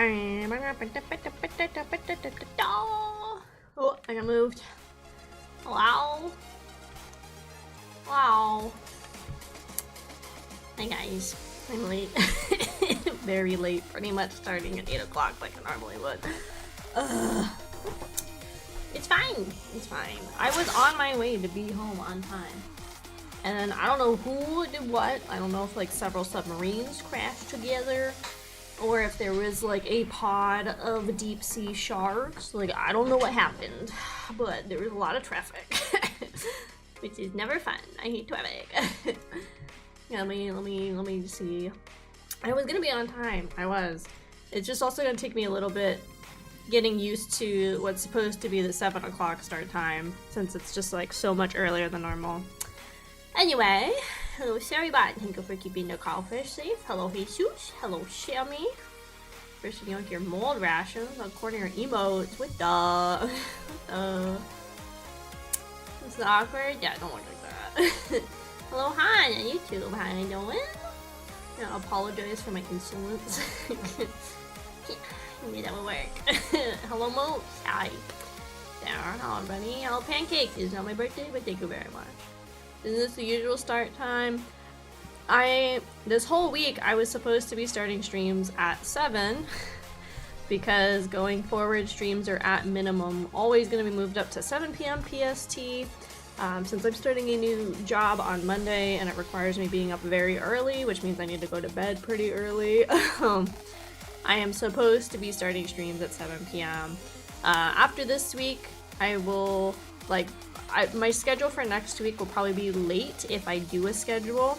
Oh, I got moved. Wow. Wow. Hi guys. I'm late. Very late. Pretty much starting at 8 o'clock like I normally would. It's fine. It's fine. I was on my way to be home on time. And then I don't know who did what. I don't know if like several submarines crashed together, or if there was like a pod of deep sea sharks. Like, I don't know what happened, but there was a lot of traffic, which is never fun. I hate traffic. Yeah, let me see. I was gonna be on time. I was. It's just also gonna take me a little bit getting used to what's supposed to be the 7 o'clock start time, since it's just like so much earlier than normal. Anyway, hello Saribot, thank you for keeping the Kraufish safe. Hello Jesus, hello Shammy. First you like your mold rations, according to your emotes. What the? Is it awkward? Yeah, don't look like that. Hello Han on YouTube, how you doing? I apologize for my insolence. Maybe that would work. Hello Mo, hi. There, hello buddy. Hello Pancakes, it's not my birthday, but thank you very much. Is this the usual start time? This whole week I was supposed to be starting streams at 7 because going forward streams are at minimum always going to be moved up to 7 p.m. PST. Since I'm starting a new job on Monday and it requires me being up very early, which means I need to go to bed pretty early, I am supposed to be starting streams at 7 p.m. After this week, I will, my schedule for next week will probably be late if I do a schedule,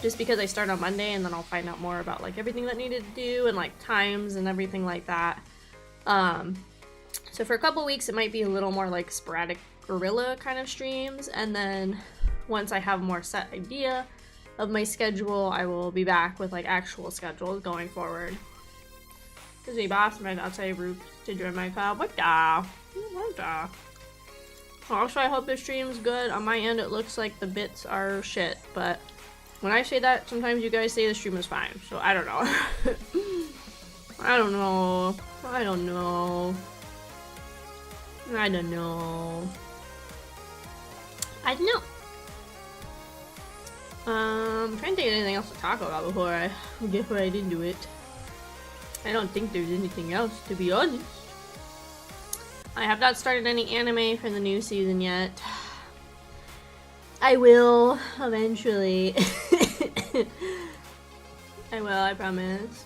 just because I start on Monday and then I'll find out more about like everything that needed to do and like times and everything like that. So for a couple weeks it might be a little more like sporadic guerrilla kind of streams, and then once I have a more set idea of my schedule, I will be back with like actual schedules going forward. This is a boss man outside roof to join my call. What the? Also, I hope the stream's good. On my end, it looks like the bits are shit, but when I say that, sometimes you guys say the stream is fine, so I don't know. I don't know. I'm trying to think of anything else to talk about before I get right into it. I don't think there's anything else, to be honest. I have not started any anime for the new season yet. I will, eventually. I will, I promise.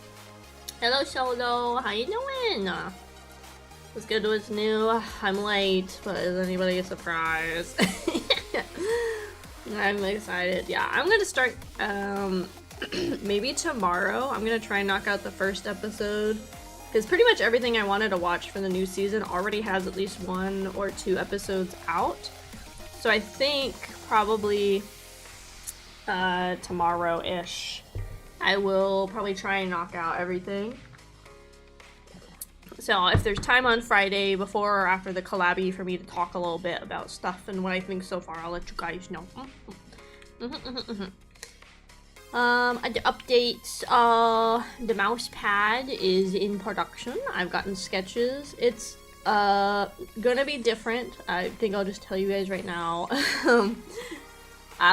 Hello Solo, how you doing? What's good, what's new? I'm late, but is anybody surprised? I'm excited. Yeah, I'm gonna start, maybe tomorrow. I'm gonna try and knock out the first episode, because pretty much everything I wanted to watch for the new season already has at least 1 or 2 episodes out. So I think probably tomorrow-ish I will probably try and knock out everything. So if there's time on Friday before or after the collabby for me to talk a little bit about stuff and what I think so far, I'll let you guys know. The updates, the mouse pad is in production. I've gotten sketches. It's gonna be different. I think I'll just tell you guys right now.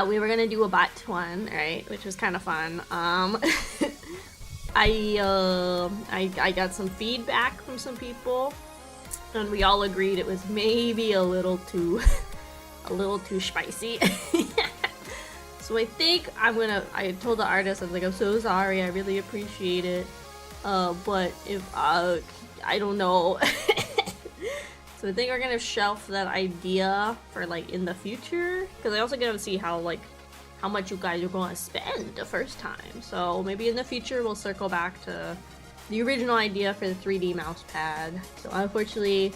We were gonna do a bot one, right, which was kind of fun. I got some feedback from some people, and we all agreed it was maybe a little too spicy. So I think I told the artist, I was like, I'm so sorry, I really appreciate it, but if, I don't know. So I think we're gonna shelf that idea for like in the future, because I also gotta see how much you guys are gonna spend the first time. So maybe in the future we'll circle back to the original idea for the 3D mouse pad. So unfortunately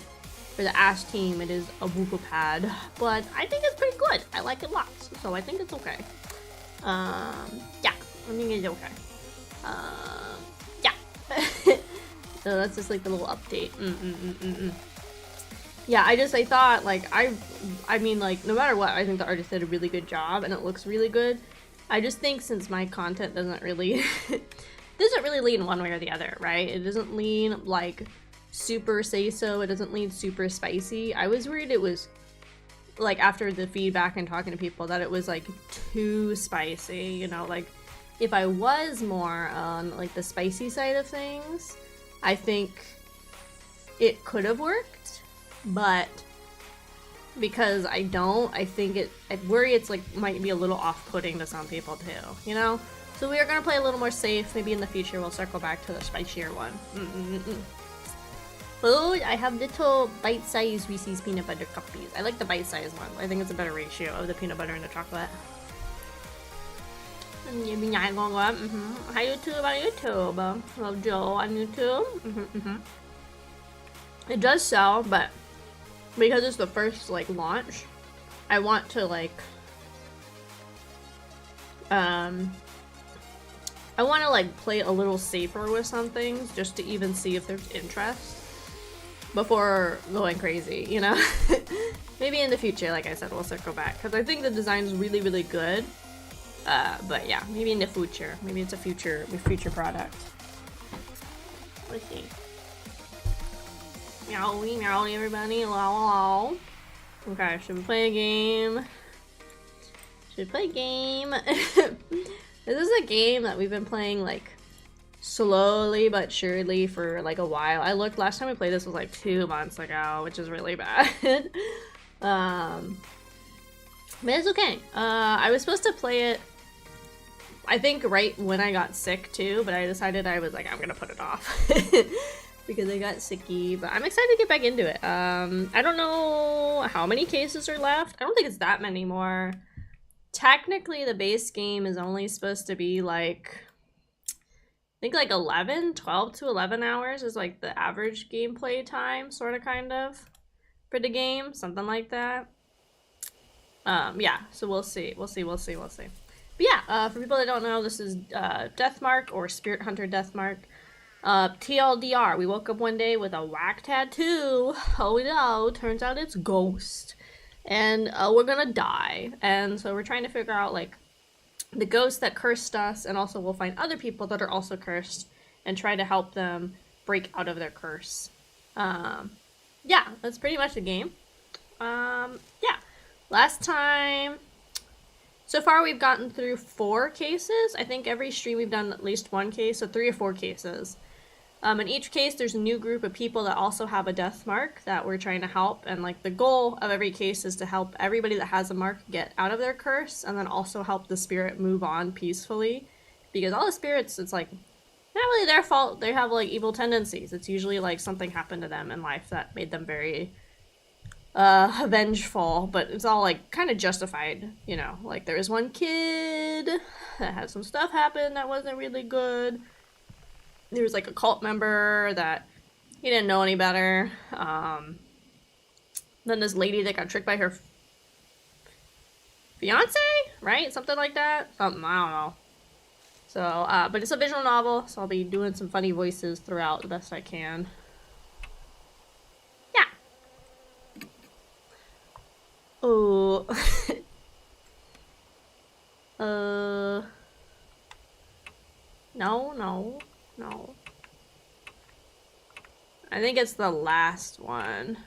for the Ash team it is a Buka pad, but I think it's pretty good. I like it lots, so I think it's okay. Yeah, I think it's okay. Yeah. So that's just like the little update. Yeah, I thought, like, I mean, like, no matter what, I think the artist did a really good job, and it looks really good. I just think since my content doesn't really doesn't really lean one way or the other, right? It doesn't lean like super say-so, it doesn't lean super spicy. I was worried it was like, after the feedback and talking to people, that it was like too spicy, you know, like if I was more on like the spicy side of things, I think it could have worked, but because I don't, I worry it's like might be a little off-putting to some people too, you know? So we are gonna play a little more safe. Maybe in the future we'll circle back to the spicier one. Food, I have little bite-sized Reese's peanut butter cuppies. I like the bite-sized one. I think it's a better ratio of the peanut butter and the chocolate. Hi YouTube on YouTube. Hello Joe on YouTube. It does sell, but because it's the first like launch, I want to like I want to like play a little safer with some things just to even see if there's interest before going crazy, you know? Maybe in the future, like I said, we'll circle back because I think the design's really, really good. But yeah, maybe in the future. Maybe it's a future product. Let's see. Meowie, meowie, everybody. Hello, hello. Okay, should we play a game? Should we play a game? This is a game that we've been playing like slowly but surely for like a while. I looked, last time we played this was like 2 months ago, which is really bad. But it's okay. I was supposed to play it, I think right when I got sick too, but I decided I was like, I'm gonna put it off. Because I got sicky, but I'm excited to get back into it. I don't know how many cases are left. I don't think it's that many more. Technically, the base game is only supposed to be like, I think like 12 to 11 hours is like the average gameplay time, sort of, kind of, for the game, something like that. Yeah, so we'll see. But yeah, for people that don't know, this is Deathmark or Spirit Hunter Deathmark. TLDR, we woke up one day with a whack tattoo. Oh no, turns out it's Ghost. And we're gonna die. And so we're trying to figure out like the ghost that cursed us, and also we'll find other people that are also cursed and try to help them break out of their curse. Yeah, that's pretty much the game. Yeah, last time, so far we've gotten through 4 cases. I think every stream we've done at least 1 case, so 3 or 4 cases. In each case, there's a new group of people that also have a death mark that we're trying to help, and like the goal of every case is to help everybody that has a mark get out of their curse, and then also help the spirit move on peacefully, because all the spirits, it's like not really their fault. They have like evil tendencies. It's usually like something happened to them in life that made them very vengeful, but it's all like kind of justified, you know. Like there was one kid that had some stuff happen that wasn't really good. There was like a cult member that he didn't know any better. Then this lady that got tricked by her fiance, right? Something like that. Something, I don't know. So, but it's a visual novel, so I'll be doing some funny voices throughout the best I can. Yeah. Oh. No. I think it's the last one.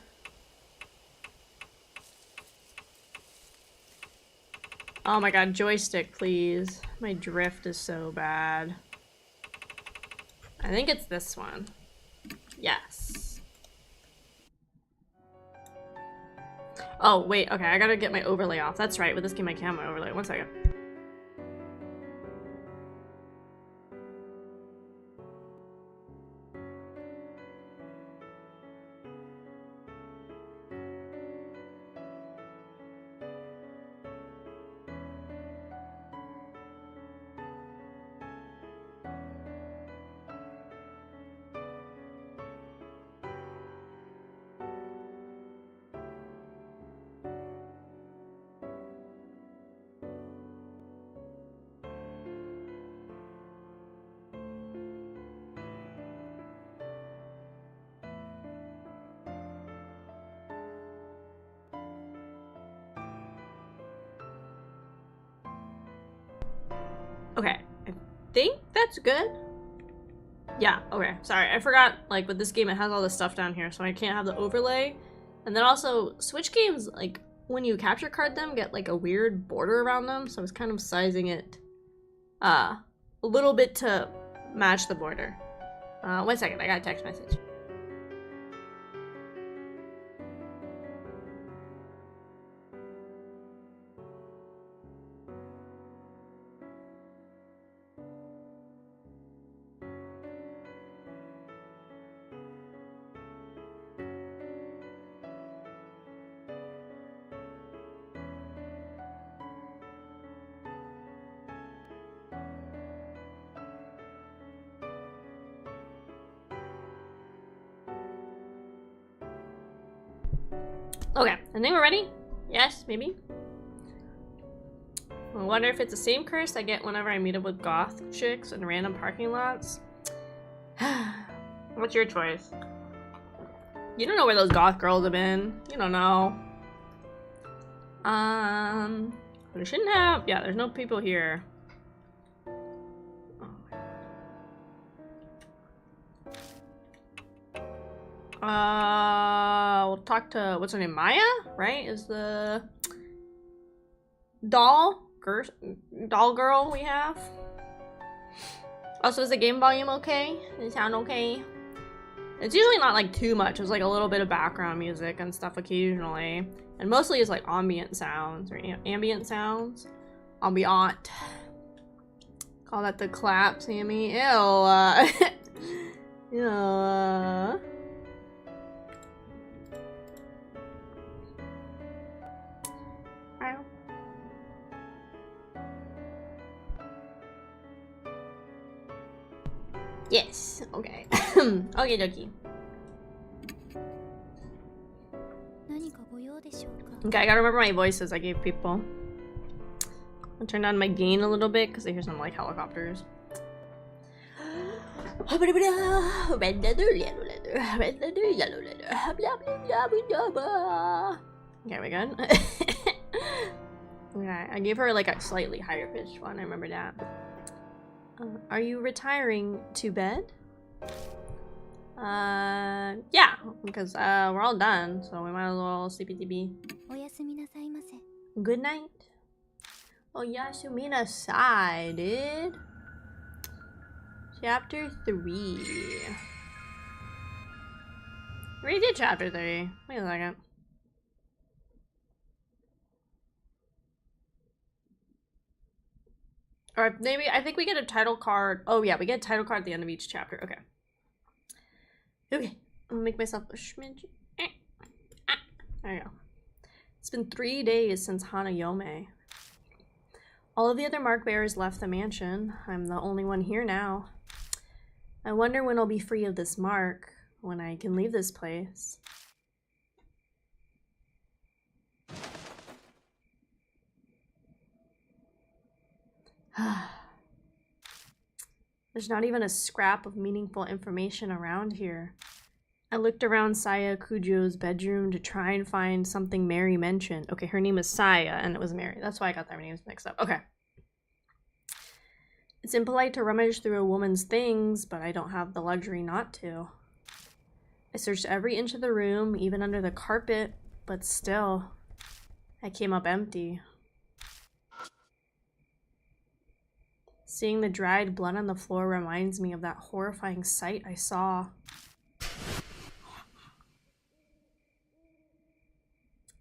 Oh my god, joystick, please. My drift is so bad. I think it's this one. Yes. Oh, wait, okay, I gotta get my overlay off. That's right, with this game I can have my overlay. 1 second. Okay, I think that's good. Yeah, okay. Sorry, I forgot, like, with this game, it has all this stuff down here, so I can't have the overlay. And then also, Switch games, like, when you capture card them, get, like, a weird border around them, so I was kind of sizing it, a little bit to match the border. 1 second, I got a text message. Okay, I think we're ready. Yes, maybe. I wonder if it's the same curse I get whenever I meet up with goth chicks in random parking lots. What's your choice? You don't know where those goth girls have been. You don't know. There shouldn't have. Yeah, there's no people here. We'll talk to, what's her name? Maya, right? Is the doll girl we have. Also, is the game volume okay? Does it sound okay? It's usually not like too much. It's like a little bit of background music and stuff occasionally. And mostly it's like ambient sounds or ambient sounds. Ambient. Call that the clap, Sammy. Ew. Ew. Yes, okay. Okay, dokie. Okay, I gotta remember my voices I gave people. I'll turn down my gain a little bit because I hear some like helicopters. Okay, we good? Okay, I gave her like a slightly higher pitched one, I remember that. Are you retiring to bed? Yeah, because we're all done, so we might as well sleepy TB. Good night. Oyasumi nasai, dude. Chapter 3. We already did chapter 3. Wait a second. Or maybe, I think we get a title card. Oh yeah, we get a title card at the end of each chapter. Okay. Okay. I'm gonna make myself a smidge. There you go. It's been 3 days since Hanayome. All of the other mark bearers left the mansion. I'm the only one here now. I wonder when I'll be free of this mark, when I can leave this place. There's not even a scrap of meaningful information around here. I looked around Saya Kujo's bedroom to try and find something Mary mentioned. Okay, her name is Saya and it was Mary. That's why I got their names mixed up. Okay. It's impolite to rummage through a woman's things, but I don't have the luxury not to. I searched every inch of the room, even under the carpet, but still, I came up empty. Seeing the dried blood on the floor reminds me of that horrifying sight I saw.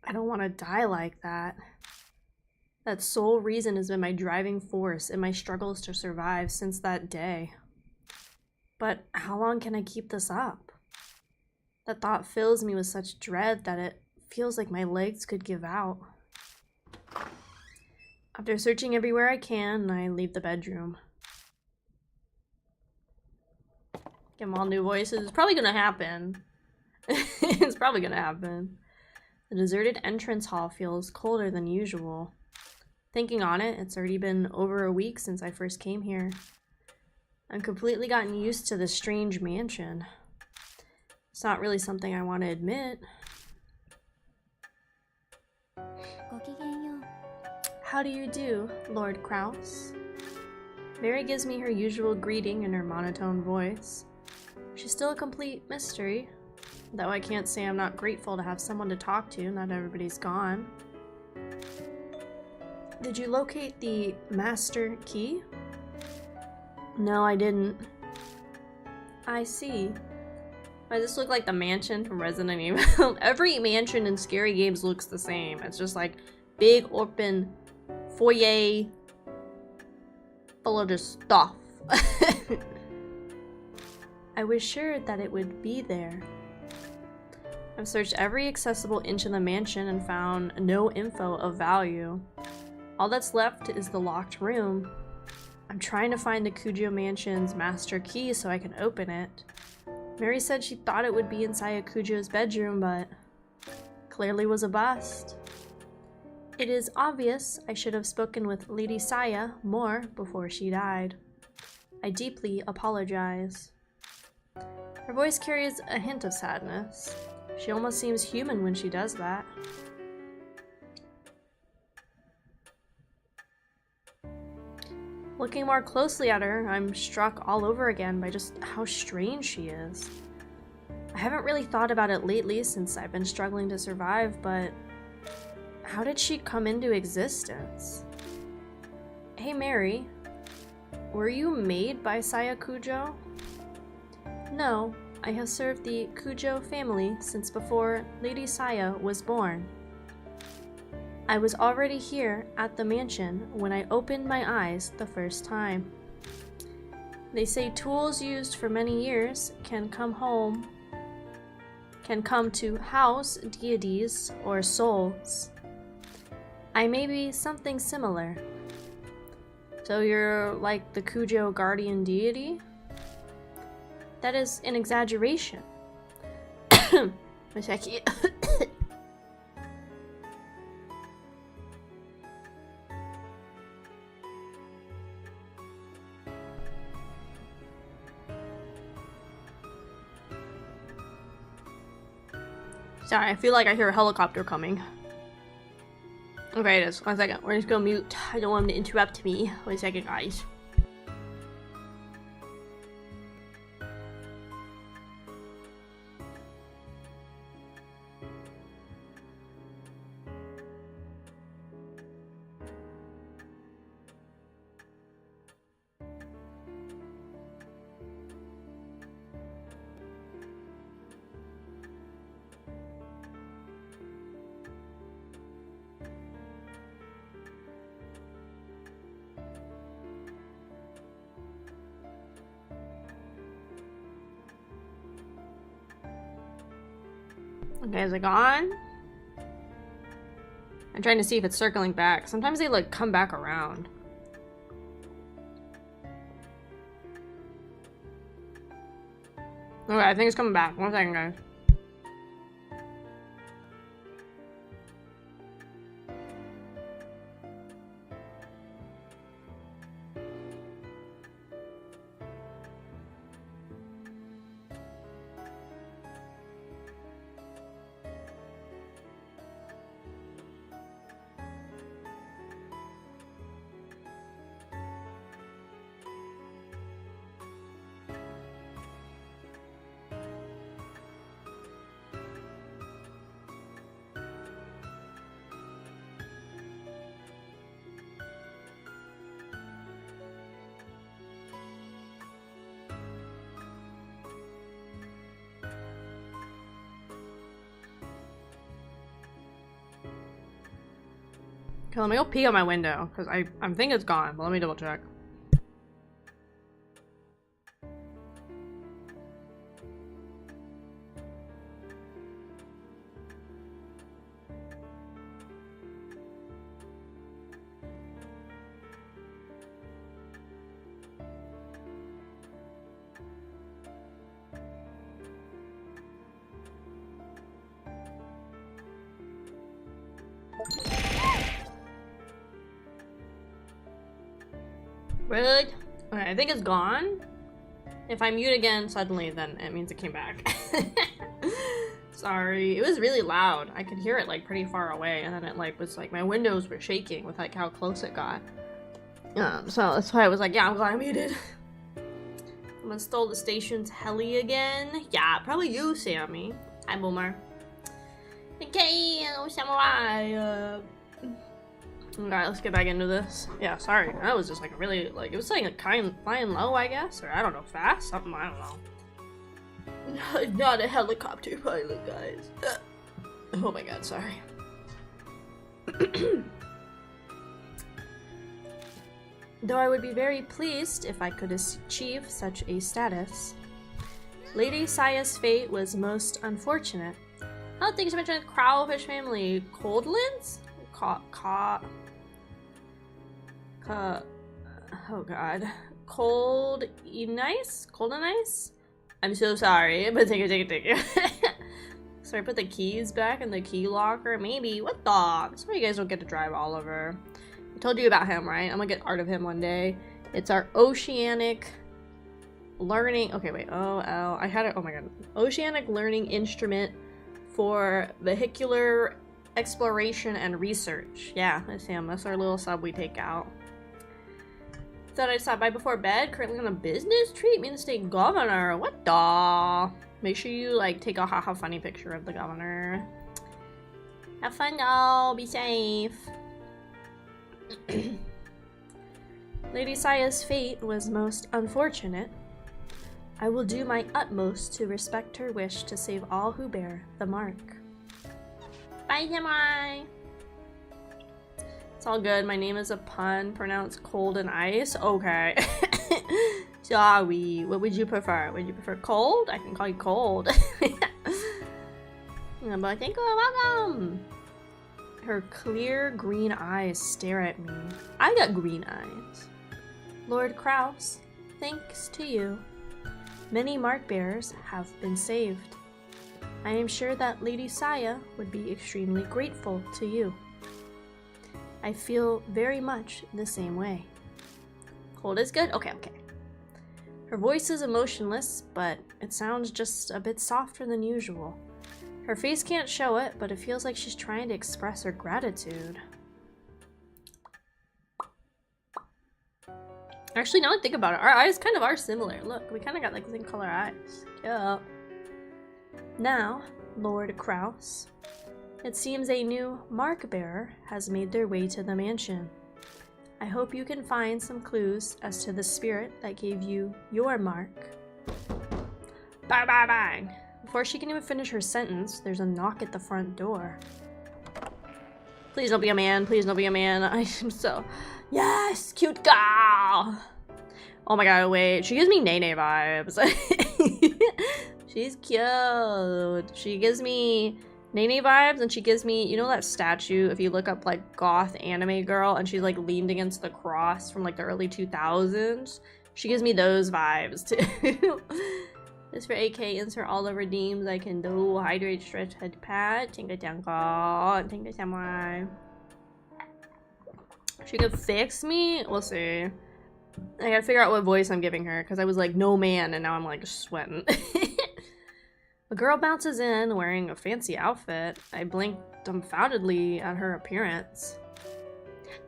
I don't want to die like that. That sole reason has been my driving force in my struggles to survive since that day. But how long can I keep this up? That thought fills me with such dread that it feels like my legs could give out. After searching everywhere I can, I leave the bedroom. Get them all new voices. It's probably gonna happen. It's probably gonna happen. The deserted entrance hall feels colder than usual. Thinking on it, it's already been over a week since I first came here. I've completely gotten used to this strange mansion. It's not really something I want to admit. How do you do, Lord Kraus? Mary gives me her usual greeting in her monotone voice. She's still a complete mystery. Though I can't say I'm not grateful to have someone to talk to. Not everybody's gone. Did you locate the master key? No, I didn't. I see. Why does this look like the mansion from Resident Evil? Every mansion in scary games looks the same. It's just like big open foyer full of just stuff. I was sure that it would be there. I've searched every accessible inch of the mansion and found no info of value. All that's left is the locked room. I'm trying to find the Kujo Mansion's master key so I can open it. Mary said she thought it would be inside Kujo's bedroom, but clearly was a bust. It is obvious I should have spoken with Lady Saya more before she died. I deeply apologize. Her voice carries a hint of sadness. She almost seems human when she does that. Looking more closely at her, I'm struck all over again by just how strange she is. I haven't really thought about it lately since I've been struggling to survive, but how did she come into existence? Hey Mary, were you made by Saya Kujo? No, I have served the Kujo family since before Lady Saya was born. I was already here at the mansion when I opened my eyes the first time. They say tools used for many years can come to house deities or souls. I may be something similar. So you're like the Kujo guardian deity? That is an exaggeration. Which I can't. Sorry, I feel like I hear a helicopter coming. Okay, it is. 1 second. We're just gonna mute. I don't want him to interrupt me. 1 second, guys. Okay, is it gone? I'm trying to see if it's circling back. Sometimes they like come back around. Okay, I think it's coming back. 1 second, guys. Okay, let me go pee on my window, because I think it's gone, but let me double check. Really? Okay, I think it's gone. If I mute again suddenly, then it means it came back. Sorry. It was really loud. I could hear it like pretty far away, and then it like was like my windows were shaking with like how close it got. So that's why I was like, yeah, I'm glad I muted. I'm gonna stole the station's heli again. Yeah, probably you, Sammy. Hi, Boomer. Okay, samurai. Alright, let's get back into this. Yeah, sorry. That was just like really, like, it was like a kind flying low, I guess, or I don't know, fast? Something, I don't know. Not a helicopter pilot, guys. Oh my god, sorry. Though I would be very pleased if I could achieve such a status. Lady Saya's fate was most unfortunate. I don't think she mentioned Kraufish family. Coldlands? Oh god. Cold and ice? I'm so sorry, but take it. So I put the keys back in the key locker? Maybe. What the? That's why you guys don't get to drive Oliver. I told you about him, right? I'm gonna get art of him one day. It's our oceanic learning. Okay, wait. I had it. Oh my god. Oceanic learning instrument for vehicular exploration and research. Yeah, that's him. That's our little sub we take out. Thought I'd stop by before bed. Currently on a business trip. Me and the state governor. What the? Make sure you like take a haha funny picture of the governor. Have fun though. Be safe. Lady Saya's fate was most unfortunate. I will do my utmost to respect her wish to save all who bear the mark. Bye, Samurai! It's all good. My name is a pun, pronounced cold and ice. Okay. Sorry. What would you prefer? Would you prefer cold? I can call you cold. Yeah, but thank you, welcome! Her clear green eyes stare at me. I got green eyes. Lord Kraus, thanks to you, many mark bearers have been saved. I am sure that Lady Saya would be extremely grateful to you. I feel very much the same way. Cold is good? Okay. Her voice is emotionless, but it sounds just a bit softer than usual. Her face can't show it, but it feels like she's trying to express her gratitude. Actually, now I think about it, our eyes kind of are similar. Look, we kind of got like the same color eyes. Yeah. Now, Lord Kraus, it seems a new mark bearer has made their way to the mansion. I hope you can find some clues as to the spirit that gave you your mark. Bang, bang, bang. Before she can even finish her sentence, there's a knock at the front door. Please don't be a man. Please don't be a man. I am so... Yes! Cute girl! Oh my god, wait. She gives me Nene vibes. She's cute. She gives me Nene vibes, and she gives me... You know that statue, if you look up, like, goth anime girl, and she's, like, leaned against the cross from, like, the early 2000s? She gives me those vibes, too. This for AK, insert all the redeems I can do. Hydrate, stretch, head pad. Tinka tanka. Tinka samurai. She could fix me? We'll see. I gotta figure out what voice I'm giving her, because I was like, no man, and now I'm like sweating. A girl bounces in wearing a fancy outfit. I blink dumbfoundedly at her appearance.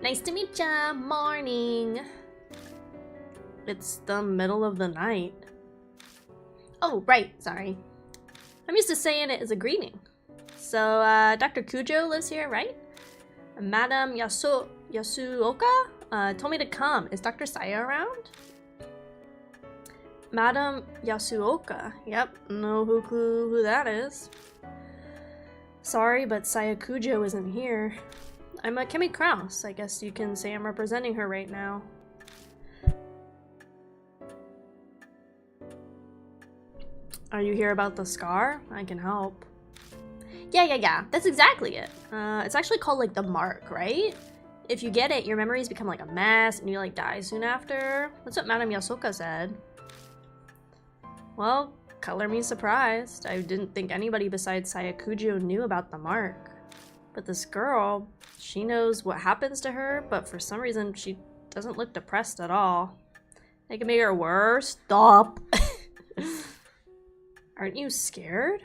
Nice to meet ya. Morning. It's the middle of the night. Oh, right, sorry. I'm used to saying it as a greeting. So, Dr. Kujo lives here, right? Madam Yasuoka told me to come. Is Dr. Saya around? Madam Yasuoka. Yep, no clue who that is. Sorry, but Saya Kujo isn't here. I'm Akemi Kraus. I guess you can say I'm representing her right now. Are you here about the scar? I can help. Yeah. That's exactly it. It's actually called, like, the mark, right? If you get it, your memories become, like, a mess and you, like, die soon after. That's what Madame Yasuoka said. Well, color me surprised. I didn't think anybody besides Sayakujo knew about the mark. But this girl, she knows what happens to her, but for some reason, she doesn't look depressed at all. They can make her worse. Stop! Aren't you scared?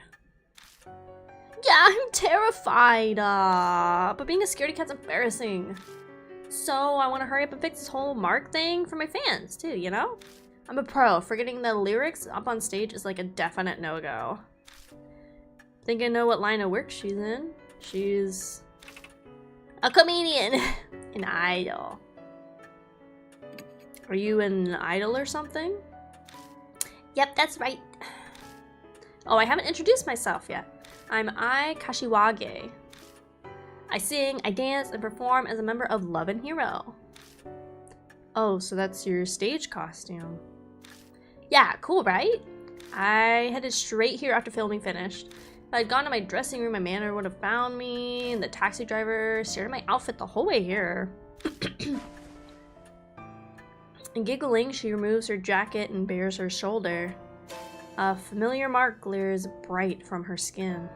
Yeah, I'm terrified, but being a scaredy cat's embarrassing. So I want to hurry up and fix this whole mark thing for my fans, too, you know? I'm a pro. Forgetting the lyrics up on stage is like a definite no-go. Think I know what line of work she's in. She's a comedian. An idol. Are you an idol or something? Yep, that's right. Oh, I haven't introduced myself yet. I'm Ai Kashiwage. I sing, I dance, and perform as a member of Love and Hero. Oh, so that's your stage costume. Yeah, cool, right? I headed straight here after filming finished. If I'd gone to my dressing room, my manager would have found me, and the taxi driver stared at my outfit the whole way here. And giggling, she removes her jacket and bares her shoulder. A familiar mark glares bright from her skin.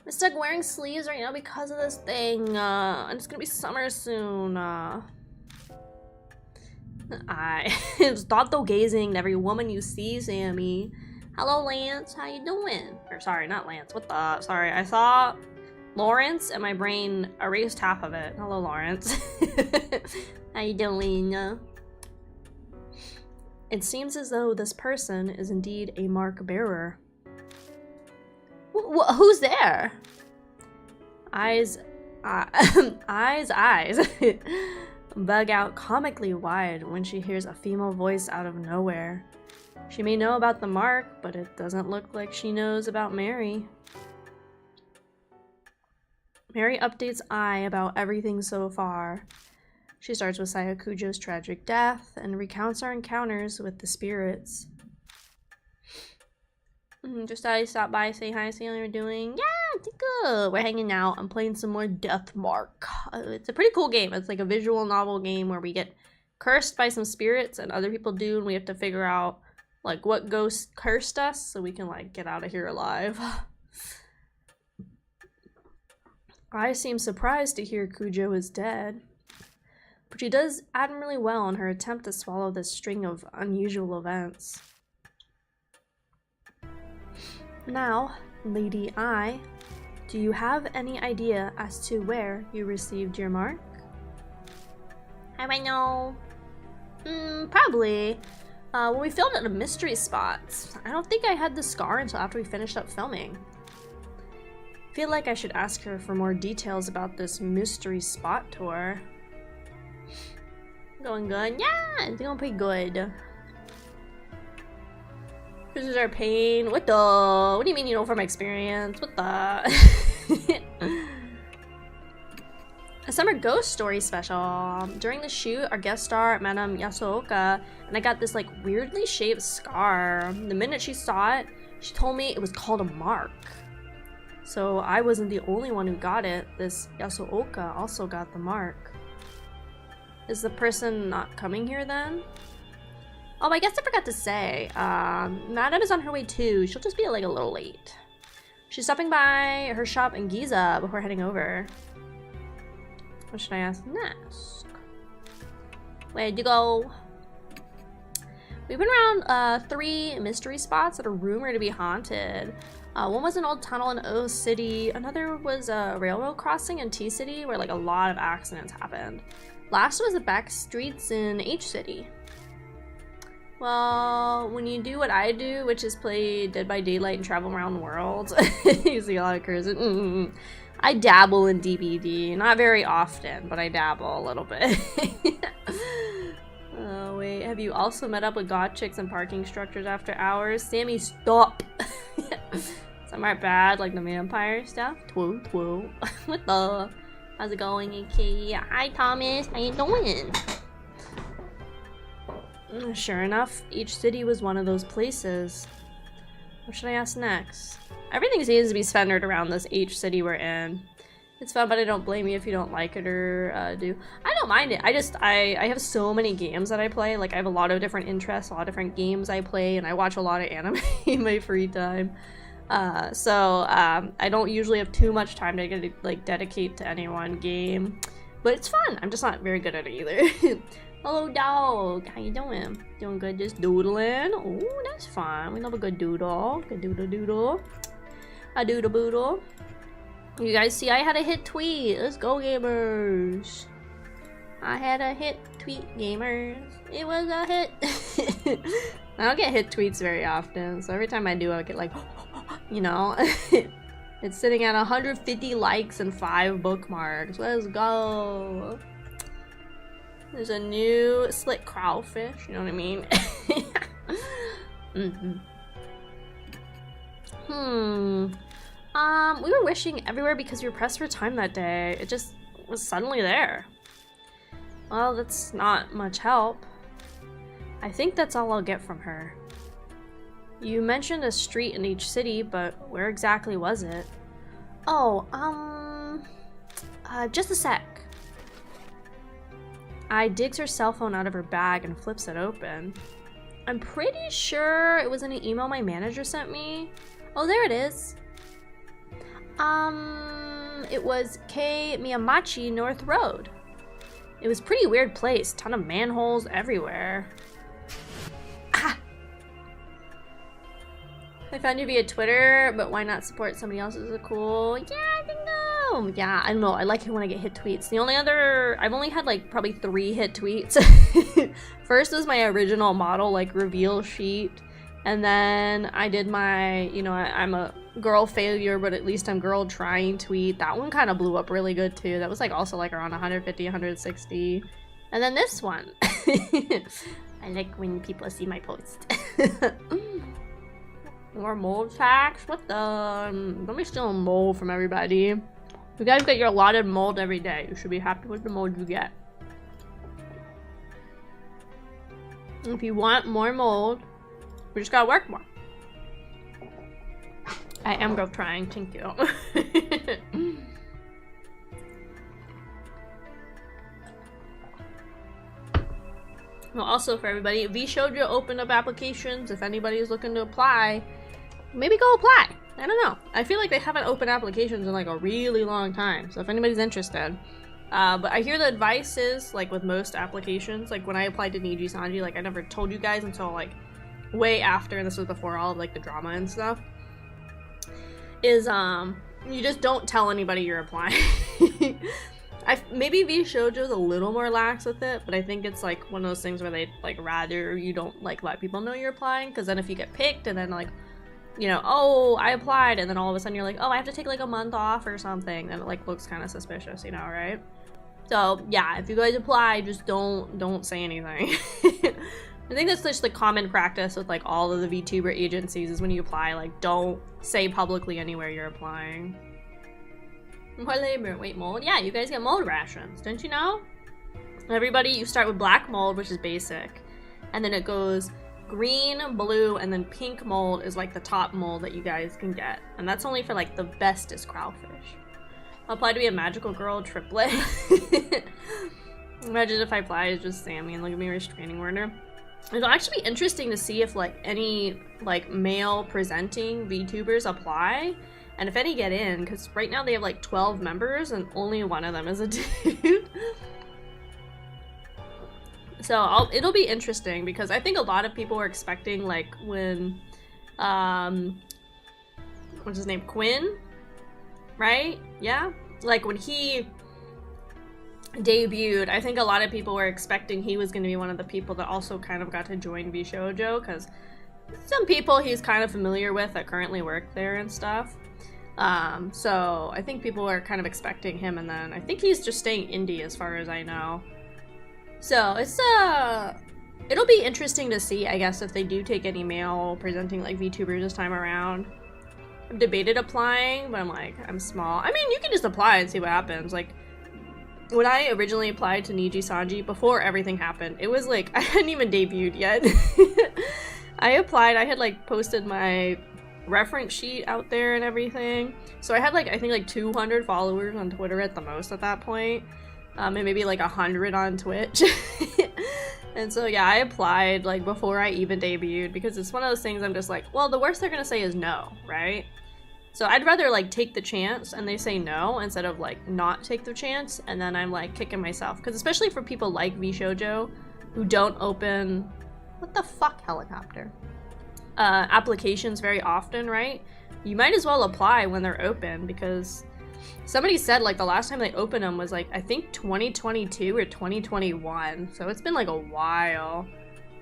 I'm stuck wearing sleeves right now because of this thing. And it's gonna be summer soon. I was thoughtful gazing at every woman you see, Sammy. Hello, Lance. How you doing? Or sorry, not Lance. What the? Sorry, I saw Lawrence and my brain erased half of it. Hello, Lawrence. How you doing? It seems as though this person is indeed a mark bearer. Who's there? Eyes bug out comically wide when she hears a female voice out of nowhere. She may know about the mark, but it doesn't look like she knows about Mary. Mary updates Ai about everything so far. She starts with Sayakujo's tragic death and recounts our encounters with the spirits. Just thought I'd stop by, say hi, see how you're doing. Yeah, good. We're hanging out. I'm playing some more Death Mark. It's a pretty cool game. It's like a visual novel game where we get cursed by some spirits and other people do, and we have to figure out like what ghost cursed us so we can like get out of here alive. I seem surprised to hear Kujo is dead, but she does admirably well in her attempt to swallow this string of unusual events. Now, Lady Ai, do you have any idea as to where you received your mark? How do I know? Probably. When we filmed at a mystery spot. I don't think I had the scar until after we finished up filming. I feel like I should ask her for more details about this mystery spot tour. Going good? Yeah, it's going pretty good. This is our pain. What the? What do you mean you know from experience? What the? A summer ghost story special. During the shoot, our guest star, Madame Yasuoka, and I got this like weirdly shaped scar. The minute she saw it, she told me it was called a mark. So I wasn't the only one who got it. This Yasuoka also got the mark. Is the person not coming here then? Oh, I guess I forgot to say, Madame is on her way too. She'll just be like a little late. She's stopping by her shop in Giza before heading over. What should I ask next? Where'd you go? We've been around 3 mystery spots that are rumored to be haunted. One was an old tunnel in O City. Another was a railroad crossing in T City where like a lot of accidents happened. Last was the back streets in H City. Well, when you do what I do, which is play Dead by Daylight and travel around the world, you see a lot of cursing. I dabble in DBD, not very often, but I dabble a little bit. Oh wait, have you also met up with goth chicks in parking structures after hours? Sammy, stop! Some are bad, like the vampire stuff. Twoo, twoo. What the? How's it going, AK? Hi, Thomas. How you doing? Sure enough, each city was one of those places. What should I ask next? Everything seems to be centered around this H city we're in. It's fun, but I don't blame you if you don't like it or do. I don't mind it. I have so many games that I play. Like, I have a lot of different interests, a lot of different games I play, and I watch a lot of anime in my free time. I don't usually have too much time to like dedicate to any one game. But it's fun. I'm just not very good at it either. Hello, dog. How you doing? Doing good, just doodling. Oh, that's fun. We love a good doodle. Good doodle doodle. A doodle boodle. You guys see I had a hit tweet. Let's go, gamers. I had a hit tweet, gamers. It was a hit. I don't get hit tweets very often, so every time I do, I get like, you know. It's sitting at 150 likes and 5 bookmarks. Let's go. There's a new slick Kraufish, you know what I mean? We were wishing everywhere because we were pressed for time that day. It just was suddenly there. Well, that's not much help. I think that's all I'll get from her. You mentioned a street in each city, but where exactly was it? Oh, just a sec. I digs her cell phone out of her bag and flips it open. I'm pretty sure it was in an email my manager sent me. Oh, there it is. It was K Miyamachi North Road. It was a pretty weird place. Ton of manholes everywhere. Ah! I found you via Twitter, but why not support somebody else's? Is cool? Yeah, I think no. Yeah, I don't know. I like it when I get hit tweets. The only other, I've only had like probably 3 hit tweets. First was my original model like reveal sheet, and then I did my, you know, I'm a girl failure, but at least I'm girl trying tweet. That one kind of blew up really good too. That was like also like around 150, 160. And then this one. I like when people see my post. More mold packs? What the? Don't be stealing mold from everybody. You guys get your allotted mold every day. You should be happy with the mold you get. If you want more mold, we just gotta work more. I am girl trying, thank you. Well, also for everybody, VShoujo opened up applications. If anybody is looking to apply, maybe go apply. I don't know. I feel like they haven't opened applications in like a really long time. So if anybody's interested. But I hear the advice is, like with most applications, like when I applied to Niji Sanji, like I never told you guys until like way after, and this was before all of like the drama and stuff, is you just don't tell anybody you're applying. Maybe VShoujo's a little more lax with it, but I think it's like one of those things where they like rather you don't like let people know you're applying, because then if you get picked and then like, you know, oh, I applied, and then all of a sudden you're like, oh, I have to take like a month off or something, then it like looks kind of suspicious, you know, right? So yeah, if you guys apply, just don't say anything. I think that's just the common practice with like all of the VTuber agencies, is when you apply, like don't say publicly anywhere you're applying. More labor. Wait, mold? Yeah, you guys get mold rations. Didn't you know? Everybody, you start with black mold, which is basic. And then it goes green, blue, and then pink mold is like the top mold that you guys can get. And that's only for like the bestest Kraufish. I'll apply to be a magical girl triplet. Imagine if I apply as just Sammy and look at me restraining order. It'll actually be interesting to see if like any like male presenting VTubers apply. And if any get in, because right now they have like 12 members and only one of them is a dude. So it'll be interesting, because I think a lot of people were expecting like when, what's his name, Quinn, right? Yeah, like when he debuted, I think a lot of people were expecting he was going to be one of the people that also kind of got to join VShoujo, because some people he's kind of familiar with that currently work there and stuff. So I think people are kind of expecting him, and then I think he's just staying indie as far as I know. So it's it'll be interesting to see, I guess, if they do take any male presenting like VTubers this time around. I've debated applying, but I'm like, I'm small. I mean, you can just apply and see what happens. Like when I originally applied to Niji Sanji, before everything happened, it was like I hadn't even debuted yet. I applied, I had like posted my reference sheet out there and everything, so I had like I think like 200 followers on Twitter at the most at that point, and maybe like 100 on Twitch. And so yeah, I applied like before I even debuted, because it's one of those things I'm just like, well, the worst they're gonna say is no, right? So I'd rather like take the chance and they say no instead of like not take the chance, and then I'm like kicking myself, because especially for people like VShoujo who don't open, what the fuck, helicopter, applications very often, right? You might as well apply when they're open, because Somebody said like the last time they opened them was like I think 2022 or 2021, so it's been like a while.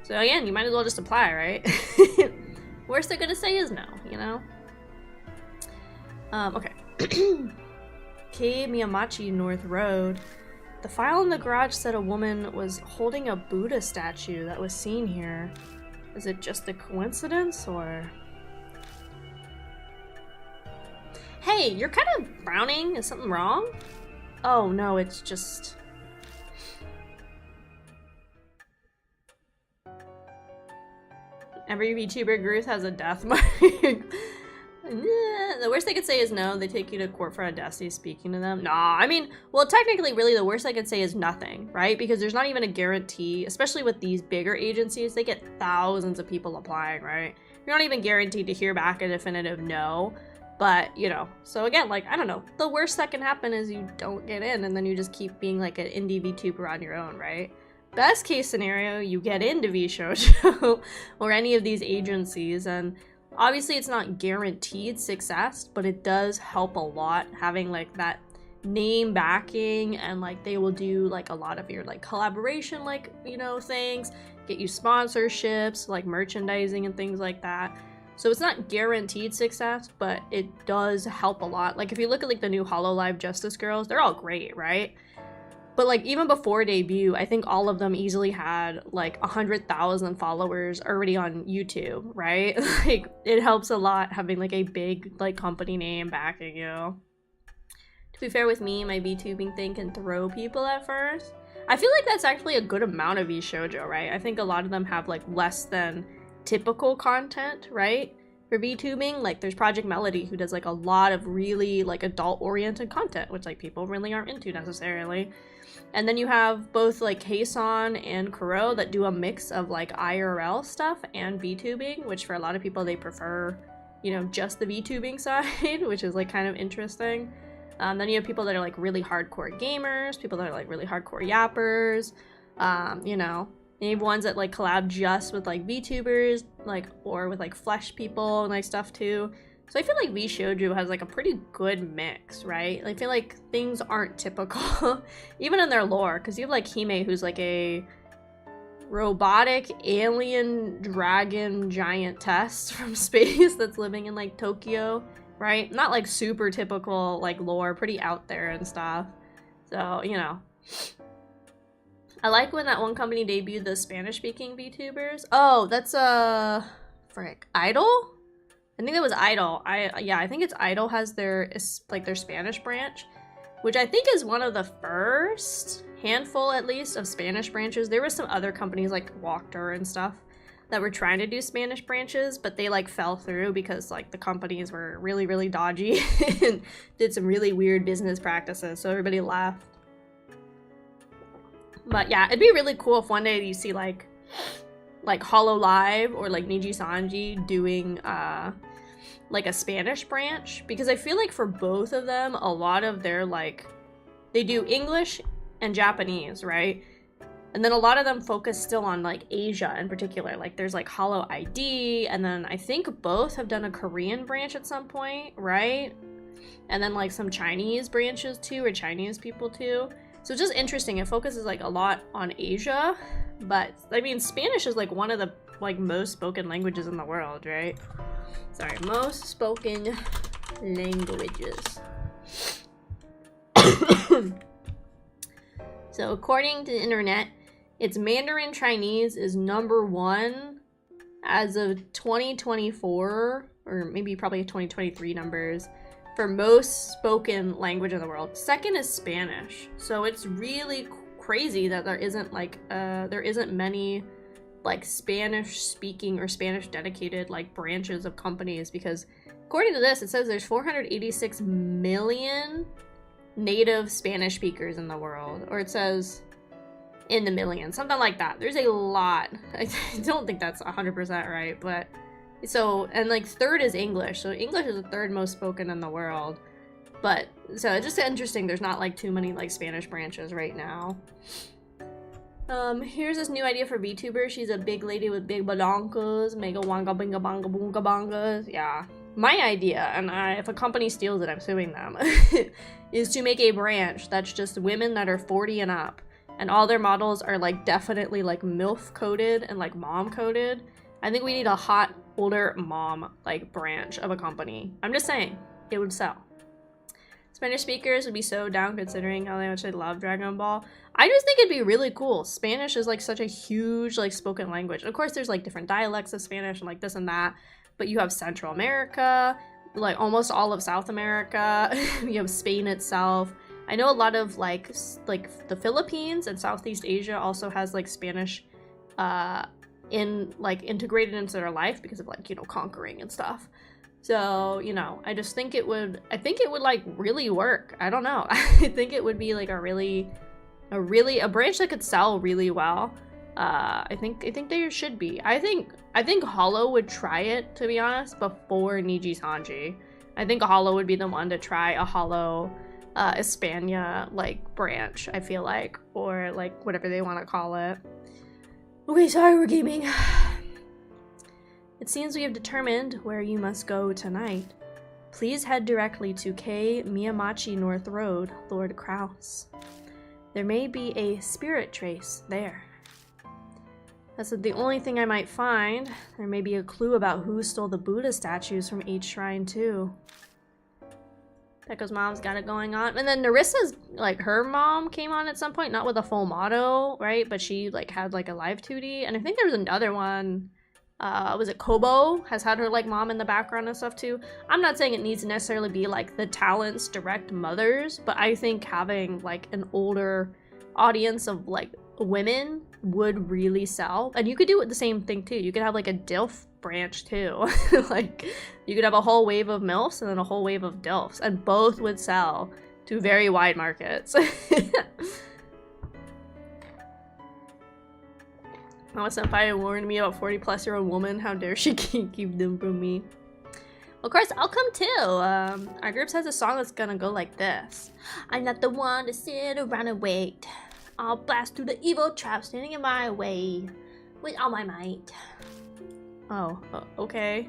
So again, you might as well just apply, right? Worst they're gonna say is no, you know? Okay. K Miyamachi North Road. The file in the garage said a woman was holding a Buddha statue that was seen here. Is it just a coincidence, or... Hey, you're kind of browning. Is something wrong? Oh no, it's just... Every VTuber group has a death mark. The worst they could say is no, they take you to court for audacity speaking to them. Nah, I mean, well, technically, really, the worst I could say is nothing, right? Because there's not even a guarantee, especially with these bigger agencies, they get thousands of people applying, right? You're not even guaranteed to hear back a definitive no, but, you know, so again, like, I don't know, the worst that can happen is you don't get in, and then you just keep being, like, an indie VTuber on your own, right? Best case scenario, you get into VShojo or any of these agencies, and obviously it's not guaranteed success, but it does help a lot having like that name backing, and like they will do like a lot of your like collaboration, like, you know, things, get you sponsorships, like merchandising and things like that. So it's not guaranteed success, but it does help a lot. Like if you look at like the new Hololive Justice Girls, they're all great, right? But like even before debut, I think all of them easily had like 100,000 followers already on YouTube, right? Like it helps a lot having like a big like company name backing you. To be fair with me, my VTubing thing can throw people at first. I feel like that's actually a good amount of VShojo, right? I think a lot of them have like less than typical content, right? For VTubing, like there's Project Melody who does like a lot of really like adult-oriented content, which like people really aren't into necessarily. And then you have both like Heisan and Kuro that do a mix of like IRL stuff and VTubing, which for a lot of people they prefer, you know, just the VTubing side, which is like kind of interesting. Then you have people that are like really hardcore gamers, people that are like really hardcore yappers, you know. And you have ones that like collab just with like VTubers, like, or with like flesh people and like stuff too. So I feel like VShojo has like a pretty good mix, right? I feel like things aren't typical, even in their lore, because you have like Hime, who's like a robotic alien dragon giantess from space that's living in like Tokyo, right? Not like super typical like lore, pretty out there and stuff. So, you know. I like when that one company debuted the Spanish-speaking VTubers. Oh, that's frick, Idol? I think that was Idol. Yeah, I think it's Idol has their like their Spanish branch, which I think is one of the first handful at least of Spanish branches. There were some other companies like Walkter and stuff that were trying to do Spanish branches, but they like fell through because like the companies were really, really dodgy and did some really weird business practices, so everybody left. But yeah, it'd be really cool if one day you see like Hololive or like Niji Sanji doing like a Spanish branch, because I feel like for both of them, a lot of their like, they do English and Japanese, right? And then a lot of them focus still on like Asia in particular. Like there's like Holo ID, and then I think both have done a Korean branch at some point, right? And then like some Chinese branches too, or Chinese people too. So it's just interesting. It focuses like a lot on Asia, but I mean, Spanish is like one of the like most spoken languages in the world, right? Sorry, most spoken languages. So according to the internet, its Mandarin Chinese is #1 as of 2024, or maybe probably 2023 numbers, for most spoken language in the world. Second is Spanish. So it's really crazy that there isn't like there isn't many like Spanish speaking or Spanish dedicated like branches of companies, because according to this it says there's 486 million native Spanish speakers in the world, or it says in the millions, something like that. There's a lot. I don't think that's 100% right, but so, and like third is English, so English is the third most spoken in the world. But so it's just interesting there's not like too many like Spanish branches right now. Here's this new idea for VTuber. She's a big lady with big badonkos, mega wanga binga banga boonga bongas. Yeah, My idea, and if a company steals it, I'm suing them, is to make a branch that's just women that are 40 and up, and all their models are like definitely like MILF coded and like mom coded. I think we need a hot older mom like branch of a company. I'm just saying, it would sell. Spanish speakers would be so down considering how much they love Dragon Ball. I just think it'd be really cool. Spanish is like such a huge like spoken language. Of course, there's like different dialects of Spanish and like this and that. But you have Central America, like almost all of South America. You have Spain itself. I know a lot of like the Philippines and Southeast Asia also has like Spanish integrated into their life because of like, you know, conquering and stuff. So, you know, I just think it would like really work. I don't know. I think it would be like a branch that could sell really well. I think there should be. I think Hollow would try it, to be honest, before Niji Sanji. I think Hollow would be the one to try a Hollow Espana like branch, I feel like, or like whatever they want to call it. Okay, sorry, we're gaming. It seems we have determined where you must go tonight. Please head directly to K Miyamachi North Road, Lord Kraus. There may be a spirit trace there. That's the only thing I might find. There may be a clue about who stole the Buddha statues from each shrine too. Pekko's mom's got it going on. And then Narissa's, like, her mom came on at some point, not with a full motto, right? But she, like, had, like, a live 2D. And I think there was another one. Was it Kobo? Has had her, like, mom in the background and stuff too. I'm not saying it needs to necessarily be, like, the talent's direct mothers. But I think having, like, an older audience of, like, women would really sell. And you could do it the same thing too. You could have like a DILF branch too. Like you could have a whole wave of MILFs and then a whole wave of DILFs, and both would sell to very wide markets. Mama Senpai warned me about 40-plus-year-old woman. How dare she keep them from me? Of course, I'll come too. Our group has a song that's gonna go like this. I'm not the one to sit around and wait. I'll blast through the evil trap standing in my way with all my might. Oh, okay.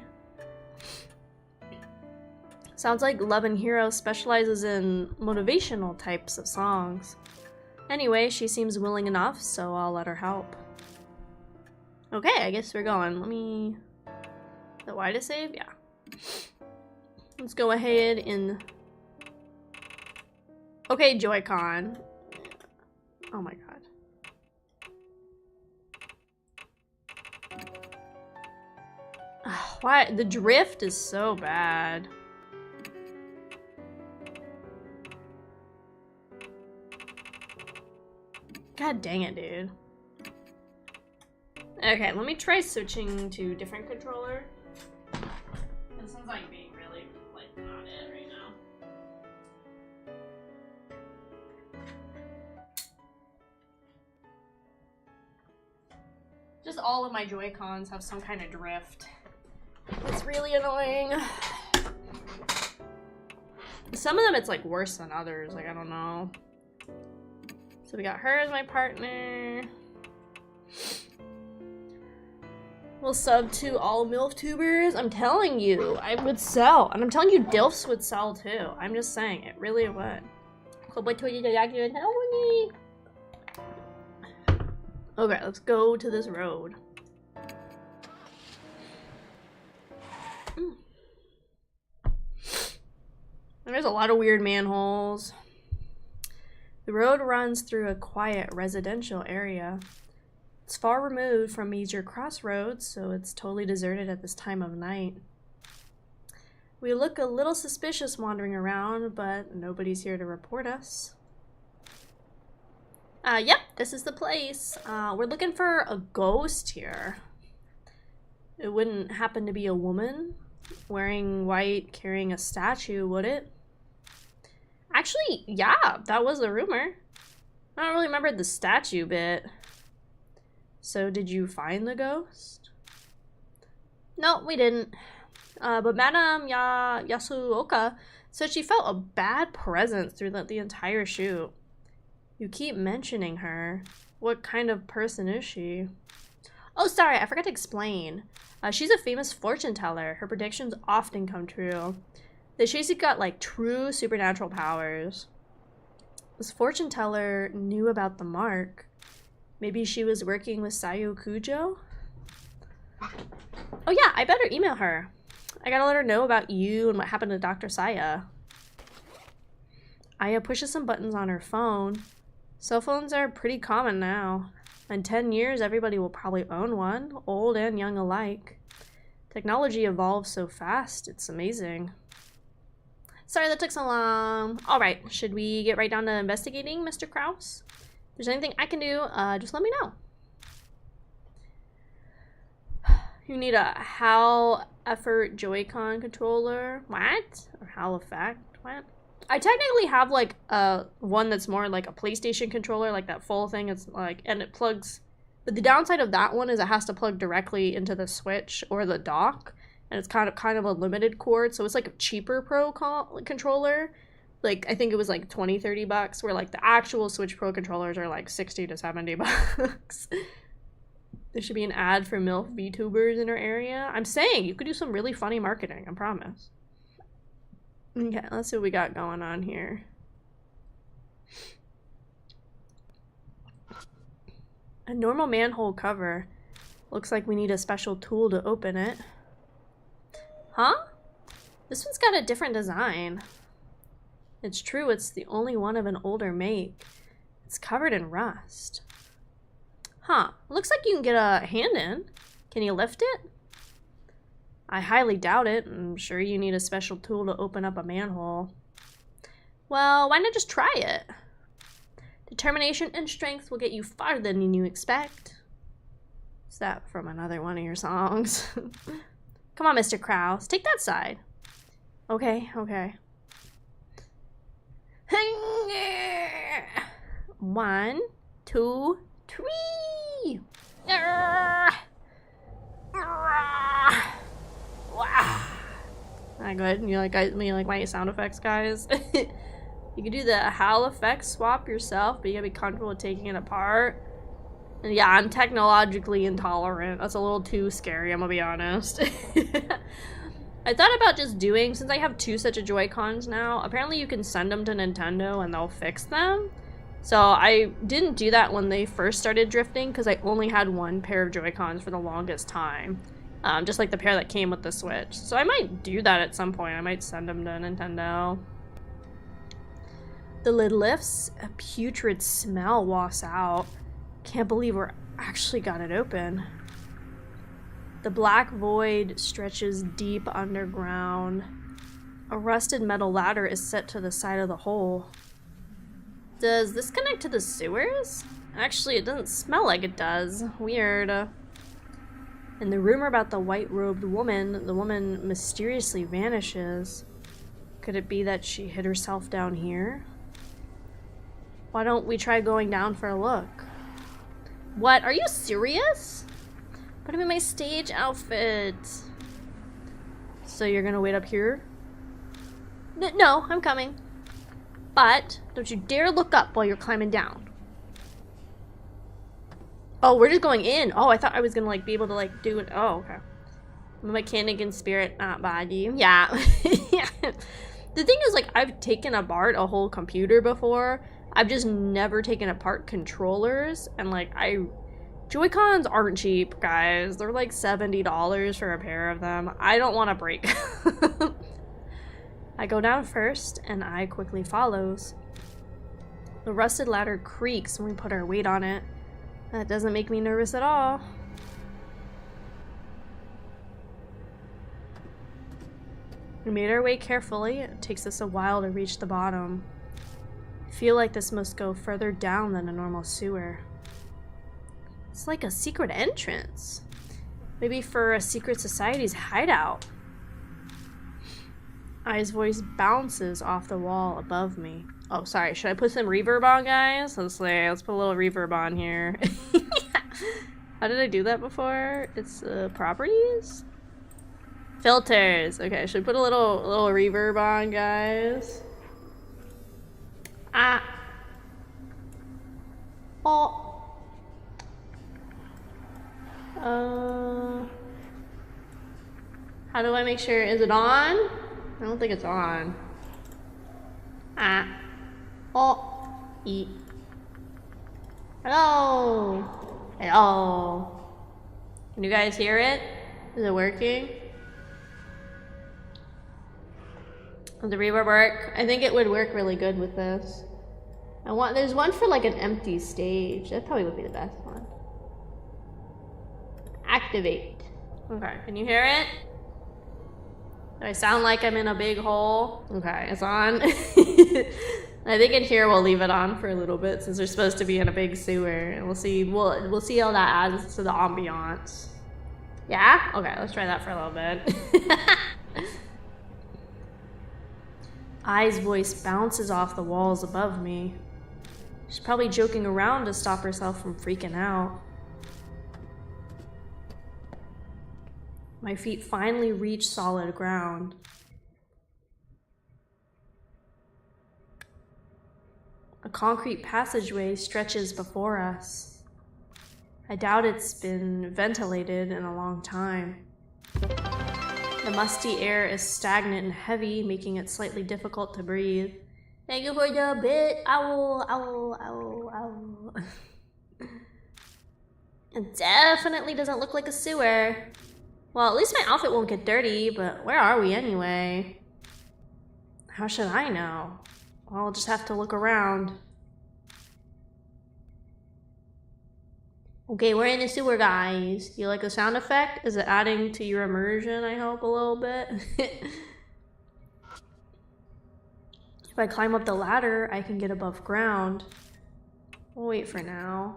Sounds like Love and Hero specializes in motivational types of songs. Anyway, she seems willing enough, so I'll let her help. Okay, I guess we're going. Let me... The Y to save? Yeah. Let's go ahead and... Okay, Joy-Con. Oh my god. Why? The drift is so bad. God dang it, dude. Okay, let me try switching to different controller. This one's like being really like not it right now. Just all of my Joy-Cons have some kind of drift. It's really annoying. Some of them it's like worse than others, like I don't know. So we got her as my partner. We'll sub to all MILF tubers. I'm telling you, I would sell. And I'm telling you, DILFs would sell too. I'm just saying, it really would. Okay, let's go to this road. There's a lot of weird manholes. The road runs through a quiet residential area. It's far removed from major crossroads, so it's totally deserted at this time of night. We look a little suspicious wandering around, but nobody's here to report us. Yep, this is the place. We're looking for a ghost here. It wouldn't happen to be a woman wearing white, carrying a statue, would it? Actually, yeah, that was a rumor. I don't really remember the statue bit. So did you find the ghost? No, we didn't. But Madame Yasuoka said she felt a bad presence through the entire shoot. You keep mentioning her. What kind of person is she? Oh, sorry, I forgot to explain. She's a famous fortune teller. Her predictions often come true. They say she's got like true supernatural powers. This fortune teller knew about the mark. Maybe she was working with Sayo Kujo? Oh yeah, I better email her. I gotta let her know about you and what happened to Dr. Saya. Aya pushes some buttons on her phone. Cell phones are pretty common now. In 10 years, everybody will probably own one, old and young alike. Technology evolves so fast, it's amazing. Sorry that took so long. Alright, should we get right down to investigating, Mr. Kraus? If there's anything I can do, just let me know. You need a HAL Effort Joy-Con controller. What? Or HAL Effect? What? I technically have like one that's more like a PlayStation controller, like that full thing. It's like, and it plugs, but the downside of that one is it has to plug directly into the Switch or the dock, and it's kind of a limited cord, so it's like a cheaper Pro controller. Like I think it was like 20-30 bucks, where like the actual Switch Pro controllers are like 60 to 70 bucks. There should be an ad for MILF VTubers in our area. I'm saying you could do some really funny marketing, I promise. Okay, let's see what we got going on here. A normal manhole cover. Looks like we need a special tool to open it. Huh? This one's got a different design. It's true, it's the only one of an older make. It's covered in rust. Huh, looks like you can get a hand in. Can you lift it? I highly doubt it. I'm sure you need a special tool to open up a manhole. Well, why not just try it? Determination and strength will get you farther than you expect. Is that from another one of your songs? Come on, Mr. Kraus, take that side. Okay, okay. 1, 2, 3. Not good. You like my sound effects, guys? You can do the HAL effect swap yourself, but you gotta be comfortable with taking it apart. And yeah, I'm technologically intolerant. That's a little too scary, I'm gonna be honest. I thought about just doing, since I have 2 sets of Joy-Cons now, apparently you can send them to Nintendo and they'll fix them. So I didn't do that when they first started drifting, because I only had 1 pair of Joy-Cons for the longest time. Just like the pair that came with the Switch. So I might do that at some point. I might send them to Nintendo. The lid lifts. A putrid smell wafts out. Can't believe we're actually got it open. The black void stretches deep underground. A rusted metal ladder is set to the side of the hole. Does this connect to the sewers? Actually, it doesn't smell like it does. Weird. And the rumor about the white-robed woman, the woman mysteriously vanishes. Could it be that she hid herself down here? Why don't we try going down for a look? What? Are you serious? But I'm in my stage outfit. So you're gonna wait up here? No, I'm coming. But don't you dare look up while you're climbing down. Oh, we're just going in. Oh, I thought I was gonna like be able to like do it. Oh, okay. I'm a mechanic in spirit, not body. Yeah. Yeah. The thing is, like, I've taken apart a whole computer before. I've just never taken apart controllers, and like Joy-Cons aren't cheap, guys. They're like $70 for a pair of them. I don't want to break. I go down first, and I quickly follows. The rusted ladder creaks when we put our weight on it. That doesn't make me nervous at all. We made our way carefully. It takes us a while to reach the bottom. I feel like this must go further down than a normal sewer. It's like a secret entrance. Maybe for a secret society's hideout. Ai's voice bounces off the wall above me. Oh, sorry. Should I put some reverb on, guys? Let's put a little reverb on here. How did I do that before? It's properties? Filters. Okay, should we put a little reverb on, guys? Ah. Oh. How do I make sure? Is it on? I don't think it's on. Ah. Oh. Eat. Hello. Hello. Can you guys hear it? Is it working? Does the reverb work? I think it would work really good with this. There's one for like an empty stage. That probably would be the best one. Activate. Okay, can you hear it? Do I sound like I'm in a big hole? Okay, it's on. I think in here we'll leave it on for a little bit since we're supposed to be in a big sewer, and we'll see how that adds to the ambiance. Yeah? Okay, let's try that for a little bit. Ai's voice bounces off the walls above me. She's probably joking around to stop herself from freaking out. My feet finally reach solid ground. A concrete passageway stretches before us. I doubt it's been ventilated in a long time. The musty air is stagnant and heavy, making it slightly difficult to breathe. Thank you for the bit. Ow. It definitely doesn't look like a sewer. Well, at least my outfit won't get dirty, but where are we anyway? How should I know? Well, I'll just have to look around. Okay, we're in the sewer, guys. Do you like the sound effect? Is it adding to your immersion, I hope, a little bit? If I climb up the ladder, I can get above ground. We'll wait for now.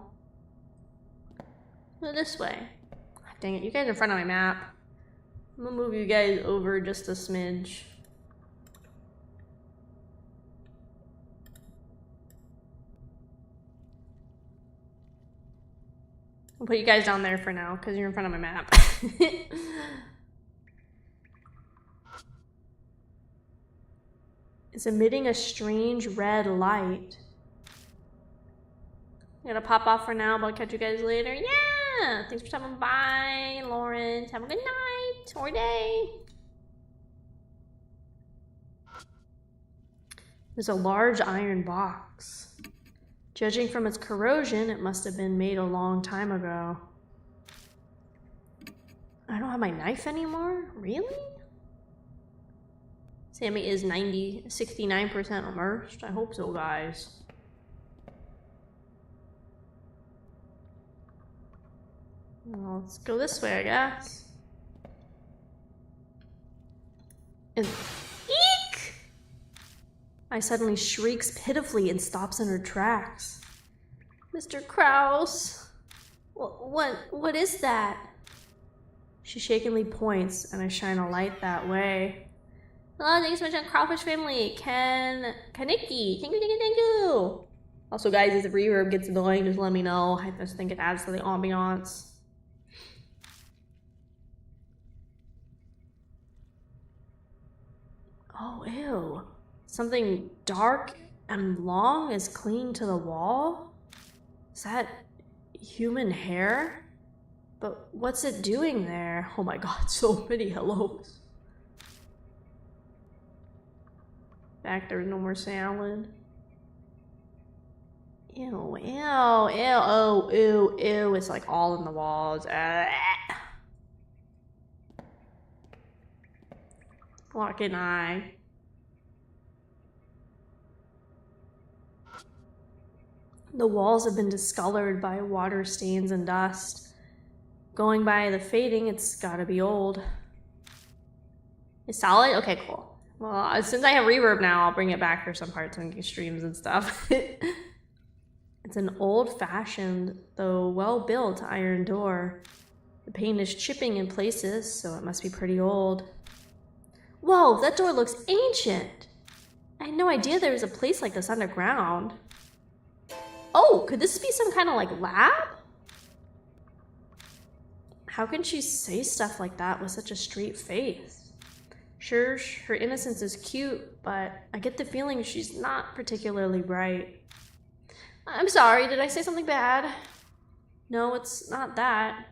Go this way. Dang it, you guys are in front of my map. I'm gonna move you guys over just a smidge. I'll put you guys down there for now, because you're in front of my map. It's emitting a strange red light. I'm gonna pop off for now, but I'll catch you guys later. Yeah! Thanks for stopping by, Lawrence. Have a good night or day. There's a large iron box. Judging from its corrosion, it must have been made a long time ago. I don't have my knife anymore? Really? Sammy is 69% immersed. I hope so, guys. Well, let's go this way, I guess. And eek! I suddenly shrieks pitifully and stops in her tracks. Mr. Kraus, what is that? She shakingly points, and I shine a light that way. Oh, thanks so much on Kraufish family. Kaniki, thank you. Also, guys, if the reverb gets annoying, just let me know. I just think it adds to the ambiance. Oh, ew. Something dark and long is clinging to the wall? Is that human hair? But what's it doing there? Oh my god, so many hellos. Back there's no more salad. Ew, oh, ew. It's like all in the walls. Lock an eye. The walls have been discolored by water stains and dust. Going by the fading, it's gotta be old. It's solid? Okay, cool. Well, since I have reverb now, I'll bring it back for some parts when streams and stuff. It's an old-fashioned, though well-built iron door. The paint is chipping in places, so it must be pretty old. Whoa, that door looks ancient! I had no idea there was a place like this underground. Oh, could this be some kind of like lab? How can she say stuff like that with such a straight face? Sure, her innocence is cute, but I get the feeling she's not particularly bright. I'm sorry, did I say something bad? No, it's not that.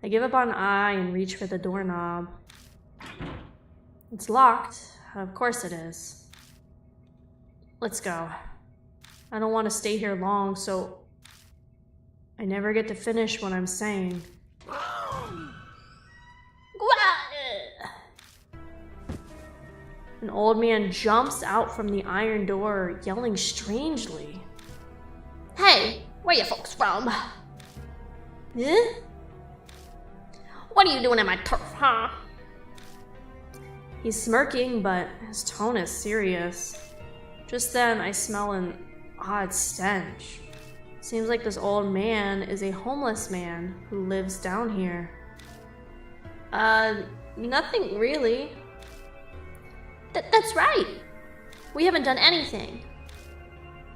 I give up on I and reach for the doorknob. It's locked. Of course it is. Let's go. I don't want to stay here long, so I never get to finish what I'm saying. An old man jumps out from the iron door, yelling strangely. Hey, where you folks from? Huh? What are you doing in my turf, huh? He's smirking, but his tone is serious. Just then, I smell an odd stench. Seems like this old man is a homeless man who lives down here. Nothing really. That's right. We haven't done anything.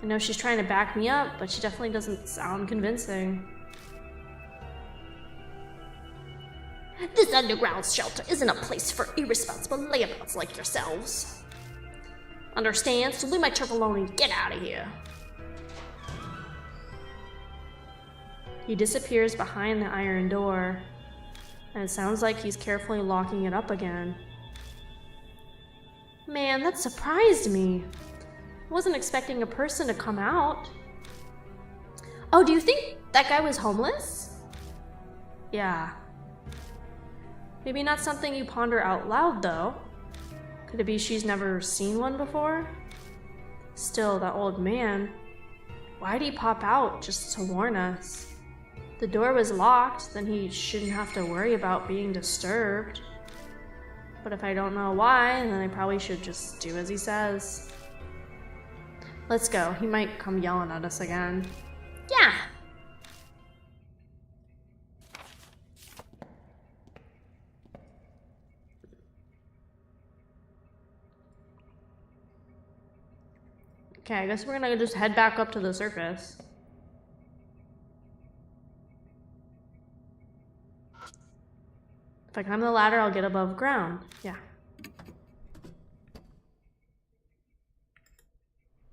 I know she's trying to back me up, but she definitely doesn't sound convincing. This underground shelter isn't a place for irresponsible layabouts like yourselves. Understand? So leave my turf alone and get out of here. He disappears behind the iron door, and it sounds like he's carefully locking it up again. Man, that surprised me. I wasn't expecting a person to come out. Oh, do you think that guy was homeless? Yeah. Maybe not something you ponder out loud, though. Could it be she's never seen one before? Still, that old man, why'd he pop out just to warn us? The door was locked, then he shouldn't have to worry about being disturbed. But if I don't know why, then I probably should just do as he says. Let's go. He might come yelling at us again. Yeah. Okay, I guess we're gonna just head back up to the surface. If I climb the ladder, I'll get above ground. Yeah.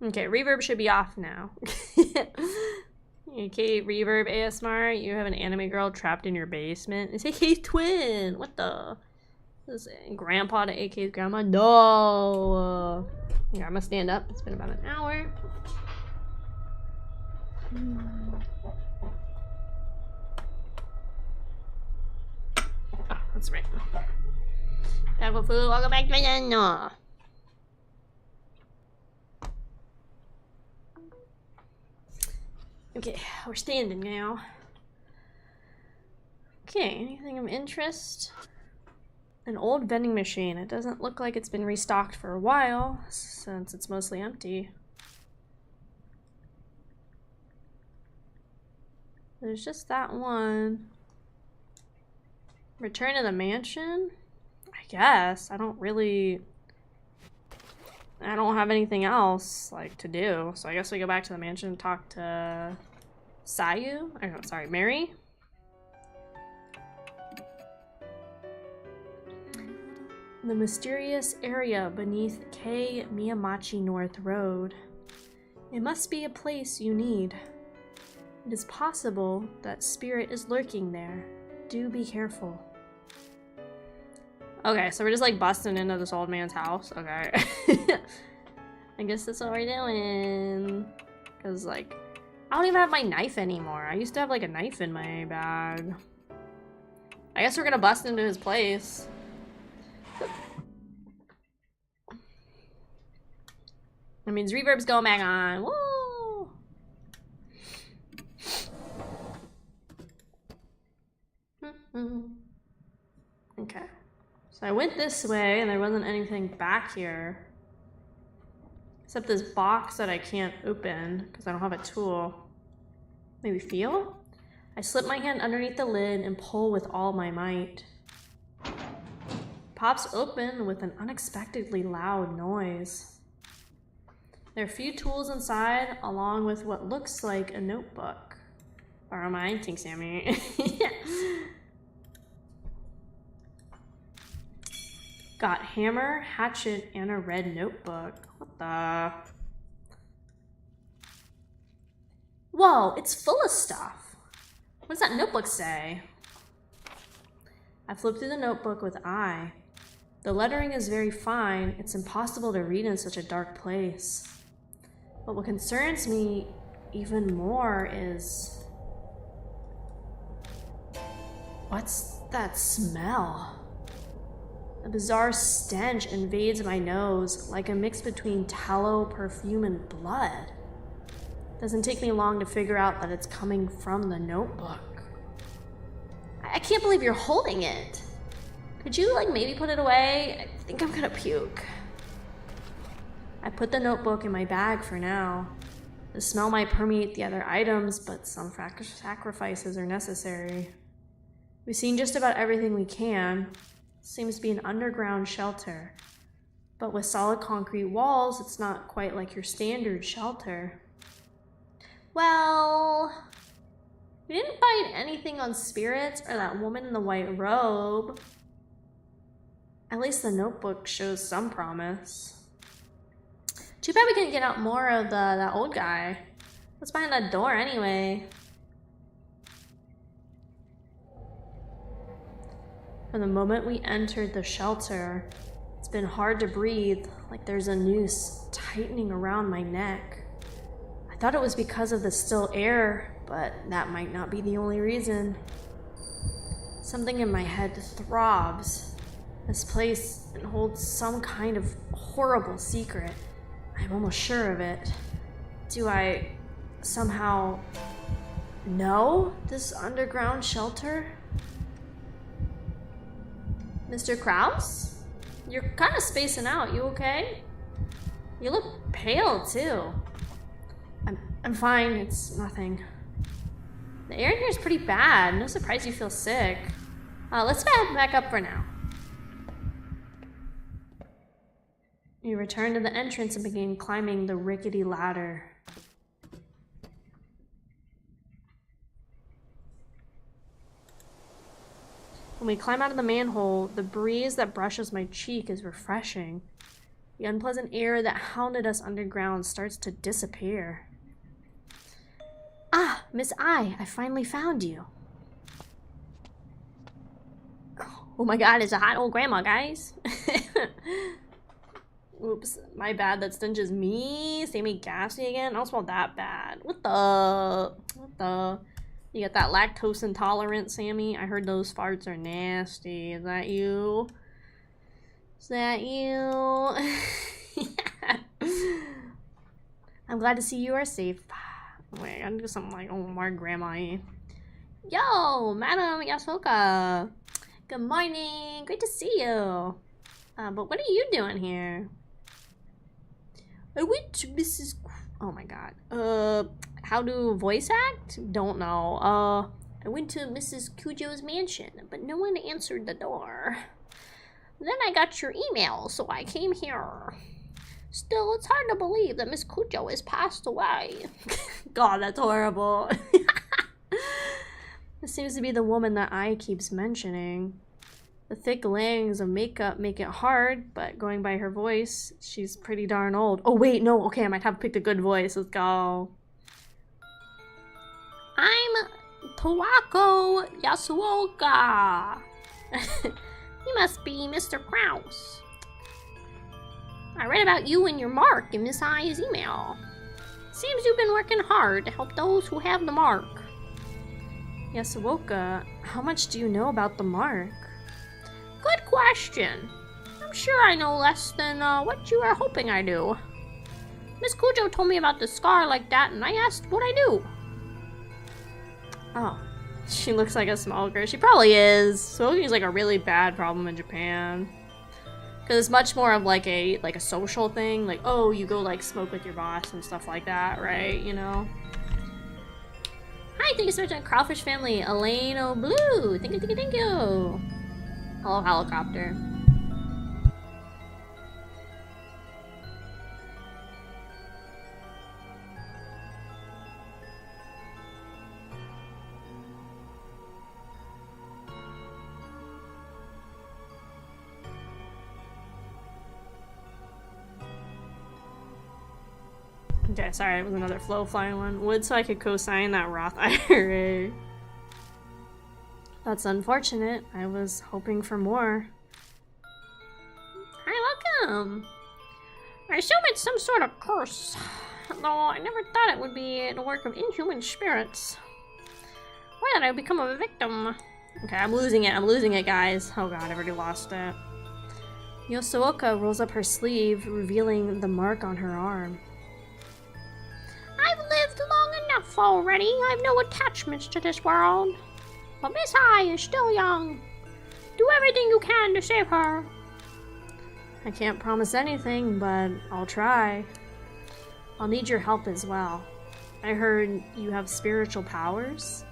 Okay, reverb should be off now. Okay, reverb ASMR, you have an anime girl trapped in your basement. It's AK's twin! What the? This is grandpa to AK's grandma? No! Yeah, I'm gonna stand up. It's been about an hour. Oh, that's right. Taco food, welcome back to my channel. Okay, we're standing now. Okay, anything of interest? An old vending machine. It doesn't look like it's been restocked for a while, since it's mostly empty. There's just that one. Return to the mansion? I guess. I don't have anything else, like, to do. So I guess we go back to the mansion and talk to Sayu? Oh, sorry, Mary? The mysterious area beneath K Miyamachi North Road. It must be a place you need. It is possible that spirit is lurking there. Do be careful. Okay, so we're just like busting into this old man's house. Okay. I guess that's what we're doing. Cause like, I don't even have my knife anymore. I used to have like a knife in my bag. I guess we're gonna bust into his place. That means reverb's going back on. Woo! Okay. So I went this way and there wasn't anything back here. Except this box that I can't open because I don't have a tool. Maybe feel? I slip my hand underneath the lid and pull with all my might. Pops open with an unexpectedly loud noise. There are a few tools inside, along with what looks like a notebook. Borrow mine, Tink Sammy. Got hammer, hatchet, and a red notebook. What the? Whoa, it's full of stuff. What does that notebook say? I flip through the notebook with eye. The lettering is very fine. It's impossible to read in such a dark place. But what concerns me even more is... what's that smell? A bizarre stench invades my nose, like a mix between tallow, perfume, and blood. Doesn't take me long to figure out that it's coming from the notebook. I can't believe you're holding it. Could you, like, maybe put it away? I think I'm gonna puke. I put the notebook in my bag for now. The smell might permeate the other items, but some sacrifices are necessary. We've seen just about everything we can. Seems to be an underground shelter. But with solid concrete walls, it's not quite like your standard shelter. Well, we didn't find anything on spirits or that woman in the white robe. At least the notebook shows some promise. Too bad we couldn't get out more of that old guy. What's behind that door anyway? From the moment we entered the shelter, it's been hard to breathe, like there's a noose tightening around my neck. I thought it was because of the still air, but that might not be the only reason. Something in my head throbs. This place holds some kind of horrible secret. I'm almost sure of it. Do I somehow know this underground shelter? Mr. Kraus? You're kind of spacing out. You okay? You look pale too. I'm fine. It's nothing. The air in here is pretty bad. No surprise you feel sick. Let's back up for now. We returned to the entrance and began climbing the rickety ladder. When we climb out of the manhole, the breeze that brushes my cheek is refreshing. The unpleasant air that hounded us underground starts to disappear. Ah, Miss I finally found you. Oh my god, it's a hot old grandma, guys. Oops, my bad, that stench is me. Sammy gassy again? I don't smell that bad. What the? You got that lactose intolerant, Sammy? I heard those farts are nasty. Is that you? Is that you? I'm glad to see you are safe. Wait, I gotta do something like, oh, more grandma-y. Yo, Madam Yasuoka. Good morning. Great to see you. But what are you doing here? I went to Mrs. Oh my god. How to voice act? Don't know. I went to Mrs. Cujo's mansion, but no one answered the door. Then I got your email, so I came here. Still, it's hard to believe that Miss Cujo has passed away. God, that's horrible. This seems to be the woman that I keeps mentioning. The thick layers of makeup make it hard, but going by her voice, she's pretty darn old. Oh wait, no, okay, I might have picked a good voice. Let's go. I'm Tawako Yasuoka. You must be Mr. Kraus. I read about you and your mark in Miss I's email. Seems you've been working hard to help those who have the mark. Yasuoka, how much do you know about the mark? Good question. I'm sure I know less than what you are hoping I do. Miss Cujo told me about the scar like that, and I asked what I do. Oh, she looks like a smoker. She probably is. Smoking is like a really bad problem in Japan. Because it's much more of like a social thing. Like, oh, you go like smoke with your boss and stuff like that, right? You know? Hi, thank you so much to the Kraufish family. Elaine O'Blue. Thank you, thank you. Hello, helicopter. Okay, sorry, it was another flow flying one. Wood so I could co-sign that Roth IRA. That's unfortunate. I was hoping for more. Hi, welcome. I assume it's some sort of curse, though I never thought it would be the work of inhuman spirits. Or that I would become a victim. Okay, I'm losing it, guys. Oh god, I already lost it. Yasuoka rolls up her sleeve, revealing the mark on her arm. I've lived long enough already. I've no attachments to this world. But Miss Ai is still young. Do everything you can to save her. I can't promise anything, but I'll try. I'll need your help as well. I heard you have spiritual powers?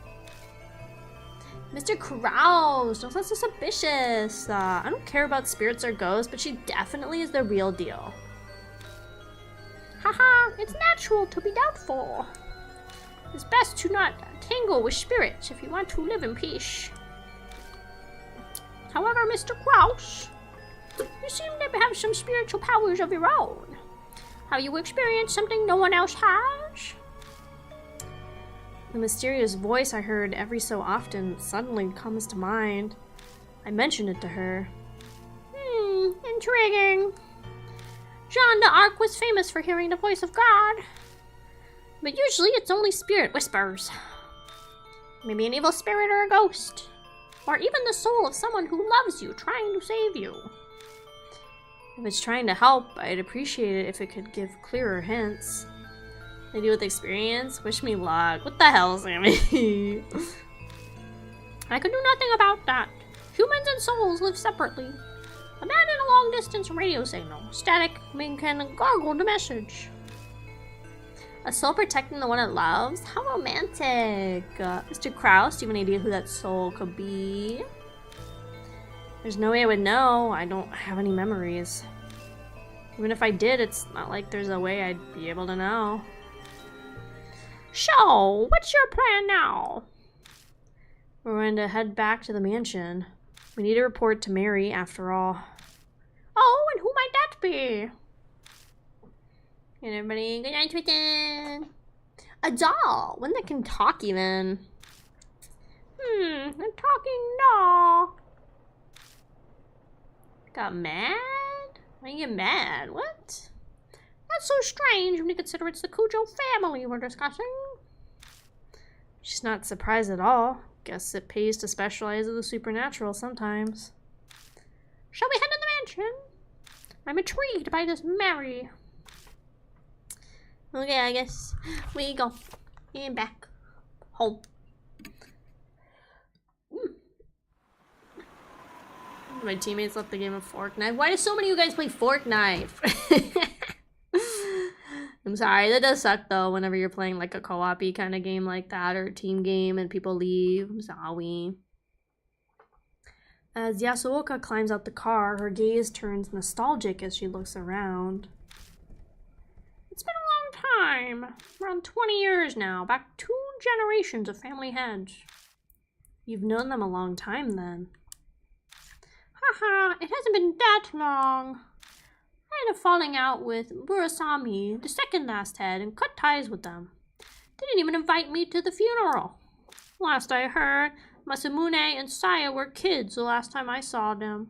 Mr. Kraus, don't sound so suspicious. I don't care about spirits or ghosts, but she definitely is the real deal. Haha, it's natural to be doubtful. It's best to not tangle with spirits if you want to live in peace. However, Mr. Kraus, you seem to have some spiritual powers of your own. Have you experienced something no one else has? The mysterious voice I heard every so often suddenly comes to mind. I mentioned it to her. Intriguing. Jeanne d'Arc was famous for hearing the voice of God. But usually it's only spirit whispers. Maybe an evil spirit or a ghost. Or even the soul of someone who loves you, trying to save you. If it's trying to help, I'd appreciate it if it could give clearer hints. Lady with experience? Wish me luck. What the hell, Sammy? I could do nothing about that. Humans and souls live separately. Imagine a long-distance radio signal. Static can gargle the message. A soul protecting the one it loves? How romantic. Mr. Kraus, do you have any idea who that soul could be? There's no way I would know. I don't have any memories. Even if I did, it's not like there's a way I'd be able to know. So, what's your plan now? We're going to head back to the mansion. We need to report to Mary, after all. Oh, and who might that be? And everybody, good night, Twitter. A doll! One that can talk, even. A talking doll. Got mad? Why you get mad? What? That's so strange when you consider it's the Cujo family we're discussing. She's not surprised at all. Guess it pays to specialize in the supernatural sometimes. Shall we head to the mansion? I'm intrigued by this Mary. Okay, I guess we go. And back. Home. My teammates left the game of Fortnite. Why do so many of you guys play Fortnite? I'm sorry, that does suck though whenever you're playing like a co-op-y kind of game like that or a team game and people leave. I'm sorry. As Yasuoka climbs out the car, her gaze turns nostalgic as she looks around. It's been a long time. Around 20 years now. Back 2 generations of family heads. You've known them a long time then. Haha, it hasn't been that long. I had a falling out with Murasami, the second last head, and cut ties with them. They didn't even invite me to the funeral. Last I heard, Masamune and Saya were kids the last time I saw them.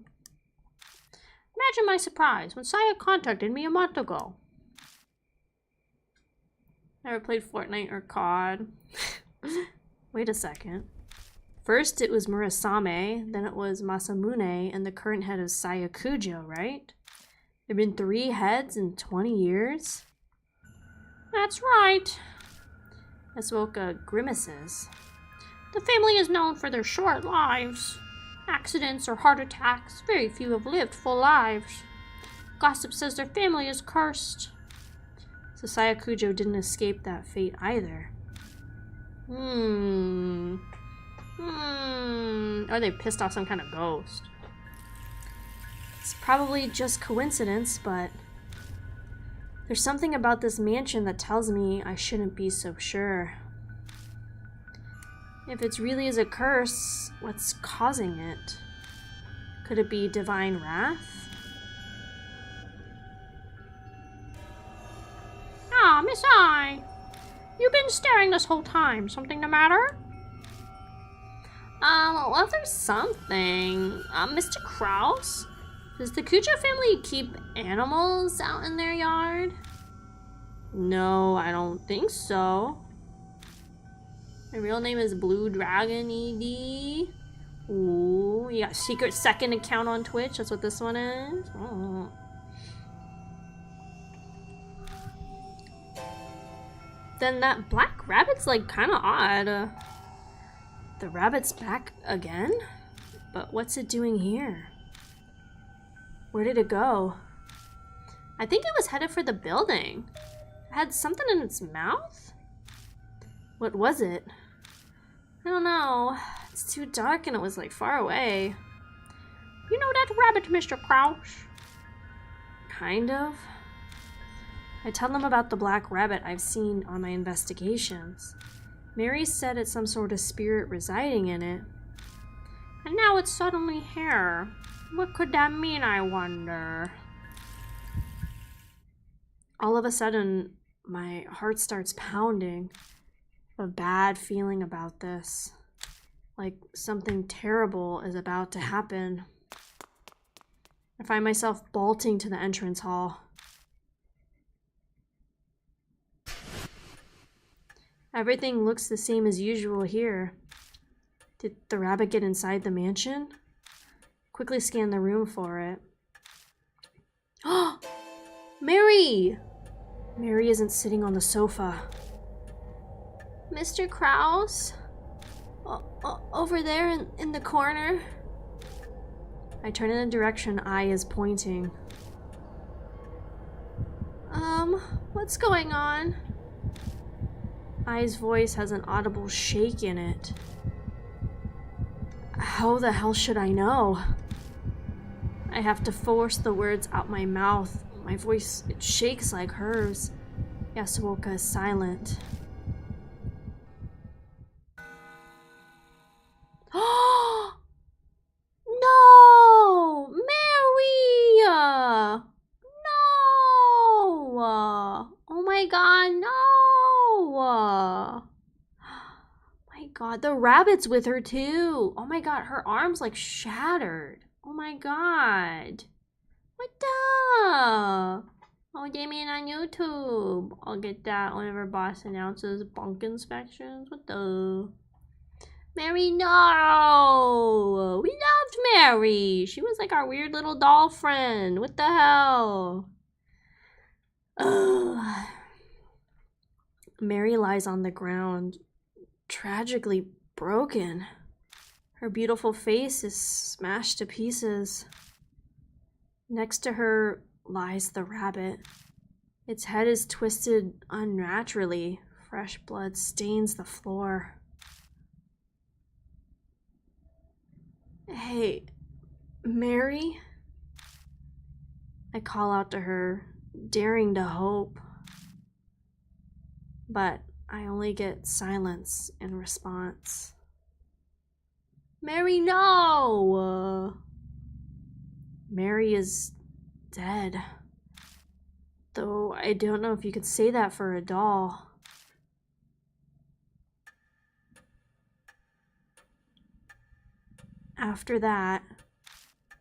Imagine my surprise when Saya contacted me a month ago. Never played Fortnite or COD. Wait a second. First it was Murasame, then it was Masamune, and the current head is Saya Kujo, right? There have been 3 heads in 20 years? That's right. Yasuoka grimaces. The family is known for their short lives. Accidents or heart attacks, very few have lived full lives. Gossip says their family is cursed. So Saya Kujo didn't escape that fate either. Or they pissed off some kind of ghost. It's probably just coincidence, but there's something about this mansion that tells me I shouldn't be so sure. If it really is a curse, what's causing it? Could it be divine wrath? Ah, Miss Ai. You've been staring this whole time. Something the matter? Well, there's something. Mr. Kraus? Does the Cujo family keep animals out in their yard? No, I don't think so. My real name is Blue Dragon ED. Ooh, you got a secret second account on Twitch. That's what this one is. Oh. Then that black rabbit's like kind of odd. The rabbit's back again? But what's it doing here? Where did it go? I think it was headed for the building. It had something in its mouth? What was it? I don't know. It's too dark and it was like far away. You know that rabbit, Mr. Kraus? Kind of. I tell them about the black rabbit I've seen on my investigations. Mary said it's some sort of spirit residing in it. And now it's suddenly here. What could that mean, I wonder? All of a sudden, my heart starts pounding. A bad feeling about this. Like something terrible is about to happen. I find myself bolting to the entrance hall. Everything looks the same as usual here. Did the rabbit get inside the mansion? Quickly scan the room for it. Oh! Mary! Mary isn't sitting on the sofa. Mr. Kraus? Over there in the corner? I turn in the direction I is pointing. What's going on? I's voice has an audible shake in it. How the hell should I know? I have to force the words out my mouth. My voice, it shakes like hers. Yasuoka is silent. Oh! No! Mary! No! Oh my god, no! My god, the rabbit's with her too. Oh my god, her arm's like shattered. Oh my god. What the? Oh, Damien on YouTube. I'll get that whenever boss announces bunk inspections. What the? Mary, no! We loved Mary. She was like our weird little doll friend. What the hell? Ugh. Mary lies on the ground, tragically broken. Her beautiful face is smashed to pieces. Next to her lies the rabbit. Its head is twisted unnaturally. Fresh blood stains the floor. Hey, Mary? I call out to her, daring to hope. But I only get silence in response. Mary, no! Mary is dead. Though I don't know if you could say that for a doll. After that,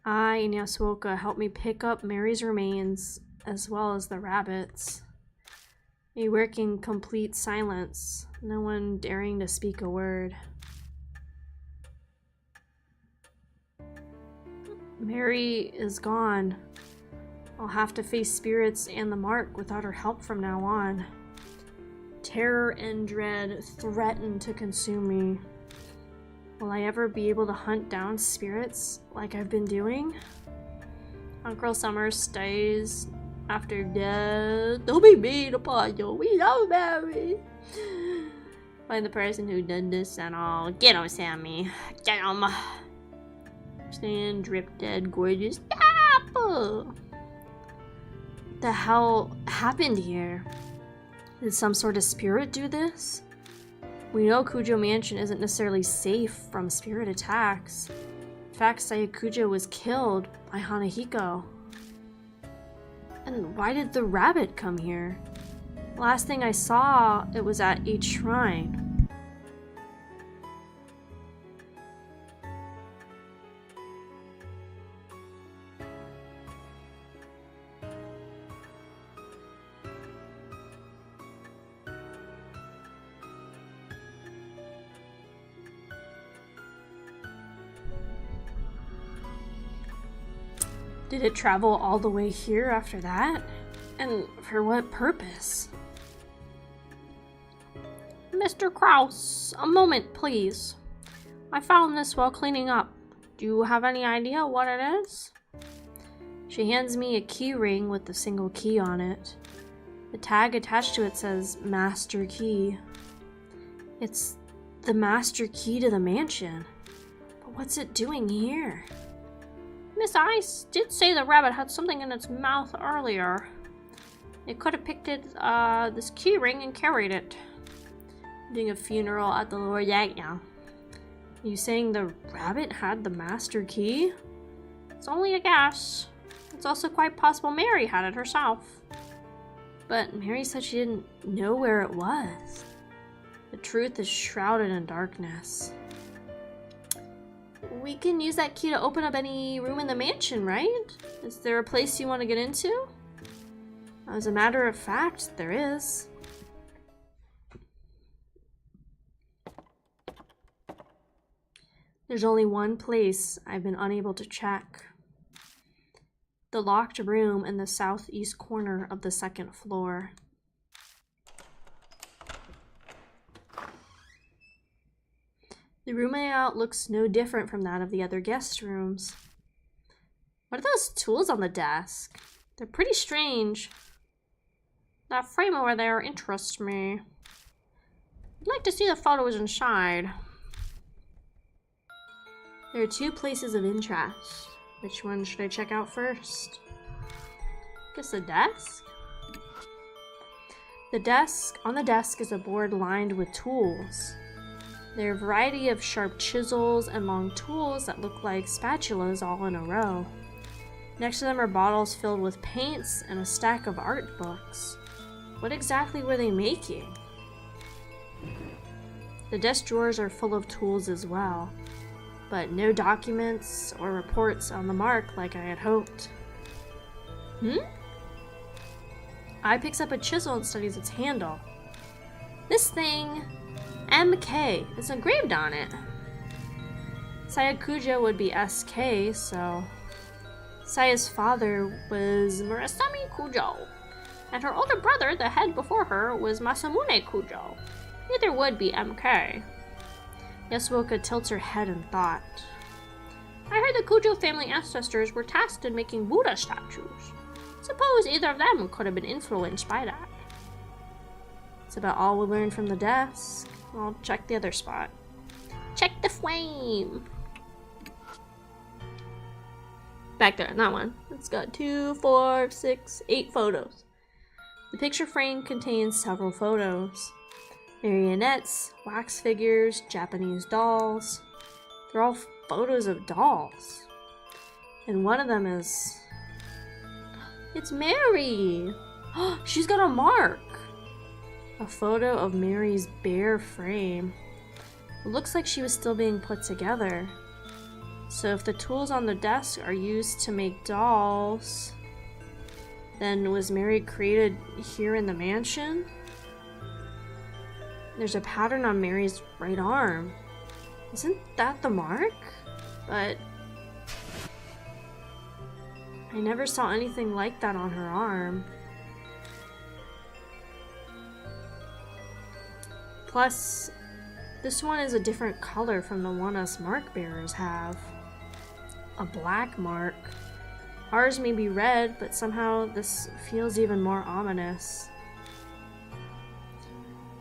I and Yasuoka helped me pick up Mary's remains as well as the rabbits. We work in complete silence, no one daring to speak a word. Mary is gone. I'll have to face spirits and the mark without her help from now on. Terror and dread threaten to consume me. Will I ever be able to hunt down spirits like I've been doing? Uncle Summer stays after death. Don't be mean upon you. We love Mary. Find the person who did this and all. Get him, Sammy. Get him. Stand, drip dead, gorgeous. Stop! What the hell happened here? Did some sort of spirit do this? We know Kujo Mansion isn't necessarily safe from spirit attacks. In fact, Sayakujo was killed by Hanahiko. And why did the rabbit come here? Last thing I saw, it was at each shrine. Did it travel all the way here after that? And for what purpose? Mr. Kraus, a moment, please. I found this while cleaning up. Do you have any idea what it is? She hands me a key ring with a single key on it. The tag attached to it says Master Key. It's the master key to the mansion. But what's it doing here? Miss Ice did say the rabbit had something in its mouth earlier. It could have picked it, this key ring and carried it. Doing a funeral at the Lord Yagna. You saying the rabbit had the master key? It's only a guess. It's also quite possible Mary had it herself. But Mary said she didn't know where it was. The truth is shrouded in darkness. We can use that key to open up any room in the mansion, right? Is there a place you want to get into? As a matter of fact, there is. There's only one place I've been unable to check. The locked room in the southeast corner of the second floor. The room layout looks no different from that of the other guest rooms. What are those tools on the desk? They're pretty strange. That frame over there interests me. I'd like to see the photos inside. There are two places of interest. Which one should I check out first? I guess the desk? On the desk is a board lined with tools. There are a variety of sharp chisels and long tools that look like spatulas all in a row. Next to them are bottles filled with paints and a stack of art books. What exactly were they making? The desk drawers are full of tools as well, but no documents or reports on the mark like I had hoped. I picks up a chisel and studies its handle. This thing, MK, is engraved on it. Sayakuja would be SK, so... Saya's father was Murasami Kujo, and her older brother, the head before her, was Masamune Kujo. Neither would be MK. Yasuoka tilts her head in thought. I heard the Kujo family ancestors were tasked in making Buddha statues. Suppose either of them could have been influenced by that. That's about all we learned from the desk. I'll check the other spot. Check the flame! Back there, that one. It's got 2, 4, 6, 8 photos. The picture frame contains several photos. Marionettes, wax figures, Japanese dolls. They're all photos of dolls. And one of them is... It's Mary! She's got a mark! A photo of Mary's bare frame. It looks like she was still being put together. So if the tools on the desk are used to make dolls, then was Mary created here in the mansion? There's a pattern on Mary's right arm. Isn't that the mark? But I never saw anything like that on her arm. Plus, this one is a different color from the one us mark bearers have. A black mark. Ours may be red, but somehow this feels even more ominous.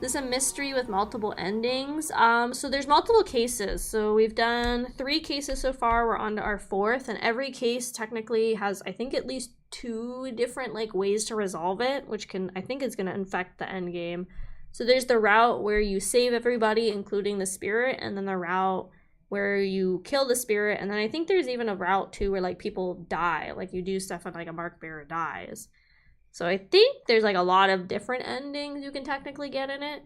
This is a mystery with multiple endings. So there's multiple cases. So we've done 3 cases so far. We're on to our 4th, and every case technically has, I think, at least 2 different ways to resolve it, which I think is going to infect the end game. So there's the route where you save everybody, including the spirit, and then the route where you kill the spirit, and then I think there's even a route too where people die, you do stuff and a mark bearer dies. So I think there's a lot of different endings you can technically get in it.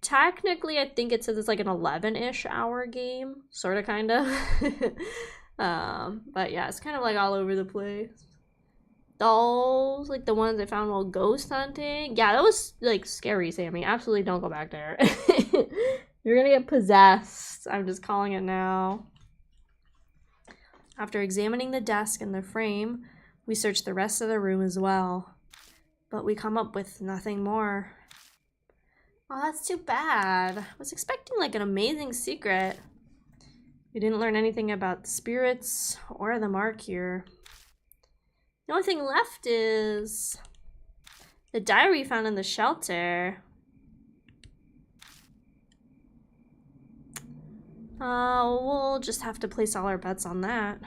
Technically, I think it says it's an 11-ish hour game, sort of, kind of. But yeah, it's kind of all over the place. Dolls, the ones I found while ghost hunting. Yeah, that was scary, Sammy. Absolutely don't go back there. You're gonna get possessed. I'm just calling it now. After examining the desk and the frame, We search the rest of the room as well, but we come up with nothing more. Oh, that's too bad. I was expecting like an amazing secret. We didn't learn anything about the spirits or the mark here. The only thing left is the diary found in the shelter. We'll just have to place all our bets on that.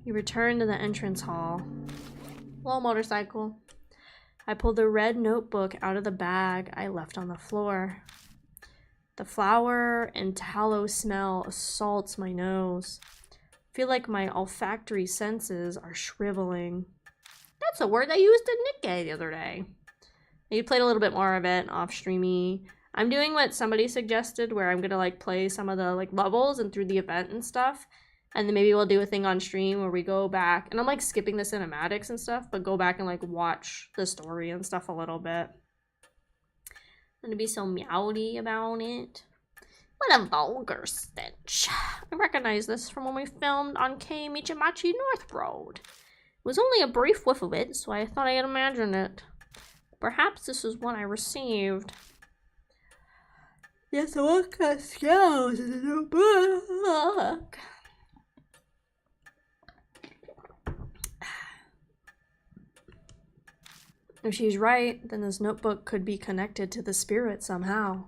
We return to the entrance hall. Hello, motorcycle. I pulled the red notebook out of the bag I left on the floor. The flour and tallow smell assaults my nose. I feel like my olfactory senses are shriveling. That's a word I used in Nikkei the other day. You played a little bit more of it off streamy. I'm doing what somebody suggested where I'm gonna like play some of the like levels and through the event and stuff. And then maybe we'll do a thing on stream where we go back, and I'm like skipping the cinematics and stuff, but go back and like watch the story and stuff a little bit. I'm gonna be so meowdy about it. What a vulgar stench. I recognize this from when we filmed on K Michimachi North Road. It was only a brief whiff of it, so I thought I'd imagine it. Perhaps this is what I received. Yes, what kind of skills in the notebook? If she's right, then this notebook could be connected to the spirit somehow.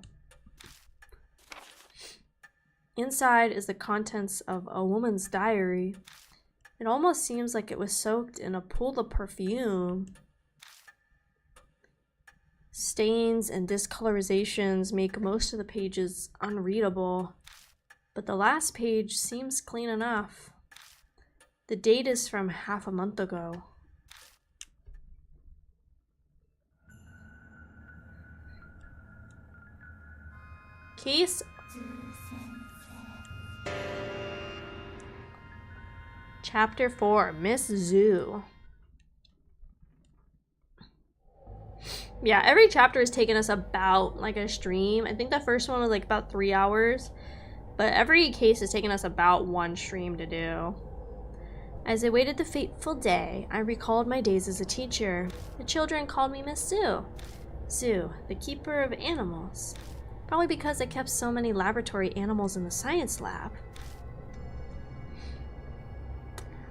Inside is the contents of a woman's diary. It almost seems like it was soaked in a pool of perfume. Stains and discolorizations make most of the pages unreadable, but the last page seems clean enough. The date is from half a month ago. Case Chapter 4, Miss Zoo. Yeah, every chapter has taken us about like a stream. I think the first one was like about 3 hours, but every case has taken us about one stream to do. As I waited the fateful day, I recalled my days as a teacher. The children called me Miss Zoo. Zoo, the keeper of animals. Probably because I kept so many laboratory animals in the science lab.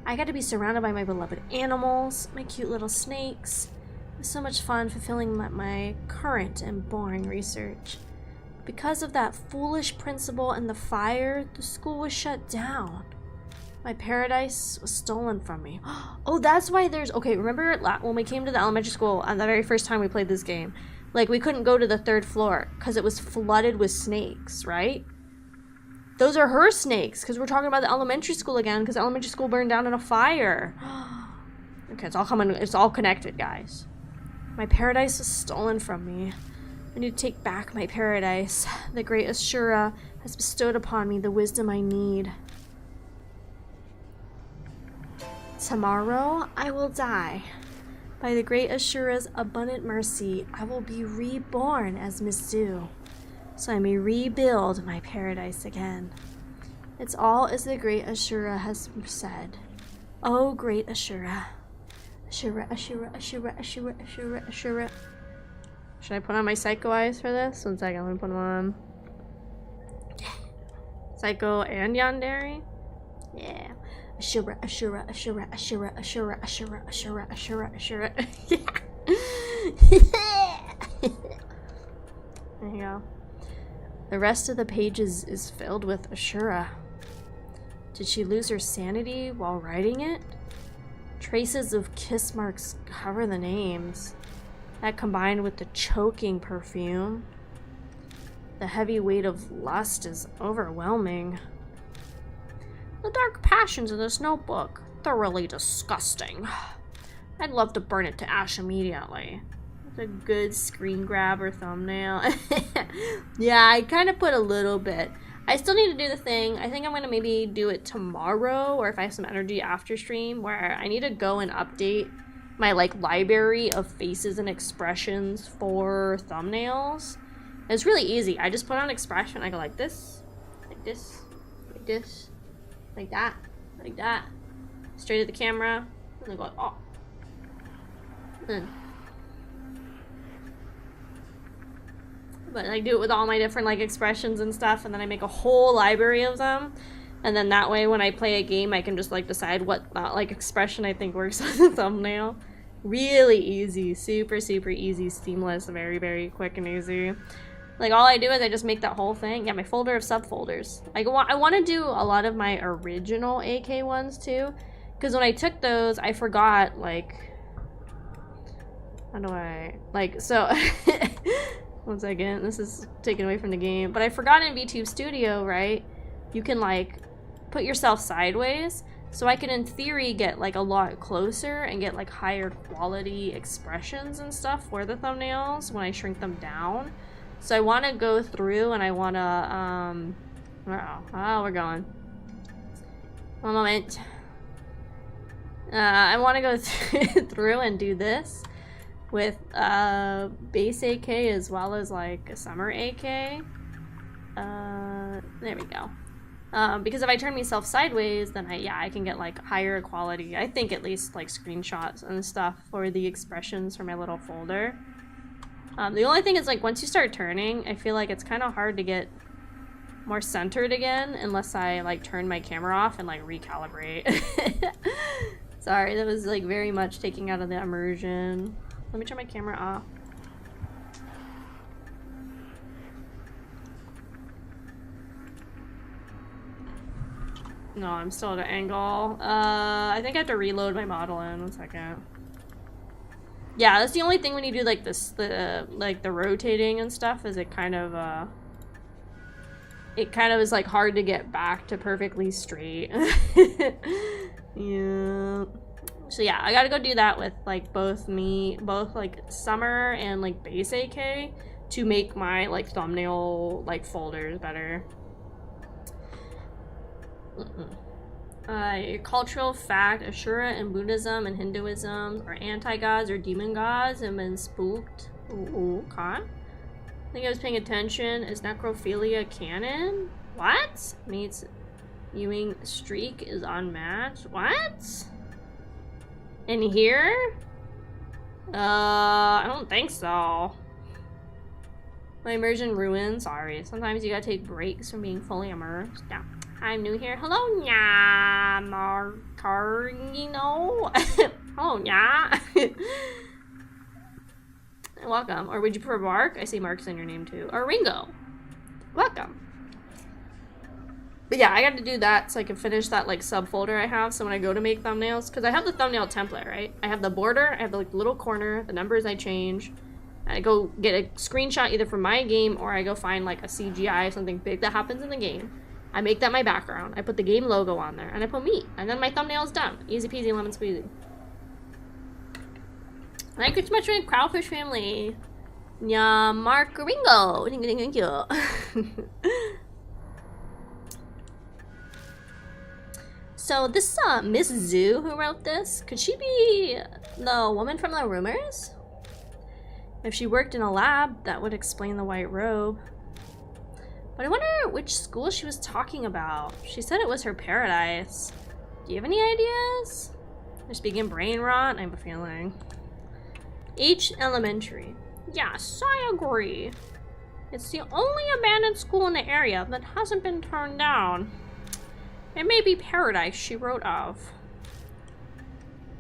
I got to be surrounded by my beloved animals, my cute little snakes. It was so much fun fulfilling my current and boring research. Because of that foolish principal and the fire, the school was shut down. My paradise was stolen from me. Oh, that's why there's... Okay, remember when we came to the elementary school on the very first time we played this game? Like, we couldn't go to the 3rd floor because it was flooded with snakes, right? Those are her snakes, because we're talking about the elementary school again, because the elementary school burned down in a fire. Okay, it's all connected, guys. My paradise was stolen from me. I need to take back my paradise. The great Ashura has bestowed upon me the wisdom I need. Tomorrow, I will die. By the great Ashura's abundant mercy, I will be reborn as Miss Zoo, so I may rebuild my paradise again. It's all as the great Ashura has said. Oh, great Ashura. Ashura, Ashura, Ashura, Ashura, Ashura, Ashura. Should I put on my Psycho eyes for this? 1 second, let me put them on. Psycho and Yandere? Yeah. Ashura, Ashura, Ashura, Ashura, Ashura, Ashura, Ashura, Ashura, Ashura. There you go. The rest of the pages is filled with Ashura. Did she lose her sanity while writing it? Traces of kiss marks cover the names. That combined with the choking perfume. The heavy weight of lust is overwhelming. The dark passions in this notebook, thoroughly disgusting. I'd love to burn it to ash immediately. It's a good screen grab or thumbnail. Yeah, I kind of put a little bit. I still need to do the thing. I think I'm going to maybe do it tomorrow, or if I have some energy after stream, where I need to go and update my like library of faces and expressions for thumbnails. And it's really easy. I just put on expression. I go like this, like this, like this. Like that. Like that. Straight at the camera. And then go, oh. But I do it with all my different like expressions and stuff, and then I make a whole library of them. And then that way when I play a game, I can just like decide what like expression I think works on the thumbnail. Really easy. Super, super easy, seamless, very, very quick and easy. Like all I do is I just make that whole thing. Yeah, my folder of subfolders. I want to do a lot of my original AK ones too. Because when I took those, I forgot like... How do I... Like, so... One second, this is taken away from the game. But I forgot in VTube Studio, right? You can like put yourself sideways. So I can in theory get like a lot closer and get like higher quality expressions and stuff for the thumbnails when I shrink them down. So I want to go through and I want to, we're going. One moment. I want to go through and do this with base AK as well as like a summer AK. There we go. Because if I turn myself sideways, then I can get like higher quality, I think at least like screenshots and stuff for the expressions for my little folder. The only thing is like once you start turning, I feel like it's kind of hard to get more centered again unless I like turn my camera off and like recalibrate. Sorry, that was like very much taking out of the immersion. Let me turn my camera off. No, I'm still at an angle. I think I have to reload my model in 1 second. Yeah, that's the only thing when you do like this, like the rotating and stuff, is it kind of is like hard to get back to perfectly straight. Yeah. So yeah, I gotta go do that with like both like summer and like base AK to make my like thumbnail like folders better. Cultural fact: Ashura in Buddhism and Hinduism are anti-gods or demon gods and been spooked. Ooh, I think I was paying attention. Is necrophilia canon? What? Meets Ewing streak is unmatched. What? In here? I don't think so. My immersion ruined. Sorry. Sometimes you gotta take breaks from being fully immersed. Yeah. I'm new here. Hello, nya, Marcarino. Hello, nya. Welcome. Or would you prefer Mark? I see Mark's in your name too. Or Ringo. Welcome. But yeah, I got to do that so I can finish that like subfolder I have. So when I go to make thumbnails, because I have the thumbnail template, right? I have the border, I have the like, little corner, the numbers I change. I go get a screenshot either from my game or I go find like a CGI, something big that happens in the game. I make that my background. I put the game logo on there and I put me. And then my thumbnail is done. Easy peasy lemon squeezy. Thank you so much for the Kraufish family. Yeah, Mark Ringo. Thank you. So this Miss Zoo who wrote this, could she be the woman from the rumors? If she worked in a lab, that would explain the white robe. But I wonder which school she was talking about. She said it was her paradise. Do you have any ideas? They're speaking brain rot, I have a feeling. H Elementary. Yes, I agree. It's the only abandoned school in the area that hasn't been torn down. It may be paradise she wrote of.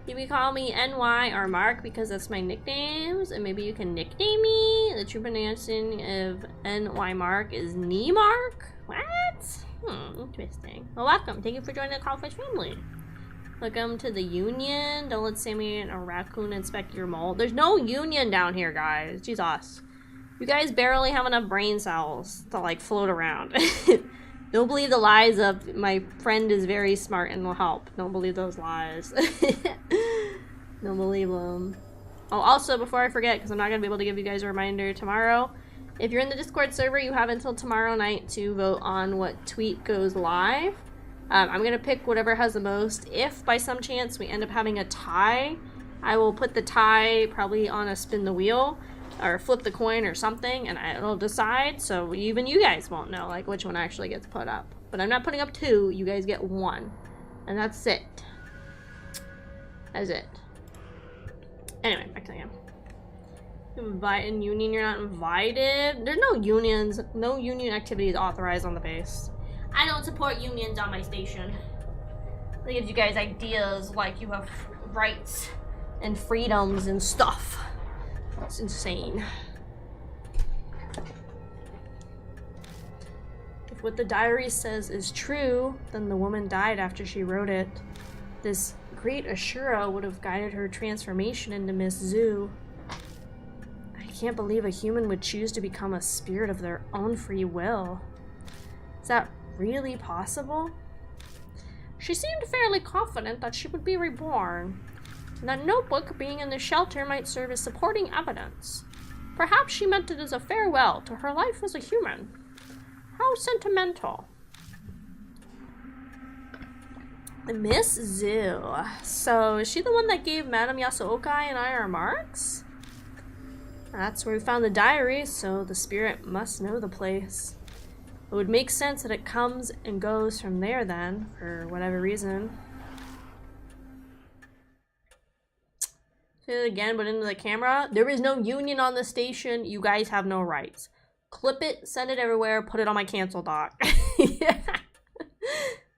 You can call me NY or Mark because that's my nicknames, and maybe you can nickname me. The true pronunciation of NY Mark is Knee Mark. What? Interesting. Well, welcome. Thank you for joining the Kraufish family. Welcome to the Union. Don't let Sammy and a raccoon inspect your mold. There's no Union down here, guys. Jesus. You guys barely have enough brain cells to, like, float around. Don't believe the lies of my friend is very smart and will help. Don't believe those lies. Don't believe them. Oh, also, before I forget, because I'm not going to be able to give you guys a reminder tomorrow, if you're in the Discord server, you have until tomorrow night to vote on what tweet goes live. I'm going to pick whatever has the most. If, by some chance, we end up having a tie, I will put the tie probably on a spin the wheel, or flip the coin or something, and it'll decide, so even you guys won't know like which one actually gets put up. But I'm not putting up 2. You guys get 1. And that's it. That's it. Anyway, back to the game. Invite in union, you're not invited. There's no unions. No union activities authorized on the base. I don't support unions on my station. It gives you guys ideas like you have rights and freedoms and stuff. It's insane. If what the diary says is true, then the woman died after she wrote it. This great Ashura would have guided her transformation into Miss Zoo. I can't believe a human would choose to become a spirit of their own free will. Is that really possible? She seemed fairly confident that she would be reborn, and that notebook being in the shelter might serve as supporting evidence. Perhaps she meant it as a farewell to her life as a human. How sentimental. Miss Zoo. So, is she the one that gave Madame Yasuoka and I our marks? That's where we found the diary, so the spirit must know the place. It would make sense that it comes and goes from there then, for whatever reason. Say it again, but into the camera. There is no union on the station. You guys have no rights. Clip it, send it everywhere, put it on my cancel doc. Yeah.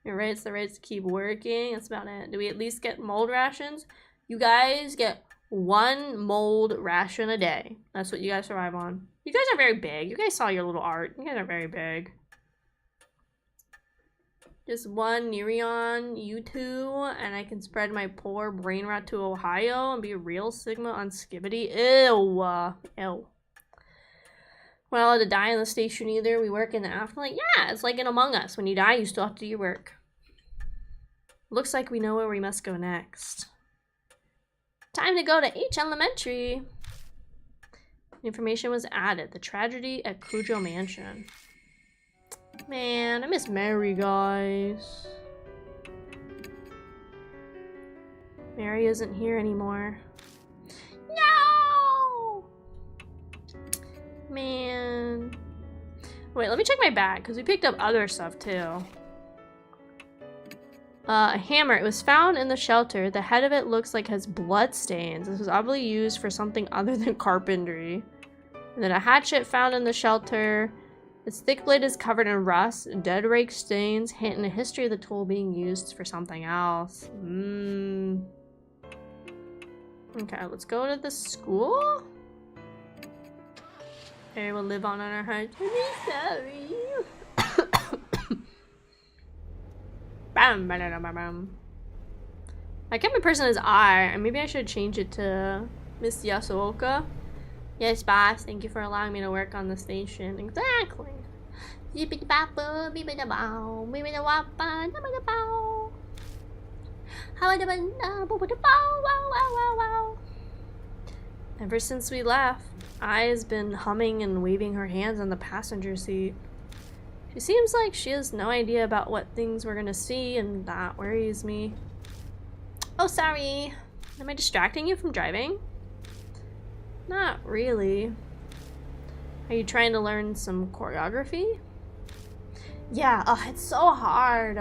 Your rights, the rights to keep working. That's about it. Do we at least get mold rations? You guys get 1 mold ration a day. That's what you guys survive on. You guys are very big. You guys saw your little art. You guys are very big. Just 1 Neurion, you 2, and I can spread my poor brain rot to Ohio and be a real Sigma on Skibbity. Ew. Ew. We're not allowed to die in the station either. We work in the afterlife. Yeah, it's like in Among Us. When you die, you still have to do your work. Looks like we know where we must go next. Time to go to H Elementary. Information was added. The tragedy at Cujo Mansion. Man, I miss Mary, guys. Mary isn't here anymore. No! Man. Wait, let me check my bag, because we picked up other stuff, too. A hammer. It was found in the shelter. The head of it looks like it has blood stains. This was obviously used for something other than carpentry. And then a hatchet found in the shelter. Its thick blade is covered in rust, dead rake stains, hinting a history of the tool being used for something else. Okay, let's go to the school. Okay, we'll live on in our hearts. Sorry. Bam, bam, bam, bam. I kept my person as I. Maybe I should change it to Miss Yasuoka. Yes, boss. Thank you for allowing me to work on the station. Exactly. Ever since we left, I has been humming and waving her hands on the passenger seat. She seems like she has no idea about what things we're gonna see, and that worries me. Oh, sorry. Am I distracting you from driving? Not really. Are you trying to learn some choreography? Yeah, it's so hard.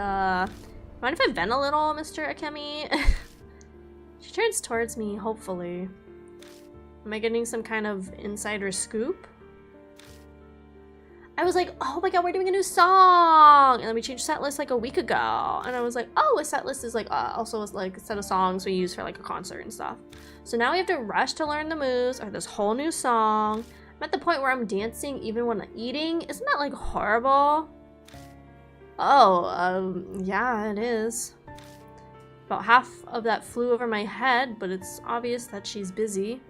Mind if I vent a little, Mr. Akemi? She turns towards me, hopefully. Am I getting some kind of insider scoop? I was like, oh my god, we're doing a new song! And then we changed set list like a week ago. And I was like, oh, a set list is like also like a set of songs we use for like a concert and stuff. So now we have to rush to learn the moves or this whole new song. I'm at the point where I'm dancing even when I'm eating. Isn't that like horrible? Oh, yeah, it is. About half of that flew over my head, but it's obvious that she's busy.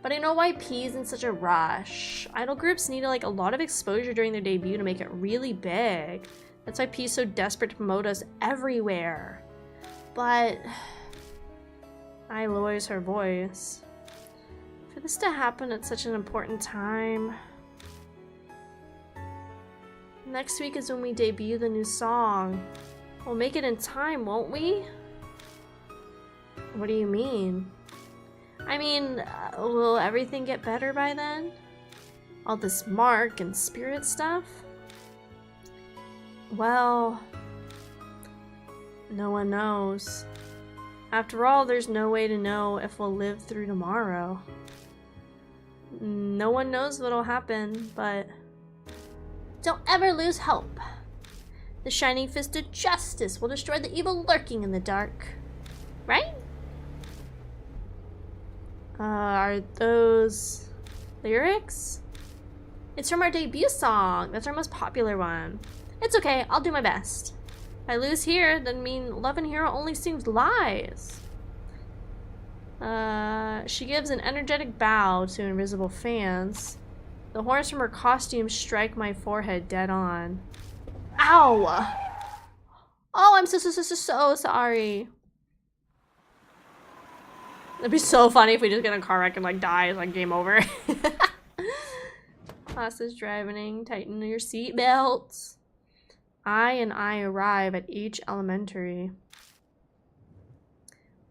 But I know why P's in such a rush. Idol groups need like a lot of exposure during their debut to make it really big. That's why P's so desperate to promote us everywhere. But I lowers her voice. For this to happen at such an important time. Next week is when we debut the new song. We'll make it in time, won't we? What do you mean? I mean, will everything get better by then? All this mark and spirit stuff? Well, no one knows. After all, there's no way to know if we'll live through tomorrow. No one knows what'll happen, but don't ever lose hope. The shining fist of justice will destroy the evil lurking in the dark. Right? Are those lyrics? It's from our debut song. That's our most popular one. It's okay, I'll do my best. If I lose here, then mean love and hero only seems lies. She gives an energetic bow to invisible fans. The horns from her costume strike my forehead dead on. Ow! Oh, I'm so sorry. It'd be so funny if we just get in a car wreck and like die. It's like game over. Class is driving. Tighten your seatbelts. I arrive at each elementary.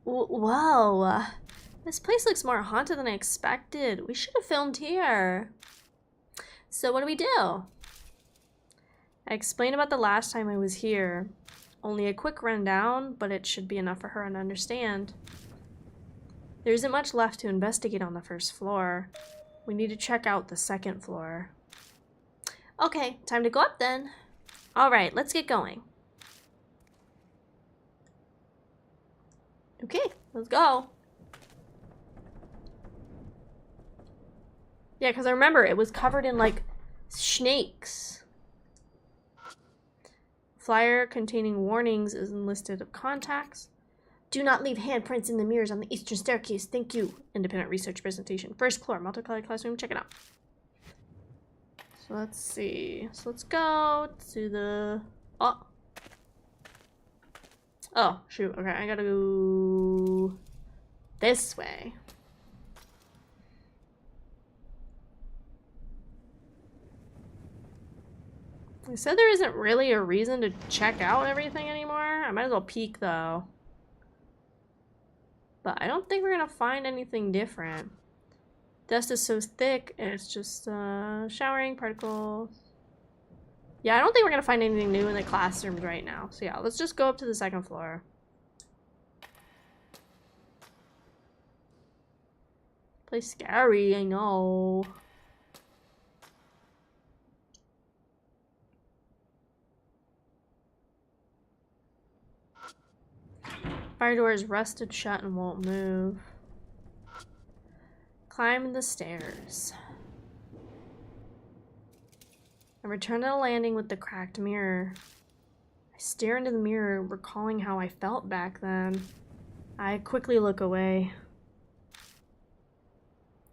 Whoa. This place looks more haunted than I expected. We should have filmed here. So what do? I explained about the last time I was here. Only a quick rundown, but it should be enough for her to understand. There isn't much left to investigate on the first floor. We need to check out the second floor. Okay, time to go up then. Alright, let's get going. Okay, let's go. Yeah, because I remember it was covered in like snakes. Flyer containing warnings is enlisted of contacts. Do not leave handprints in the mirrors on the eastern staircase. Thank you. Independent research presentation. First floor, multicolored classroom. Check it out. So let's see. So let's go to the... Oh, shoot. Okay, I gotta go this way. They said there isn't really a reason to check out everything anymore. I might as well peek though. But I don't think we're gonna find anything different. Dust is so thick and it's just showering particles. Yeah, I don't think we're gonna find anything new in the classrooms right now. So yeah, let's just go up to the second floor. Place scary, I know. Fire door is rusted shut and won't move. Climb the stairs. I return to the landing with the cracked mirror. I stare into the mirror, recalling how I felt back then. I quickly look away.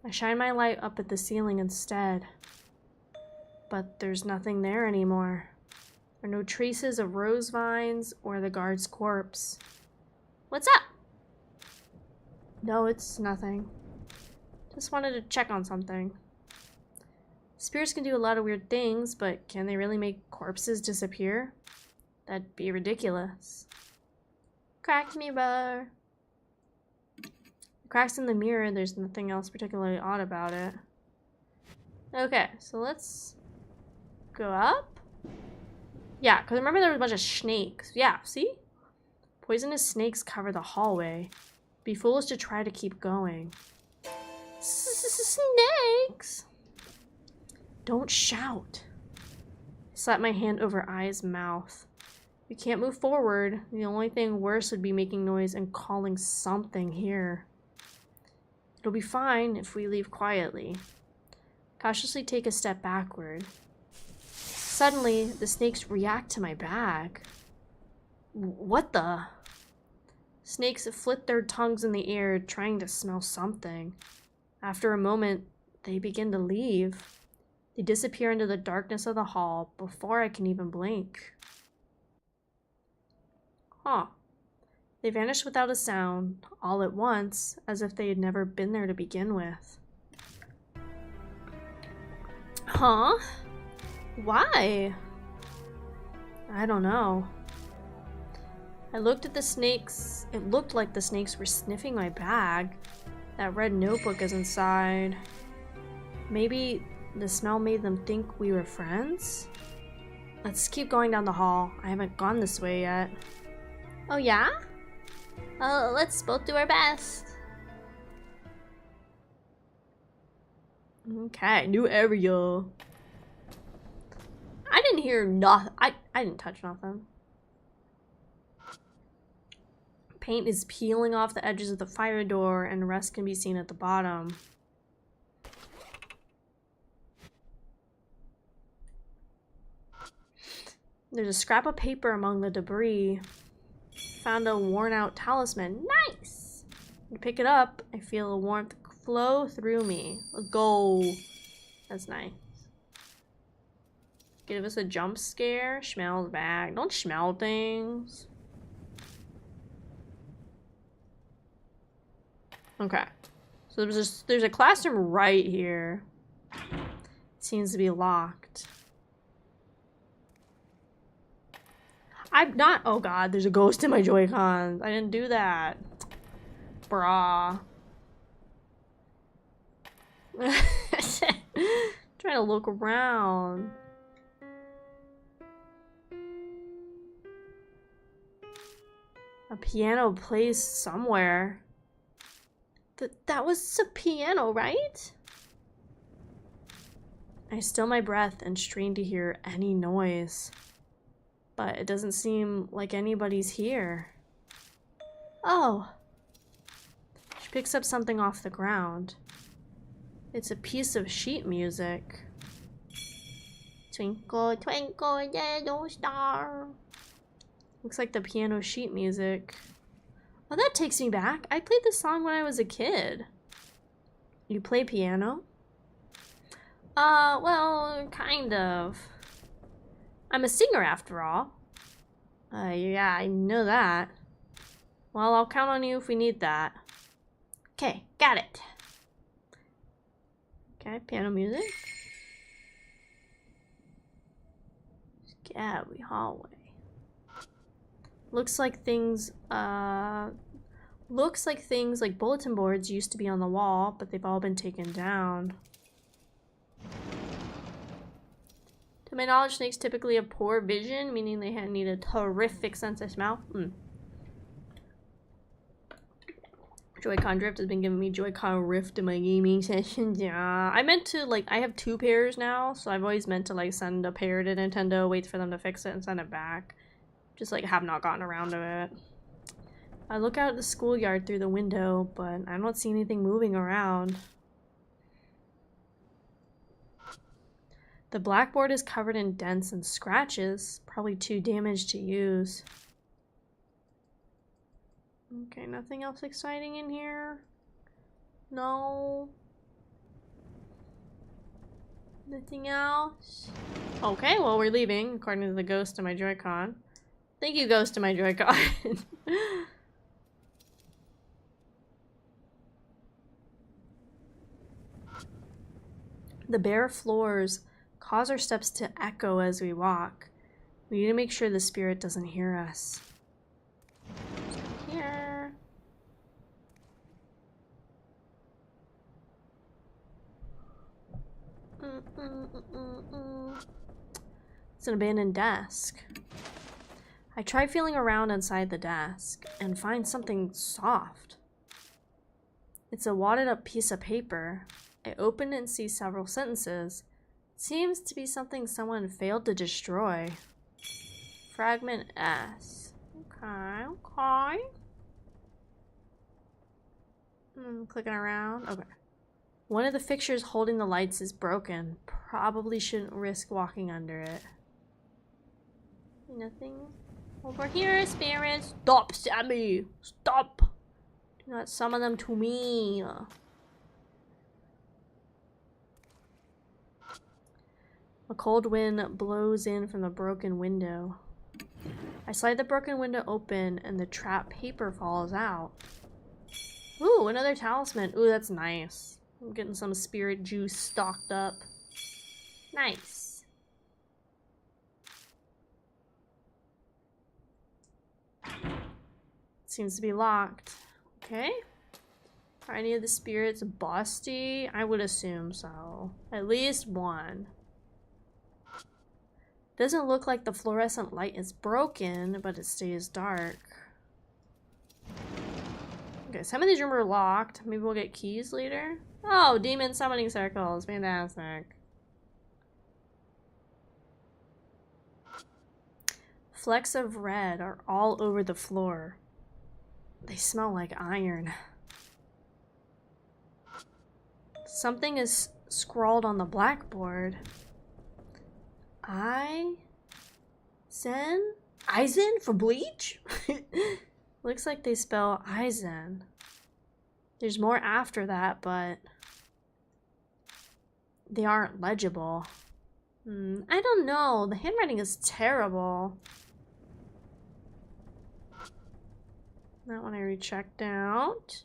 I shine my light up at the ceiling instead. But there's nothing there anymore. There are no traces of rose vines or the guard's corpse. What's up? No, it's nothing. Just wanted to check on something. Spirits can do a lot of weird things, but can they really make corpses disappear? That'd be ridiculous. Cracked mirror. Cracks in the mirror, there's nothing else particularly odd about it. Okay, so let's go up. Yeah, because remember there was a bunch of snakes. Yeah, see? Poisonous snakes cover the hallway. Be foolish to try to keep going. Snakes! Don't shout. I slap my hand over Ai's mouth. We can't move forward. The only thing worse would be making noise and calling something here. It'll be fine if we leave quietly. Cautiously take a step backward. Suddenly, the snakes react to my bag. What the? Snakes flit their tongues in the air, trying to smell something. After a moment, they begin to leave. They disappear into the darkness of the hall before I can even blink. Huh. They vanish without a sound, all at once, as if they had never been there to begin with. Huh? Why? I don't know. I looked at the snakes. It looked like the snakes were sniffing my bag. That red notebook is inside. Maybe the smell made them think we were friends? Let's keep going down the hall. I haven't gone this way yet. Oh yeah? Let's both do our best. Okay, new area. I didn't hear nothing. I didn't touch nothing. Paint is peeling off the edges of the fire door and the rest can be seen at the bottom. There's a scrap of paper among the debris. Found a worn out talisman. Nice! To pick it up, I feel a warmth flow through me. A goal. That's nice. Give us a jump scare. Smells bad. Don't smell things. Okay. So there's a classroom right here. It seems to be locked. I'm not. Oh god, there's a ghost in my Joy-Cons. I didn't do that. Brah. Trying to look around. A piano plays somewhere. That was a piano, right? I still my breath and strain to hear any noise. But it doesn't seem like anybody's here. Oh. She picks up something off the ground. It's a piece of sheet music. Twinkle, twinkle, little star. Looks like the piano sheet music. Oh, that takes me back. I played this song when I was a kid. You play piano? Well, kind of. I'm a singer after all. Yeah, I know that. Well, I'll count on you if we need that. Okay, got it. Okay, piano music. Scabby hallway. Looks like things like bulletin boards used to be on the wall, but they've all been taken down. To my knowledge, snakes typically have poor vision, meaning they need a terrific sense of smell. Joy-Con drift has been giving me Joy-Con rift in my gaming sessions. Yeah, I meant to, like, I have 2 pairs now, so I've always meant to, like, send a pair to Nintendo, wait for them to fix it, and send it back. Just, like, have not gotten around to it. I look out at the schoolyard through the window, but I don't see anything moving around. The blackboard is covered in dents and scratches, probably too damaged to use. Okay, nothing else exciting in here? No. Nothing else? Okay, well, we're leaving, according to the ghost in my Joy-Con. Thank you, ghost in my Joy-Con. The bare floors cause our steps to echo as we walk. We need to make sure the spirit doesn't hear us. Here. It's an abandoned desk. I try feeling around inside the desk and find something soft. It's a wadded up piece of paper. I open and see several sentences. Seems to be something someone failed to destroy. Fragment S. Okay, okay. I'm clicking around. Okay. One of the fixtures holding the lights is broken. Probably shouldn't risk walking under it. Nothing over here, spirits. Stop, Sammy. Stop. Do not summon them to me. A cold wind blows in from the broken window. I slide the broken window open and the trap paper falls out. Ooh, another talisman. Ooh, that's nice. I'm getting some spirit juice stocked up. Nice. Seems to be locked. Okay. Are any of the spirits busty? I would assume so. At least one. Doesn't look like the fluorescent light is broken, but it stays dark. Okay, some of these rooms are locked. Maybe we'll get keys later. Oh, demon summoning circles. Fantastic. Flecks of red are all over the floor. They smell like iron. Something is scrawled on the blackboard. Eisen for bleach? Looks like they spell Eisen. There's more after that, but they aren't legible. I don't know. The handwriting is terrible. That one I rechecked out.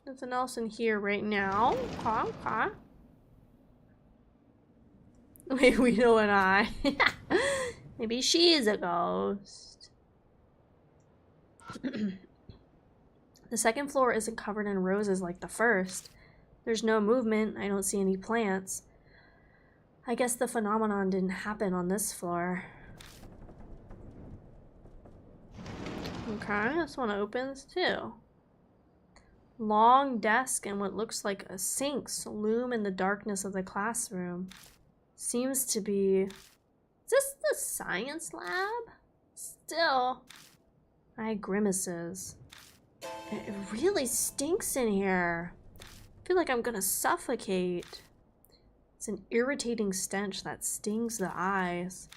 Nothing else in here right now. Okay. Wait, we know an eye. Maybe she is a ghost. The second floor isn't covered in roses like the first. There's no movement. I don't see any plants. I guess the phenomenon didn't happen on this floor. Okay, this one opens too. Long desk and what looks like a sink loom in the darkness of the classroom. Seems to be... Is this the science lab? Still, I grimaces. It really stinks in here. I feel like I'm gonna suffocate. It's an irritating stench that stings the eyes.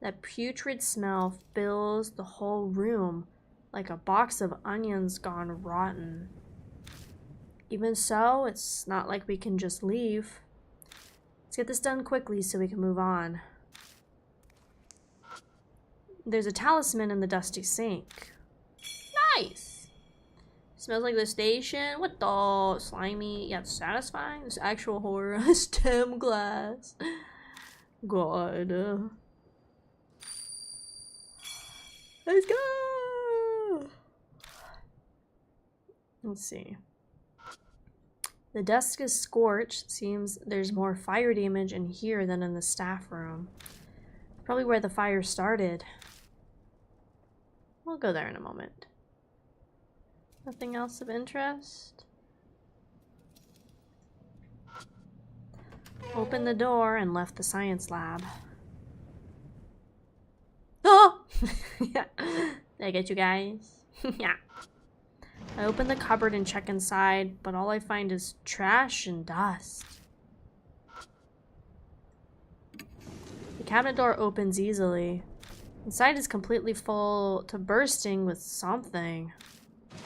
That putrid smell fills the whole room like a box of onions gone rotten. Even so, it's not like we can just leave. Let's get this done quickly so we can move on. There's a talisman in the dusty sink. Nice! Smells like the station. What the? Slimy. Yeah, satisfying. This actual horror. Stem glass. God. Let's go! Let's see. The desk is scorched. Seems there's more fire damage in here than in the staff room. Probably where the fire started. We'll go there in a moment. Nothing else of interest? Opened the door and left the science lab. Oh! Yeah. Did I get you guys? Yeah. I open the cupboard and check inside, but all I find is trash and dust. The cabinet door opens easily. Inside is completely full to bursting with something. I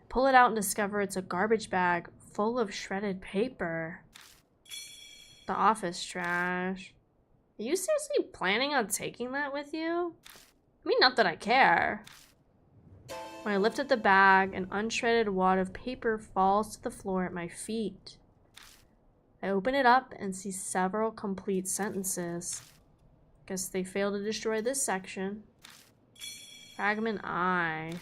pull it out and discover it's a garbage bag full of shredded paper. The office trash. Are you seriously planning on taking that with you? I mean, not that I care. When I lift up the bag, an unshredded wad of paper falls to the floor at my feet. I open it up and see several complete sentences. Guess they failed to destroy this section. Fragment I.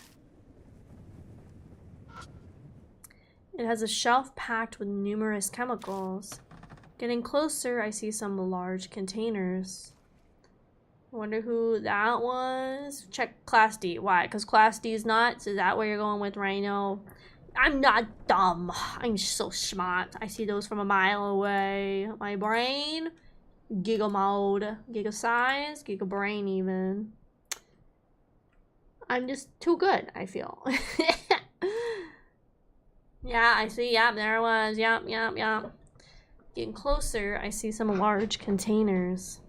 It has a shelf packed with numerous chemicals. Getting closer, I see some large containers. I wonder who that was. Check Class D. Why? Because Class D is nuts? Is that where you're going with, Rhino? I'm not dumb. I'm so smart. I see those from a mile away. My brain, giga mode, giga size, giga brain even. I'm just too good, I feel. Yeah, I see. Yep, there it was. Yep. Getting closer, I see some large containers.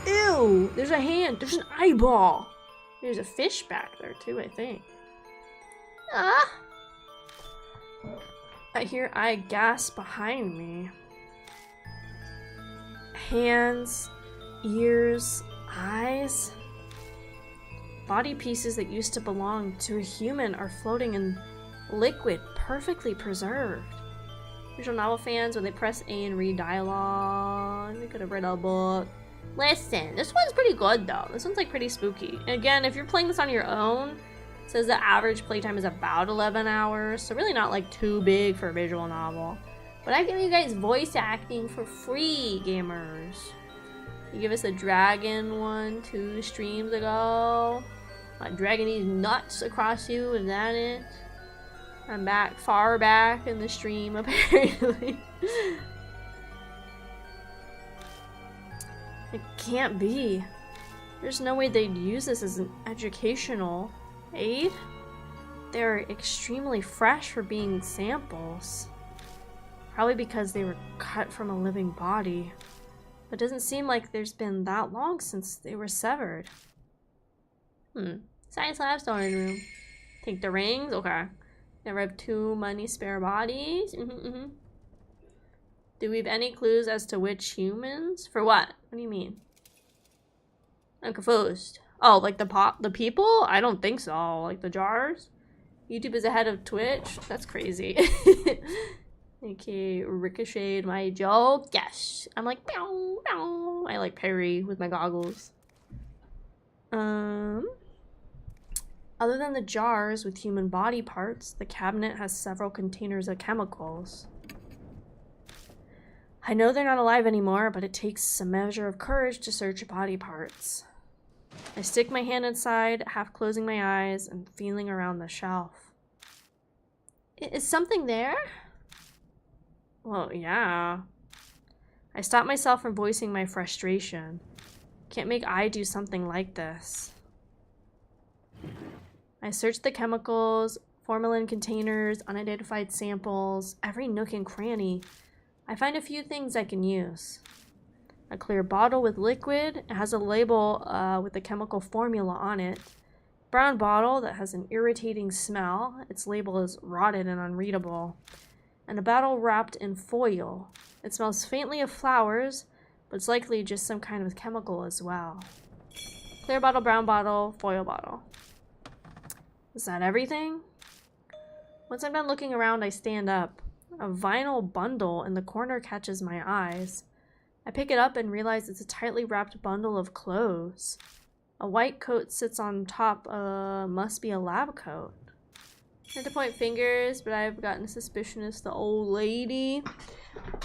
Ew! There's a hand. There's an eyeball. There's a fish back there too, I think. Ah! I hear eye gasp behind me. Hands, ears, eyes. Body pieces that used to belong to a human are floating in liquid, perfectly preserved. Visual novel fans, when they press A and read dialogue, we could have read a book. Listen, this one's pretty good though. This one's like pretty spooky. And again, if you're playing this on your own, it says the average playtime is about 11 hours, so really not like too big for a visual novel. But I give you guys voice acting for free, gamers. You give us a dragon 2 streams ago. I'm dragging these nuts across you, is that it? I'm back, far back in the stream, apparently. It can't be. There's no way they'd use this as an educational aid. They're extremely fresh for being samples. Probably because they were cut from a living body. But it doesn't seem like there's been that long since they were severed. Science lab storage room. Take the rings? Okay. Never have too many spare bodies. Do we have any clues as to which humans? For what? What do you mean? I'm confused. Oh, like the people? I don't think so. Like the jars? YouTube is ahead of Twitch? That's crazy. Okay, ricocheted my joke. Yes. I'm like, meow, meow. I like parry with my goggles. Other than the jars with human body parts, the cabinet has several containers of chemicals. I know they're not alive anymore, but it takes a measure of courage to search body parts. I stick my hand inside, half closing my eyes and feeling around the shelf. Is something there? Well, yeah. I stop myself from voicing my frustration. Can't make I do something like this. I search the chemicals, formalin containers, unidentified samples, every nook and cranny. I find a few things I can use. A clear bottle with liquid. It has a label with the chemical formula on it. Brown bottle that has an irritating smell. Its label is rotted and unreadable. And a bottle wrapped in foil. It smells faintly of flowers, but it's likely just some kind of chemical as well. Clear bottle, brown bottle, foil bottle. Is that everything? Once I'm done looking around, I stand up. A vinyl bundle in the corner catches my eyes. I pick it up and realize it's a tightly wrapped bundle of clothes. A white coat sits on top, must be a lab coat. I had to point fingers, but I've gotten suspicious the old lady.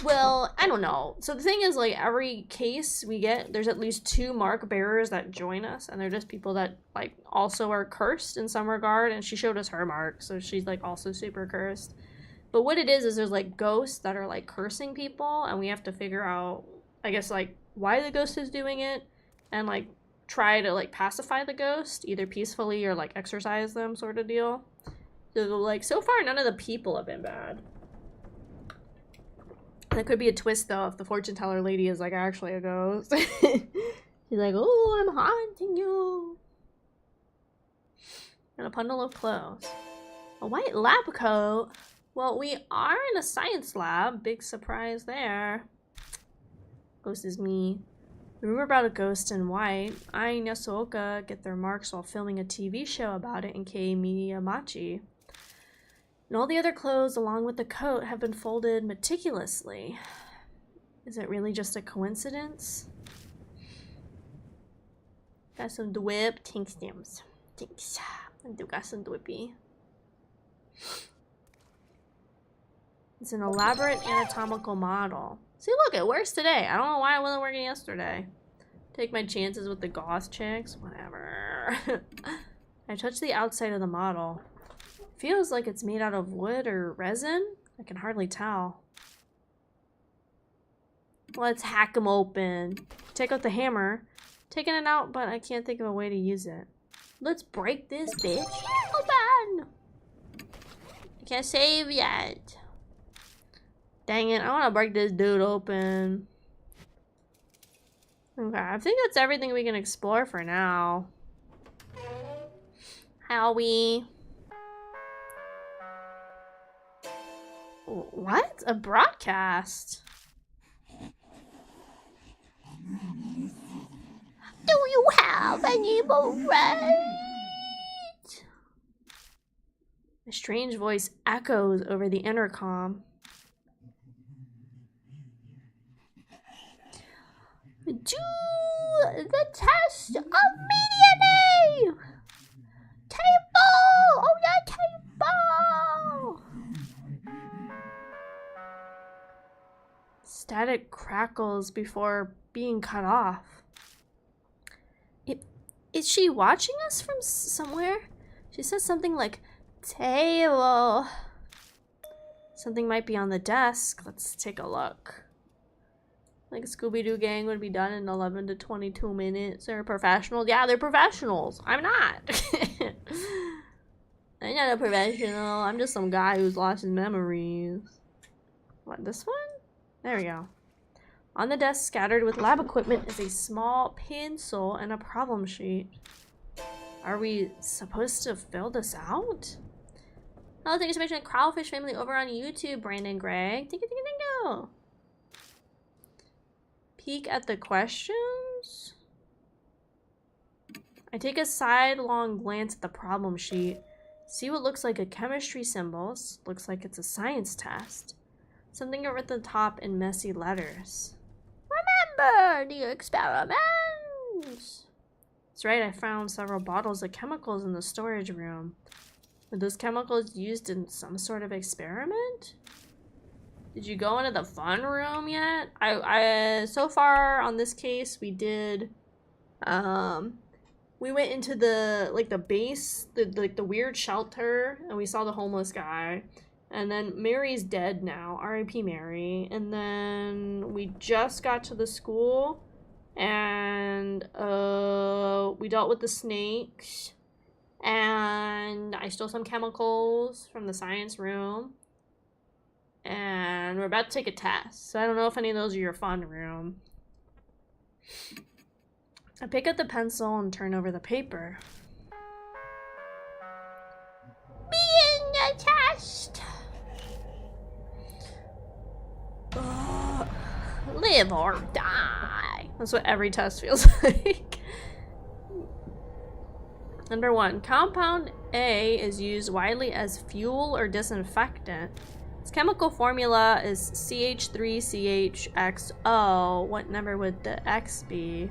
Well, I don't know. So the thing is, like, every case we get, there's at least 2 mark bearers that join us, and they're just people that, like, also are cursed in some regard, and she showed us her mark, so she's, like, also super cursed. But what it is there's, like, ghosts that are, like, cursing people, and we have to figure out, I guess, like, why the ghost is doing it, and, like, try to, like, pacify the ghost, either peacefully or, like, exorcise them sort of deal. So, like, so far, none of the people have been bad. That could be a twist, though, if the fortune teller lady is, like, actually a ghost. She's like, oh, I'm haunting you. And a bundle of clothes. A white lab coat? Well, we are in a science lab. Big surprise there. Ghost is me. The rumor about a ghost in white. I and Yasuoka get their marks while filming a TV show about it in Miyamachi. And all the other clothes, along with the coat, have been folded meticulously. Is it really just a coincidence? Got some dwip. Tinks. Tinks. I do got some dwippy. It's an elaborate anatomical model. See, look, it works today. I don't know why it wasn't working yesterday. Take my chances with the goth chicks. Whatever. I touch the outside of the model. Feels like it's made out of wood or resin. I can hardly tell. Let's hack them open. Take out the hammer. Taking it out, but I can't think of a way to use it. Let's break this bitch open. I can't save yet. Dang it, I want to break this dude open. Okay, I think that's everything we can explore for now. Howie. What? A broadcast? Do you have any more right? A strange voice echoes over the intercom. Do the test of mediating! Table! Oh, yeah, table! Static crackles before being cut off. Is she watching us from somewhere? She says something like, table. Something might be on the desk. Let's take a look. Like Scooby-Doo gang would be done in 11 to 22 minutes. They're professionals. Yeah, they're professionals. I'm not. I'm not a professional. I'm just some guy who's lost his memories. What, this one? There we go. On the desk, scattered with lab equipment, is a small pencil and a problem sheet. Are we supposed to fill this out? Oh, thank you so much to the Kraufish family over on YouTube, Brandon Gregg. Thank you. Peek at the questions. I take a sidelong glance at the problem sheet. See what looks like a chemistry symbols. Looks like it's a science test. Something over at the top in messy letters. Remember the experiments! That's right, I found several bottles of chemicals in the storage room. Were those chemicals used in some sort of experiment? Did you go into the fun room yet? I so far on this case we did we went into the base, the weird shelter, and we saw the homeless guy. And then Mary's dead now, R.I.P. Mary. And then we just got to the school, and we dealt with the snakes, and I stole some chemicals from the science room, and we're about to take a test. So I don't know if any of those are your fun room. I pick up the pencil and turn over the paper. Begin the test. Live or die. That's what every test feels like. Number 1, compound A is used widely as fuel or disinfectant. Its chemical formula is CH3CHXO. What number would the X be?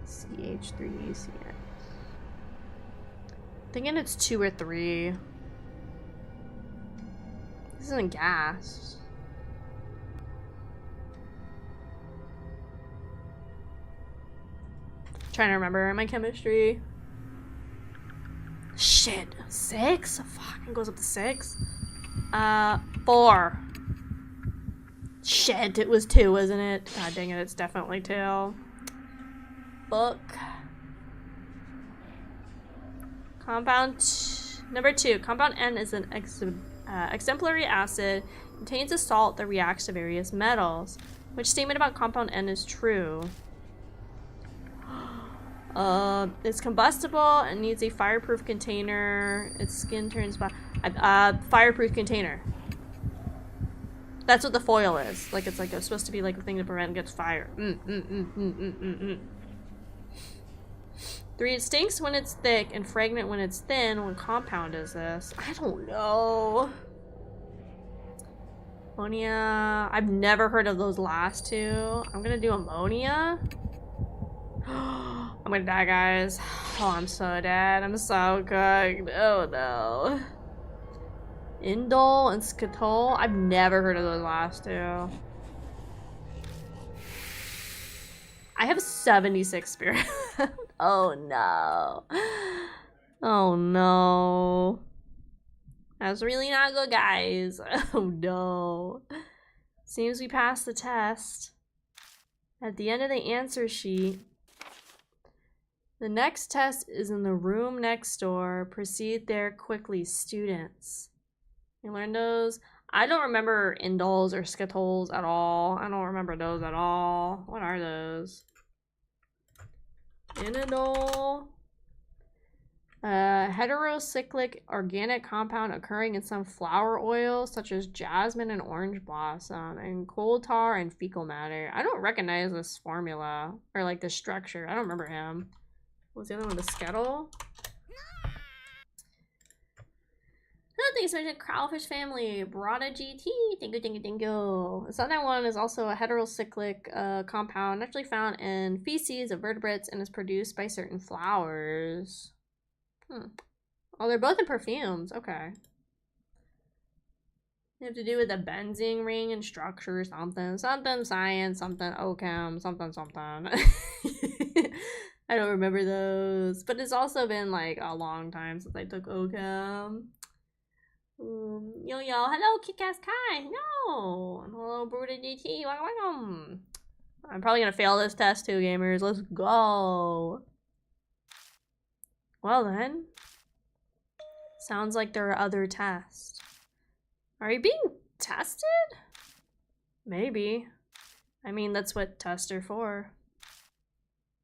CH3CX. Thinking it's 2 or 3. This isn't gas. Trying to remember my chemistry. Shit, 6? Fuck, it goes up to 6. 4. Shit, it was 2, wasn't it? God dang it, it's definitely 2. Book. Number 2. Compound N is an exemplary acid. Contains a salt that reacts to various metals. Which statement about compound N is true? It's combustible and needs a fireproof container. Its skin turns fireproof container. That's what the foil is. Like it's supposed to be like a thing to prevent and gets fire. 3, it stinks when it's thick and fragrant when it's thin. What compound is this? I don't know. Ammonia. I've never heard of those last 2. I'm gonna do ammonia. I'm gonna die, guys. Oh, I'm so dead. I'm so cooked. Oh no. Indole and Skatol. I've never heard of those last 2. I have 76 spirit. Oh no. Oh no. That's really not good, guys. Oh no. Seems we passed the test. At the end of the answer sheet, the next test is in the room next door. Proceed there quickly, students. You learned those? I don't remember indoles or skatols at all. I don't remember those at all. What are those? Inidol. Heterocyclic organic compound occurring in some flower oils such as jasmine and orange blossom, and coal tar and fecal matter. I don't recognize this formula or like the structure. I don't remember him. What's the other one? The Skettle? Oh, thanks so much, Kraufish family. Brada GT. Thank you. This other one is also a heterocyclic compound actually found in feces of vertebrates and is produced by certain flowers. Oh, they're both in perfumes. Okay. They have to do with the benzene ring and structure, something science, something OChem, something. I don't remember those, but it's also been like a long time since I took OChem. Yo, hello, Kick-Ass Kai. No, hello, Bruta DT. Welcome. I'm probably gonna fail this test too, gamers. Let's go. Well then, sounds like there are other tests. Are you being tested? Maybe. I mean, that's what tests are for.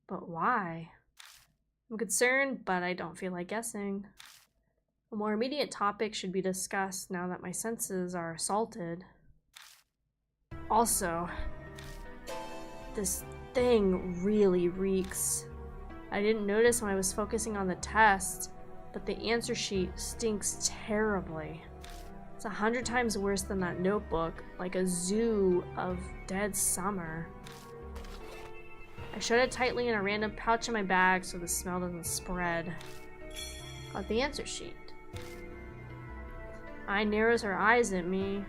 But why? I'm concerned, but I don't feel like guessing. A more immediate topic should be discussed now that my senses are assaulted. Also, this thing really reeks. I didn't notice when I was focusing on the test, but the answer sheet stinks terribly. It's 100 times worse than that notebook, like a zoo of dead summer. I shut it tightly in a random pouch in my bag so the smell doesn't spread. Got the answer sheet. Eye narrows her eyes at me.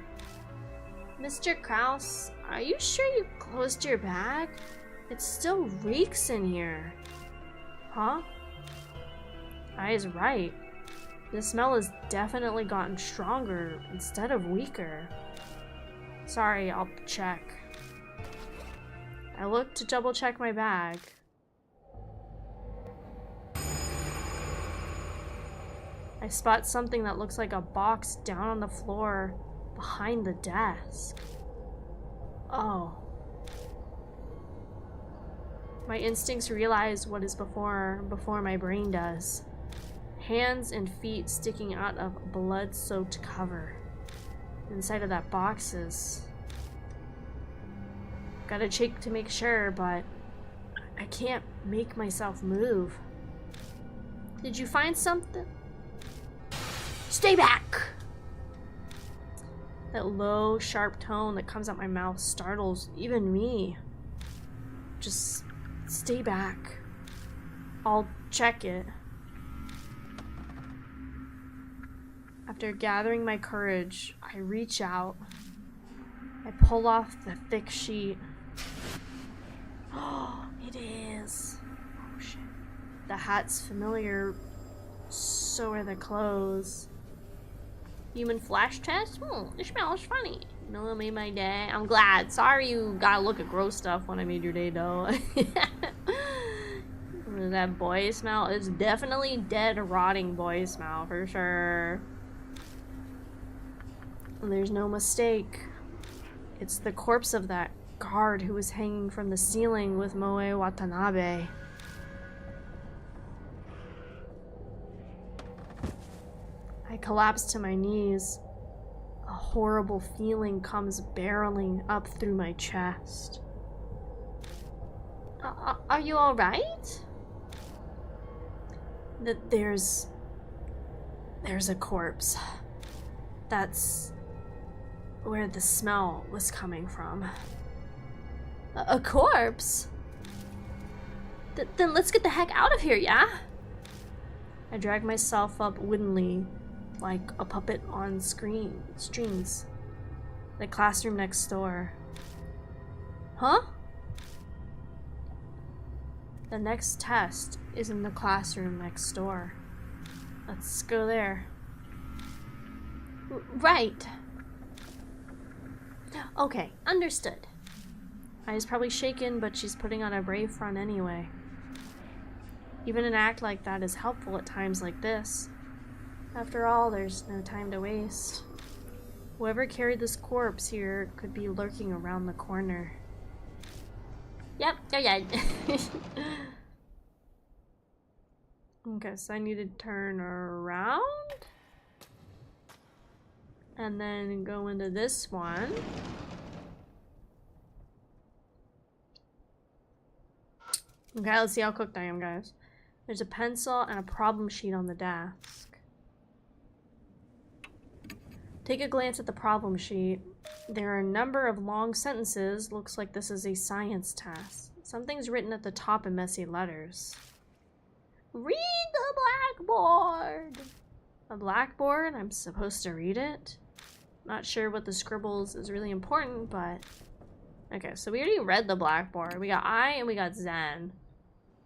Mr. Kraus, are you sure you closed your bag? It still reeks in here. Huh? Eye is right. The smell has definitely gotten stronger instead of weaker. Sorry, I'll check. I look to double check my bag. I spot something that looks like a box down on the floor behind the desk. Oh. My instincts realize what is before my brain does. Hands and feet sticking out of blood-soaked cover. Inside of that box is... Gotta check to make sure, but I can't make myself move. Did you find something? Stay back! That low, sharp tone that comes out my mouth startles even me. Just stay back. I'll check it. After gathering my courage, I reach out. I pull off the thick sheet. Oh, it is. Oh shit. The hat's familiar. So are the clothes. Human flash test? It smells funny. No, it made my day. I'm glad. Sorry you gotta look at gross stuff when I made your day, though. That boy smell is definitely dead, rotting boy smell for sure. There's no mistake. It's the corpse of that guard who was hanging from the ceiling with Moe Watanabe. I collapse to my knees. A horrible feeling comes barreling up through my chest. Are you alright? There's a corpse. That's where the smell was coming from. A corpse? Then let's get the heck out of here, yeah? I drag myself up woodenly, like a puppet on strings. The classroom next door. Huh? The next test is in the classroom next door. Let's go there. Right. Okay, understood. Eye's probably shaken, but she's putting on a brave front anyway. Even an act like that is helpful at times like this. After all, there's no time to waste. Whoever carried this corpse here could be lurking around the corner. Yep, yeah. Okay, so I need to turn around. And then go into this one. Okay, let's see how cooked I am, guys. There's a pencil and a problem sheet on the desk. Take a glance at the problem sheet. There are a number of long sentences. Looks like this is a science test. Something's written at the top in messy letters. Read the blackboard! A blackboard? I'm supposed to read it? Not sure what the scribbles is really important, but... Okay, so we already read the blackboard. We got I and we got Zen.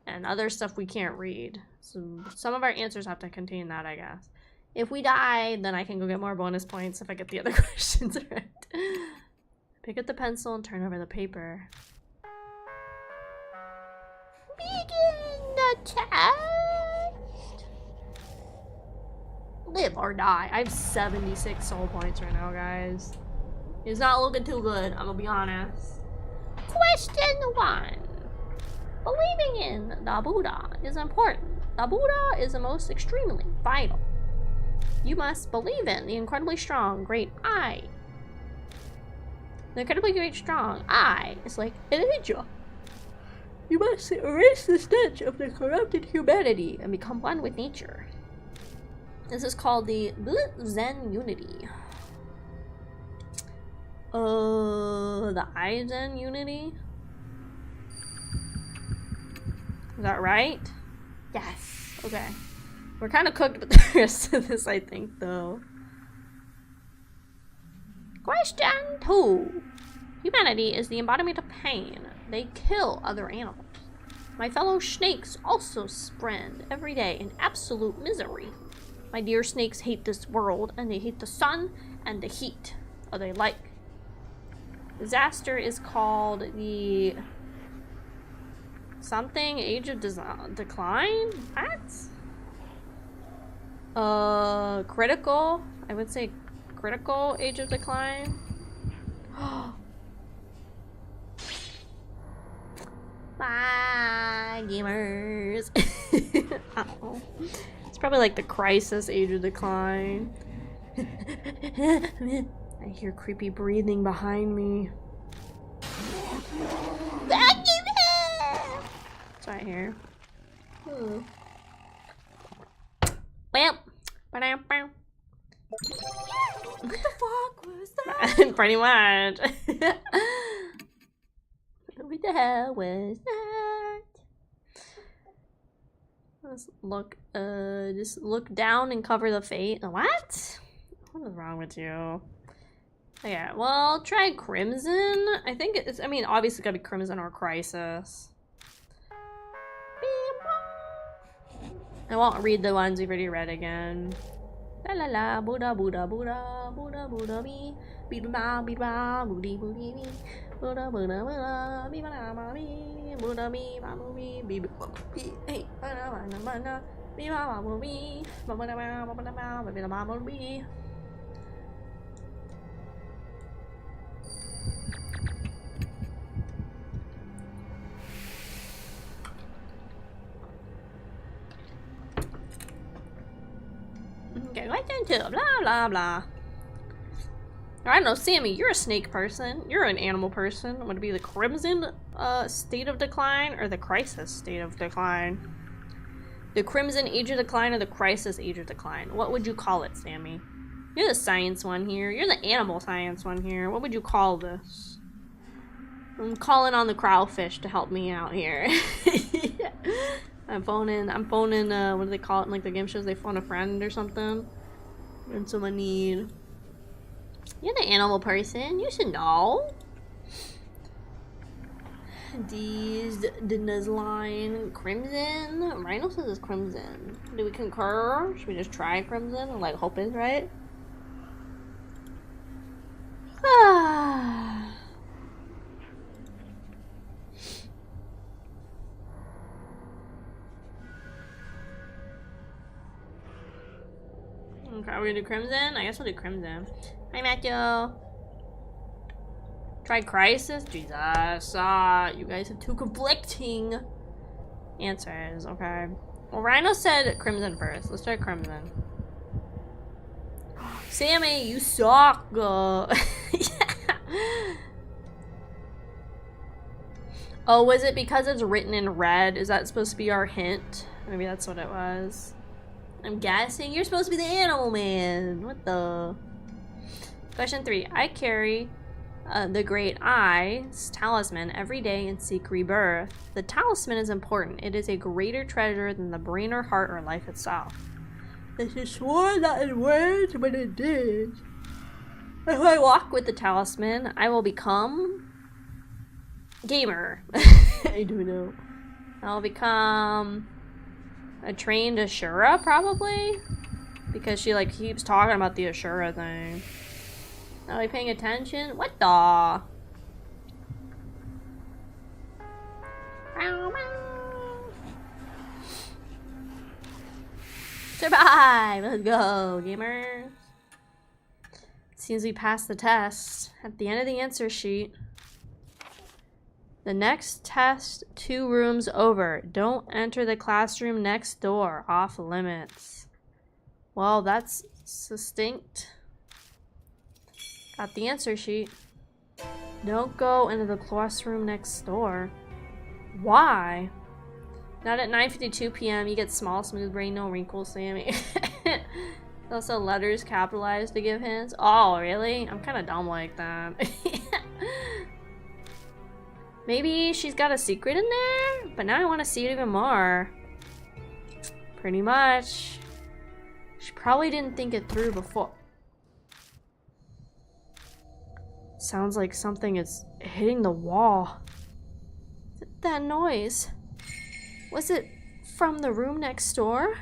And other stuff we can't read. So some of our answers have to contain that, I guess. If we die, then I can go get more bonus points if I get the other questions right. Pick up the pencil and turn over the paper. Begin the test! Live or die. I have 76 soul points right now, guys. It's not looking too good, I'm gonna be honest. Question 1. Believing in the Buddha is important. The Buddha is the most extremely vital. You must believe in the incredibly strong, great I. The incredibly great, strong I is like an angel. You must erase the stench of the corrupted humanity and become one with nature. This is called the Zen unity. The I Zen unity? Is that right? Yes. Okay. We're kind of cooked with the rest of this, I think, though. Question 2. Humanity is the embodiment of pain. They kill other animals. My fellow snakes also spend every day in absolute misery. My dear snakes hate this world, and they hate the sun and the heat. Oh, they like. Disaster is called the... something age of decline? What? Critical? I would say critical age of decline. Bye, gamers. Uh-oh. It's probably like the crisis age of decline. I hear creepy breathing behind me. It's right here. Well, what the fuck was that? Pretty much. What the hell was that? Let's look, just look down and cover the face. What? What is wrong with you? Yeah, well, try Crimson. I think it's, I mean, obviously gotta be Crimson or Crisis. I won't read the ones we've already read again. La la la, Buddha, Buddha, Buddha, Buddha, Buddha, be, be ba, be ba, booty, booty, be, Buddha, Buddha, Buddha, be ba, ba, be, Buddha, be, ba, be, be, be, hey, ba, ba, ba, ba, be, ba, ba, be, ba, ba, ba, ba, ba, ba, be, ba, ba, be. Okay, right into blah blah blah. I don't know, Sammy, you're a snake person. You're an animal person. Would it be the Crimson state of decline or the Crisis state of decline? The Crimson age of decline or the Crisis age of decline? What would you call it, Sammy? You're the science one here. You're the animal science one here. What would you call this? I'm calling on the Kraufish to help me out here. I'm phoning, what do they call it in like the game shows? They phone a friend or something. And someone need. You're the animal person, you should know. These, the Nuzline, Crimson. Rhino says it's Crimson. Do we concur? Should we just try Crimson and like hope it's right? Ah. Okay, we're gonna do Crimson? I guess we'll do Crimson. Hi, Matthew. Try Crisis? Jesus. You guys have two conflicting answers, okay. Well, Rhino said Crimson first. Let's try Crimson. Sammy, you suck. Yeah. Oh, was it because it's written in red? Is that supposed to be our hint? Maybe that's what it was. I'm guessing you're supposed to be the animal man. What the? Question 3. I carry the great I's talisman every day and seek rebirth. The talisman is important. It is a greater treasure than the brain or heart or life itself. This is sworn not in words, but in deeds. If I walk with the talisman, I will become gamer. I don't know. I'll become a trained Ashura, probably? Because she, like, keeps talking about the Ashura thing. Are we paying attention? What the? Survive! Let's go, gamers. Seems we passed the test. At the end of the answer sheet. The next test, 2 rooms over. Don't enter the classroom next door. Off limits. Well, that's succinct. Got the answer sheet. Don't go into the classroom next door. Why? Not at 9:52 p.m. You get small, smooth brain, no wrinkles, Sammy. Also letters capitalized to give hints. Oh, really? I'm kind of dumb like that. Maybe she's got a secret in there? But now I want to see it even more. Pretty much. She probably didn't think it through before. Sounds like something is hitting the wall. That noise. Was it from the room next door?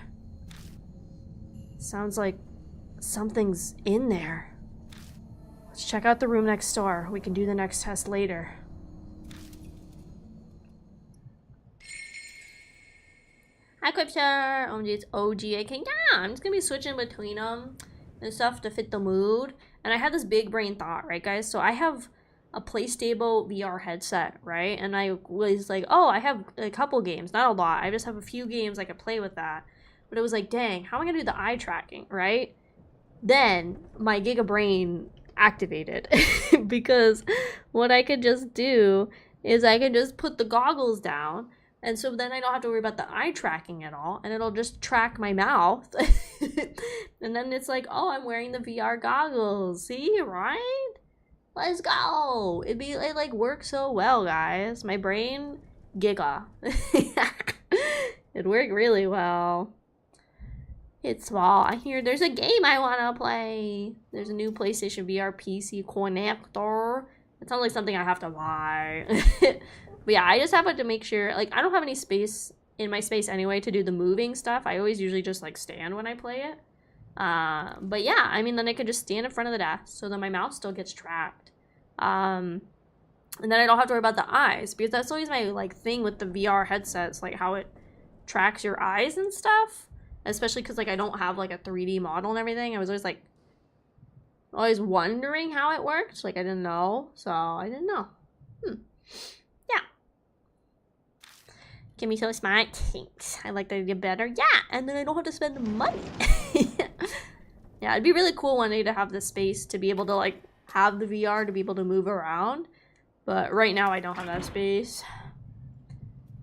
Sounds like something's in there. Let's check out the room next door. We can do the next test later. Hi, Quipster. OMG, it's OG. Yeah, I'm just gonna be switching between them and stuff to fit the mood. And I had this big brain thought, right, guys? So I have a Playstable VR headset, right? And I was like, oh, I have a couple games, not a lot. I just have a few games I could play with that. But it was like, dang, how am I gonna do the eye tracking, right? Then my Giga Brain activated because what I could just do is I could just put the goggles down, and so then I don't have to worry about the eye tracking at all, and it'll just track my mouth. And then it's like, oh, I'm wearing the VR goggles. See, right? Let's go. It like works so well, guys. My brain, giga. It worked really well. It's small. I hear there's a game I want to play. There's a new PlayStation VR PC connector. It sounds like something I have to buy. But yeah, I just have to make sure, like, I don't have any space in my space anyway to do the moving stuff. I always usually just like stand when I play it. But yeah, I mean, then I could just stand in front of the desk so that my mouth still gets tracked. And then I don't have to worry about the eyes, because that's always my like thing with the VR headsets, like how it tracks your eyes and stuff. Especially because like I don't have like a 3D model and everything. I was always like wondering how it worked. Like I didn't know, so I didn't know. Yeah. Give me so smart. Thanks. I like that idea better. Yeah, and then I don't have to spend money. Yeah, it'd be really cool one day to have the space to be able to like have the VR to be able to move around. But right now I don't have that space.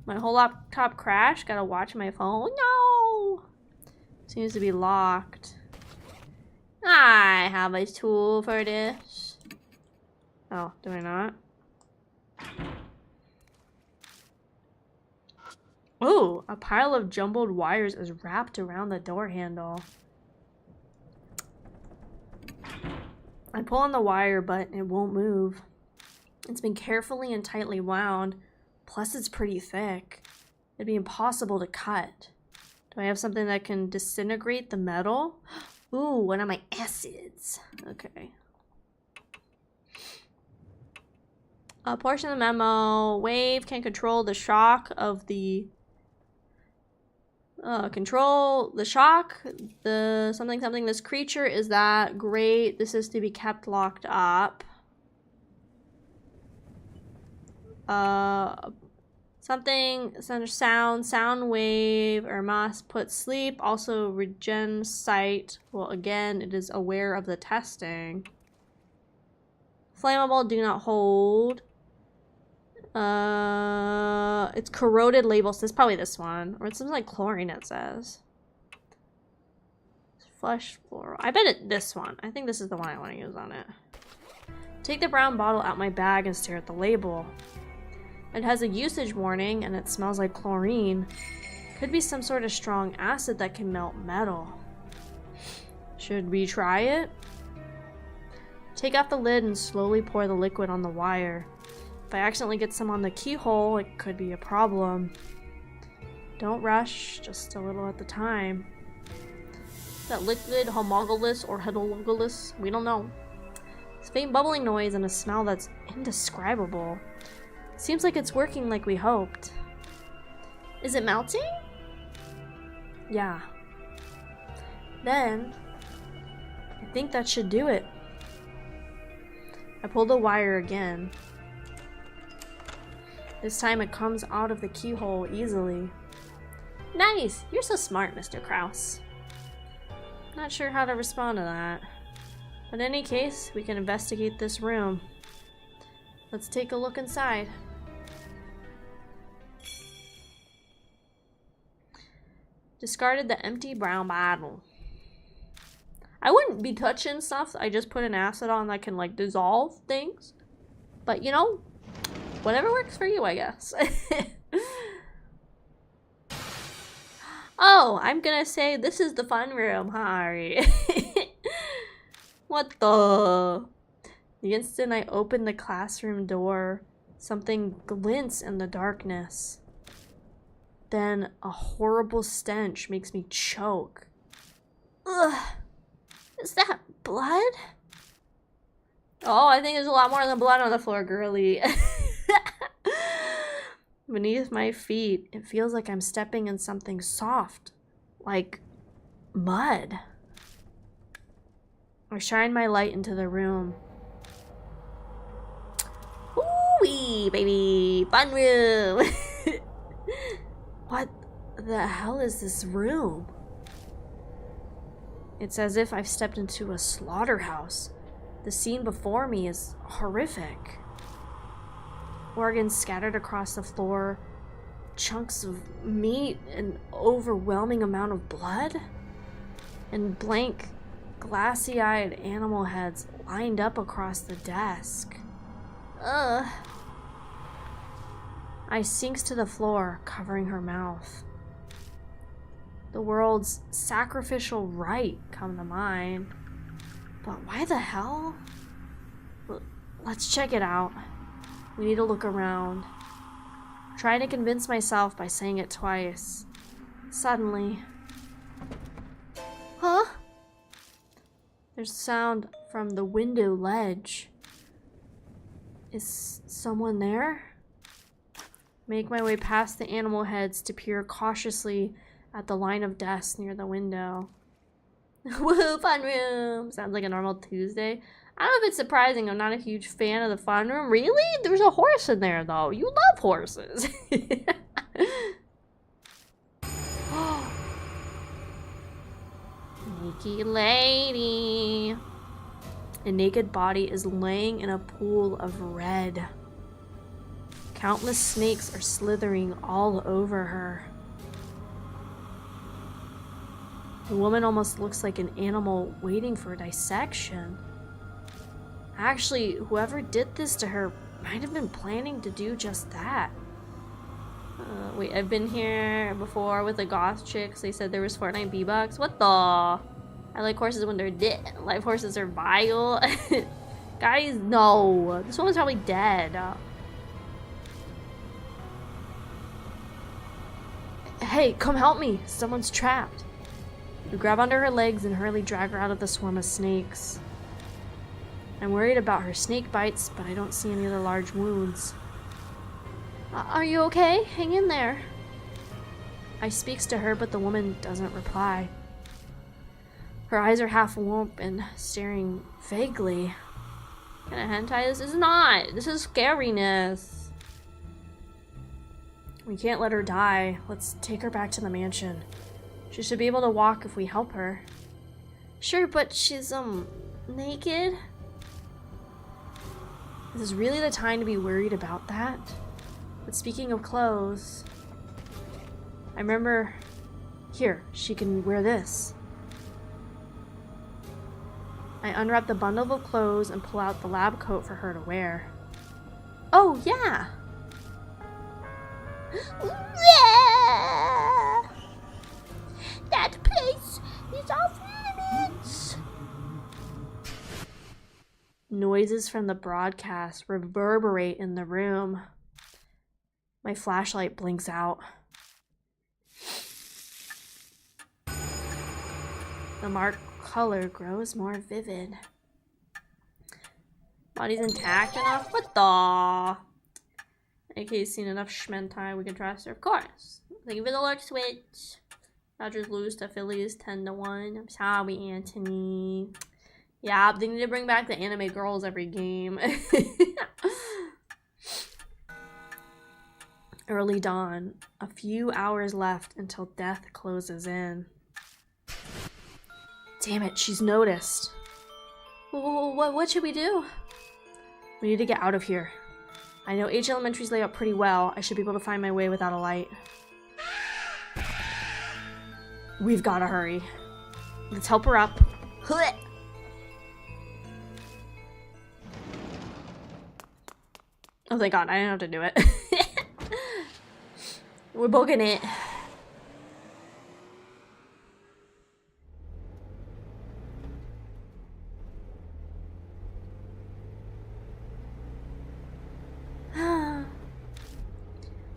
My whole laptop crashed. Gotta watch my phone. No! Seems to be locked. I have a tool for this. Oh, do I not? Oh, a pile of jumbled wires is wrapped around the door handle. I pull on the wire, but it won't move. It's been carefully and tightly wound. Plus, it's pretty thick. It'd be impossible to cut. Do I have something that can disintegrate the metal? Ooh, one of my acids. Okay. A portion of the memo. Wave can control the shock of the... control the shock. The something. This creature is that great. This is to be kept locked up. Something, sound wave, or must put sleep. Also regen sight. Well, again, it is aware of the testing. Flammable, do not hold. It's corroded label, so it's probably this one. Or it's something like chlorine, it says. Flush floral. I bet it's this one. I think this is the one I want to use on it. Take the brown bottle out my bag and stare at the label. It has a usage warning, and it smells like chlorine. Could be some sort of strong acid that can melt metal. Should we try it? Take off the lid and slowly pour the liquid on the wire. If I accidentally get some on the keyhole, it could be a problem. Don't rush, just a little at a time. Is that liquid homologous or heterologous? We don't know. It's a faint bubbling noise and a smell that's indescribable. Seems like it's working like we hoped. Is it melting? Yeah. Then, I think that should do it. I pull the wire again. This time it comes out of the keyhole easily. Nice! You're so smart, Mr. Kraus. Not sure how to respond to that. But in any case, we can investigate this room. Let's take a look inside. Discarded the empty brown bottle. I wouldn't be touching stuff I just put an acid on that can like dissolve things. But you know, whatever works for you, I guess. Oh, I'm gonna say this is the fun room, Harry. What the? The instant I open the classroom door, something glints in the darkness. Then a horrible stench makes me choke. Ugh. Is that blood? Oh, I think there's a lot more than blood on the floor, girly. Beneath my feet, it feels like I'm stepping in something soft, like mud. I shine my light into the room. Ooh-wee, baby, fun room. What the hell is this room? It's as if I've stepped into a slaughterhouse. The scene before me is horrific. Organs scattered across the floor, chunks of meat, an overwhelming amount of blood, and blank, glassy-eyed animal heads lined up across the desk. Ugh. I sinks to the floor, covering her mouth. The world's sacrificial rite come to mind. But why the hell? Let's check it out. We need to look around. Trying to convince myself by saying it twice. Suddenly. Huh? There's sound from the window ledge. Is someone there? Make my way past the animal heads to peer cautiously at the line of desks near the window. Woo, fun room! Sounds like a normal Tuesday. I don't know if it's surprising. I'm not a huge fan of the fun room. Really? There's a horse in there, though. You love horses. Naked lady. A naked body is laying in a pool of red. Countless snakes are slithering all over her. The woman almost looks like an animal waiting for dissection. Actually, whoever did this to her might have been planning to do just that. Wait, I've been here before with the goth chicks. They said there was Fortnite V-Bucks. What the? I like horses when they're dead. Live horses are vile. Guys, no. This woman's probably dead. Hey, come help me. Someone's trapped. We grab onto her legs and hurriedly drag her out of the swarm of snakes. I'm worried about her snake bites, but I don't see any other large wounds. Are you okay? Hang in there. I speaks to her, but the woman doesn't reply. Her eyes are half open, staring vaguely. Can I hentai this? This is not. This is scariness. We can't let her die. Let's take her back to the mansion. She should be able to walk if we help her. Sure, but she's, naked? This is really the time to be worried about that. But speaking of clothes, I remember, here, she can wear this. I unwrap the bundle of clothes and pull out the lab coat for her to wear. Oh, yeah! That place is off limits! Noises from the broadcast reverberate in the room. My flashlight blinks out. The marked color grows more vivid. Body's intact enough? What the? AK's seen enough schmentai we can trust her. Of course. Thank you for the alert switch. Dodgers lose to Phillies 10-1. I'm sorry, Anthony. Yeah, they need to bring back the anime girls every game. Early dawn. A few hours left until death closes in. Damn it, she's noticed. What should we do? We need to get out of here. I know H Elementary's layout pretty well. I should be able to find my way without a light. We've got to hurry. Let's help her up. Oh, thank God, I didn't have to do it. We're booking it.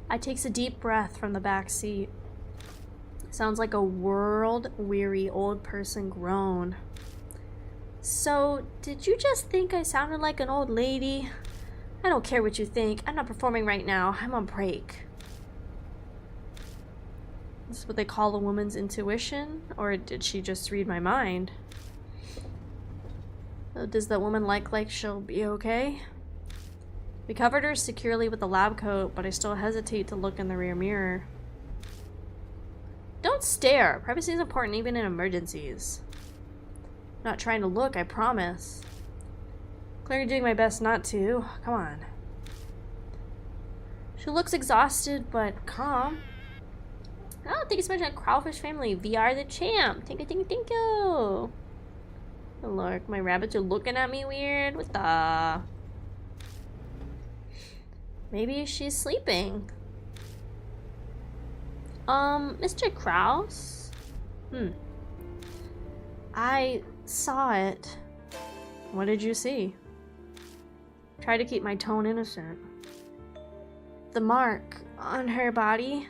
I takes a deep breath from the back seat. Sounds like a world-weary old person groan. So, did you just think I sounded like an old lady? I don't care what you think. I'm not performing right now. I'm on break. This is what they call a woman's intuition? Or did she just read my mind? Does the woman look like she'll be okay? We covered her securely with the lab coat, but I still hesitate to look in the rear mirror. Don't stare. Privacy is important even in emergencies. I'm not trying to look, I promise. Clearly doing my best not to. Come on. She looks exhausted, but calm. Oh, thank you so much, Kraufish family. VR the champ. Thank you. Oh, look, my rabbits are looking at me weird. What the? Maybe she's sleeping. Mr. Kraus? I saw it. What did you see? Try to keep my tone innocent. The mark on her body.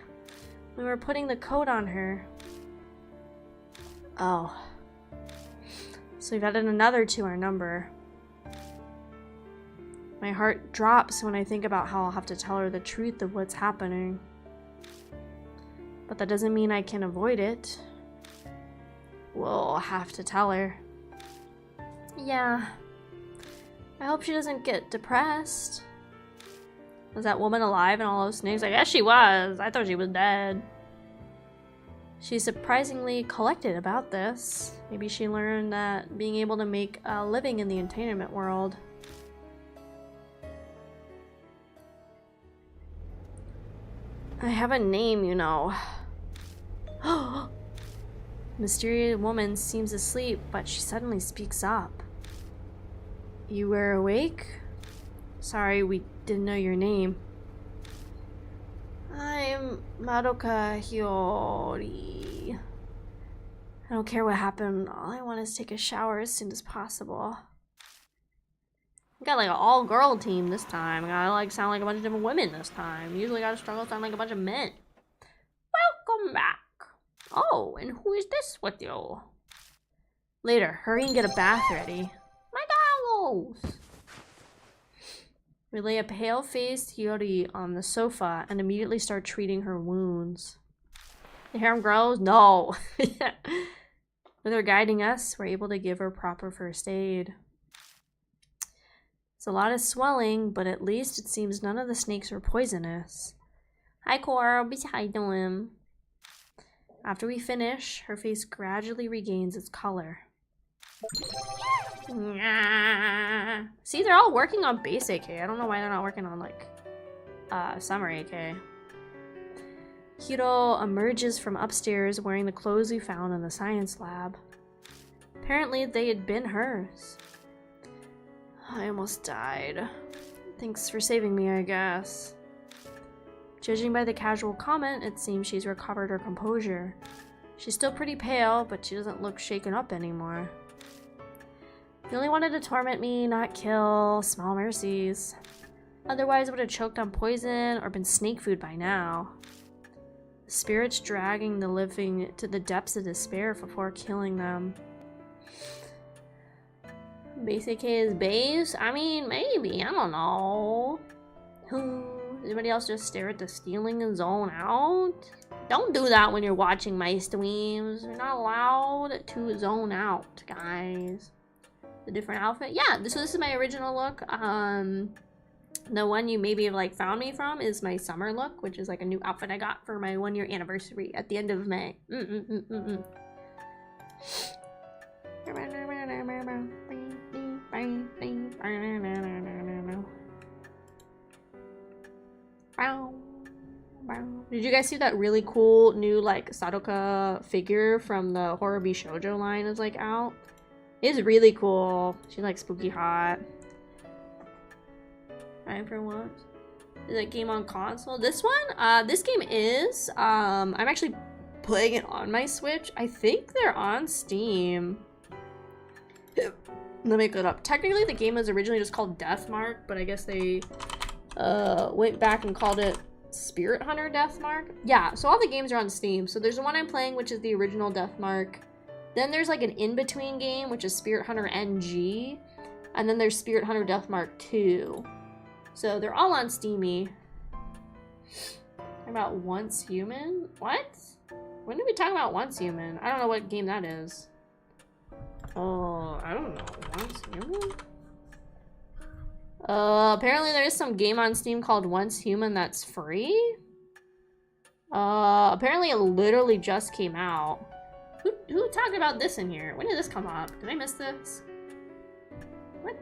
We were putting the coat on her. Oh. So we've added another to our number. My heart drops when I think about how I'll have to tell her the truth of what's happening. But that doesn't mean I can avoid it. We'll have to tell her. Yeah. I hope she doesn't get depressed. Was that woman alive in all those snakes? I guess she was. I thought she was dead. She's surprisingly collected about this. Maybe she learned that being able to make a living in the entertainment world. I have a name, you know. Mysterious woman seems asleep, but she suddenly speaks up. You were awake? Sorry, we didn't know your name. I'm Madoka Hiyori. I don't care what happened. All I want is to take a shower as soon as possible. We got like an all-girl team this time. Gotta like sound like a bunch of different women this time. Usually gotta struggle sound like a bunch of men. Welcome back. Oh, and who is this with you? Later, hurry and get a bath ready. My goggles! We lay a pale-faced Hiyori on the sofa and immediately start treating her wounds. The harem grows? No! With her guiding us, we're able to give her proper first aid. It's a lot of swelling, but at least it seems none of the snakes were poisonous. Hi, Cora. Hi to him. After we finish, her face gradually regains its color. See, they're all working on base AK. I don't know why they're not working on, like, summer AK. Hiro emerges from upstairs wearing the clothes we found in the science lab. Apparently, they had been hers. I almost died. Thanks for saving me, I guess. Judging by the casual comment, it seems she's recovered her composure. She's still pretty pale, but she doesn't look shaken up anymore. If you only wanted to torment me, not kill, small mercies. Otherwise, I would have choked on poison or been snake food by now. The spirits dragging the living to the depths of despair before killing them. Basic K is base? I mean, maybe. I don't know. Anybody else just stare at the ceiling and zone out? Don't do that when you're watching my streams. You're not allowed to zone out, guys. The different outfit? Yeah, this is my original look. The one you maybe have like found me from is my summer look, which is like a new outfit I got for my 1-year anniversary at the end of May. Did you guys see that really cool new like Sadoka figure from the Horror Shoujo line is like out? It's really cool. She's like spooky hot. Time for what? Is that game on console? This one? This game is. I'm actually playing it on my Switch. I think they're on Steam. Let me look it up. Technically, the game was originally just called Deathmark, but I guess they went back and called it Spirit Hunter Deathmark. Yeah, so all the games are on Steam. So there's the one I'm playing, which is the original Deathmark. Then there's like an in-between game, which is Spirit Hunter NG. And then there's Spirit Hunter Deathmark 2. So they're all on Steamy. Talking about Once Human? What? When did we talk about Once Human? I don't know what game that is. Oh, I don't know. Once Human? Apparently there is some game on Steam called Once Human that's free. Apparently it literally just came out. Who talked about this in here? When did this come up? Did I miss this? What?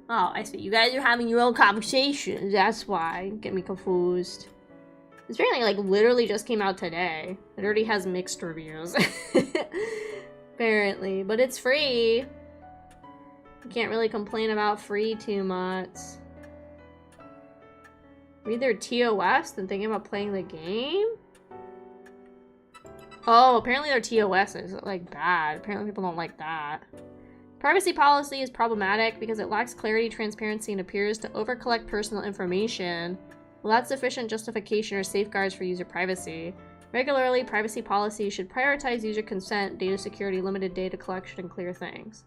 Oh, I see. You guys are having your own conversations. That's why. Get me confused. This apparently, like, literally just came out today. It already has mixed reviews. Apparently. But it's free. You can't really complain about free too much. Read their TOS than thinking about playing the game? Oh, apparently their TOS is, like, bad. Apparently people don't like that. Privacy policy is problematic because it lacks clarity, transparency, and appears to overcollect personal information without sufficient justification or safeguards for user privacy. Regularly, privacy policy should prioritize user consent, data security, limited data collection, and clear things.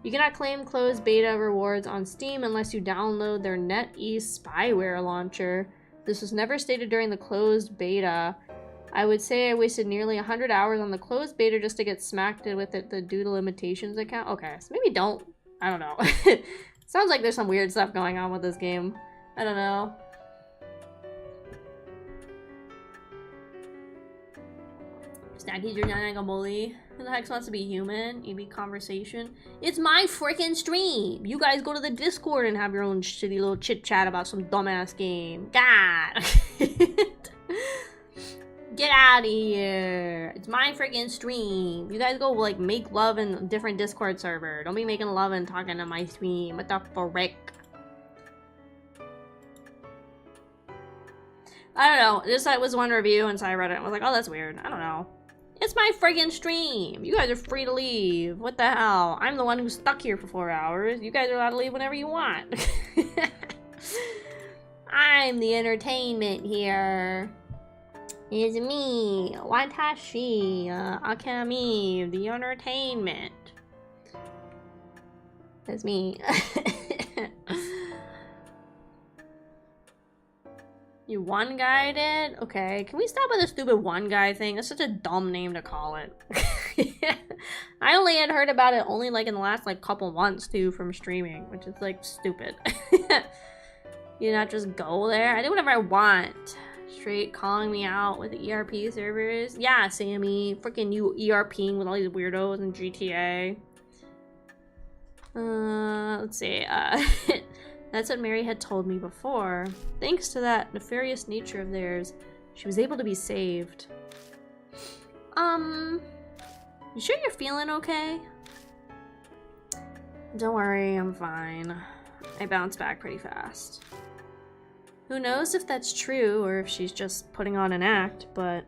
You cannot claim closed beta rewards on Steam unless you download their NetEase spyware launcher. This was never stated during the closed beta. I would say I wasted nearly 100 hours on the closed beta just to get smacked with it due to limitations account. Okay, so maybe don't. I don't know. Sounds like there's some weird stuff going on with this game. I don't know. Snackies, you're not like a bully. Who the heck wants to be human? EB conversation. It's my freaking stream. You guys go to the Discord and have your own shitty little chit chat about some dumbass game. God. Get out of here. It's my freaking stream. You guys go, like, make love in a different Discord server. Don't be making love and talking to my stream. What the frick? I don't know. This was one review, and so I read it and was like, oh, that's weird. I don't know. It's my friggin' stream. You guys are free to leave. What the hell? I'm the one who's stuck here for 4 hours. You guys are allowed to leave whenever you want. I'm the entertainment here. It's me, Watashi, Akemi, the entertainment. That's me. You one guy did? Okay, can we stop with the stupid one guy thing? That's such a dumb name to call it. I only had heard about it only like in the last like couple months too from streaming, which is like stupid. You not just go there? I do whatever I want. Straight calling me out with the ERP servers. Yeah, Sammy. Freaking you ERPing with all these weirdos in GTA. Let's see. That's what Mary had told me before. Thanks to that nefarious nature of theirs, she was able to be saved. You sure you're feeling okay? Don't worry, I'm fine. I bounce back pretty fast. Who knows if that's true or if she's just putting on an act, but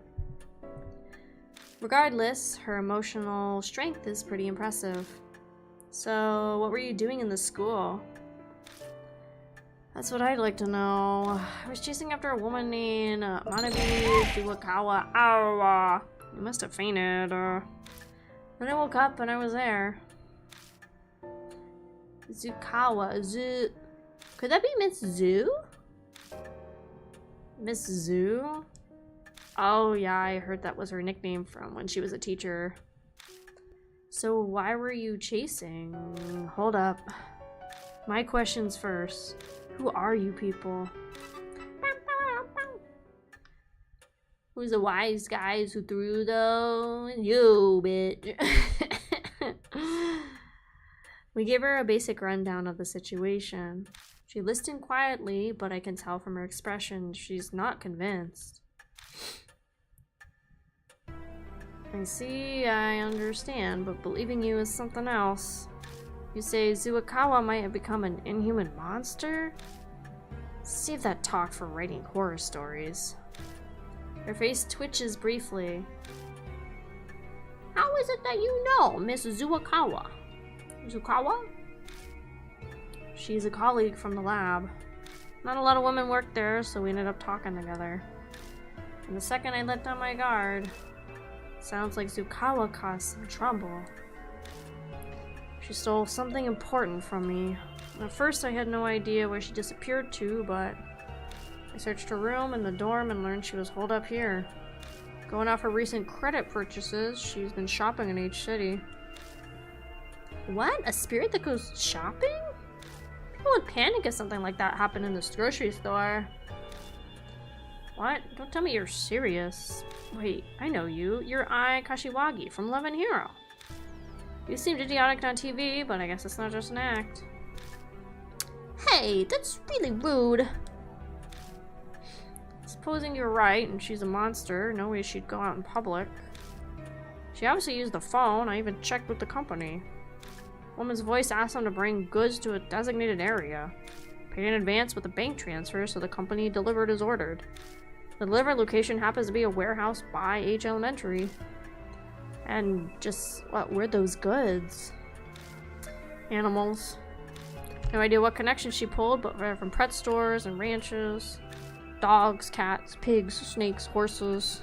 Regardless, her emotional strength is pretty impressive. So, what were you doing in the school? That's what I'd like to know. I was chasing after a woman named Manabi Duwakawa. Ow! You must have fainted. Then I woke up and I was there. Zukawa. Could that be Miss Zoo? Miss Zoo? Oh yeah, I heard that was her nickname from when she was a teacher. So why were you chasing? Hold up. My questions first. Who are you people? Who's the wise guys who threw though? You, bitch. We gave her a basic rundown of the situation. She listened quietly, but I can tell from her expression she's not convinced. I see, I understand, but believing you is something else. You say Zuakawa might have become an inhuman monster? Save that talk for writing horror stories. Her face twitches briefly. How is it that you know Miss Zuakawa? Zukawa? She's a colleague from the lab. Not a lot of women work there, so we ended up talking together. And the second I let down my guard, sounds like Zukawa caused some trouble. She stole something important from me. At first I had no idea where she disappeared to, but I searched her room and the dorm and learned she was holed up here. Going off her recent credit purchases, she's been shopping in each city. What? A spirit that goes shopping? People would panic if something like that happened in this grocery store. What? Don't tell me you're serious. Wait, I know you. You're Ai Kashiwagi from Love and Hero. You seemed idiotic on TV, but I guess it's not just an act. Hey, that's really rude. Supposing you're right and she's a monster, no way she'd go out in public. She obviously used the phone. I even checked with the company. Woman's voice asked them to bring goods to a designated area. Paid in advance with a bank transfer, so the company delivered as ordered. The delivered location happens to be a warehouse by H Elementary. And just, what were those goods? Animals. No idea what connection she pulled, but from pet stores and ranches. Dogs, cats, pigs, snakes, horses.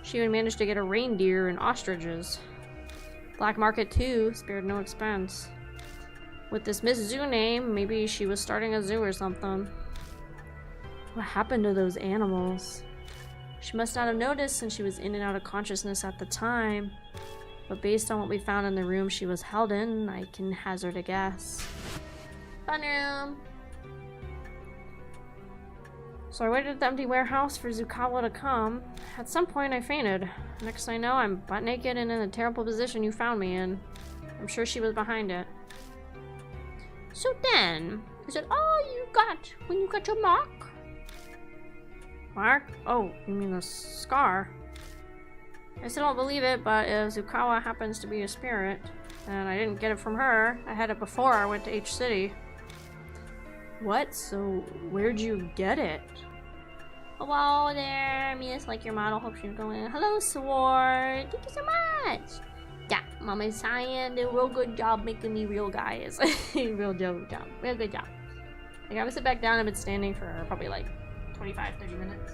She even managed to get a reindeer and ostriches. Black market too, spared no expense. With this Miss Zoo name, maybe she was starting a zoo or something. What happened to those animals? She must not have noticed since she was in and out of consciousness at the time. But based on what we found in the room she was held in, I can hazard a guess. Fun room! So I waited at the empty warehouse for Zukawa to come. At some point I fainted. Next I know, I'm butt naked and in the terrible position you found me in. I'm sure she was behind it. So then, is it all you got when you got your mark? Mark? Oh, you mean the scar? I still don't believe it, but if Zukawa happens to be a spirit, and I didn't get it from her, I had it before I went to H City. What? So, where'd you get it? Hello there, Miss, like your model. Hope you're going. Hello, Sword. Thank you so much. Yeah, Mama's saying a real good job making me real, guys. Real good job. Real good job. I gotta sit back down. I've been standing for probably like 25-30 minutes.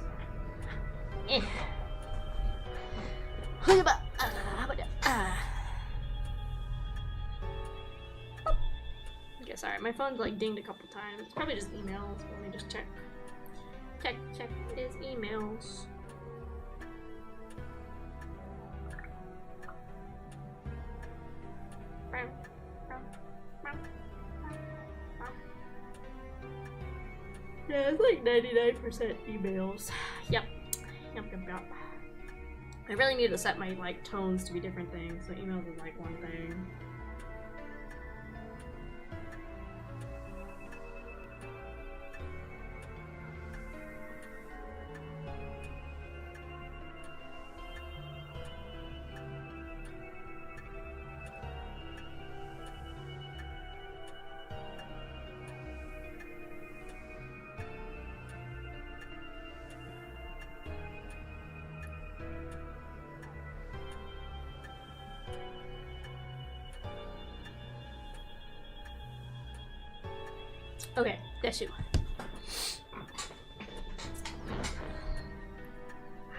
Okay, sorry, my phone's like dinged a couple times. It's probably just emails. Let me just check. Check his emails. Yeah, it's like 99% emails. Yep. I really need to set my like tones to be different things. So emails is like one thing. Okay, that's you.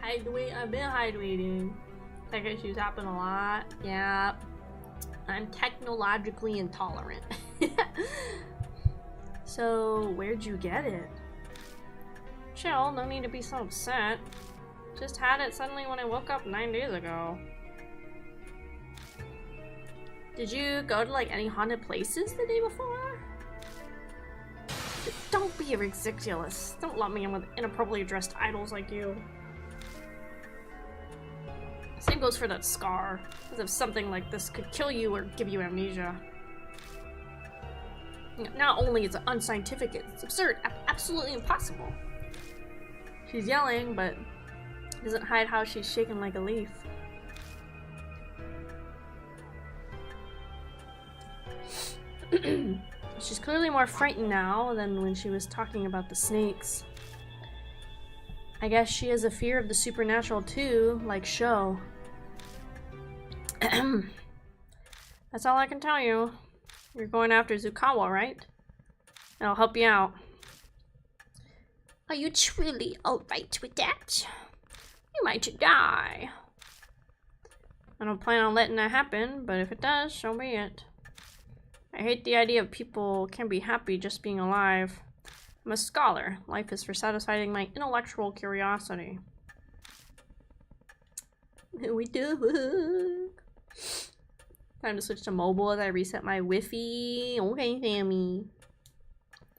Hydrate. I've been hydrating. Tech issues happen a lot. Yeah. I'm technologically intolerant. So, where'd you get it? Chill, no need to be so upset. Just had it suddenly when I woke up 9 days ago. Did you go to like any haunted places the day before? Don't be ridiculous. Don't lump me in with inappropriately dressed idols like you. Same goes for that scar. As if something like this could kill you or give you amnesia. Not only is it unscientific, it's absurd, absolutely impossible. She's yelling, but doesn't hide how she's shaking like a leaf. She's clearly more frightened now than when she was talking about the snakes. I guess she has a fear of the supernatural too, like Sho. That's all I can tell you. You're going after Zukawa, right? I'll help you out. Are you truly alright with that? You might die. I don't plan on letting that happen, but if it does, so be it. I hate the idea of people can't be happy just being alive. I'm a scholar. Life is for satisfying my intellectual curiosity. Here we do. Time to switch to mobile as I reset my Wi-Fi. Okay, Sammy.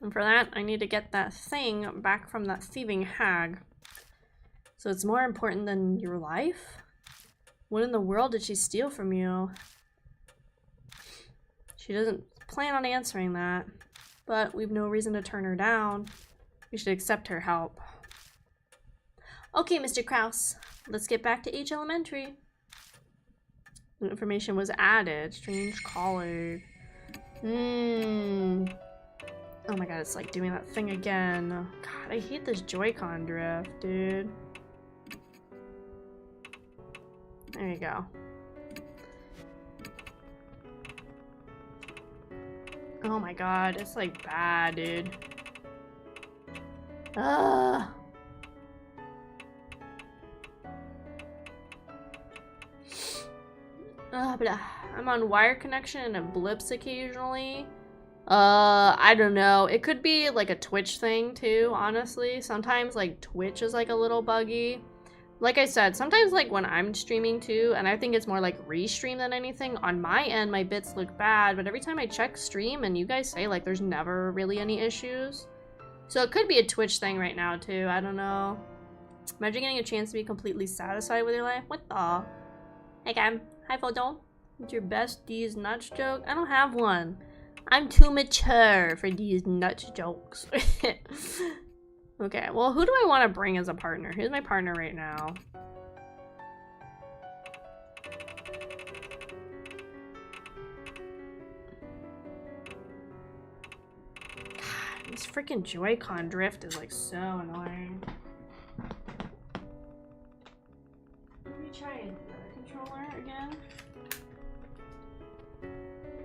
And for that, I need to get that thing back from that thieving hag. So it's more important than your life? What in the world did she steal from you? She doesn't plan on answering that, but we've no reason to turn her down. We should accept her help. Okay, Mr. Kraus, let's get back to H Elementary. Information was added. Strange colleague. Oh my god, it's like doing that thing again. God, I hate this Joy-Con drift, dude. There you go. Oh my god, it's like bad, dude. Ugh. But I'm on wire connection and it blips occasionally. I don't know. It could be like a Twitch thing too, honestly. Sometimes like Twitch is like a little buggy. Like I said, sometimes like when I'm streaming too, and I think it's more like restream than anything, on my end my bits look bad, but every time I check stream and you guys say like there's never really any issues. So it could be a Twitch thing right now too, I don't know. Imagine getting a chance to be completely satisfied with your life. What the? Hey Cam, hi Photo. What's your best D's nuts joke? I don't have one. I'm too mature for these nuts jokes. Okay, well, who do I want to bring as a partner? Who's my partner right now? God, this freaking Joy-Con drift is like so annoying. Let me try the controller again.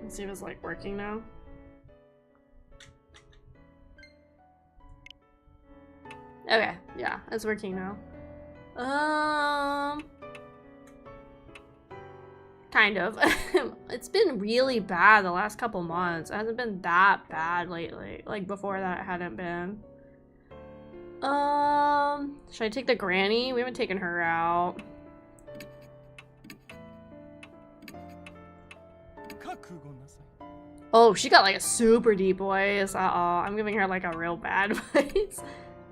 Let's see if it's like working now. Okay, yeah, it's working now. Kind of. It's been really bad the last couple months. It hasn't been that bad lately. Like before that, it hadn't been. Should I take the granny? We haven't taken her out. Oh, she got like a super deep voice. Uh-oh, I'm giving her like a real bad voice.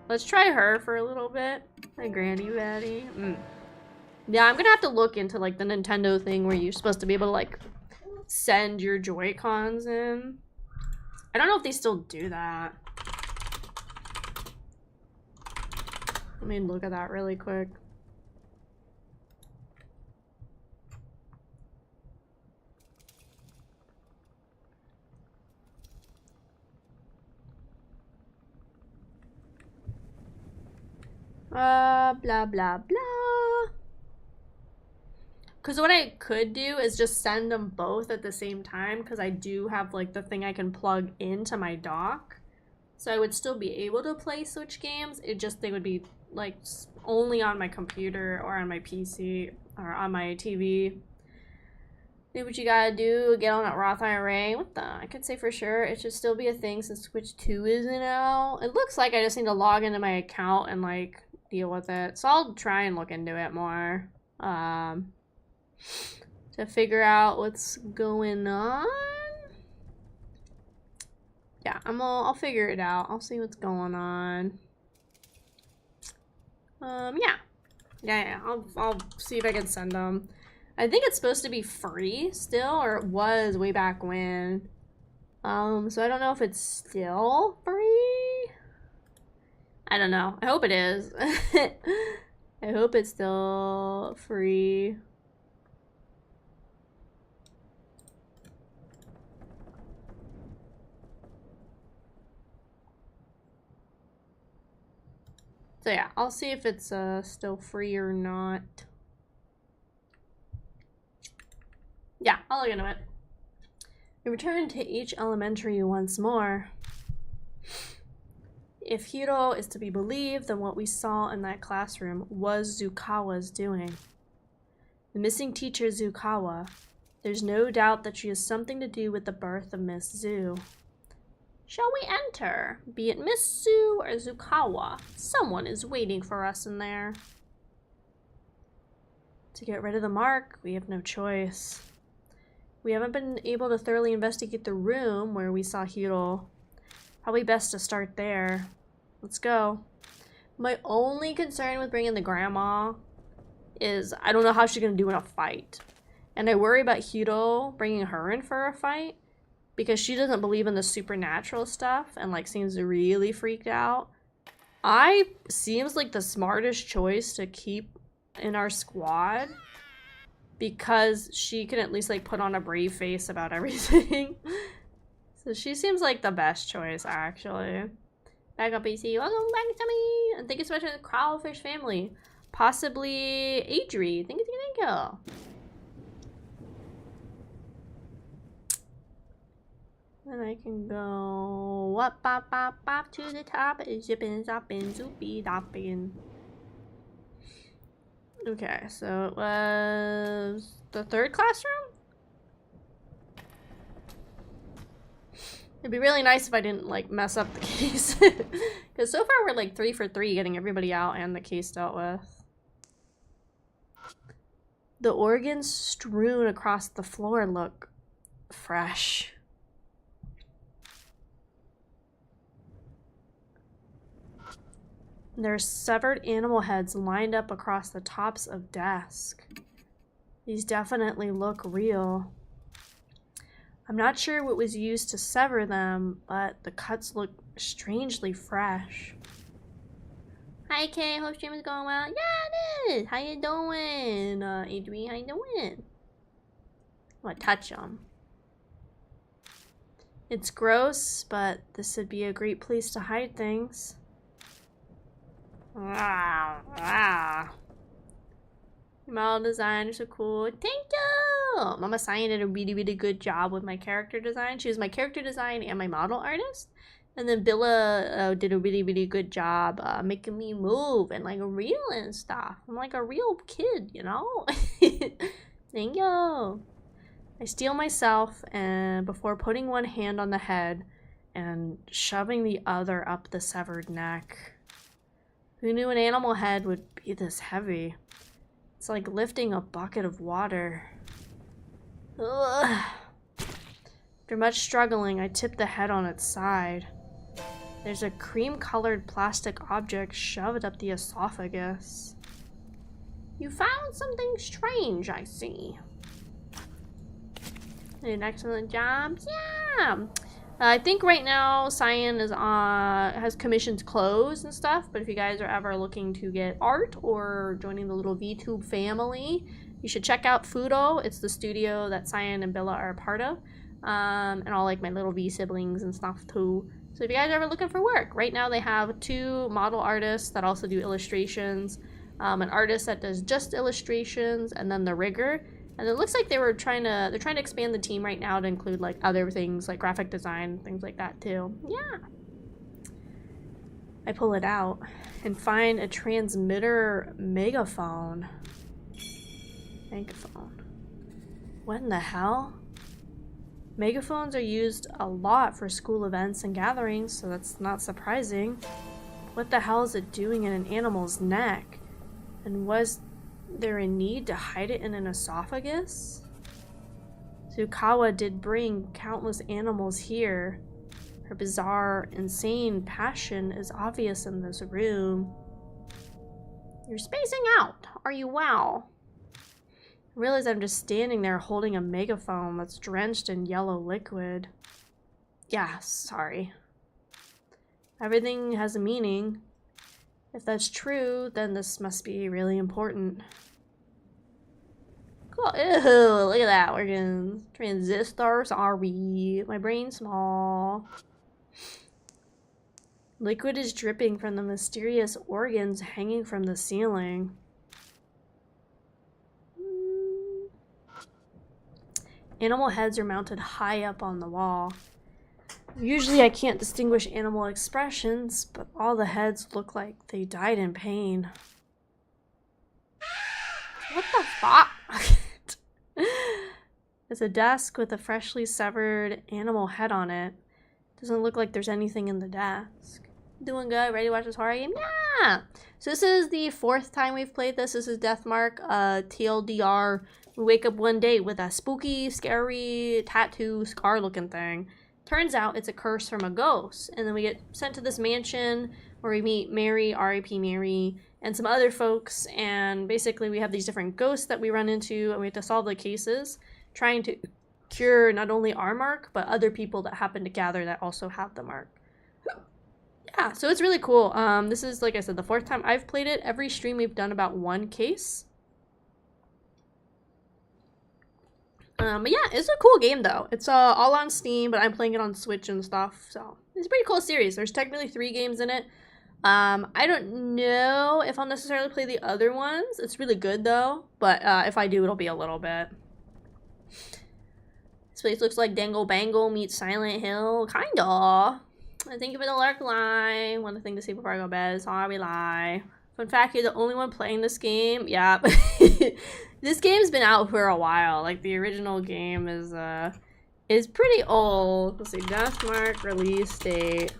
Let's try her for a little bit. My granny baddie. Yeah, I'm gonna have to look into like the Nintendo thing where you're supposed to be able to like send your Joy-Cons in. I don't know if they still do that. Let me look at that really quick. Blah, blah, blah. Because what I could do is just send them both at the same time, because I do have, like, the thing I can plug into my dock. So I would still be able to play Switch games. They would be like only on my computer or on my PC or on my TV. Do what you gotta do, get on that Roth IRA. What the? I could say for sure it should still be a thing since Switch 2 isn't out. It looks like I just need to log into my account and like deal with it. So I'll try and look into it more. To figure out what's going on. Yeah, I'll figure it out. I'll see what's going on. Yeah. I'll see if I can send them. I think it's supposed to be free still, or it was way back when. So I don't know if it's still free. I don't know. I hope it is. I hope it's still free. So yeah, I'll see if it's still free or not. Yeah, I'll look into it. We return to H Elementary once more. If Hiro is to be believed, then what we saw in that classroom was Zukawa's doing. The missing teacher, Zukawa. There's no doubt that she has something to do with the birth of Miss Zu. Shall we enter? Be it Miss Zu or Zukawa, someone is waiting for us in there. To get rid of the mark, we have no choice. We haven't been able to thoroughly investigate the room where we saw Hiro. Probably best to start there. Let's go. My only concern with bringing the grandma is I don't know how she's gonna do in a fight. And I worry about Hiro bringing her in for a fight because she doesn't believe in the supernatural stuff and like seems really freaked out. Seems like the smartest choice to keep in our squad because she can at least like put on a brave face about everything. So she seems like the best choice, actually. Back up, PC. Welcome back to me. And thank you so much to the Kraufish family. Possibly Adri. Thank you. Then I can go up, to the top. Zippin', zoppin', zoopy, doppin'. Okay, so it was the third classroom? It'd be really nice if I didn't like mess up the case. Because so far we're like 3 for 3 getting everybody out and the case dealt with. The organs strewn across the floor look fresh. There's severed animal heads lined up across the tops of desks. These definitely look real. I'm not sure what was used to sever them, but the cuts look strangely fresh. Hi Kay, hope stream is going well. Yeah, it is! How you doing? Adri, how you doing? I'm gonna touch them. It's gross, but this would be a great place to hide things. Model design is so cool. Thank you! Mama Cyan did a really good job with my character design. She was my character design and my model artist. And then Billa did a really good job making me move and like reel and stuff. I'm like a real kid, you know? Thank you! I steel myself and before putting one hand on the head and shoving the other up the severed neck. Who knew an animal head would be this heavy? It's like lifting a bucket of water. Ugh. After much struggling, I tip the head on its side. There's a cream-colored plastic object shoved up the esophagus. You found something strange, I see. Did an excellent job. Yeah! I think right now Cyan is has commissions closed and stuff, but if you guys are ever looking to get art or joining the little VTube family, you should check out Fudo. It's the studio that Cyan and Billa are a part of, and all like my little V siblings and stuff too. So if you guys are ever looking for work, right now they have 2 model artists that also do illustrations, an artist that does just illustrations, and then the rigger. And it looks like they're trying to expand the team right now to include like other things like graphic design, things like that too. Yeah. I pull it out and find a transmitter megaphone. Megaphone. What in the hell? Megaphones are used a lot for school events and gatherings, so that's not surprising. What the hell is it doing in an animal's neck? And was there a need to hide it in an esophagus? Tsukawa did bring countless animals here. Her bizarre, insane passion is obvious in this room. You're spacing out. Are you well? I realize I'm just standing there holding a megaphone that's drenched in yellow liquid. Yeah, sorry. Everything has a meaning. If that's true, then this must be really important. Cool. Ew, look at that. We're getting transistors. Sorry. My brain's small. Liquid is dripping from the mysterious organs hanging from the ceiling. Animal heads are mounted high up on the wall. Usually I can't distinguish animal expressions, but all the heads look like they died in pain. What the fuck? It's a desk with a freshly severed animal head on it. Doesn't look like there's anything in the desk. Doing good? Ready to watch this horror game? Yeah! So this is the 4th time we've played this. This is Deathmark, TLDR. We wake up one day with a spooky, scary, tattoo, scar-looking thing. Turns out it's a curse from a ghost. And then we get sent to this mansion where we meet Mary, R.I.P. Mary, and some other folks. And basically we have these different ghosts that we run into, and we have to solve the cases, trying to cure not only our mark, but other people that happen to gather that also have the mark. Yeah, so it's really cool. This is, like I said, the 4th time I've played it. Every stream we've done about one case. But yeah, it's a cool game though. It's all on Steam, but I'm playing it on Switch and stuff, so it's a pretty cool series. There's technically 3 games in it. I don't know if I'll necessarily play the other ones. It's really good though, but if I do, it'll be a little bit. This place looks like Dangle Bangle meets Silent Hill, kinda. I think of it a lark lie. One thing to say before I go to bed. Sorry, lie. Fun fact, you're the only one playing this game. Yeah. This game's been out for a while. Like, the original game is pretty old. Let's see, Deathmark release date.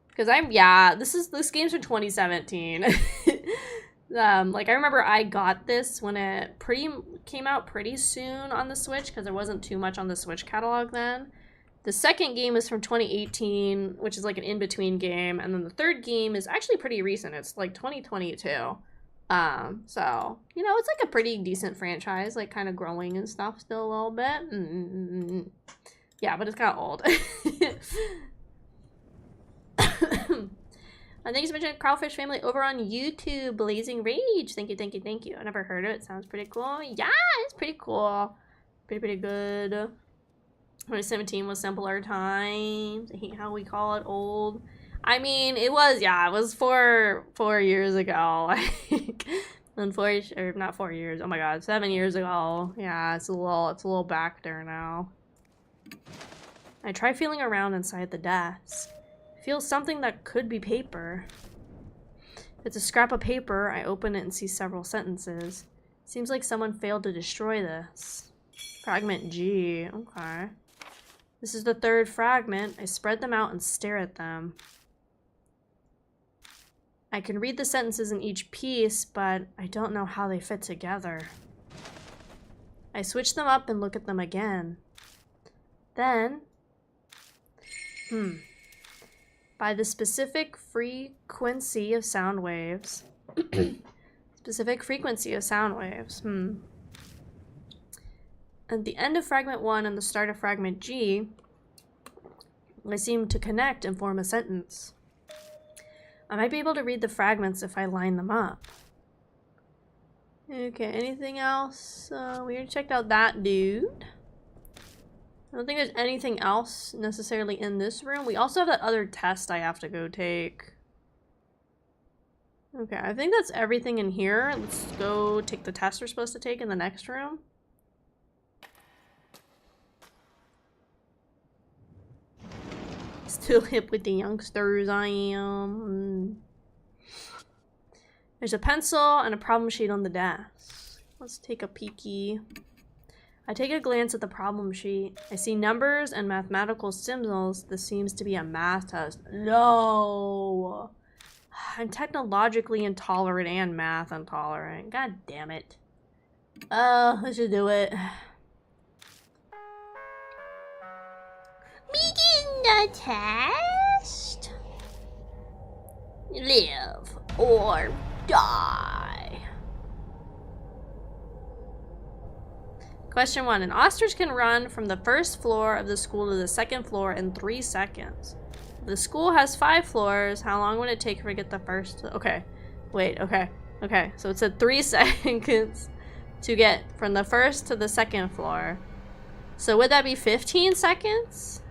Because this game's from 2017. Like, I remember I got this when it came out pretty soon on the Switch, because there wasn't too much on the Switch catalog then. The second game is from 2018, which is like an in-between game, and then the third game is actually pretty recent. It's like 2022. So, you know, it's like a pretty decent franchise, like kind of growing and stuff still a little bit. Yeah, but it's kind of old. Thanks for mentioning Kraufish family over on YouTube, Blazing Rage. Thank you, thank you, thank you. I never heard of it. Sounds pretty cool. Yeah, it's pretty cool. Pretty good. 2017 was simpler times. I hate how we call it old. I mean, it was 4 years ago. Like, or not 4 years. Oh my god, 7 years ago. Yeah, it's a little back there now. I try feeling around inside the desk. I feel something that could be paper. It's a scrap of paper. I open it and see several sentences. Seems like someone failed to destroy this. Fragment G. Okay. This is the 3rd fragment. I spread them out and stare at them. I can read the sentences in each piece, but I don't know how they fit together. I switch them up and look at them again. Then, by the specific frequency of sound waves. Specific frequency of sound waves. At the end of fragment 1 and the start of fragment G, they seem to connect and form a sentence. I might be able to read the fragments if I line them up. Okay, anything else? We already checked out that dude. I don't think there's anything else necessarily in this room. We also have that other test I have to go take. Okay, I think that's everything in here. Let's go take the test we're supposed to take in the next room. Still hip with the youngsters, I am. There's a pencil and a problem sheet on the desk. Let's take a peeky. I take a glance at the problem sheet. I see numbers and mathematical symbols. This seems to be a math test. No! I'm technologically intolerant and math intolerant. God damn it. Let's just do it. Begin the test. Live or die. Question 1. An ostrich can run from the first floor of the school to the second floor in 3 seconds. If the school has 5 floors, how long would it take her to get the first? Okay. Wait, okay. Okay, so it said 3 seconds to get from the first to the second floor. So would that be 15 seconds?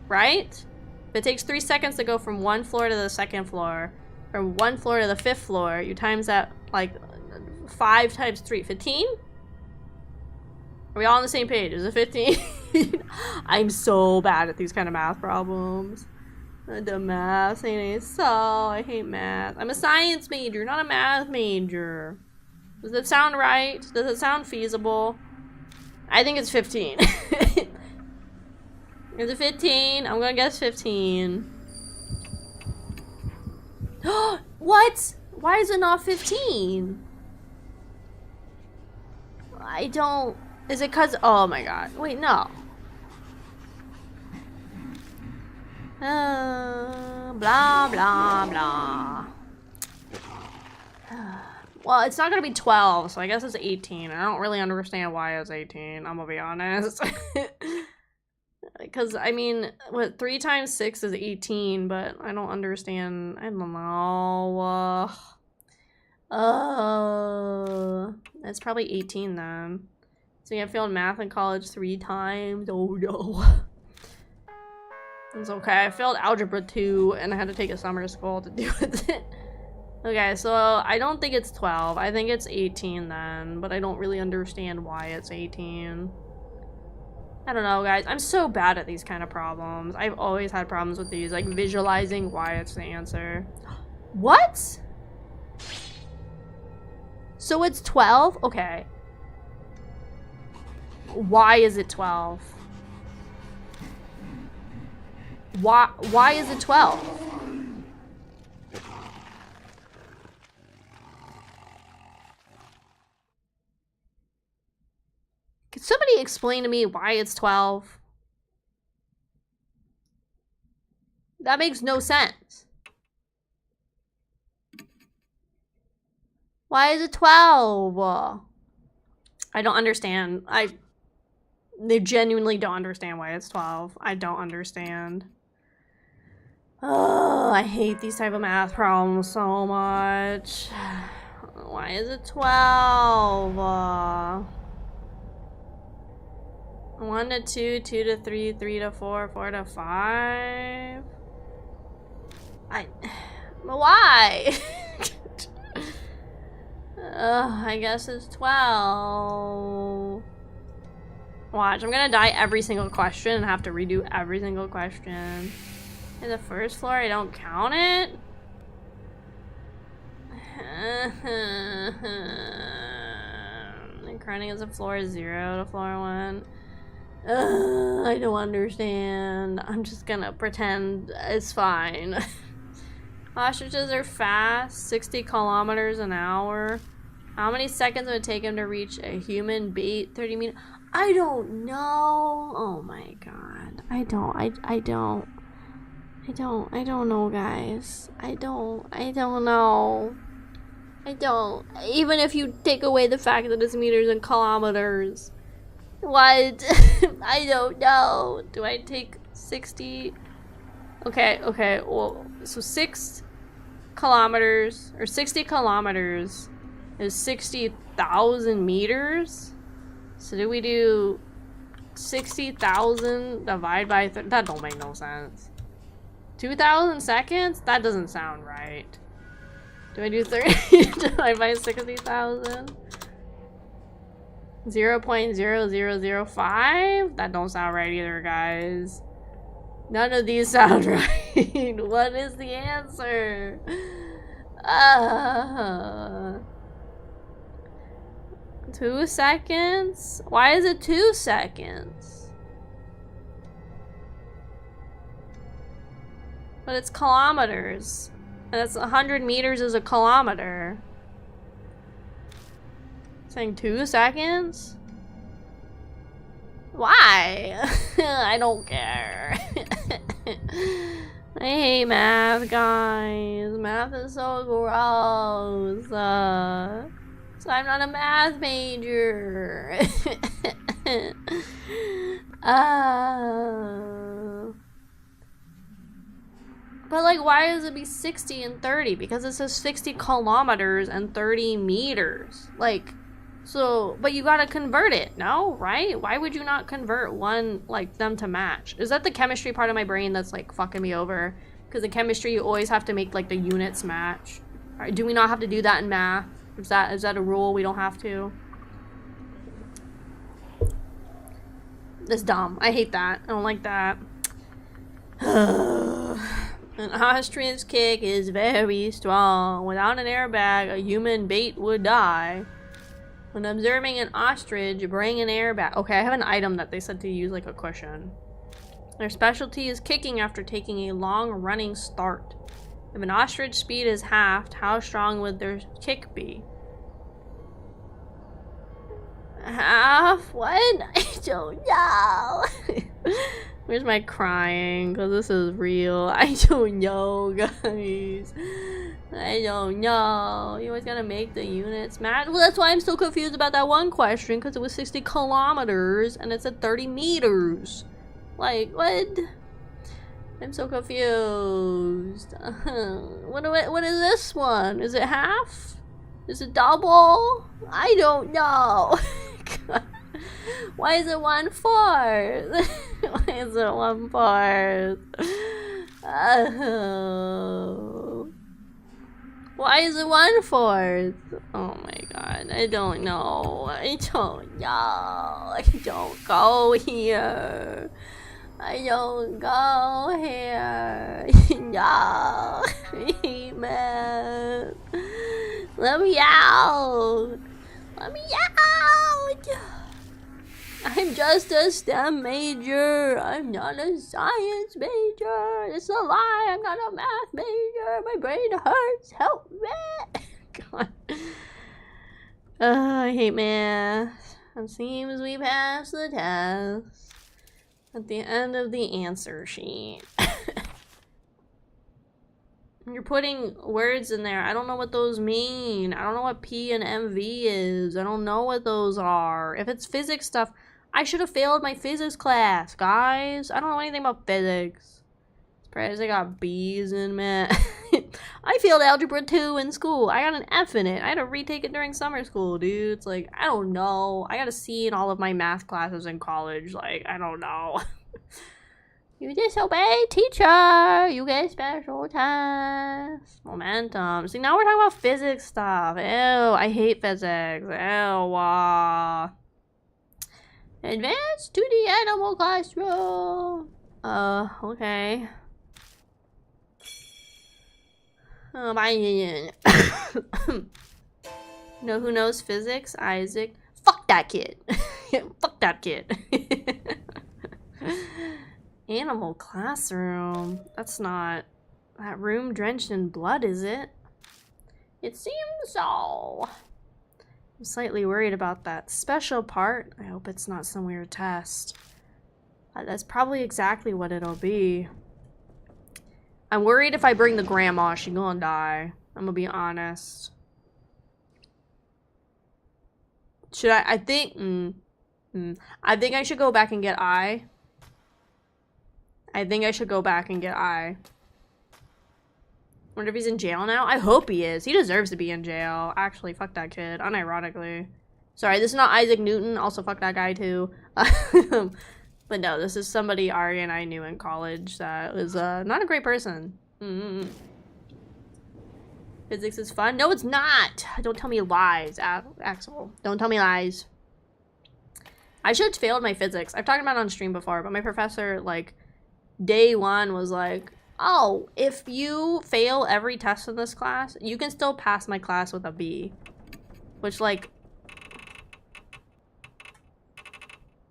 Right? If it takes 3 seconds to go from one floor to the second floor, from one floor to the 5th floor, you times that like 5 times 3, 15? Are we all on the same page? Is it 15? I'm so bad at these kind of math problems. The math ain't so. I hate math. I'm a science major, not a math major. Does that sound right? Does it sound feasible? I think it's 15. Is it 15? I'm gonna guess 15. What? Why is it not 15? I don't... Is it cause... Oh my god. Wait, no. Blah, blah, blah. Well, it's not gonna be 12, so I guess it's 18. I don't really understand why it's 18, I'm gonna be honest. Because, I mean, what, 3 times 6 is 18, but I don't understand. I don't know. That's probably 18 then. So yeah, I failed math in college 3 times. Oh no. It's okay. I failed algebra 2 and I had to take a summer school to do with it. Okay, so I don't think it's 12. I think it's 18 then, but I don't really understand why it's 18. I don't know, guys. I'm so bad at these kind of problems. I've always had problems with these, like visualizing why it's the answer. What? So it's 12? Okay. Why is it 12? Why is it 12? Can somebody explain to me why it's 12? That makes no sense. Why is it 12? I don't understand. They genuinely don't understand why it's 12. I don't understand. Oh, I hate these type of math problems so much. Why is it 12? 1 to 2, 2 to 3, 3 to 4, 4 to 5. Why? I guess it's 12. Watch, I'm gonna die every single question and have to redo every single question. In the first floor, I don't count it? And crowning is a floor 0 to floor 1. I don't understand. I'm just gonna pretend it's fine. Ostriches are fast, 60 kilometers an hour. How many seconds would it take him to reach a human bait? 30 meters? I don't know. Oh my god. I don't know, guys. I don't know. Even if you take away the fact that it's meters and kilometers. What? I don't know. Do I take 60? Okay, well, so 6 kilometers, or 60 kilometers is 60,000 meters? So do we do 60,000 divided by, that don't make no sense. 2,000 seconds? That doesn't sound right. Do I do 30 divided by 60,000? 0.0005? That don't sound right either, guys. None of these sound right. What is the answer? 2 seconds? Why is it 2 seconds? But it's kilometers. And it's 100 meters is a kilometer. Saying 2 seconds? Why? I don't care. I hate math, guys. Math is so gross. So I'm not a math major. But like, why does it be 60 and 30? Because it says 60 kilometers and 30 meters. Like, so, but you gotta convert it, no? Right? Why would you not convert one, like, them to match? Is that the chemistry part of my brain that's, like, fucking me over? Because in chemistry, you always have to make, like, the units match. Right, do we not have to do that in math? Is that a rule? We don't have to? That's dumb. I hate that. I don't like that. An ostrich's kick is very strong. Without an airbag, a human bait would die. When observing an ostrich, bring an airbag. Okay, I have an item that they said to use like a cushion. Their specialty is kicking after taking a long running start. If an ostrich speed is halved, how strong would their kick be? Half? What? I don't know. Where's my crying? Because this is real. I don't know, guys. I don't know. You always gotta make the units match. Well, that's why I'm so confused about that one question, because it was 60 kilometers and it said 30 meters. Like, what? I'm so confused. What is this one? Is it half? Is it double? I don't know. Why is it 1/4? Why is it 1/4? Oh. Why is it 1/4? Oh my god, I don't know. I don't know. I don't go here. I don't go here. No. Man. Let me out. Let me out. I'm just a STEM major. I'm not a science major. It's a lie. I'm not a math major. My brain hurts. Help me. God. I hate math. It seems we passed the test. At the end of the answer sheet. You're putting words in there. I don't know what those mean. I don't know what P and MV is. I don't know what those are. If it's physics stuff, I should have failed my physics class, guys. I don't know anything about physics. Surprised I got B's in math. I failed algebra 2 in school. I got an F in it. I had to retake it during summer school, dude. It's like, I don't know. I got a C in all of my math classes in college. Like, I don't know. You disobey teacher. You get special test. Momentum. See, now we're talking about physics stuff. Ew, I hate physics. Ew. Advance to the animal classroom. Okay. Oh, bye. Know who knows physics? Isaac. Fuck that kid. Fuck that kid. Animal classroom. That's not that room drenched in blood, is it? It seems so. I'm slightly worried about that special part. I hope it's not some weird test. That's probably exactly what it'll be. I'm worried if I bring the grandma, she's gonna die. I'm gonna be honest. Should I think I think I should go back and get I. I think I should go back and get I. Wonder if he's in jail now? I hope he is. He deserves to be in jail. Actually, fuck that kid. Unironically. Sorry, this is not Isaac Newton. Also, fuck that guy, too. But no, this is somebody Ari and I knew in college that was not a great person. Physics is fun? No, it's not! Don't tell me lies, Axel. Don't tell me lies. I should have failed my physics. I've talked about it on stream before, but my professor, like, day one was like, oh, if you fail every test in this class, you can still pass my class with a B. Which, like,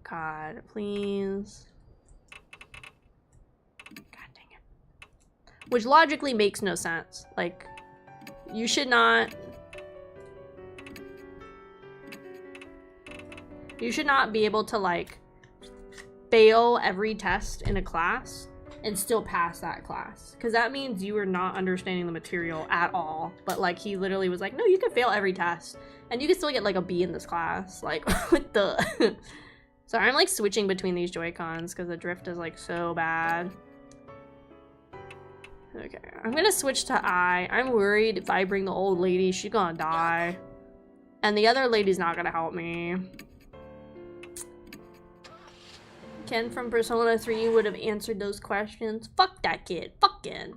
God, please. God dang it. Which logically makes no sense. Like, you should not be able to, like, fail every test in a class and still pass that class, because that means you are not understanding the material at all. But like, he literally was like, no, you can fail every test and you can still get like a B in this class. Like, what the sorry, I'm like switching between these Joy-Cons because the drift is like so bad. Okay, I'm gonna switch to I. I'm worried if I bring the old lady, she's gonna die, and the other lady's not gonna help me. Ken from Persona 3 would have answered those questions. Fuck that kid. Fuck Ken.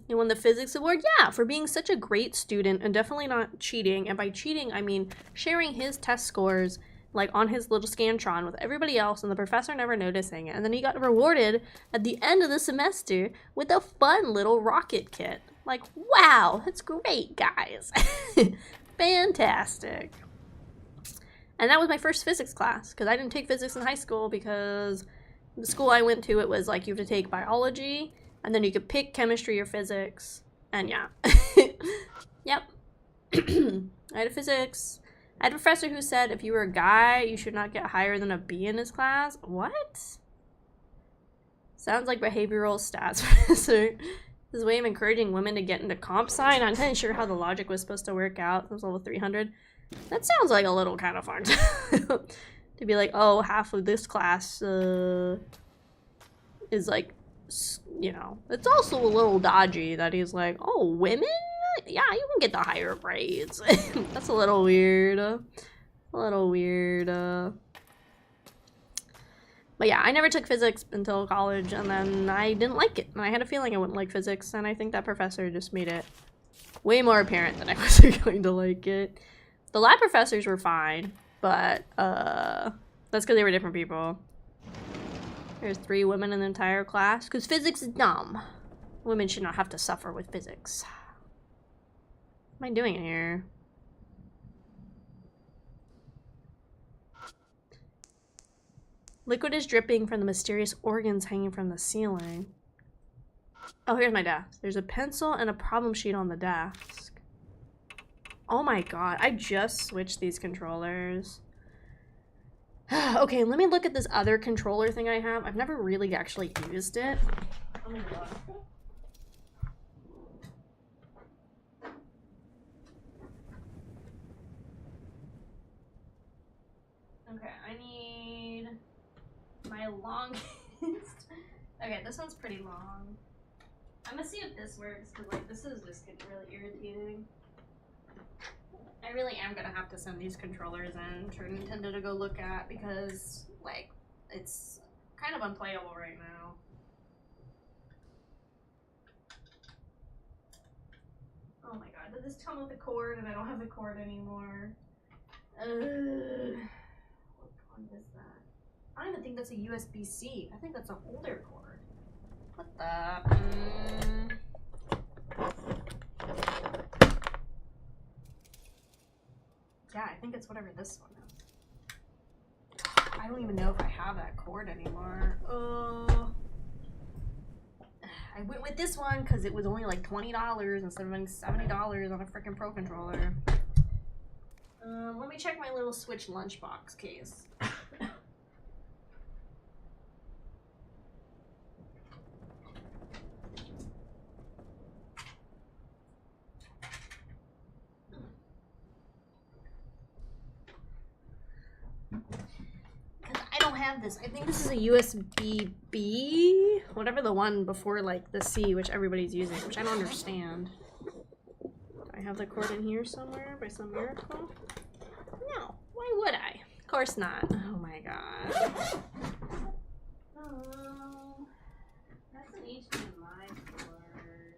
He won the physics award? Yeah, for being such a great student and definitely not cheating. And by cheating, I mean sharing his test scores like on his little Scantron with everybody else and the professor never noticing it. And then he got rewarded at the end of the semester with a fun little rocket kit. Like, wow, that's great, guys. Fantastic. And that was my first physics class, because I didn't take physics in high school because the school I went to, it was like you have to take biology, and then you could pick chemistry or physics, and yeah. Yep. I had a physics. I had a professor who said if you were a guy, you should not get higher than a B in his class. What? Sounds like behavioral stats professor. This way of encouraging women to get into comp sci. I'm not sure how the logic was supposed to work out. It was level 300. That sounds like a little kind of fun. To be like, oh, half of this class is like, you know, it's also a little dodgy that he's like, oh, women? Yeah, you can get the higher grades. That's a little weird. A little weird. But yeah, I never took physics until college, and then I didn't like it. And I had a feeling I wouldn't like physics, and I think that professor just made it way more apparent that I wasn't going to like it. The lab professors were fine, but that's because they were different people. There's 3 women in the entire class, because physics is dumb. Women should not have to suffer with physics. What am I doing here? Liquid is dripping from the mysterious organs hanging from the ceiling. Oh, here's my desk. There's a pencil and a problem sheet on the desk. Oh my god, I just switched these controllers. Okay, let me look at this other controller thing I have. I've never really actually used it. Let me look. Okay, I need my longest. Okay, this one's pretty long. I'm gonna see if this works, because like this is just getting really irritating. I really am gonna have to send these controllers in for Nintendo to go look at, because like it's kind of unplayable right now. Oh my god, did this come with a cord and I don't have the cord anymore? What one is that? I don't even think that's a USB-C. I think that's an older cord. What the? Yeah, I think it's whatever this one is. I don't even know if I have that cord anymore. I went with this one because it was only like $20 instead of like $70 on a freaking Pro controller. Let me check my little Switch lunchbox case. I don't have this. I think this is a USB-B, whatever the one before like the C, which everybody's using, which I don't understand. Do I have the cord in here somewhere by some miracle? No. Why would I? Of course not. Oh my god. Oh, that's an HDMI cord.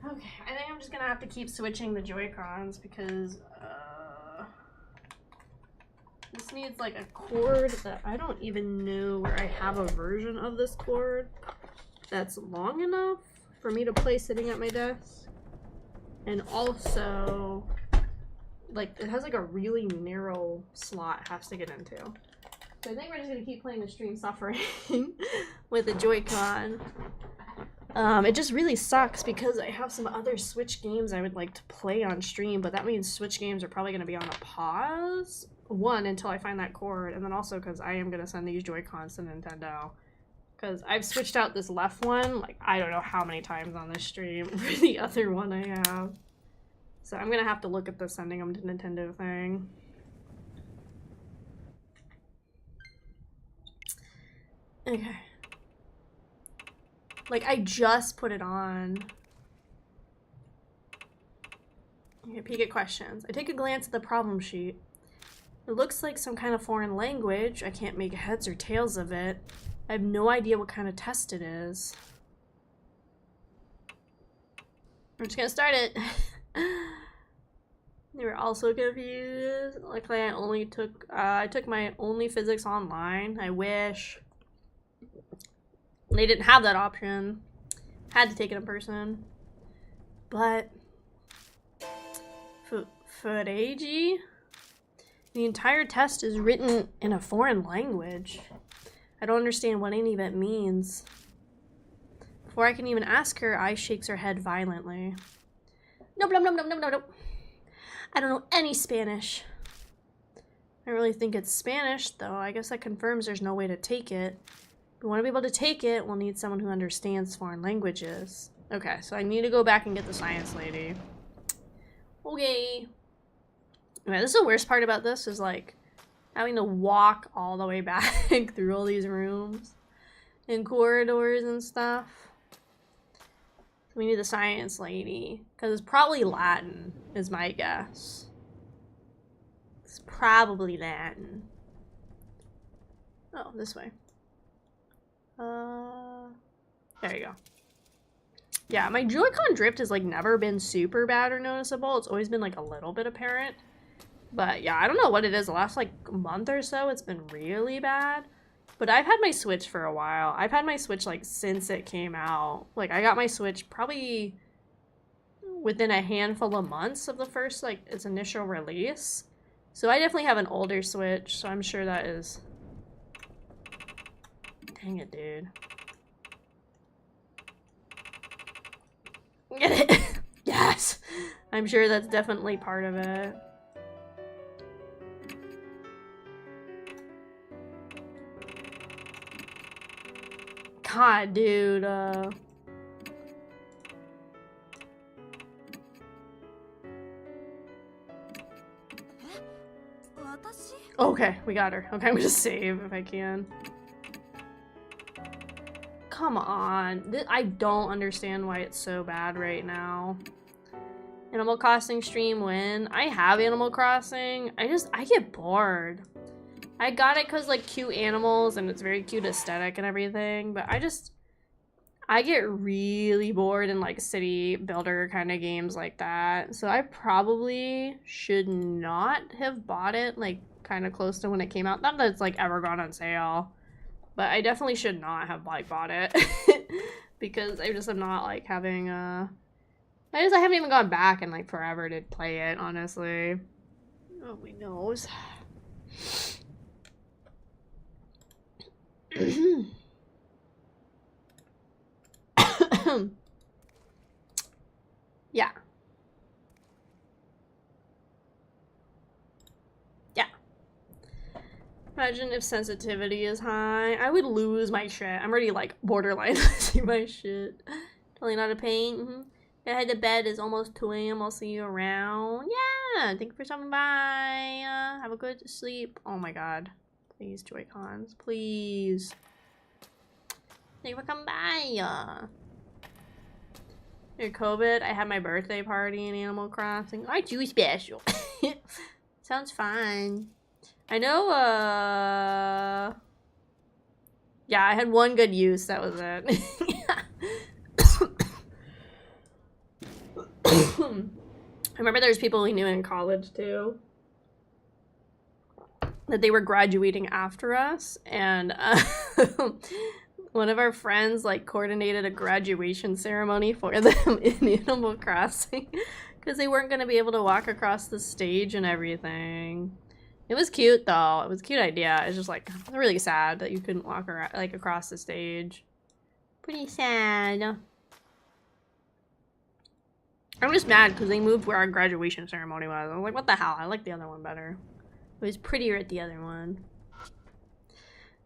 Okay, I think I'm just gonna have to keep switching the Joy-Cons because, needs like a cord that I don't even know where I have a version of this cord that's long enough for me to play sitting at my desk. And also, like, it has like a really narrow slot it has to get into. So I think we're just gonna keep playing the stream suffering with the Joy-Con. It just really sucks because I have some other Switch games I would like to play on stream, but that means Switch games are probably gonna be on a pause. One, until I find that cord, and then also because I am gonna send these Joy-Cons to Nintendo. Because I've switched out this left one, like, I don't know how many times on this stream for the other one I have. So I'm gonna have to look at the sending them to Nintendo thing. Okay. Like, I just put it on. Okay, peek at questions. I take a glance at the problem sheet. It looks like some kind of foreign language. I can't make heads or tails of it. I have no idea what kind of test it is. I'm just gonna start it. They were also confused. Luckily, I took my only physics online. I wish. They didn't have that option. Had to take it in person. But Fureji? The entire test is written in a foreign language. I don't understand what any of it means. Before I can even ask her, Ai shakes her head violently. Nope. I don't know any Spanish. I really think it's Spanish, though. I guess that confirms there's no way to take it. If we want to be able to take it, we'll need someone who understands foreign languages. Okay, so I need to go back and get the science lady. Okay. Okay, this is the worst part about this, is like having to walk all the way back through all these rooms and corridors and stuff. So we need the science lady, because it's probably Latin, is my guess. It's probably Latin. Oh, this way. There you go. Yeah, my Joy-Con drift has like never been super bad or noticeable. It's always been like a little bit apparent. But yeah, I don't know what it is. The last like month or so, it's been really bad. But I've had my Switch for a while. I've had my Switch like since it came out. Like I got my Switch probably within a handful of months of the first like its initial release. So I definitely have an older Switch, so I'm sure that is... Dang it, dude. Get it? Yes! I'm sure that's definitely part of it. God, dude, Okay, we got her. Okay, I'm gonna save if I can. Come on. I don't understand why it's so bad right now. Animal Crossing stream when? I have Animal Crossing. I get bored. I got it because like cute animals and it's very cute aesthetic and everything, but I get really bored in like city builder kind of games like that. So I probably should not have bought it like kind of close to when it came out. Not that it's like ever gone on sale, but I definitely should not have like bought it because I just am not like having I haven't even gone back in like forever to play it, honestly. Oh, my nose. Yeah. Yeah. Imagine if sensitivity is high. I would lose my shit. I'm already like borderline losing my shit. Totally not a pain. Gotta head to bed. It's almost 2 a.m. I'll see you around. Yeah. Thank you for stopping by. Have a good sleep. Oh my god. Please, Joy-Cons. Please. Thank you for coming by. Your COVID, I had my birthday party in Animal Crossing. Aren't you special? Sounds fun. I know, yeah, I had one good use. That was it. I remember there was people we knew in college, too. that they were graduating after us, and one of our friends like coordinated a graduation ceremony for them in Animal Crossing because they weren't going to be able to walk across the stage and everything. It was cute though. It was a cute idea. It's just like really sad that you couldn't walk around, like across the stage. Pretty sad. I'm just mad because they moved where our graduation ceremony was. I was like, what the hell? I like the other one better. It was prettier at the other one.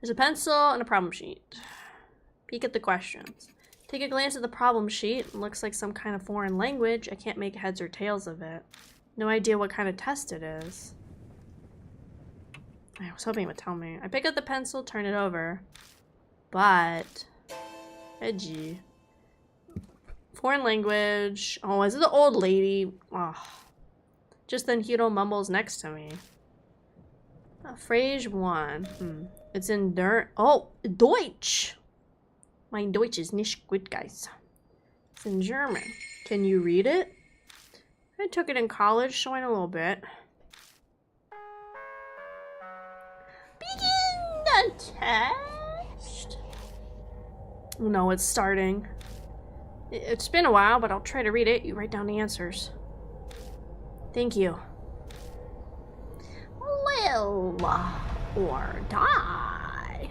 There's a pencil and a problem sheet. Peek at the questions. Take a glance at the problem sheet. It looks like some kind of foreign language. I can't make heads or tails of it. No idea what kind of test it is. I was hoping it would tell me. I pick up the pencil, turn it over. But... edgy. Foreign language. Oh, is it the old lady? Oh. Just then Hiro mumbles next to me. Phrase 1. It's in Deutsch. My Deutsch is nicht gut, guys. It's in German. Can you read it? I took it in college, so I know a little bit. Begin the test. Oh, no, it's starting. It's been a while, but I'll try to read it. You write down the answers. Thank you. Live or die.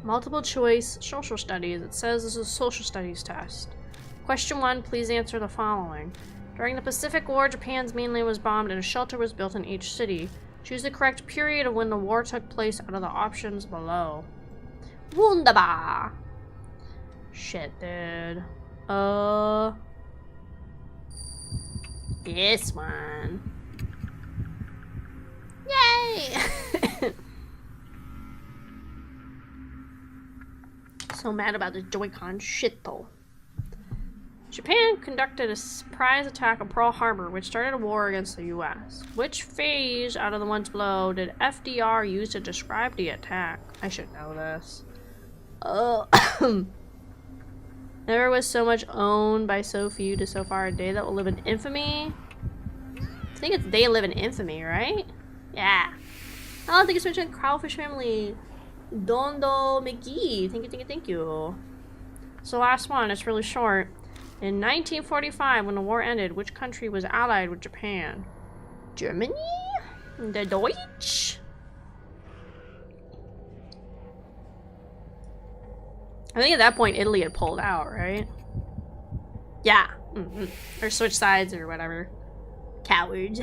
Multiple choice social studies. It says this is a social studies test. Question 1, please answer the following. During the Pacific War, Japan's mainland was bombed and a shelter was built in each city. Choose the correct period of when the war took place out of the options below. Wunderbar. Shit, dude. This one. Yay! So mad about this Joy-Con shit, though. Japan conducted a surprise attack on Pearl Harbor, which started a war against the U.S. Which phase out of the ones below did FDR use to describe the attack? I should know this. Never was so much owned by so few to so far a day that will live in infamy. I think it's they live in infamy, right? Yeah. Oh, thank you so much to the Kraufish family. Dondo McGee. Thank you. So last one, it's really short. In 1945, when the war ended, which country was allied with Japan? Germany? The Deutsch? I think at that point, Italy had pulled out, right? Yeah. Or switch sides or whatever. Cowards.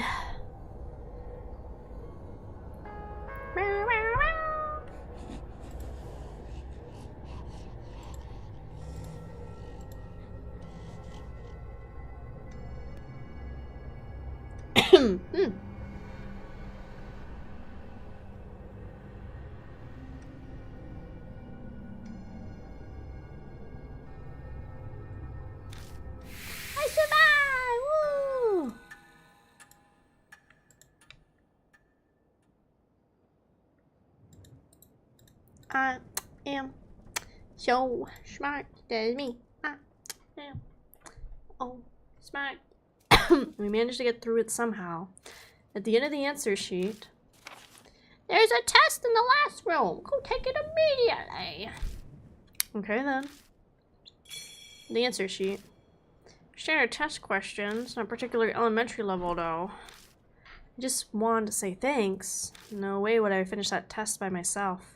I survived! Woo! I am so smart. That is me. I am smart. We managed to get through it somehow. At the end of the answer sheet, there's a test in the last room. Go take it immediately. Okay then. The answer sheet. Standard test questions, not particularly elementary level though. I just wanted to say thanks. No way would I finish that test by myself.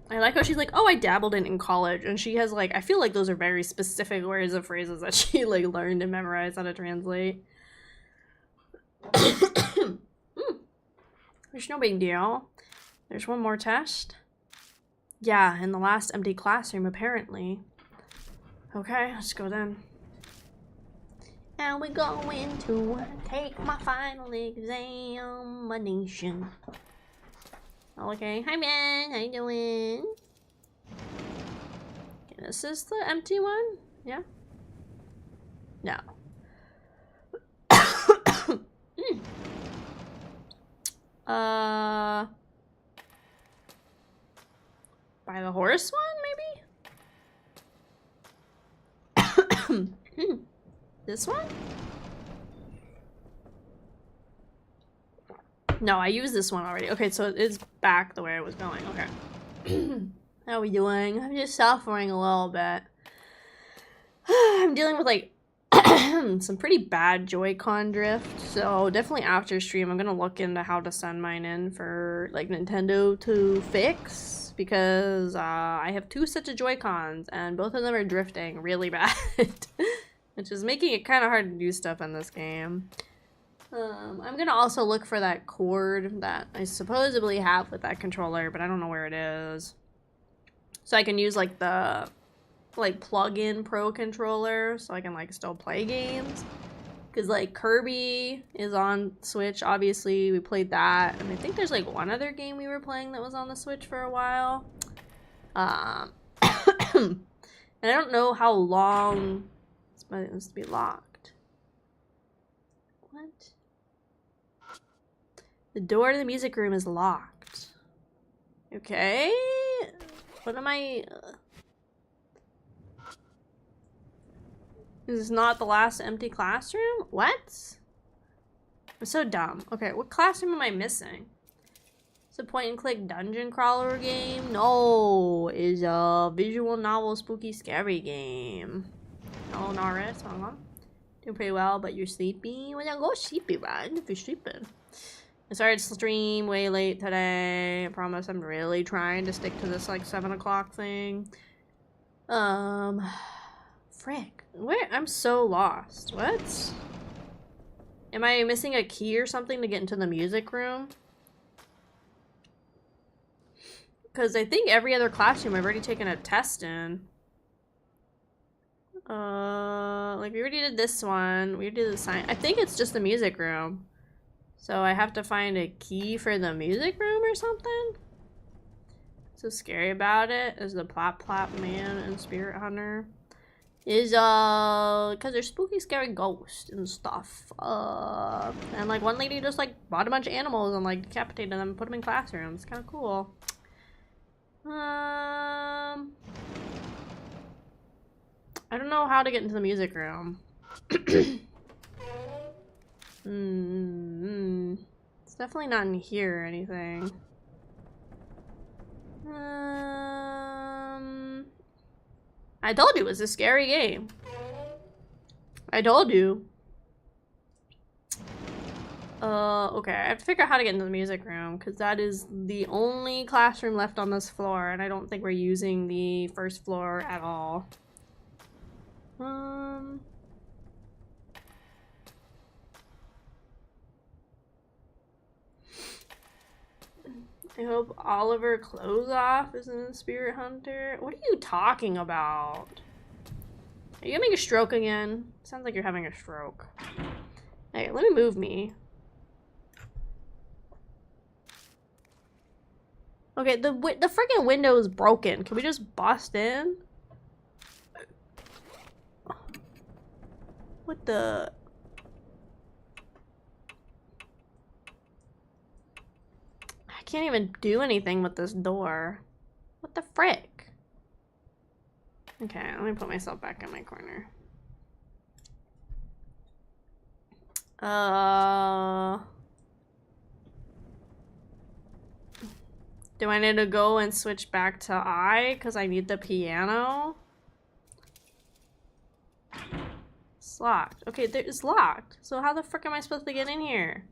I like how she's like, oh, I dabbled in college. And she has like, I feel like those are very specific words and phrases that she like learned and memorized how to translate. There's no big deal. There's one more test. Yeah, in the last empty classroom apparently. Okay, let's go then. Now we're going to take my final examination. Okay, hi man, how you doing? Okay, this is the empty one? Yeah? No. By the horse one, maybe? This one? No, I used this one already. Okay, so it's back the way I was going. Okay. How are we doing? I'm just suffering a little bit. I'm dealing with like some pretty bad Joy-Con drift, so definitely after stream I'm gonna look into how to send mine in for like Nintendo to fix, because I have 2 sets of Joy-Cons and both of them are drifting really bad, which is making it kind of hard to do stuff in this game. I'm gonna also look for that cord that I supposedly have with that controller, but I don't know where it is, so I can use like the plug-in Pro controller so I can like still play games, because like Kirby is on Switch, obviously we played that, and I think there's like one other game we were playing that was on the Switch for a while, and I don't know how long it's supposed to be locked. What? The door to the music room is locked. Okay, what am I This is not the last empty classroom? What? I'm so dumb. Okay, what classroom am I missing? It's a point-and-click dungeon crawler game? No, it's a visual novel spooky scary game. Hello, Norris. Hold on. Doing pretty well, but you're sleepy? Well, then go sleepy, right? If you're sleeping. I started stream way late today. I promise I'm really trying to stick to this like 7 o'clock thing. Frick. Where? I'm so lost. What? Am I missing a key or something to get into the music room? Because I think every other classroom I've already taken a test in. Like we already did this one. We did the sign. I think it's just the music room. So I have to find a key for the music room or something? So scary about it is the Plop Plop Man and Spirit Hunter. Is because there's spooky scary ghosts and stuff. And like one lady just like bought a bunch of animals and like decapitated them and put them in classrooms. Kind of cool. I don't know how to get into the music room. It's definitely not in here or anything. I told you it was a scary game. I told you. Okay, I have to figure out how to get into the music room, because that is the only classroom left on this floor, and I don't think we're using the first floor at all. I hope Oliver Close-Off is in Spirit Hunter. What are you talking about? Are you having a stroke again? Sounds like you're having a stroke. Hey, let me move me. Okay, the freaking window is broken. Can we just bust in? What the... I can't even do anything with this door. What the frick? Okay, let me put myself back in my corner. Do I need to go and switch back to I? Because I need the piano? It's locked. Okay, it's locked. So how the frick am I supposed to get in here?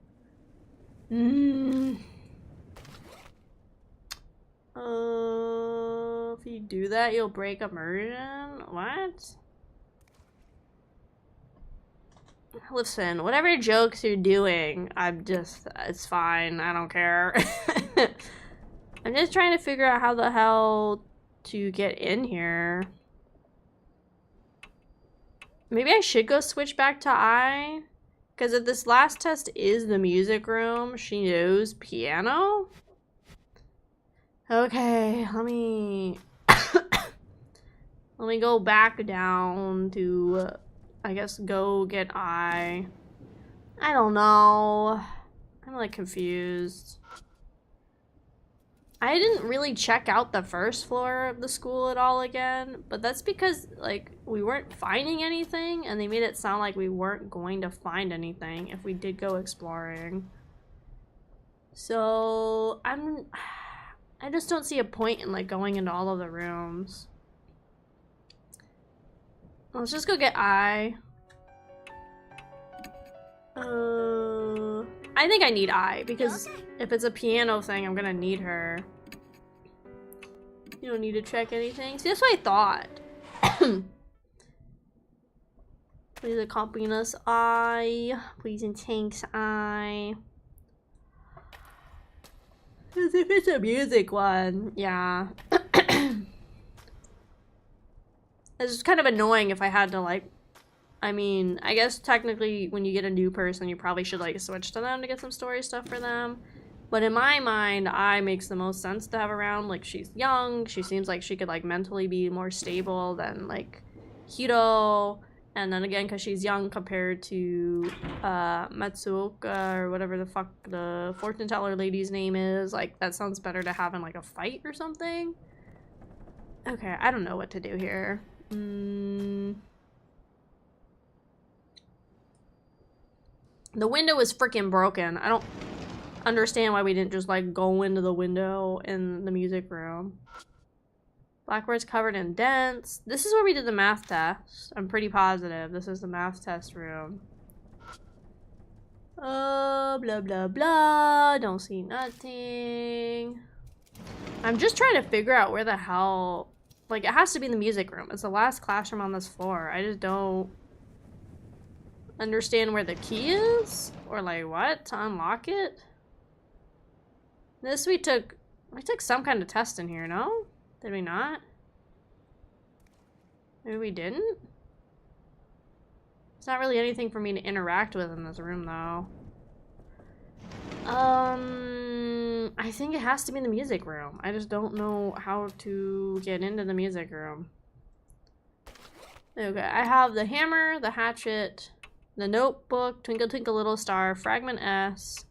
If you do that, you'll break immersion? What? Listen, whatever jokes you're doing, it's fine. I don't care. I'm just trying to figure out how the hell to get in here. Maybe I should go switch back to I? Because if this last test is the music room, she knows piano? Okay, let me go back down to, I guess, go get I don't know. I'm like confused. I didn't really check out the first floor of the school at all again, but that's because like we weren't finding anything and they made it sound like we weren't going to find anything if we did go exploring. So I just don't see a point in like going into all of the rooms. Let's just go get I. I think I need I because if it's a piano thing, I'm gonna need her. You don't need to check anything. See, that's what I thought. Please accompany us, I. Please and thanks, I. As if it's a music one. Yeah. It's just kind of annoying if I had to, like... I mean, I guess technically when you get a new person, you probably should, like, switch to them to get some story stuff for them. But in my mind, I makes the most sense to have around. Like, she's young. She seems like she could, like, mentally be more stable than, like, Hiro. And then again, because she's young compared to Matsuoka or whatever the fuck the fortune teller lady's name is. Like, that sounds better to have in, like, a fight or something. Okay, I don't know what to do here. The window is freaking broken. I don't understand why we didn't just, like, go into the window in the music room. Blackboard's covered in dents. This is where we did the math test. I'm pretty positive this is the math test room. Oh, blah, blah, blah. Don't see nothing. I'm just trying to figure out where the hell... Like, it has to be in the music room. It's the last classroom on this floor. I just don't understand where the key is? Or, like, what? To unlock it? This we took some kind of test in here, no? Did we not? Maybe we didn't? It's not really anything for me to interact with in this room, though. I think it has to be in the music room. I just don't know how to get into the music room. Okay, I have the hammer, the hatchet, the notebook, Twinkle Twinkle Little Star, Fragment S,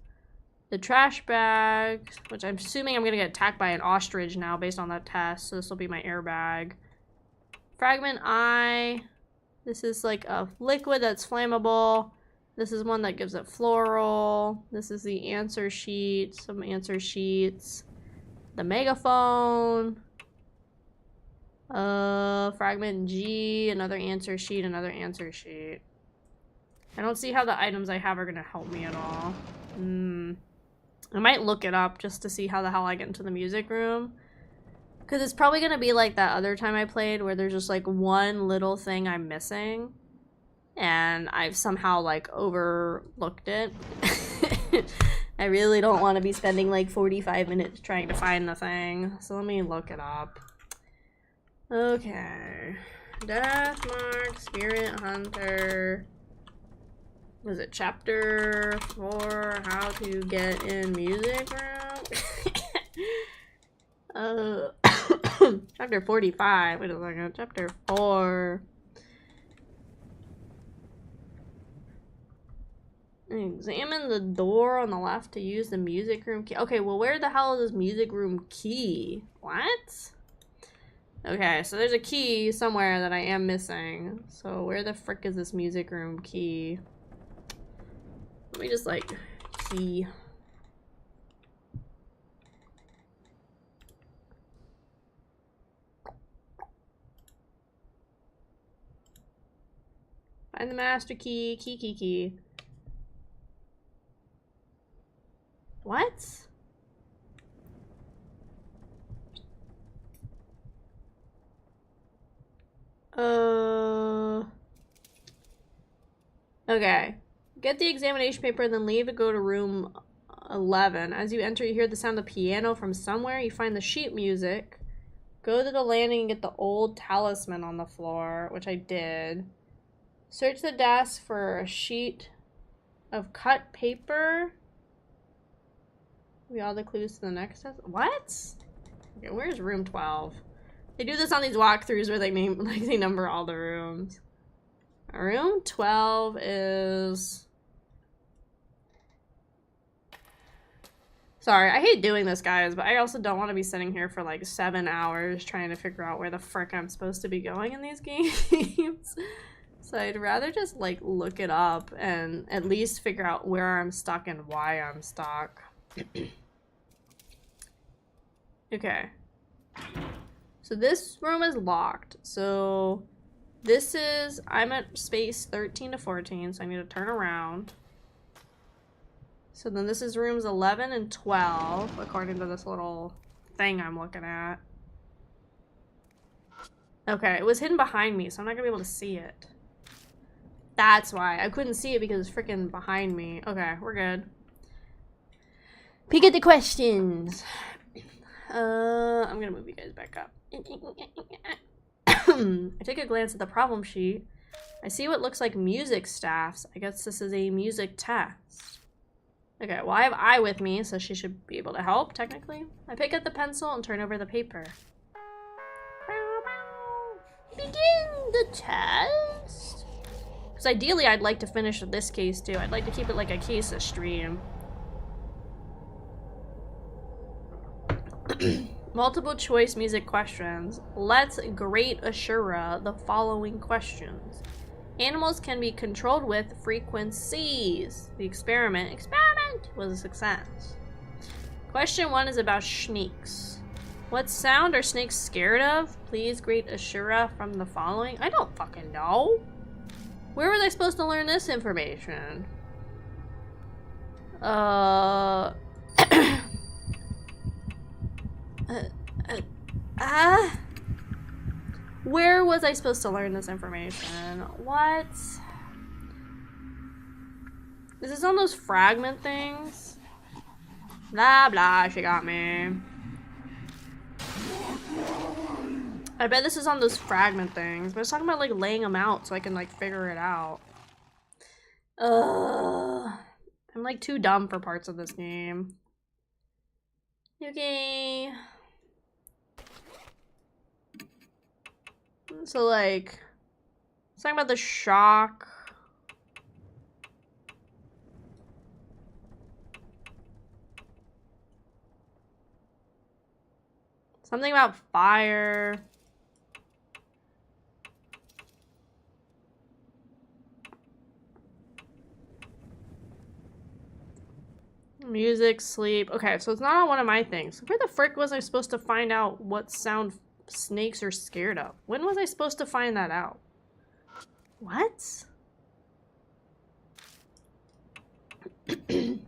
the trash bag, which I'm assuming I'm gonna get attacked by an ostrich now based on that test, so this will be my airbag. Fragment I. This is like a liquid that's flammable. This is one that gives it floral. This is the answer sheet, some answer sheets. The megaphone. Fragment G, another answer sheet, another answer sheet. I don't see how the items I have are gonna help me at all. I might look it up just to see how the hell I get into the music room. Because it's probably going to be like that other time I played where there's just like one little thing I'm missing. And I've somehow like overlooked it. I really don't want to be spending like 45 minutes trying to find the thing. So let me look it up. Okay. Deathmark, Spirit Hunter. Was it chapter 4, how to get in music room? Chapter 45, wait a second, chapter 4. Examine the door on the left to use the music room key. Okay, well where the hell is this music room key? What? Okay, so there's a key somewhere that I am missing. So where the frick is this music room key? Let me just like key. Find the master key, key. What? Okay. Get the examination paper and then leave to go to room 11. As you enter, you hear the sound of piano from somewhere. You find the sheet music. Go to the landing and get the old talisman on the floor, which I did. Search the desk for a sheet of cut paper. We all the clues to the next test. What? Okay, where's room 12? They do this on these walkthroughs where they name, like, they number all the rooms. Room 12 is... Sorry, I hate doing this, guys, but I also don't want to be sitting here for like 7 hours trying to figure out where the frick I'm supposed to be going in these games. So I'd rather just like look it up and at least figure out where I'm stuck and why I'm stuck. Okay. So this room is locked. So this is, I'm at space 13 to 14, so I need to turn around. So then this is rooms 11 and 12, according to this little thing I'm looking at. Okay, it was hidden behind me, so I'm not gonna be able to see it. That's why. I couldn't see it because it's freaking behind me. Okay, we're good. Peek at the questions. I'm gonna move you guys back up. I take a glance at the problem sheet. I see what looks like music staffs. I guess this is a music test. Okay, well I have I with me, so she should be able to help, technically. I pick up the pencil and turn over the paper. Begin the test. Because ideally I'd like to finish this case too. I'd like to keep it like a case of stream. Multiple choice music questions. Let's grade Ashura the following questions. Animals can be controlled with frequencies. The experiment was a success. Question 1 is about snakes. What sound are snakes scared of? Please grade Ashura from the following. I don't fucking know. Where was I supposed to learn this information? Where was I supposed to learn this information? What? Is this on those fragment things? Blah blah, she got me. I bet this is on those fragment things, but it's talking about like laying them out so I can like figure it out. I'm like too dumb for parts of this game. Okay. So like, it's talking about the shock. Something about fire. Music, sleep. Okay, so it's not on one of my things. Where the frick was I supposed to find out what sound snakes are scared of? When was I supposed to find that out? What? I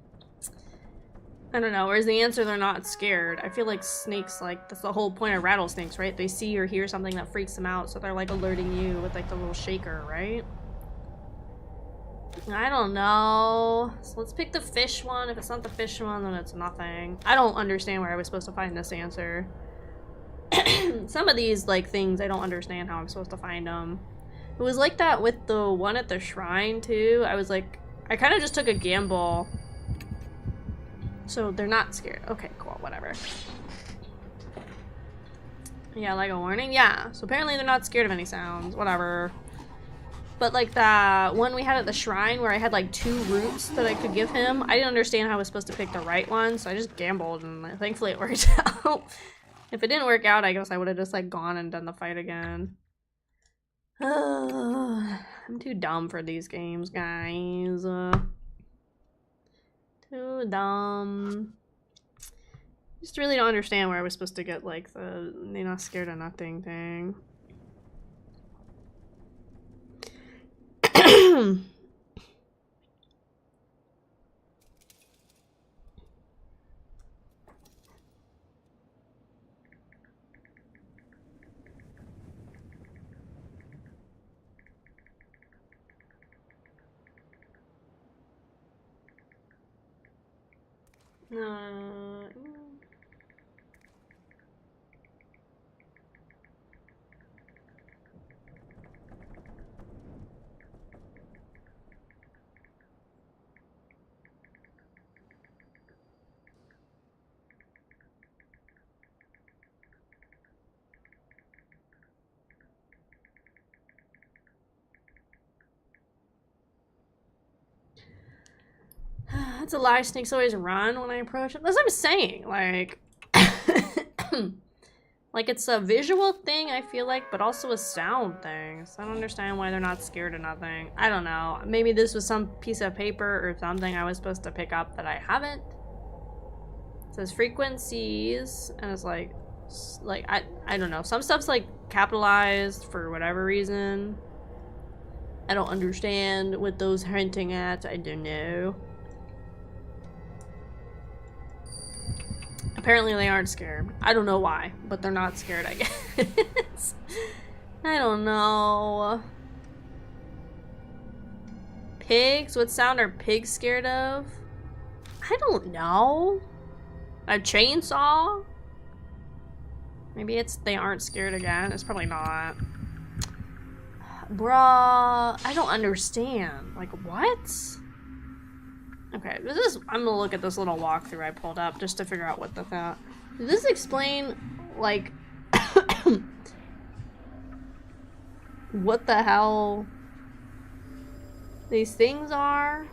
don't know. Where's the answer? They're not scared. I feel like snakes, like, that's the whole point of rattlesnakes, right? They see or hear something that freaks them out, so they're like alerting you with like the little shaker, right? I don't know. So let's pick the fish one. If it's not the fish one, then it's nothing. I don't understand where I was supposed to find this answer. Some of these, like, things, I don't understand how I'm supposed to find them. It was like that with the one at the shrine, too. I was like, I kind of just took a gamble. So they're not scared. Okay, cool, whatever. Yeah, like a warning? Yeah. So apparently they're not scared of any sounds. Whatever. But like that one we had at the shrine where I had like 2 roots that I could give him, I didn't understand how I was supposed to pick the right one, so I just gambled and thankfully it worked out. If it didn't work out, I guess I would have just like gone and done the fight again. I'm too dumb for these games, guys. Too dumb. Just really don't understand where I was supposed to get like the they're not scared of nothing thing. That's a lie. Snakes always run when I approach them. That's what I'm saying. Like, like it's a visual thing, I feel like, but also a sound thing. So I don't understand why they're not scared of nothing. I don't know. Maybe this was some piece of paper or something I was supposed to pick up that I haven't. says frequencies, and it's like I don't know. Some stuff's like capitalized for whatever reason. I don't understand what those are hinting at. I don't know. Apparently they aren't scared. I don't know why, but they're not scared, I guess. I don't know. Pigs? What sound are pigs scared of? I don't know. A chainsaw? Maybe it's they aren't scared again. It's probably not. Bruh, I don't understand. Like, what? Okay, I'm gonna look at this little walkthrough I pulled up just to figure out what the thought. Does this explain, like, what the hell these things are?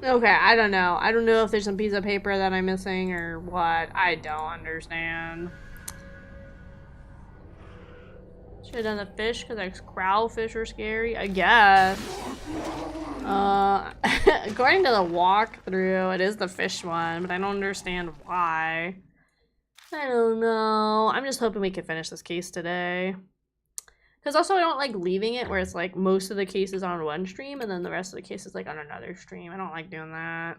Okay, I don't know. I don't know if there's some piece of paper that I'm missing or what. I don't understand. Should have done the fish because like Kraufish are scary, I guess. According to the walkthrough, it is the fish one, but I don't understand why. I don't know. I'm just hoping we can finish this case today. Because also I don't like leaving it where it's like most of the cases on one stream and then the rest of the cases like on another stream. I don't like doing that.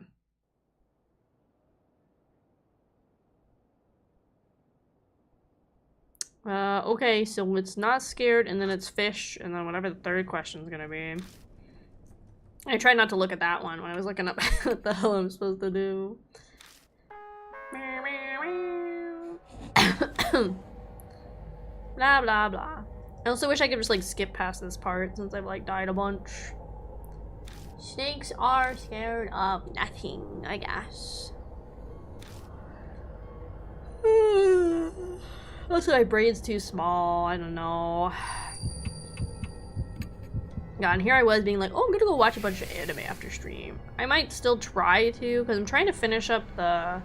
Okay, so it's not scared and then it's fish and then whatever the third question is gonna be. I tried not to look at that one when I was looking up what the hell I'm supposed to do. Blah blah blah. I also wish I could just like skip past this part since I've like died a bunch. Snakes are scared of nothing, I guess. Also my brain's too small, I don't know. God, and here I was being like, oh, I'm gonna go watch a bunch of anime after stream. I might still try to, because I'm trying to finish up the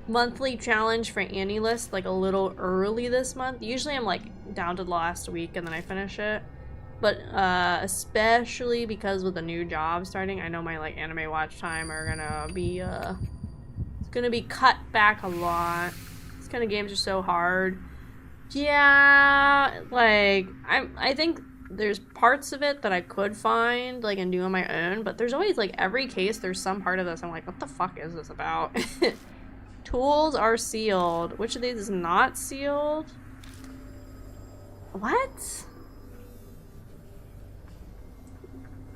monthly challenge for Annie List like a little early this month. Usually I'm like down to the last week and then I finish it. But especially because with the new job starting, I know my like anime watch time are gonna be it's gonna be cut back a lot. These kind of games are so hard. Yeah, like I think there's parts of it that I could find like and do on my own, but there's always like every case there's some part of this I'm like, what the fuck is this about? Tools are sealed. Which of these is not sealed? What?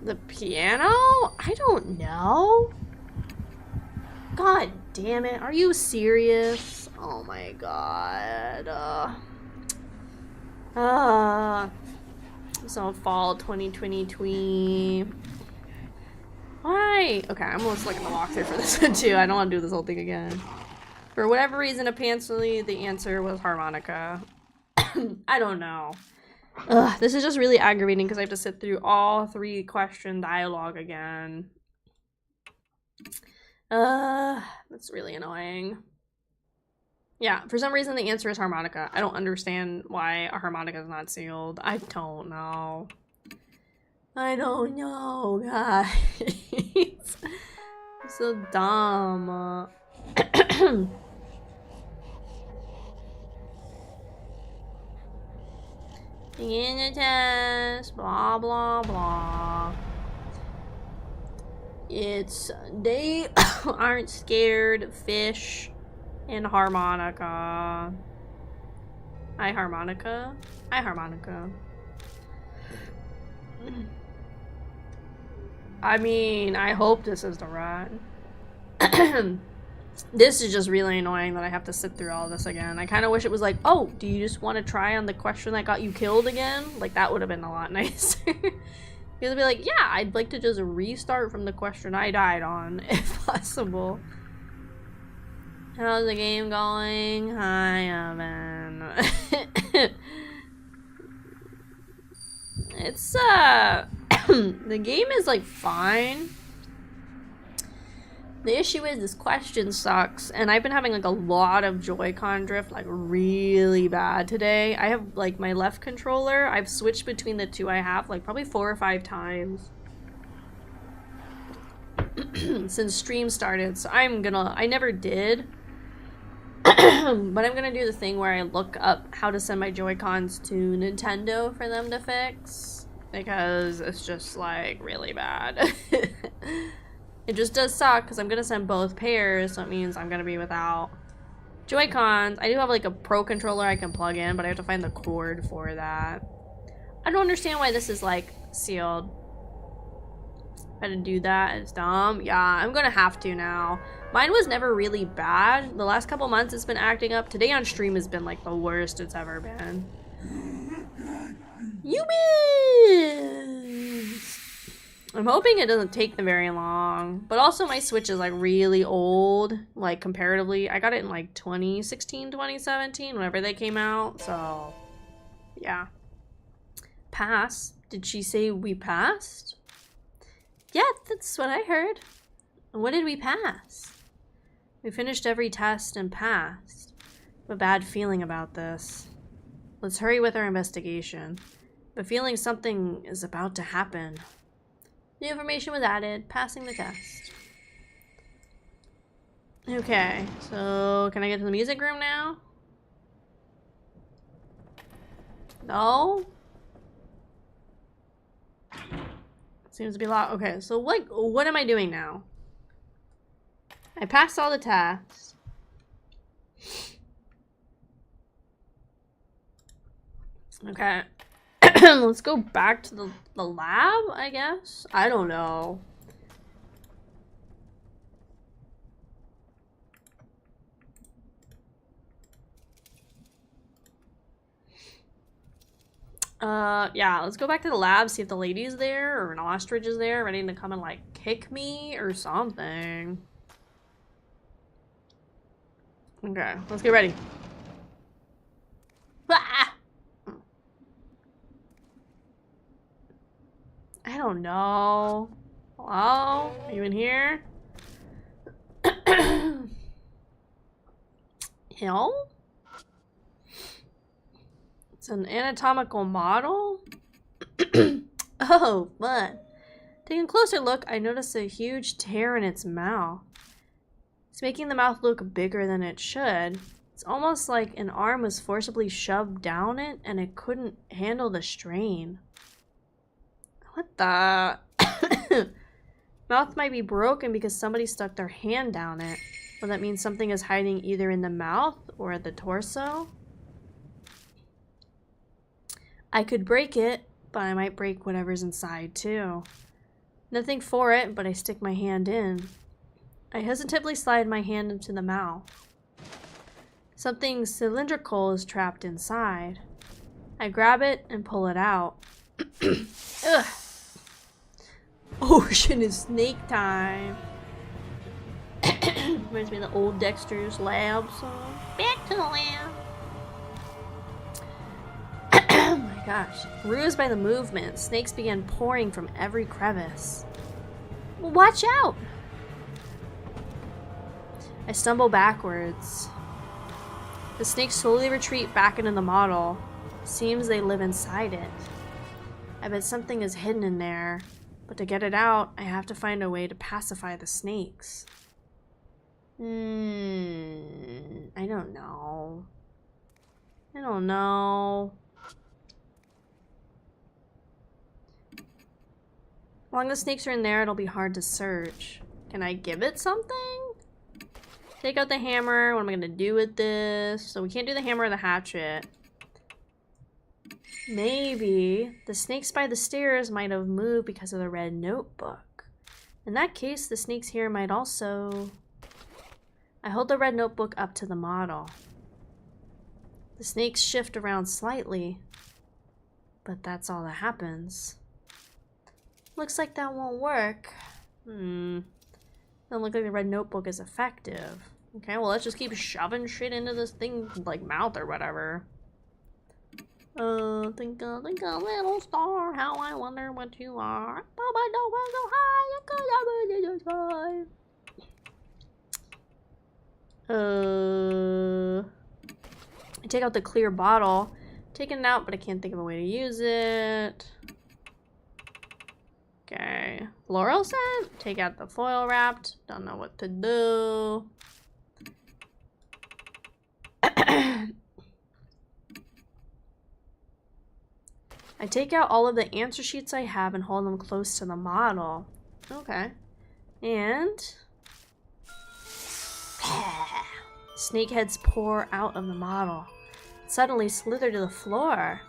The piano? I don't know. God damn it. Are you serious? Oh my god. So fall 2020. Why? Okay, I'm almost looking at the walkthrough for this one too. I don't want to do this whole thing again. For whatever reason, apparently the answer was harmonica. I don't know. Ugh, this is just really aggravating because I have to sit through all 3 question dialogue again. That's really annoying. Yeah, for some reason the answer is harmonica. I don't understand why a harmonica is not sealed. I don't know. I don't know, guys. I'm so dumb. Begin the test, blah blah blah. It's they aren't scared, fish, and harmonica. I harmonica. I mean, I hope this is the right. This is just really annoying that I have to sit through all this again. I kind of wish it was like, oh, do you just want to try on the question that got you killed again? Like, that would have been a lot nicer. You'd be like, yeah, I'd like to just restart from the question I died on, if possible. How's the game going? Hi, Evan. It's, the game is, like, fine. The issue is this question sucks, and I've been having like a lot of Joy-Con drift, like really bad today. I have like my left controller, I've switched between the two I have like probably 4 or 5 times since stream started, so I never did, but I'm gonna do the thing where I look up how to send my Joy-Cons to Nintendo for them to fix, because it's just like really bad. It just does suck because I'm gonna send both pairs, so it means I'm gonna be without Joy-Cons. I do have like a Pro controller I can plug in, but I have to find the cord for that. I don't understand why this is like sealed. I had to do that, it's dumb. Yeah, I'm gonna have to now. Mine was never really bad. The last couple months it's been acting up. Today on stream has been like the worst it's ever been. You miss! I'm hoping it doesn't take them very long. But also my Switch is like really old, like comparatively. I got it in like 2016, 2017, whenever they came out. So, yeah. Pass. Did she say we passed? Yeah, that's what I heard. What did we pass? We finished every test and passed. I have a bad feeling about this. Let's hurry with our investigation. I'm feeling something is about to happen. New information was added. Passing the test. Okay, so can I get to the music room now? No? Seems to be locked. Okay, so what am I doing now? I passed all the tasks. Okay. Let's go back to the lab, I guess? I don't know. Yeah, let's go back to the lab, see if the lady's there, or an ostrich is there, ready to come and, like, kick me or something. Okay, let's get ready. Ah! I don't know. Hello? Are you in here? Hill? It's an anatomical model? Oh, fun. Taking a closer look, I notice a huge tear in its mouth. It's making the mouth look bigger than it should. It's almost like an arm was forcibly shoved down it and it couldn't handle the strain. What the? Mouth might be broken because somebody stuck their hand down it. Well, that means something is hiding either in the mouth or at the torso. I could break it, but I might break whatever's inside too. Nothing for it, but I stick my hand in. I hesitantly slide my hand into the mouth. Something cylindrical is trapped inside. I grab it and pull it out. Ugh. Ocean is snake time. Reminds me of the old Dexter's Lab song. Back to the lab. Oh my gosh. Bruised by the movement, snakes began pouring from every crevice. Watch out! I stumble backwards. The snakes slowly retreat back into the model. Seems they live inside it. I bet something is hidden in there. But to get it out, I have to find a way to pacify the snakes. I don't know. I don't know. As long as the snakes are in there, it'll be hard to search. Can I give it something? Take out the hammer. What am I gonna do with this? So we can't do the hammer or the hatchet. Maybe the snakes by the stairs might have moved because of the red notebook. In that case, the snakes here might also... I hold the red notebook up to the model. The snakes shift around slightly, but that's all that happens. Looks like that won't work. Doesn't look like the red notebook is effective. Okay, well let's just keep shoving shit into this thing, like mouth or whatever. Think a little star, how I wonder what you are. But I don't want so high, I take out the clear bottle. Taking it out, but I can't think of a way to use it. Okay. Floral scent? Take out the foil wrapped. Don't know what to do. I take out all of the answer sheets I have and hold them close to the model. Okay. And snake heads pour out of the model. Suddenly slither to the floor.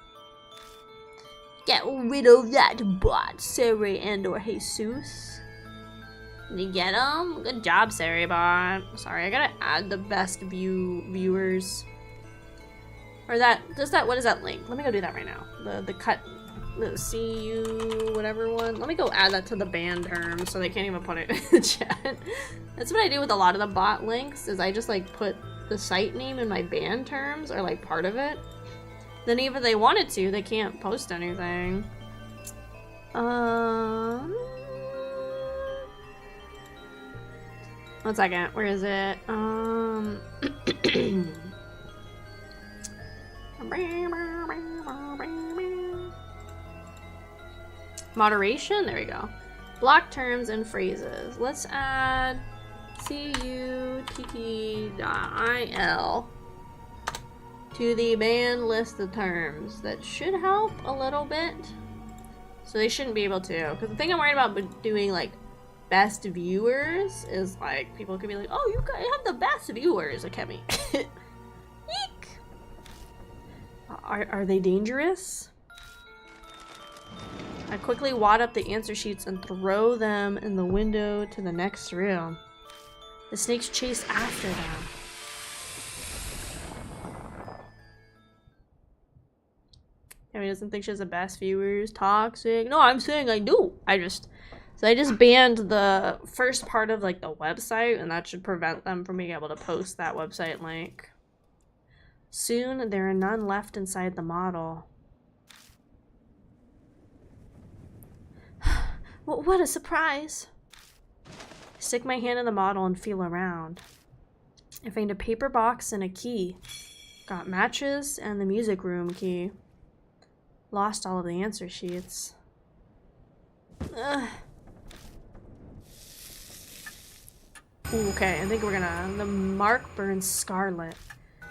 Get rid of that bot, Sarah and or Jesus. Did you get them? Good job, Sarah bot. Sorry, I gotta add the best viewers. Or that, what is that link? Let me go do that right now. The cut, the CU whatever one. Let me go add that to the banned term so they can't even put it in the chat. That's what I do with a lot of the bot links, is I just like put the site name in my banned terms or like part of it. Then even if they wanted to, they can't post anything. One second, where is it? Moderation? There we go. Block terms and phrases. Let's add CUTT.IL to the banned list of terms. That should help a little bit. So they shouldn't be able to. Because the thing I'm worried about doing like best viewers is like people could be like, oh, you guys have the best viewers, Akemi. Eek. Are they dangerous? I quickly wad up the answer sheets and throw them in the window to the next room. The snakes chase after them. Kemi doesn't think she has the best viewers. Toxic. No, I'm saying I do. I just banned the first part of like the website, and that should prevent them from being able to post that website link. Soon there are none left inside the model. What a surprise! I stick my hand in the model and feel around. I find a paper box and a key. Got matches and the music room key. Lost all of the answer sheets. Ugh. Ooh, okay, I think we're gonna... The mark burns scarlet.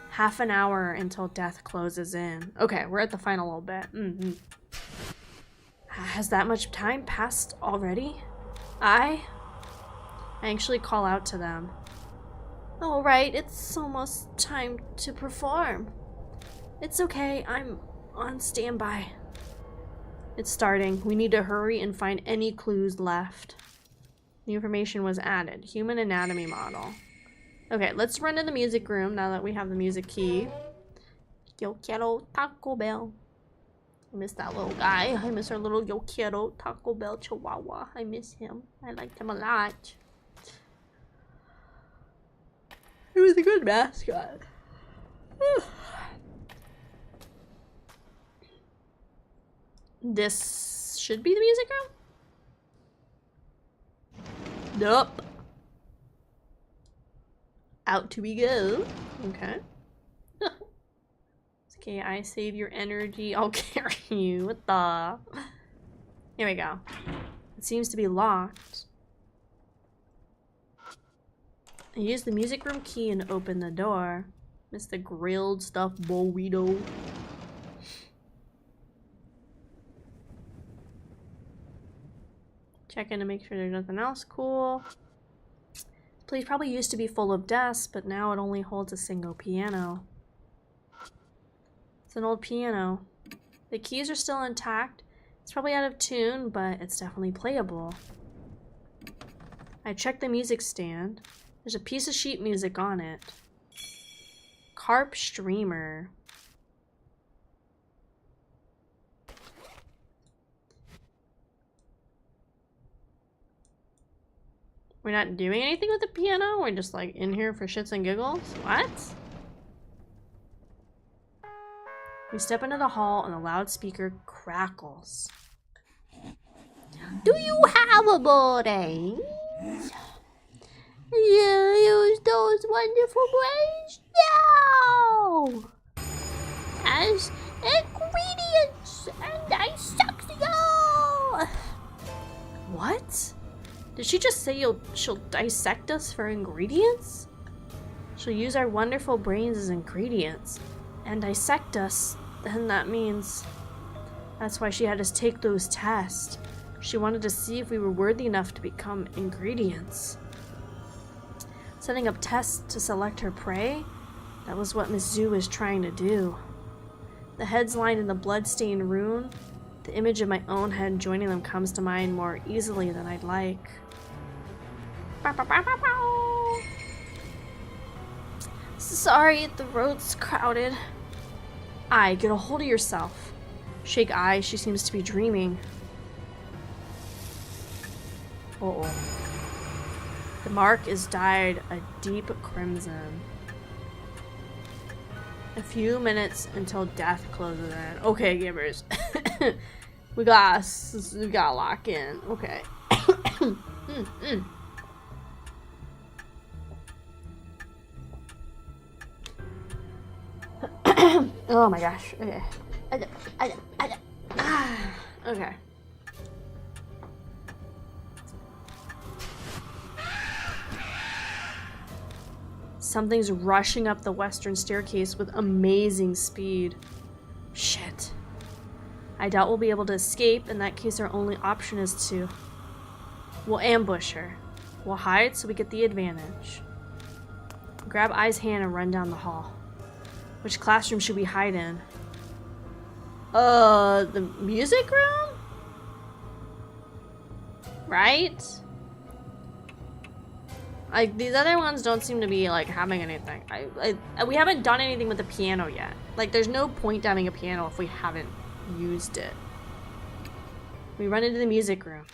Half an hour until death closes in. Okay, we're at the final little bit. Has that much time passed already? I actually call out to them. All right, it's almost time to perform. It's okay, I'm on standby. It's starting. We need to hurry and find any clues left. The information was added. Human anatomy model. Okay, let's run to the music room now that we have the music key. Yo quiero Taco Bell. I miss that little guy. I miss our little Yo quiero Taco Bell Chihuahua. I miss him. I liked him a lot. He was a good mascot. This should be the music room? Nope. Out we go. Okay. Okay, I save your energy. I'll carry you. What the? Here we go. It seems to be locked. I use the music room key and open the door. Miss the grilled stuffed burrito. Check in to make sure there's nothing else cool. This place probably used to be full of desks, but now it only holds a single piano. It's an old piano. The keys are still intact. It's probably out of tune, but it's definitely playable. I check the music stand. There's a piece of sheet music on it. Carp streamer. We're not doing anything with the piano? We're just like in here for shits and giggles? What? We step into the hall and the loudspeaker crackles. Do you have a body? You use those wonderful brains now as ingredients, and I suck you. What? Did she just say she'll dissect us for ingredients? She'll use our wonderful brains as ingredients and dissect us. Then that means that's why she had us take those tests. She wanted to see if we were worthy enough to become ingredients. Setting up tests to select her prey? That was what Miss Zhu was trying to do. The heads lined in the blood-stained rune. The image of my own head joining them comes to mind more easily than I'd like. Sorry, the road's crowded. Ai, get a hold of yourself. Shake Ai, she seems to be dreaming. Uh-oh. The mark is dyed a deep crimson. A few minutes until death closes in. Okay, gamers. we gotta lock in. Okay. Oh my gosh. Okay. Okay. Something's rushing up the western staircase with amazing speed. Shit. I doubt we'll be able to escape. In that case, our only option is to... We'll ambush her. We'll hide so we get the advantage. Grab Ai's hand and run down the hall. Which classroom should we hide in? The music room? Right? Like, these other ones don't seem to be, like, having anything. We haven't done anything with the piano yet. Like, there's no point to having a piano if we haven't used it. We run into the music room.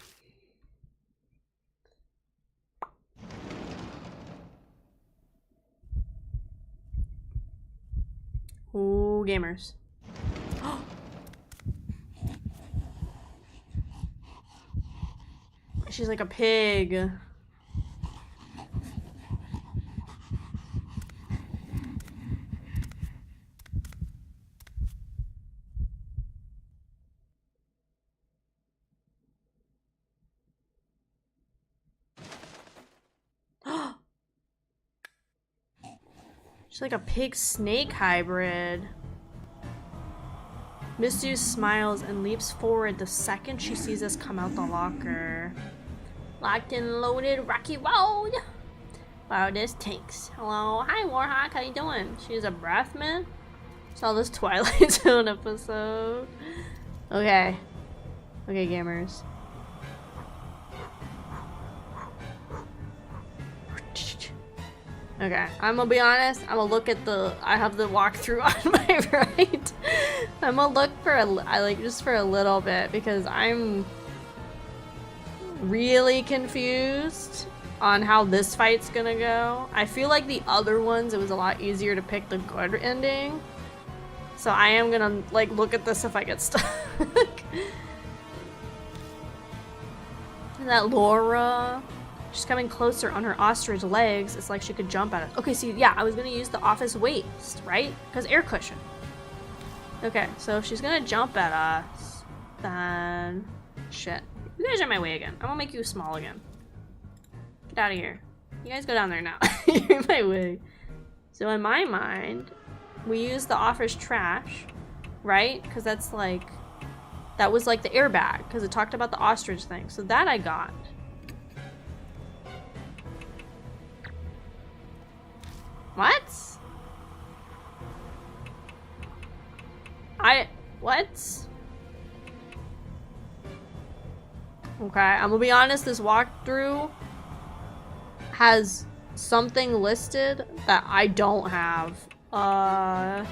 Ooh, gamers. She's like a pig. She's like a pig-snake hybrid. Miss Yu smiles and leaps forward the second she sees us come out the locker. Locked and loaded, rocky road! Wow, this tanks. Hello, hi Warhawk, how you doing? She's a breath man? Saw this Twilight Zone episode. Okay. Okay, gamers. Okay, I'm gonna be honest, I'm gonna look at I have the walkthrough on my right. I'm gonna look for just for a little bit because I'm really confused on how this fight's gonna go. I feel like the other ones, it was a lot easier to pick the good ending. So I am gonna like look at this if I get stuck. And that Laura, she's coming closer on her ostrich legs. It's like she could jump at us. Okay, so yeah, I was gonna use the office waist, right? Because air cushion. Okay, so if she's gonna jump at us, then shit. You guys are in my way again. I'm gonna make you small again. Get out of here. You guys go down there now. You're in my way. So in my mind, we use the office trash, right? Because that's like, that was like the airbag, because it talked about the ostrich thing. So that I got. What? What? Okay, I'm gonna be honest, this walkthrough has something listed that I don't have. I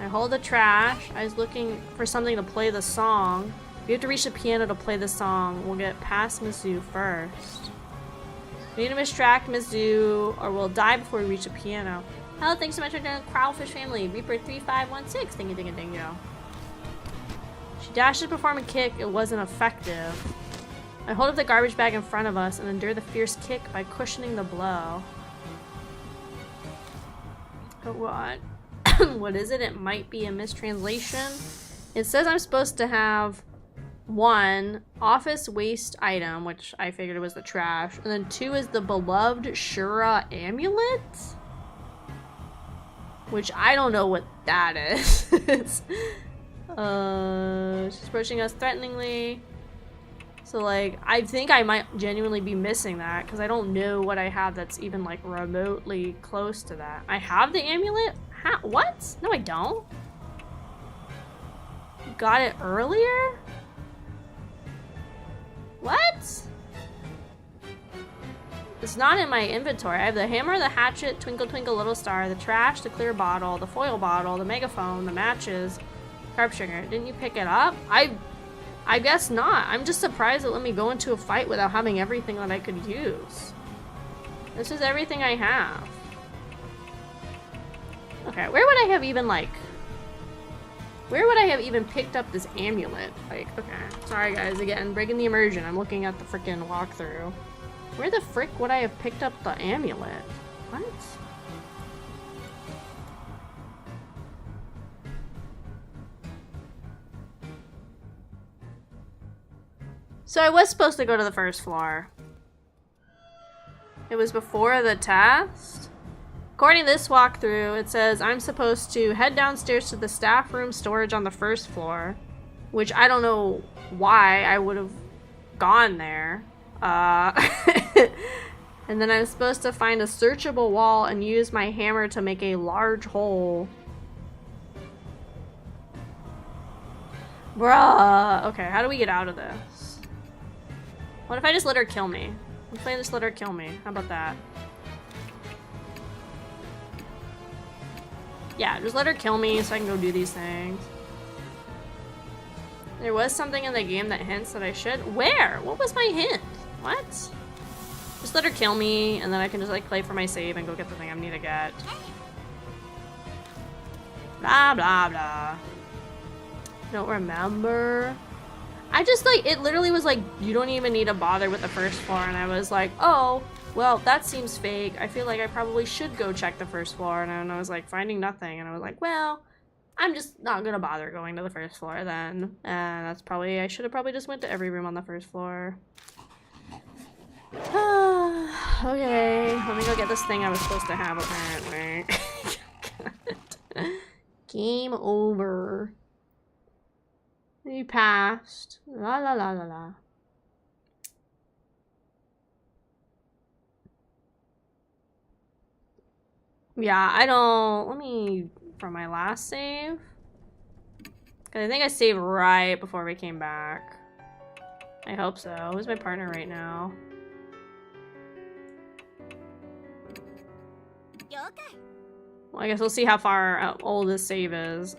hold the trash. I was looking for something to play the song. We have to reach the piano to play the song. We'll get past Mizu first. We need to distract Mizu or we'll die before we reach the piano. Hello, thanks so much for doing Kraufish family. Reaper 3516. Dingy dingy dingo. She dashed to perform a kick. It wasn't effective. I hold up the garbage bag in front of us and endure the fierce kick by cushioning the blow. But what? What is it? It might be a mistranslation. It says I'm supposed to have 1 office waste item, which I figured was the trash, and then 2 is the beloved Shura amulet, which I don't know what that is. She's approaching us threateningly. So like, I think I might genuinely be missing that because I don't know what I have that's even like remotely close to that. I have the amulet? What? No, I don't. Got it earlier? What? It's not in my inventory. I have the hammer, the hatchet, twinkle twinkle little star, the trash, the clear bottle, the foil bottle, the megaphone, the matches, carp sugar. Didn't you pick it up? I guess not. I'm just surprised it let me go into a fight without having everything that I could use. This is everything I have. Okay, where would I have even like... Where would I have even picked up this amulet? Like, okay. Sorry guys, again, breaking the immersion. I'm looking at the freaking walkthrough. Where the frick would I have picked up the amulet? What? So I was supposed to go to the first floor. It was before the test. According to this walkthrough, it says I'm supposed to head downstairs to the staff room storage on the first floor, which I don't know why I would have gone there. And then I'm supposed to find a searchable wall and use my hammer to make a large hole. Bruh. Okay, how do we get out of this? What if I just let her kill me? What if I just let her kill me? How about that? Yeah, just let her kill me so I can go do these things. There was something in the game that hints that I should. Where? What was my hint? What? Just let her kill me, and then I can just like play for my save and go get the thing I need to get. Blah, blah, blah. Don't remember. I just like, it literally was like, you don't even need to bother with the first floor, and I was like, oh, well, that seems fake. I feel like I probably should go check the first floor, and I was like, finding nothing, and I was like, well, I'm just not gonna bother going to the first floor then. And that's probably, I should have probably just went to every room on the first floor. Okay, let me go get this thing I was supposed to have apparently. Game over. You passed. La la la la la. Yeah, I don't... Let me... From my last save? Because I think I saved right before we came back. I hope so. Who's my partner right now? Well, I guess we'll see how far old this save is.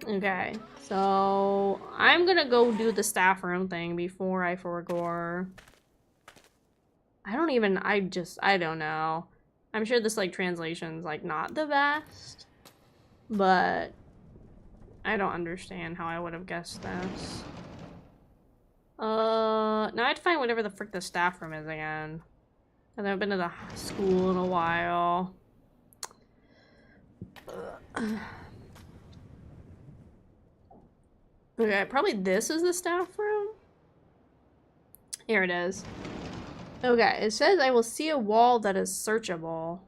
Okay, so I'm gonna go do the staff room thing before I forgo. I don't know. I'm sure this like translation's like not the best, but I don't understand how I would have guessed this. Now I have to find whatever the frick the staff room is again. And I've been to the school in a while. Okay, probably this is the staff room. Here it is. Okay, it says I will see a wall that is searchable.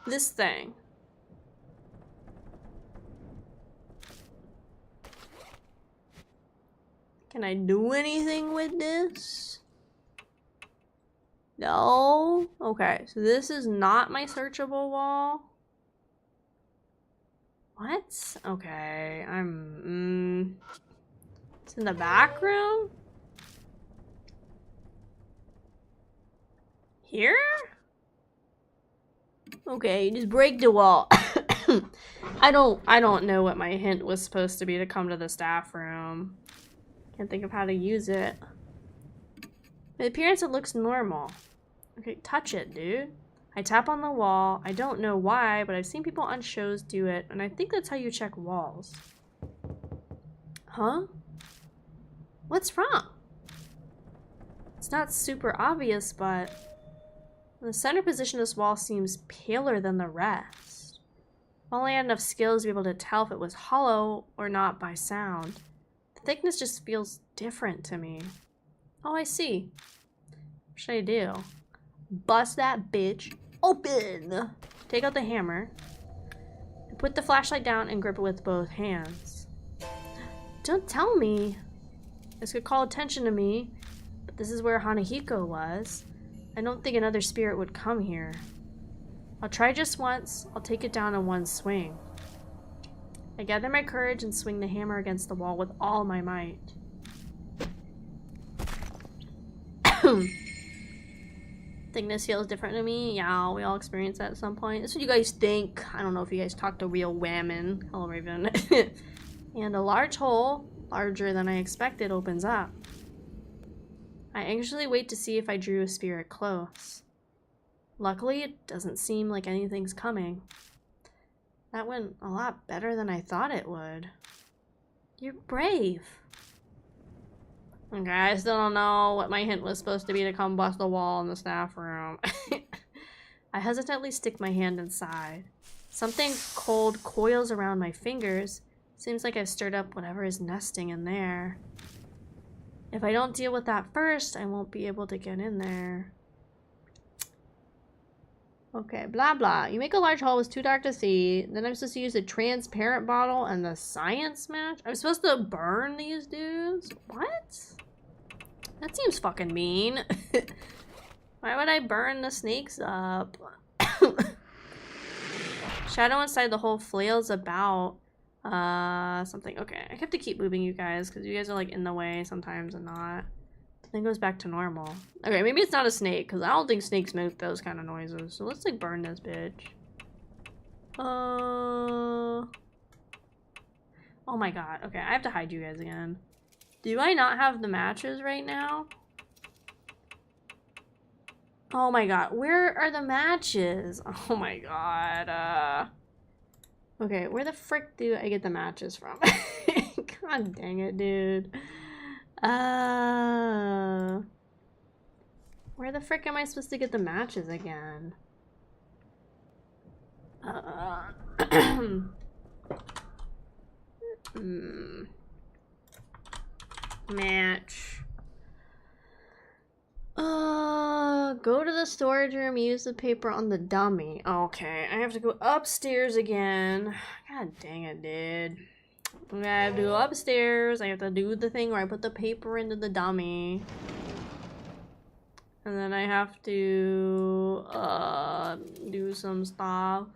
This thing. Can I do anything with this? No? Okay, so this is not my searchable wall. What? Okay, it's in the back room? Here? Okay, just break the wall. I don't know what my hint was supposed to be to come to the staff room. Can't think of how to use it. In appearance, it looks normal. Okay, touch it, dude. I tap on the wall. I don't know why, but I've seen people on shows do it, and I think that's how you check walls. Huh? What's wrong? It's not super obvious, but the center position of this wall seems paler than the rest. If only I had enough skills to be able to tell if it was hollow or not by sound. The thickness just feels different to me. Oh, I see. What should I do? Bust that bitch open! Take out the hammer. Put the flashlight down and grip it with both hands. Don't tell me. This could call attention to me, but this is where Hanahiko was. I don't think another spirit would come here. I'll try just once. I'll take it down in one swing. I gather my courage and swing the hammer against the wall with all my might. Thickness feels different to me. Yeah, we all experience that at some point. That's what you guys think. I don't know if you guys talk to real women. Hello, Raven. And a large hole, larger than I expected, opens up. I anxiously wait to see if I drew a spirit close. Luckily, it doesn't seem like anything's coming. That went a lot better than I thought it would. You're brave. Okay, I still don't know what my hint was supposed to be to come bust the wall in the staff room. I hesitantly stick my hand inside. Something cold coils around my fingers. Seems like I've stirred up whatever is nesting in there. If I don't deal with that first, I won't be able to get in there. Okay, blah blah. You make a large hole, it's too dark to see. Then I'm supposed to use a transparent bottle and the science match? I'm supposed to burn these dudes? What? That seems fucking mean. Why would I burn the snakes up? Shadow inside the hole flails about. Something. Okay, I have to keep moving you guys because you guys are like in the way sometimes and not. Then goes back to normal. Okay, maybe it's not a snake because I don't think snakes make those kind of noises. So let's like burn this bitch. Oh my god. Okay, I have to hide you guys again. Do I not have the matches right now? Oh my god, where are the matches? Oh my god. Okay, where the frick do I get the matches from? God dang it, dude. Where the frick am I supposed to get the matches again? Match. Go to the storage room, use the paper on the dummy. Okay, I have to go upstairs again. God dang it, dude. I have to go upstairs. I have to do the thing where I put the paper into the dummy. And then I have to do some stuff.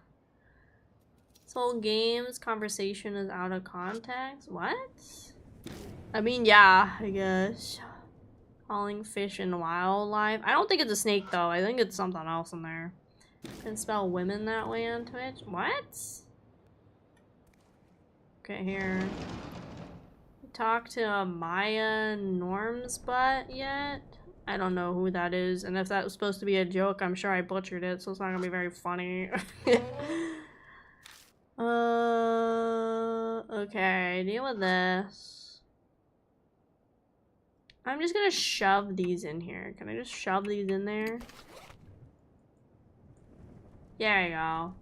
This whole game's conversation is out of context. What? I mean, yeah, I guess. Calling fish and wildlife. I don't think it's a snake though. I think it's something else in there. Can spell women that way on Twitch. What? Okay, here. Talk to Maya Norm's butt yet? I don't know who that is, and if that was supposed to be a joke, I'm sure I butchered it, so it's not gonna be very funny. Okay, deal with this. I'm just gonna shove these in here. Can I just shove these in there? There you go.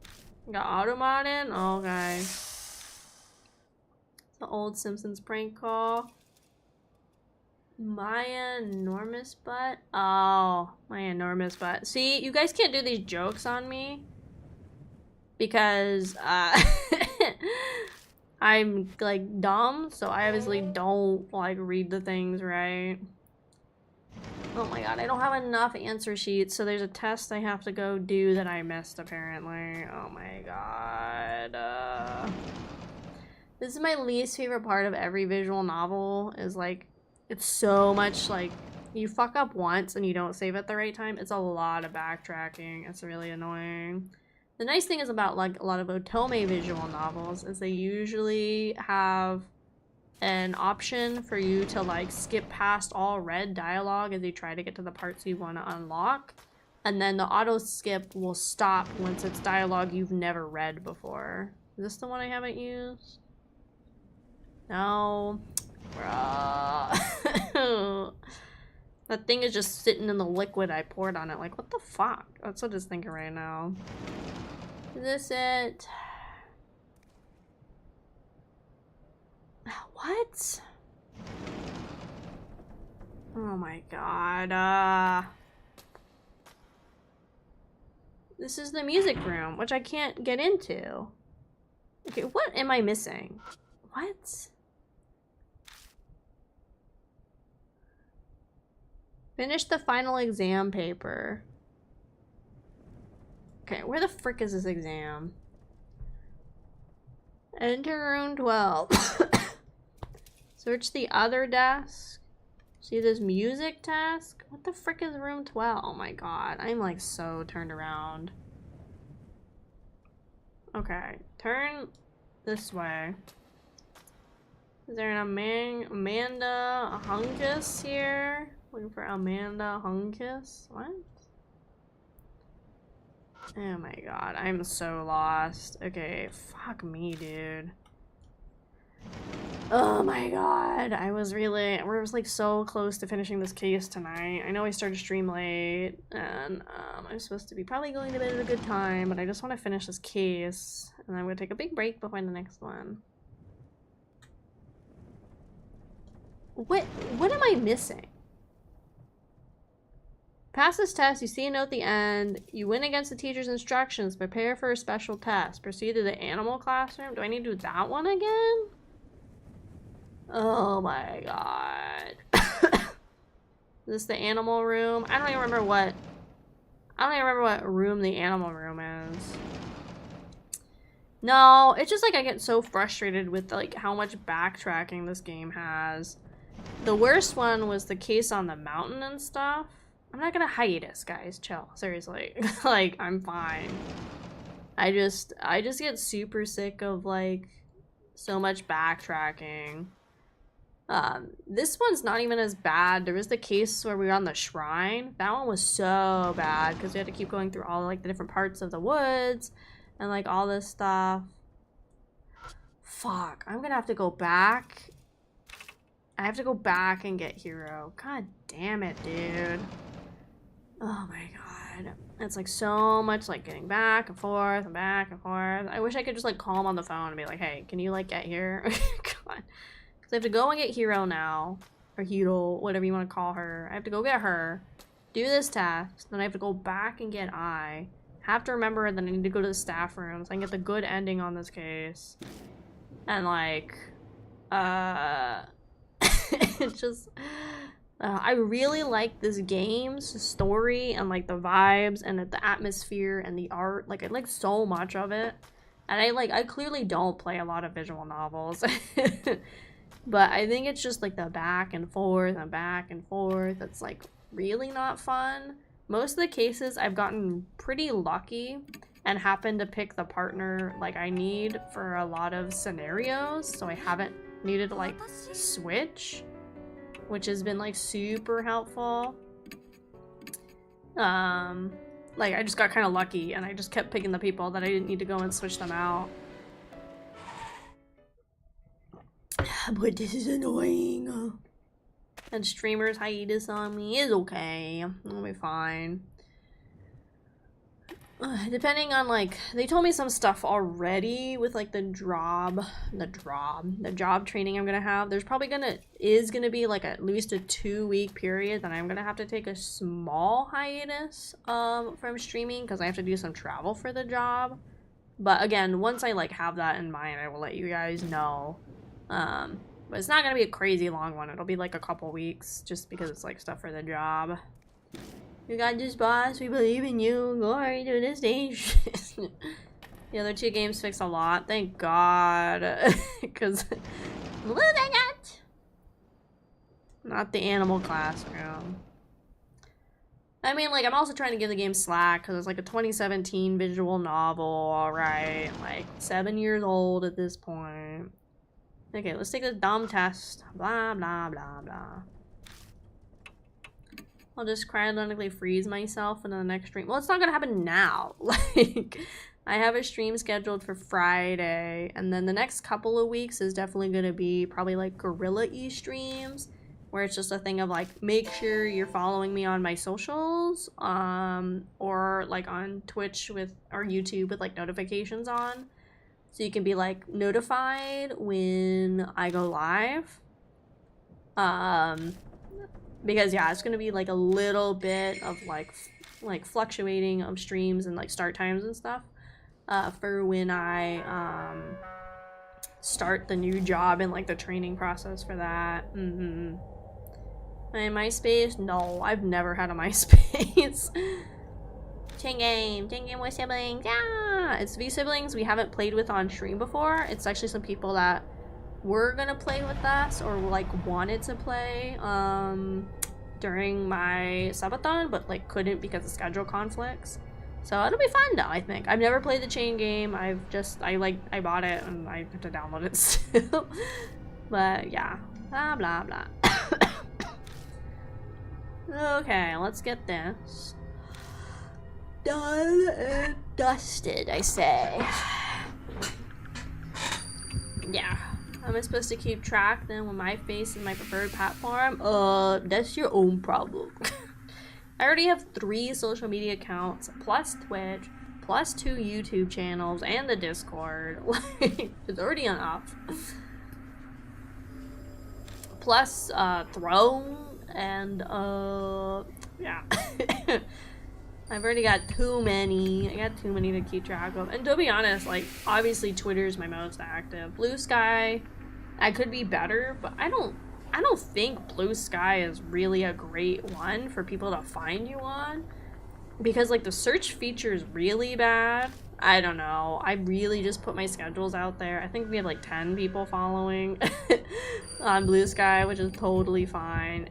Got Automod in? Okay. The old Simpsons prank call. My enormous butt? Oh, my enormous butt. See, you guys can't do these jokes on me. Because, I'm, like, dumb, so I obviously don't, like, read the things right. Oh my god, I don't have enough answer sheets, so there's a test I have to go do that I missed, apparently. Oh my god. This is my least favorite part of every visual novel, is, like, it's so much, like, you fuck up once and you don't save at the right time. It's a lot of backtracking. It's really annoying. The nice thing is about like a lot of otome visual novels is they usually have an option for you to like skip past all red dialogue as you try to get to the parts you want to unlock. And then the auto skip will stop once it's dialogue you've never read before. Is this the one I haven't used? No. Bruh. That thing is just sitting in the liquid I poured on it. Like, what the fuck? That's what it's thinking right now. Is this it? What? Oh my god. This is the music room, which I can't get into. Okay, what am I missing? What? Finish the final exam paper. Okay, where the frick is this exam? Enter room 12. Search the other desk. See this music task? What the frick is room 12? Oh my god, I'm like so turned around. Okay, turn this way. Is there an Amanda Hunkus here? Looking for Amanda Hunkus? What? Oh my god, I'm so lost. Okay, fuck me, dude. Oh my god, we're like so close to finishing this case tonight. I know I started stream late, and I'm supposed to be probably going to bed at a good time, but I just want to finish this case, and I'm gonna take a big break before the next one. What am I missing? Pass this test, you see a note at the end. You win against the teacher's instructions. Prepare for a special test. Proceed to the animal classroom. Do I need to do that one again? Oh my god. Is this the animal room? I don't even remember what room the animal room is. No, it's just like I get so frustrated with like how much backtracking this game has. The worst one was the case on the mountain and stuff. I'm not gonna hiatus, guys. Chill. Seriously. Like, I'm fine. I just get super sick of, like, so much backtracking. This one's not even as bad. There was the case where we were on the shrine. That one was so bad because we had to keep going through all, like, the different parts of the woods and, like, all this stuff. Fuck. I'm gonna have to go back. I have to go back and get Hero. God damn it, dude. Oh my god. It's like so much like getting back and forth and back and forth. I wish I could just like call him on the phone and be like, hey, can you like get here? God. Because I have to go and get Hero now. Or Hero, whatever you want to call her. I have to go get her. Do this task. Then I have to go back and get I. Have to remember that I need to go to the staff room so I can get the good ending on this case. And like, it's just... I really like this game's story and like the vibes and the atmosphere and the art. Like I like so much of it, and I clearly don't play a lot of visual novels, but I think it's just like the back and forth and back and forth. It's like really not fun. Most of the cases I've gotten pretty lucky and happened to pick the partner like I need for a lot of scenarios, so I haven't needed to like switch, which has been like super helpful. Like I just got kind of lucky and I just kept picking the people that I didn't need to go and switch them out. But this is annoying. And streamers hiatus on me is okay. I'll be fine. Depending on like, they told me some stuff already with like the job training I'm gonna have. There's probably is gonna be like at least a 2-week period that I'm gonna have to take a small hiatus from streaming because I have to do some travel for the job. But again, once I like have that in mind, I will let you guys know. But it's not gonna be a crazy long one. It'll be like a couple weeks just because it's like stuff for the job. You got this, boss. We believe in you. Glory to the stage. The other 2 games fixed a lot. Thank God. Because losing it. Not the animal classroom. I mean, like, I'm also trying to give the game slack because it's like a 2017 visual novel, alright? Like, 7 years old at this point. Okay, let's take this dumb test. Blah, blah, blah, blah. I'll just cryogenically freeze myself in the next stream. Well, it's not gonna happen now. Like, I have a stream scheduled for Friday, and then the next couple of weeks is definitely gonna be probably like gorilla-y streams, where it's just a thing of like, make sure you're following me on my socials, or like on Twitch or YouTube with like notifications on, so you can be like notified when I go live. Because yeah, it's gonna be like a little bit of like fluctuating of streams and like start times and stuff for when I start the new job and like the training process for that. And MySpace? No, I've never had a MySpace. Chain game with siblings. Yeah, it's V siblings we haven't played with on stream before. It's actually some people that were gonna play with us or like wanted to play during my subathon, but like couldn't because of schedule conflicts. So it'll be fun though, I think. I've never played the chain game. I bought it and I have to download it still. But yeah, blah blah blah. Okay, let's get this done and dusted, I say. Yeah. Am I supposed to keep track then when my face is my preferred platform? That's your own problem. I already have 3 social media accounts, plus Twitch, plus 2 YouTube channels, and the Discord. Like, it's already enough. Plus, Throne, and, yeah. I've already got too many. I got too many to keep track of. And to be honest, like, obviously Twitter's my most active. Blue Sky, I could be better, but I don't think Blue Sky is really a great one for people to find you on. Because, like, the search feature is really bad. I don't know. I really just put my schedules out there. I think we have, like, 10 people following on Blue Sky, which is totally fine.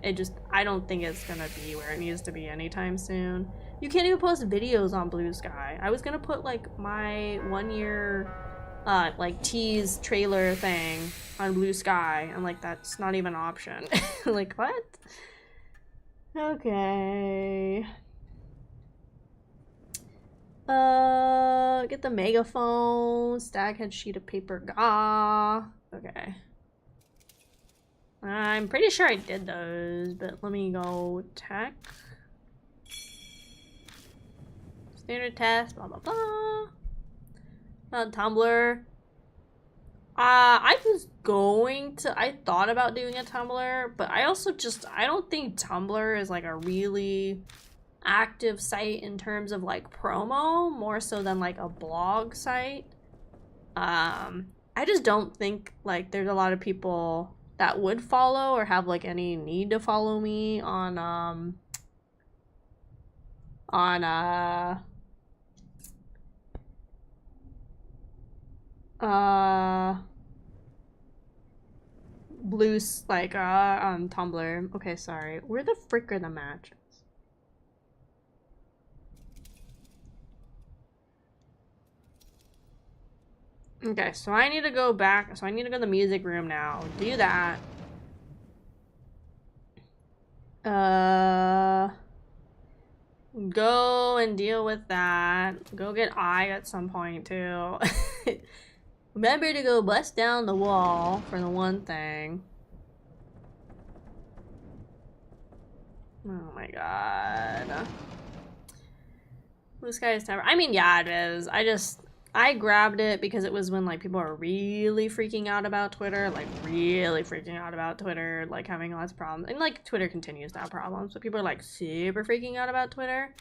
I don't think it's gonna be where it needs to be anytime soon. You can't even post videos on Blue Sky. I was gonna put, like, my 1-year, like, tease trailer thing on Blue Sky, and, like, that's not even an option. Like, what? Okay. Get the megaphone, staghead sheet of paper, gah. Okay. I'm pretty sure I did those, but let me go tech. Standard test, blah, blah, blah. Tumblr. I thought about doing a Tumblr, but I don't think Tumblr is like a really active site in terms of like promo, more so than like a blog site. I just don't think like there's a lot of people that would follow or have like any need to follow me on Tumblr. Okay, sorry. Where the frick are the matches? Okay, so I need to go back. So I need to go to the music room now. Do that. Go and deal with that. Go get I at some point too. Remember to go bust down the wall for the one thing. Oh my god. Blue Sky is never. I mean, yeah, it is. I grabbed it because it was when like people are really freaking out about Twitter, like really freaking out about Twitter, like having lots of problems. And like Twitter continues to have problems, but people are like super freaking out about Twitter.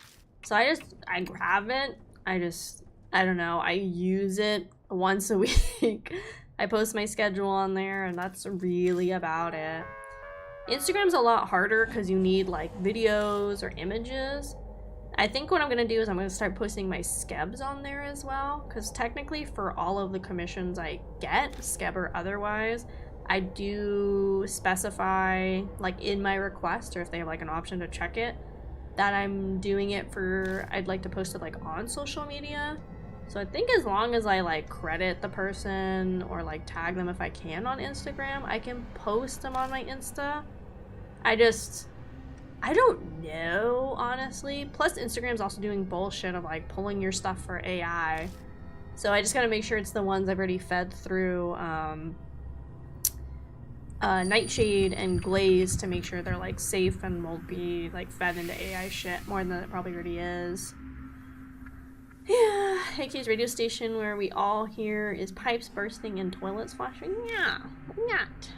So I grab it. I don't know. I use it once a week. I post my schedule on there and that's really about it. Instagram's a lot harder because you need like videos or images. I think what I'm going to do is I'm going to start posting my skebs on there as well, because technically for all of the commissions I get, skeb or otherwise, I do specify like in my request, or if they have like an option to check it, that I'm doing it for, I'd like to post it like on social media. So I think as long as I like credit the person or like tag them if I can on Instagram, I can post them on my Insta. I don't know, honestly. Plus, Instagram's also doing bullshit of like pulling your stuff for AI. So I just gotta make sure it's the ones I've already fed through Nightshade and Glaze to make sure they're like safe and won't be like fed into AI shit more than it probably already is. Yeah, AK's radio station where we all hear is pipes bursting and toilets flushing. Yeah, not.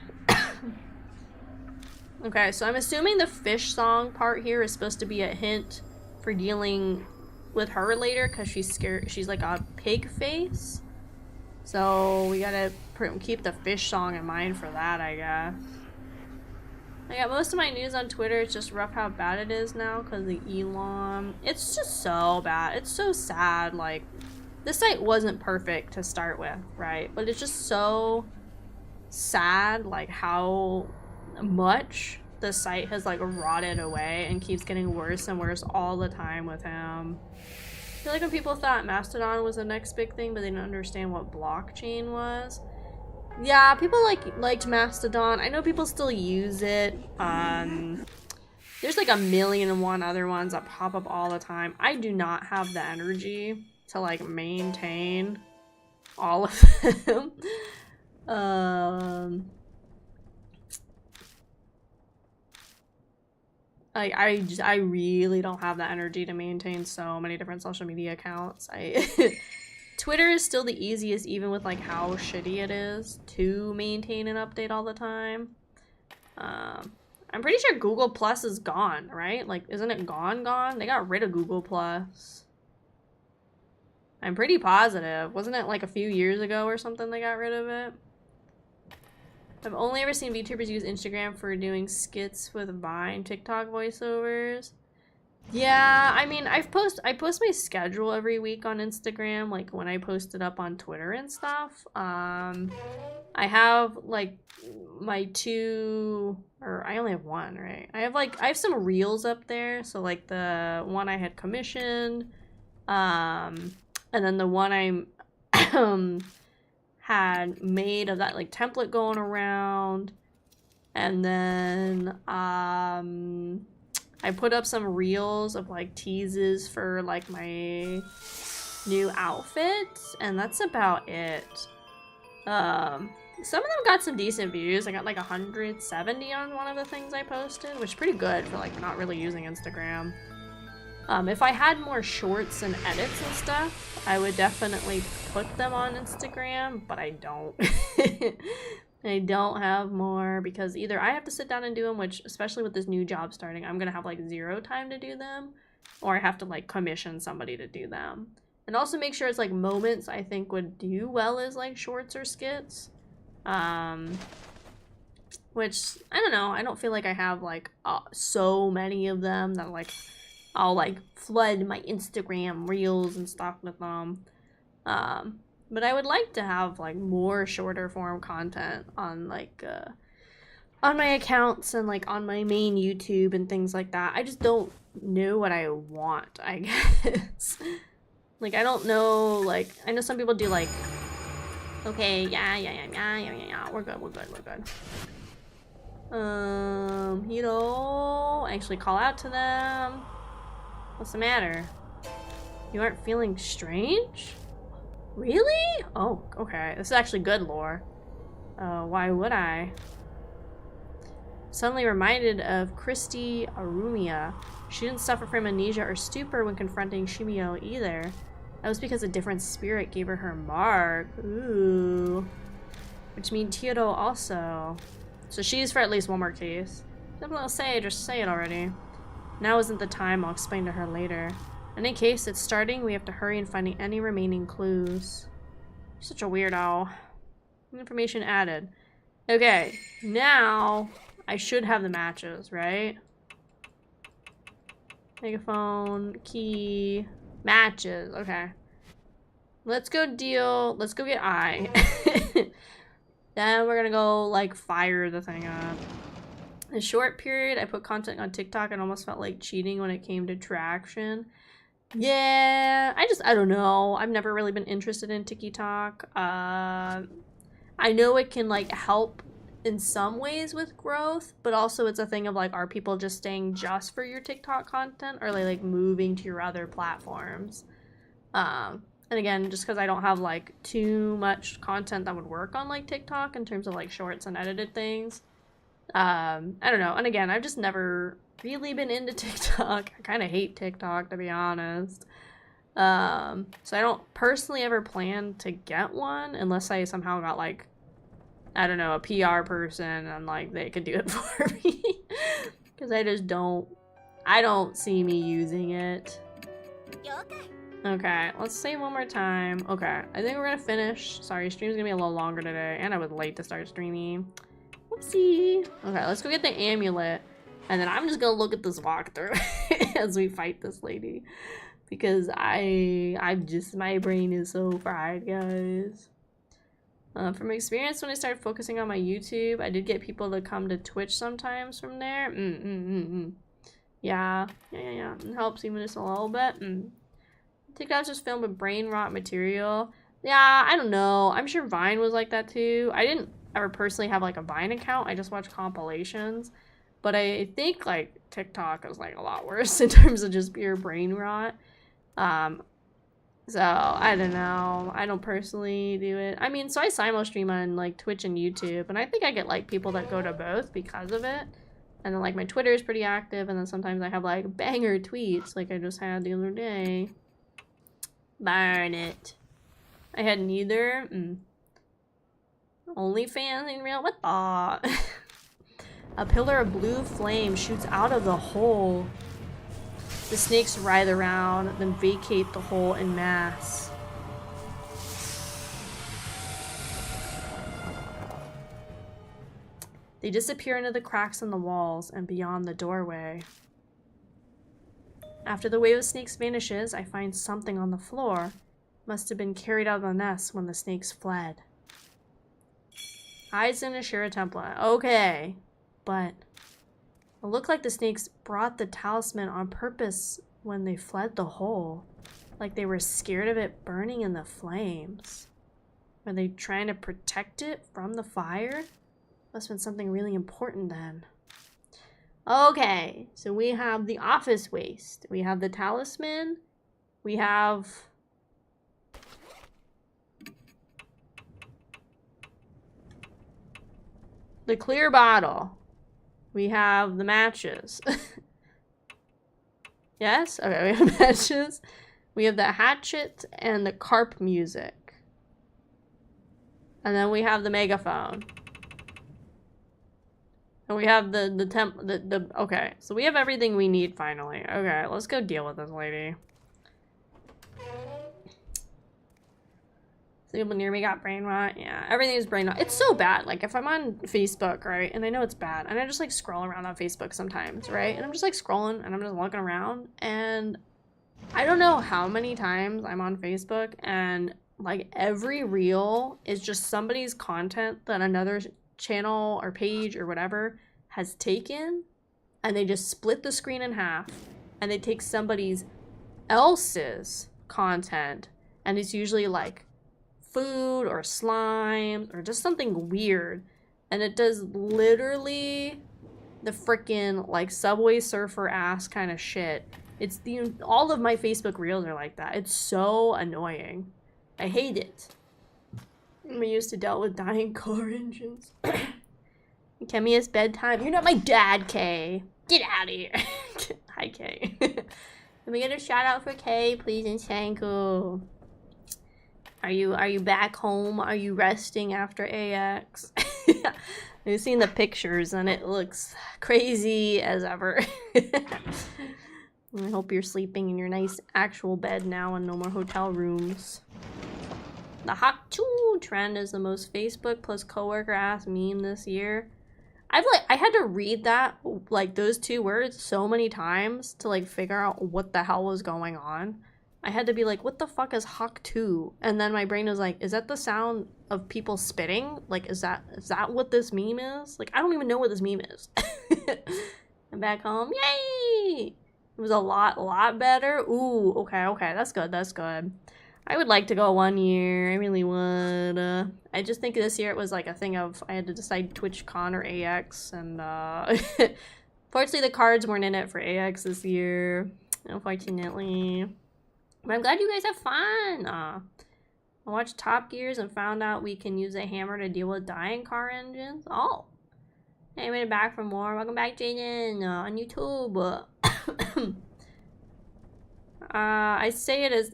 Okay, so I'm assuming the fish song part here is supposed to be a hint for dealing with her later because she's scared. She's like a pig face. So we gotta keep the fish song in mind for that, I guess. I got most of my news on Twitter. It's just rough how bad it is now because the Elon. It's just so bad. It's so sad. Like, this site wasn't perfect to start with, right? But it's just so sad, like, how much the site has, like, rotted away and keeps getting worse and worse all the time with him. I feel like when people thought Mastodon was the next big thing, but they didn't understand what blockchain was. Yeah, people liked Mastodon. I know people still use it. There's like 1,000,001 other ones that pop up all the time. I do not have the energy to like maintain all of them. I really don't have the energy to maintain so many different social media accounts. Twitter is still the easiest, even with like how shitty it is to maintain and update all the time. I'm pretty sure Google Plus is gone, right? Like, isn't it gone? They got rid of Google Plus. I'm pretty positive. Wasn't it like a few years ago or something they got rid of it? I've only ever seen VTubers use Instagram for doing skits with Vine, TikTok voiceovers. Yeah, I mean, I post my schedule every week on Instagram, like when I post it up on Twitter and stuff. I have like my I only have one, right? I have some reels up there, so like the one I had commissioned, and then the one I had made of that like template going around, and then I put up some reels of like teases for like my new outfits, and that's about it. Some of them got some decent views. I got like 170 on one of the things I posted, which is pretty good for like not really using Instagram. If I had more shorts and edits and stuff, I would definitely put them on Instagram, but I don't. I don't have more because either I have to sit down and do them, which especially with this new job starting, I'm gonna have like 0 time to do them, or I have to like commission somebody to do them. And also make sure it's like moments I think would do well as like shorts or skits. Which, I don't know, I don't feel like I have like so many of them that like I'll like flood my Instagram reels and stuff with them. But I would like to have like more shorter form content on like on my accounts and like on my main YouTube and things like that. I just don't know what I want, I guess. Like, I don't know, like, I know some people do like, okay, yeah, we're good. You know, actually call out to them. What's the matter? You aren't feeling strange? Really? Oh, okay. This is actually good lore. Why would I? Suddenly reminded of Christy Arumia. She didn't suffer from amnesia or stupor when confronting Shimio either. That was because a different spirit gave her her mark. Ooh. Which means Tiro also. So she's for at least one more case. Something I'll say, just say it already. Now isn't the time, I'll explain to her later. In any case, it's starting. We have to hurry in finding any remaining clues. You're such a weirdo. Information added. Okay, now I should have the matches, right? Megaphone, key, matches. Okay. Let's go get I. Then we're gonna go, like, fire the thing up. In a short period, I put content on TikTok and almost felt like cheating when it came to traction. Yeah, I don't know. I've never really been interested in TikTok. I know it can, like, help in some ways with growth, but also it's a thing of like, are people just staying just for your TikTok content, or are they like moving to your other platforms? And again, just because I don't have like too much content that would work on like TikTok in terms of like shorts and edited things, I don't know. And again, I've just never really been into TikTok. I kind of hate TikTok, to be honest. So I don't personally ever plan to get one unless I somehow got like, I don't know, a PR person and like they could do it for me. Because I just don't see me using it. Okay, let's save one more time. Okay, I think we're gonna finish. Sorry, stream's gonna be a little longer today, and I was late to start streaming. Whoopsie. Okay, let's go get the amulet, and then I'm just gonna look at this walkthrough as we fight this lady, because my brain is so fried, guys. From experience, when I started focusing on my YouTube, I did get people to come to Twitch sometimes from there. Yeah. It helps even just a little bit. TikTok's just filled with brain rot material. Yeah, I don't know. I'm sure Vine was like that too. I didn't ever personally have like a Vine account. I just watched compilations. But I think like TikTok is like a lot worse in terms of just pure brain rot. So I don't know. I don't personally do it. I mean, so I simul stream on like Twitch and YouTube, and I think I get like people that go to both because of it. And then like my Twitter is pretty active, and then sometimes I have like banger tweets like I just had the other day. Burn it. I had neither. OnlyFans in real? What the? A pillar of blue flame shoots out of the hole. The snakes writhe around, then vacate the hole en masse. They disappear into the cracks in the walls and beyond the doorway. After the wave of snakes vanishes, I find something on the floor. Must have been carried out of the nest when the snakes fled. Eyes in a Shira template. Okay. But it looked like the snakes brought the talisman on purpose when they fled the hole. Like they were scared of it burning in the flames. Were they trying to protect it from the fire? Must have been something really important then. Okay, so we have the office waste. We have the talisman. We have the clear bottle. We have the matches. Yes? Okay, we have matches. We have the hatchet and the carp music. And then we have the megaphone. And we have okay, so we have everything we need finally. Okay, let's go deal with this lady. So people near me got brain rot. Yeah, everything is brain rot. It's so bad. Like if I'm on Facebook, right, and I know it's bad, and I just like scroll around on Facebook sometimes, right? And I'm just like scrolling and I'm just looking around, and I don't know how many times I'm on Facebook and like every reel is just somebody's content that another channel or page or whatever has taken, and they just split the screen in half and they take somebody's else's content, and it's usually like food or slime or just something weird, and it does literally the freaking like Subway Surfer ass kind of shit. It's all of my Facebook reels are like that. It's so annoying. I hate it. We used to deal with dying car engines. Akemi, it's bedtime. You're not my dad, Kay. Get out of here. Hi, Kay. Can we get a shout out for Kay, please, and thank you. Are you back home? Are you resting after AX? I've seen the pictures and it looks crazy as ever. I hope you're sleeping in your nice actual bed now and no more hotel rooms. The hot tool trend is the most Facebook plus coworker ass meme this year. I had to read that, like those two words so many times to like figure out what the hell was going on. I had to be like, what the fuck is Hawk 2? And then my brain was like, is that the sound of people spitting? Like, is that what this meme is? Like, I don't even know what this meme is. I'm back home. Yay! It was a lot better. Ooh, okay, that's good. I would like to go 1 year. I really would. but I just think this year it was like a thing of I had to decide TwitchCon or AX, and fortunately the cards weren't in it for AX this year, unfortunately. But I'm glad you guys have fun. I watched Top Gears and found out we can use a hammer to deal with dying car engines. Oh. Hey, made it back for more. Welcome back, Jaden, on YouTube. I say it as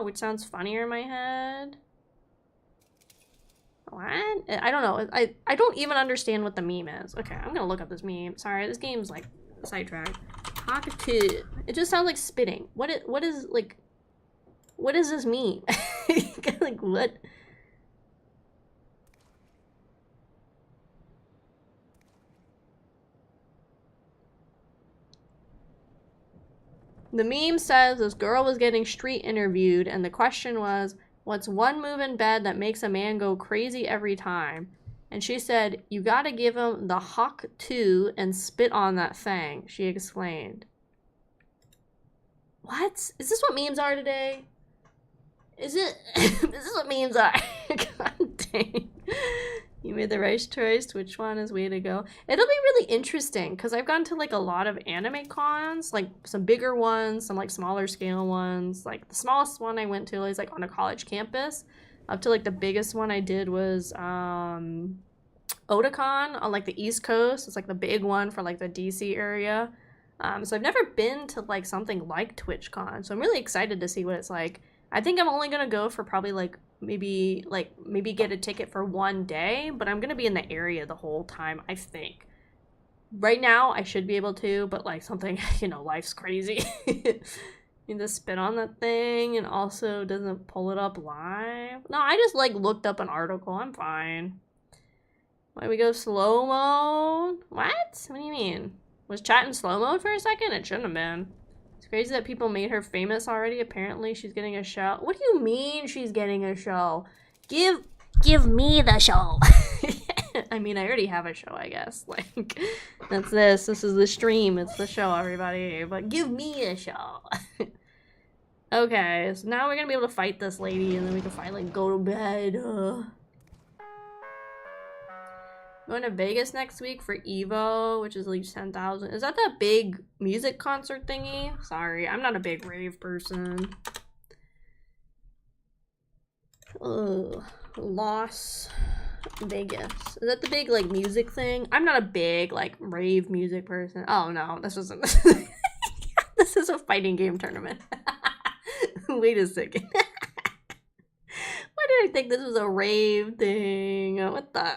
which sounds funnier in my head. What? I don't know. I don't even understand what the meme is. Okay, I'm gonna look up this meme. Sorry, this game's like sidetracked. Cockatoo. It just sounds like spitting. What is this meme? Like what? The meme says this girl was getting street interviewed, and the question was, what's one move in bed that makes a man go crazy every time? And she said, you gotta give him the hawk too and spit on that thing, she explained. What? Is this what memes are today? Is this what memes are? God dang. You made the right choice. Which one is way to go? It'll be really interesting because I've gone to like a lot of anime cons, like some bigger ones, some like smaller scale ones. Like the smallest one I went to was like on a college campus, up to like the biggest one I did was Otakon on like the East Coast. It's like the big one for like the DC area. So I've never been to like something like TwitchCon, so I'm really excited to see what it's like. I think I'm only gonna go for probably like maybe get a ticket for one day, but I'm gonna be in the area the whole time, I think. Right now I should be able to, but like something, you know, life's crazy. You just spit on that thing and also doesn't pull it up live. No, I just like looked up an article. I'm fine. Why we go slow mode? What? What do you mean? Was chat in slow mode for a second? It shouldn't have been. It's crazy that people made her famous already. Apparently she's getting a show. What do you mean she's getting a show? Give me the show. I mean, I already have a show, I guess. Like, that's this. This is the stream. It's the show, everybody. But give me a show. Okay, so now we're gonna be able to fight this lady, and then we can finally go to bed. Going to Vegas next week for Evo, which is at least 10,000. Is that that big music concert thingy? Sorry, I'm not a big rave person. Ugh. Las Vegas. Is that the big, like, music thing? I'm not a big, like, rave music person. Oh, no. This isn't. This is a fighting game tournament. Wait a second. Why did I think this was a rave thing? What the?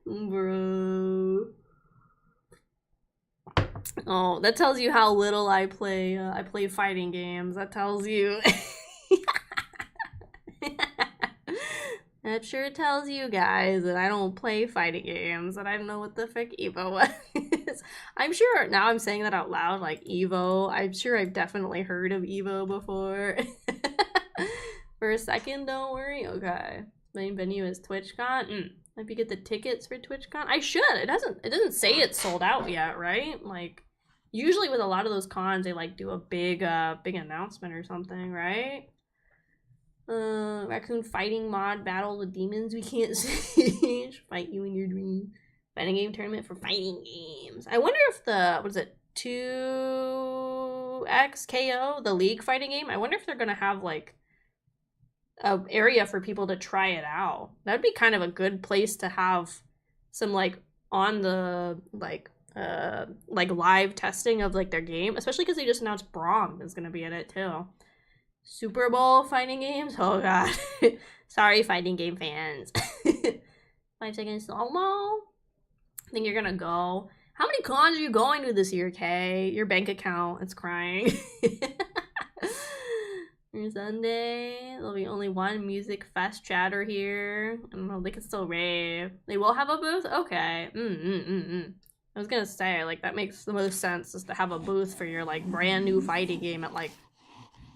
Bro. Oh, that tells you how little I play. I play fighting games. That tells you. That sure tells you guys that I don't play fighting games, that I don't know what the frick Evo was. I'm sure, now I'm saying that out loud, like Evo, I'm sure I've definitely heard of Evo before. For a second, don't worry. Okay. Main venue is TwitchCon. If you get the tickets for TwitchCon, I should. It doesn't say it's sold out yet, right? Like, usually with a lot of those cons, they like do a big announcement or something, right? Raccoon fighting mod battle with demons we can't see. Fight you in your dream. Fighting game tournament for fighting games. I wonder if the, what is it, 2XKO, the League fighting game, I wonder if they're gonna have like a area for people to try it out. That'd be kind of a good place to have some like on the like live testing of like their game, especially because they just announced Braum is gonna be in it too. Super Bowl fighting games? Oh god. Sorry, fighting game fans. 5 seconds slow-mo? I think you're gonna go. How many cons are you going to this year, Kay? Your bank account, it's crying. For Sunday, there'll be only one music fest chatter here. I don't know, they can still rave. They will have a booth? Okay. I was gonna say, like, that makes the most sense, is to have a booth for your, like, brand new fighting game at, like,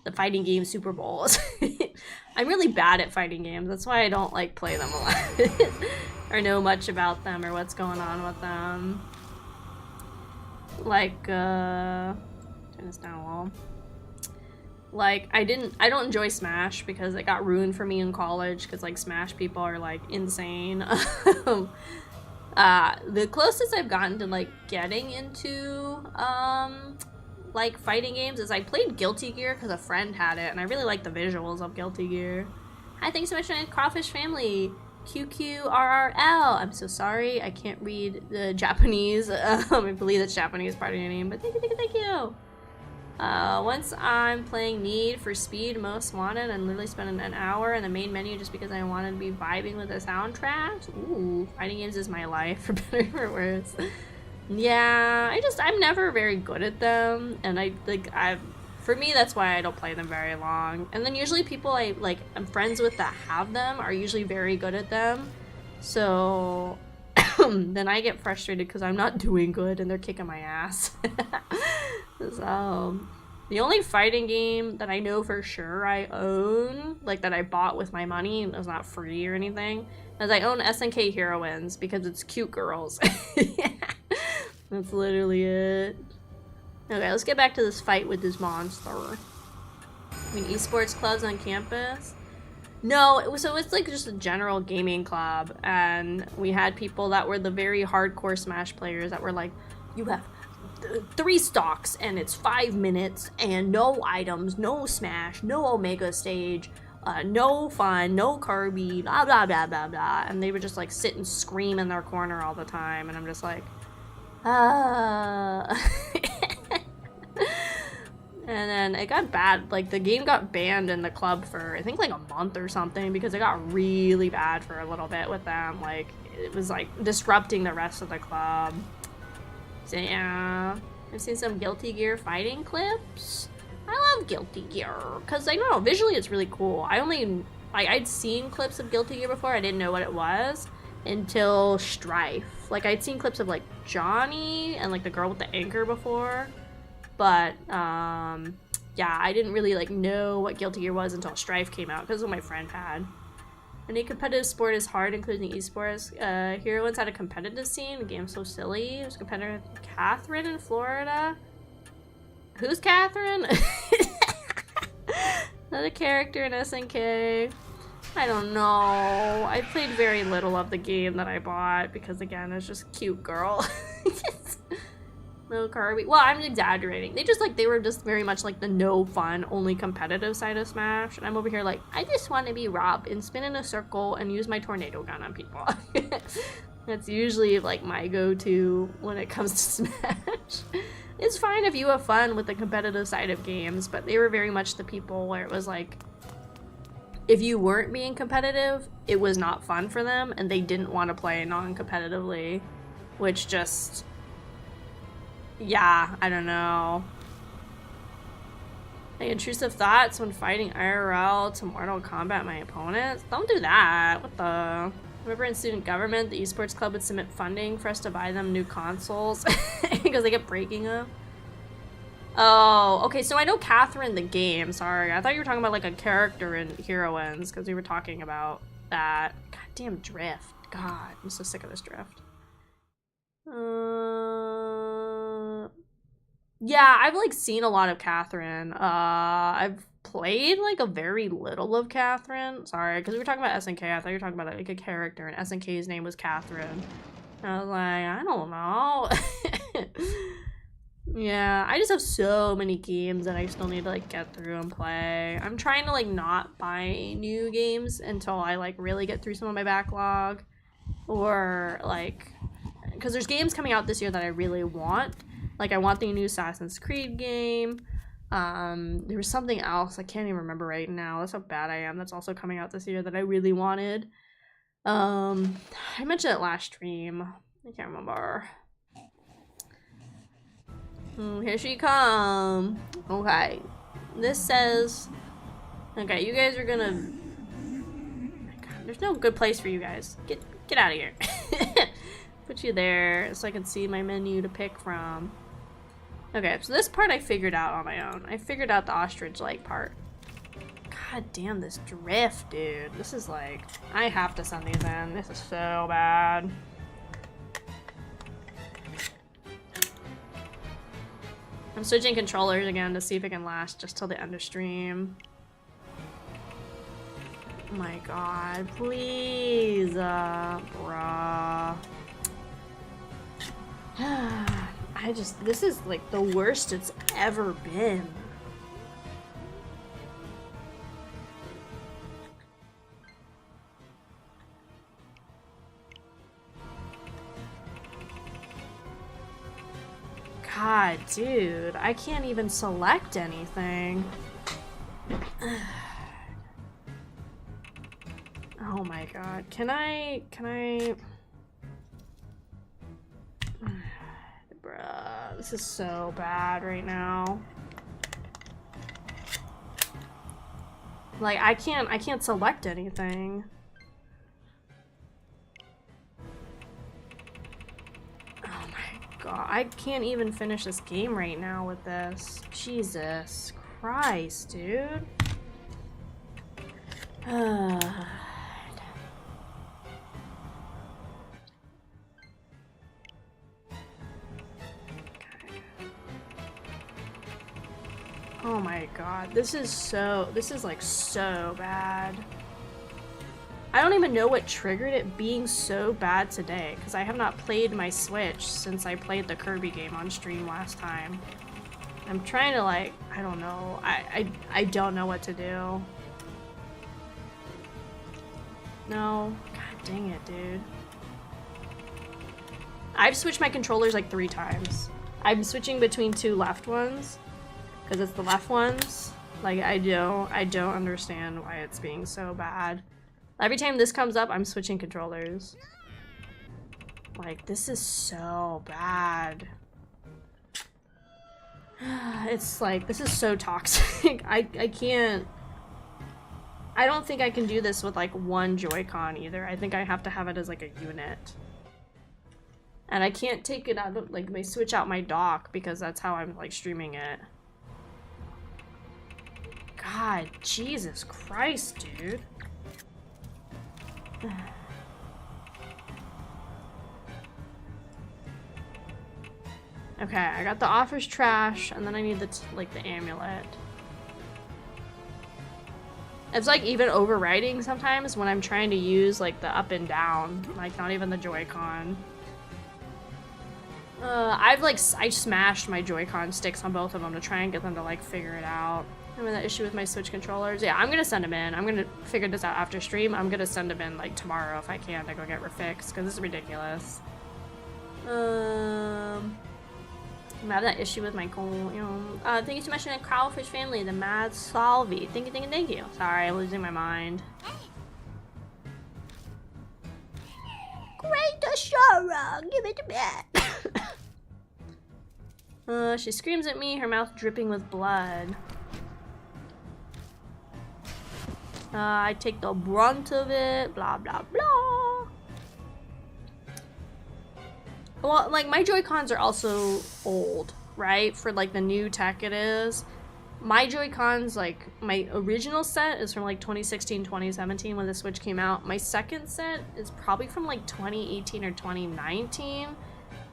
the fighting game Super Bowls. I'm really bad at fighting games. That's why I don't like play them a lot or know much about them or what's going on with them. Like, turn this down a little. Like, I don't enjoy Smash because it got ruined for me in college because, like, Smash people are, like, insane. The closest I've gotten to, like, getting into, like, fighting games is I played Guilty Gear because a friend had it, and I really like the visuals of Guilty Gear. Hi, thanks so much for my Kraufish family. QQRRL. I'm so sorry, I can't read the Japanese. I believe that's Japanese part of your name, but thank you, thank you, thank you. Once I'm playing Need for Speed Most Wanted and literally spending an hour in the main menu just because I wanted to be vibing with the soundtracks. Ooh, fighting games is my life, for better or for worse. Yeah, I'm never very good at them, and for me, that's why I don't play them very long. And then usually people I'm friends with that have them are usually very good at them. So then I get frustrated because I'm not doing good and they're kicking my ass. So the only fighting game that I know for sure I own, like that I bought with my money, it was not free or anything, is I own SNK Heroines because it's cute girls. That's literally it. Okay, let's get back to this fight with this monster. I mean, esports clubs on campus? No, so it's like just a general gaming club, and we had people that were the very hardcore Smash players that were like, you have 3 stocks, and it's 5 minutes, and no items, no Smash, no Omega stage, no fun, no Kirby, blah, blah, blah, blah, blah. And they would just, like, sit and scream in their corner all the time, and I'm just like, And then it got bad, like, the game got banned in the club for, I think, like, a month or something, because it got really bad for a little bit with them. Like, it was, like, disrupting the rest of the club. So, yeah. I've seen some Guilty Gear fighting clips. I love Guilty Gear, because, I don't know, visually it's really cool. I'd seen clips of Guilty Gear before, I didn't know what it was, until Strife. Like, I'd seen clips of, like, Johnny and, like, the girl with the anchor before. But, yeah, I didn't really, like, know what Guilty Gear was until Strife came out, because what my friend had. Any competitive sport is hard, including esports. Heroines had a competitive scene. The game's so silly. It was competitive with Catherine in Florida. Who's Catherine? Another character in SNK. I don't know. I played very little of the game that I bought, because, again, it's just cute girl. No Kirby. Well, I'm exaggerating. They were just very much like the no fun, only competitive side of Smash. And I'm over here like, I just want to be Rob and spin in a circle and use my tornado gun on people. That's usually like my go-to when it comes to Smash. It's fine if you have fun with the competitive side of games, but they were very much the people where it was like, if you weren't being competitive, it was not fun for them, and they didn't want to play non-competitively, which just... yeah, I don't know. Like, intrusive thoughts when fighting IRL to Mortal Kombat my opponents? Don't do that. What the? Remember in student government, the esports club would submit funding for us to buy them new consoles because they kept breaking them. Oh, okay, so I know Catherine the game. Sorry, I thought you were talking about like a character in Heroines because we were talking about that. Goddamn drift. God, I'm so sick of this drift. Yeah, I've like seen a lot of Catherine. I've played like a very little of Catherine. Sorry, because we were talking about SNK. I thought you were talking about like a character, and SNK's name was Catherine. And I was like, I don't know. Yeah, I just have so many games that I still need to like get through and play. I'm trying to like not buy new games until I like really get through some of my backlog, or like, because there's games coming out this year that I really want. Like, I want the new Assassin's Creed game. There was something else. I can't even remember right now. That's how bad I am. That's also coming out this year that I really wanted. I mentioned it last stream. I can't remember. Here she come. Okay. This says... okay, you guys are gonna... God, there's no good place for you guys. Get out of here. Put you there so I can see my menu to pick from. Okay, so this part I figured out on my own. I figured out the ostrich leg part. God damn this drift, dude. This is like... I have to send these in. This is so bad. I'm switching controllers again to see if it can last just till the end of stream. Oh my god, please, bruh. This is like the worst it's ever been. God, dude, I can't even select anything. Oh my god, can I... Bruh, this is so bad right now. Like, I can't select anything. Oh my god, I can't even finish this game right now with this. Jesus Christ, dude. Oh my god, this is like so bad. I don't even know what triggered it being so bad today, because I have not played my Switch since I played the Kirby game on stream last time. I'm trying to like, I don't know, I don't know what to do. No, god dang it, dude. I've switched my controllers like 3 times. I'm switching between 2 left ones. Because it's the left ones. Like, I don't understand why it's being so bad. Every time this comes up, I'm switching controllers. Like, this is so bad. It's like, this is so toxic. I can't... I don't think I can do this with, like, one Joy-Con either. I think I have to have it as, like, a unit. And I can't take it out of, like, switch out my dock because that's how I'm, like, streaming it. God, Jesus Christ, dude. Okay, I got the offer's trash, and then I need the amulet. It's like even overwriting sometimes when I'm trying to use like the up and down, like not even the Joy-Con. I smashed my Joy-Con sticks on both of them to try and get them to like figure it out. I'm in that issue with my Switch controllers. Yeah, I'm gonna send them in. I'm gonna figure this out after stream. I'm gonna send them in like tomorrow if I can to go get refixed because this is ridiculous. I'm having that issue with my thank you so much to the Kraufish family, the Mad Salvi. Thank you. Sorry, I'm losing my mind. Great Ashara, give it back. She screams at me, her mouth dripping with blood. I take the brunt of it, blah, blah, blah. Well, like, my Joy-Cons are also old, right? For, like, the new tech it is. My Joy-Cons, like, my original set is from, like, 2016, 2017 when the Switch came out. My second set is probably from, like, 2018 or 2019.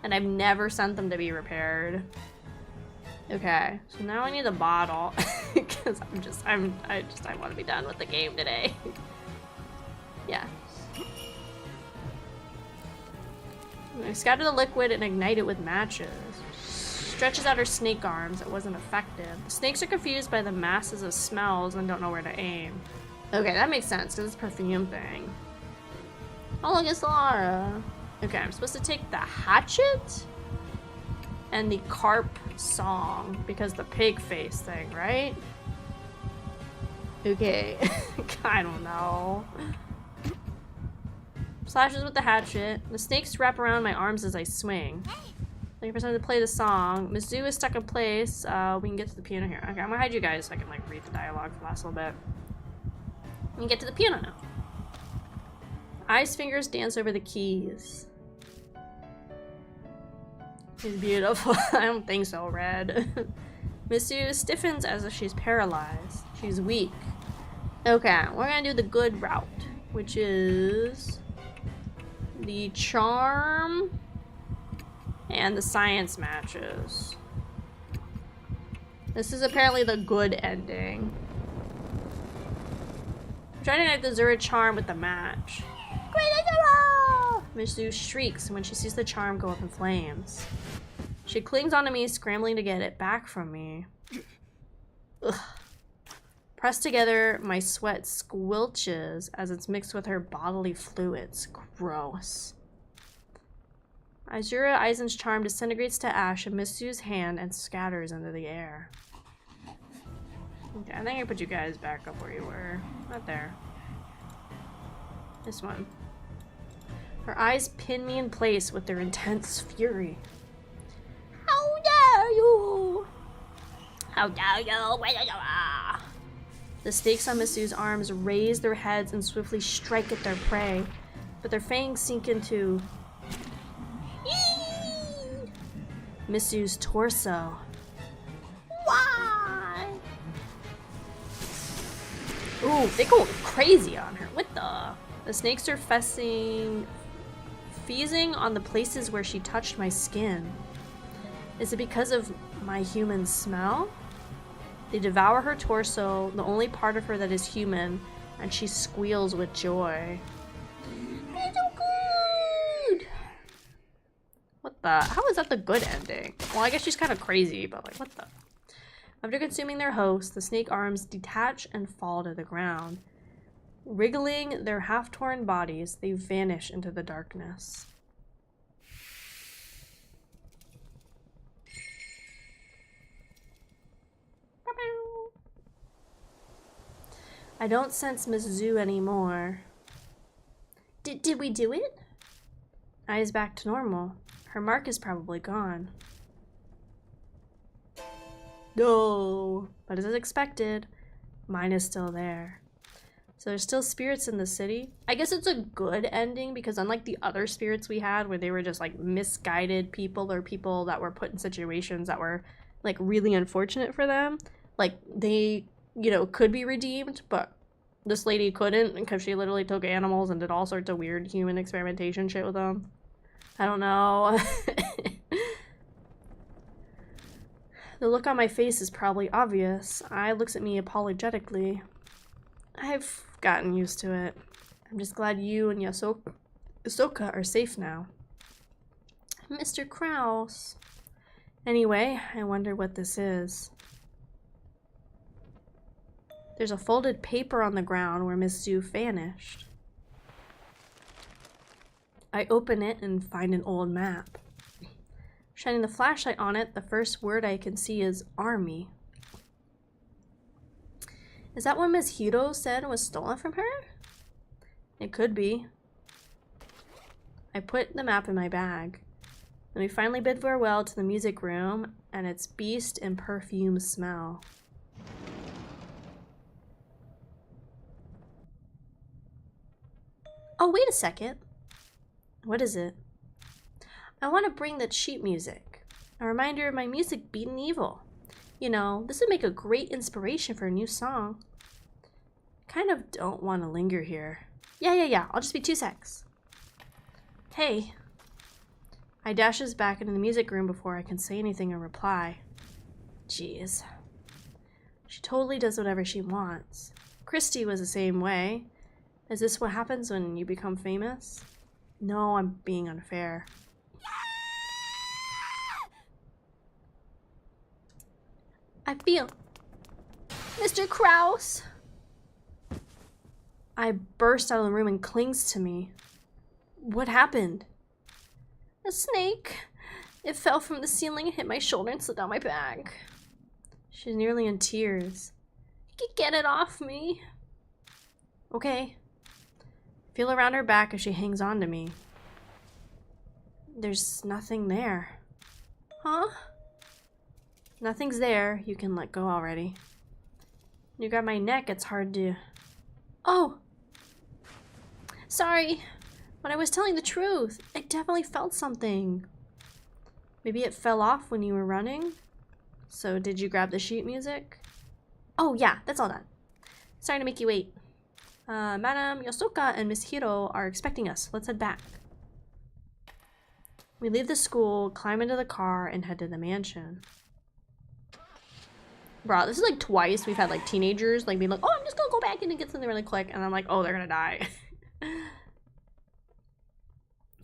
And I've never sent them to be repaired. Okay, so now I need a bottle because I want to be done with the game today. Yeah. I scatter the liquid and ignite it with matches. Stretches out her snake arms. It wasn't effective. The snakes are confused by the masses of smells and don't know where to aim. Okay, that makes sense because it's a perfume thing. Oh, look, it's Lara. Okay, I'm supposed to take the hatchet and the carp song because the pig face thing, right? Okay. I don't know. Slashes with the hatchet. The snakes wrap around my arms as I swing. Thank you for time to play the song. Mizzou is stuck in place. We can get to the piano here. Okay, I'm gonna hide you guys so I can like read the dialogue for the last little bit. We can get to the piano now. I's fingers dance over the keys. She's beautiful. I don't think so, Red. Mizzou stiffens as if she's paralyzed. She's weak. Okay, we're gonna do the good route, which is the charm and the science matches. This is apparently the good ending. I'm trying to ignite the Zura charm with the match. Miss Zoo shrieks when she sees the charm go up in flames. She clings onto me, scrambling to get it back from me. Ugh. Pressed together, my sweat squelches as it's mixed with her bodily fluids. Gross. Azura Aizen's charm disintegrates to ash in Miss Sue's hand and scatters into the air. Okay, I think I put you guys back up where you were. Not there. This one. Her eyes pin me in place with their intense fury. How dare you! How dare you! The snakes on Miss Sue's arms raise their heads and swiftly strike at their prey, but their fangs sink into Miss Sue's torso. Why? Ooh, they go crazy on her. What the? The snakes are feasting on the places where she touched my skin. Is it because of my human smell? They devour her torso, the only part of her that is human, and she squeals with joy. It's so good! What the? How is that the good ending? Well, I guess she's kind of crazy, but like, what the? After consuming their host, the snake arms detach and fall to the ground. Wriggling their half-torn bodies, they vanish into the darkness. I don't sense Miss Zoo anymore. Did we do it? Eyes back to normal. Her mark is probably gone. No, but as expected, mine is still there. So there's still spirits in the city. I guess it's a good ending because unlike the other spirits we had where they were just like misguided people or people that were put in situations that were like really unfortunate for them, like they, you know, could be redeemed, but this lady couldn't because she literally took animals and did all sorts of weird human experimentation shit with them. I don't know. The look on my face is probably obvious. Ai looks at me apologetically. I've gotten used to it. I'm just glad you and Yosoka are safe now. Mr. Kraus. Anyway, I wonder what this is. There's a folded paper on the ground where Miss Zoo vanished. I open it and find an old map. Shining the flashlight on it, the first word I can see is army. Is that what Miss Hiro said was stolen from her? It could be. I put the map in my bag. Then we finally bid farewell to the music room and its beast and perfume smell. Oh, wait a second. What is it? I want to bring that sheet music. A reminder of my music beaten evil. You know, this would make a great inspiration for a new song. Kind of don't want to linger here. Yeah. I'll just be 2 secs. Hey. I dashes back into the music room before I can say anything in reply. Jeez. She totally does whatever she wants. Christy was the same way. Is this what happens when you become famous? No, I'm being unfair. I feel... Mr. Kraus! I burst out of the room and clings to me. What happened? A snake. It fell from the ceiling and hit my shoulder and slid down my back. She's nearly in tears. Get it off me. Okay. Feel around her back as she hangs on to me. There's nothing there. Huh? Nothing's there. You can let go already. You got my neck. It's hard to... Oh! Sorry. But I was telling the truth. I definitely felt something. Maybe it fell off when you were running? So did you grab the sheet music? Oh yeah, that's all done. Sorry to make you wait. Madam Yosoka and Miss Hiro are expecting us. Let's head back. We leave the school, climb into the car, and head to the mansion. Bro, this is like twice we've had like teenagers like be like, oh, I'm just gonna go back in and get something really quick, and I'm like, oh, they're gonna die.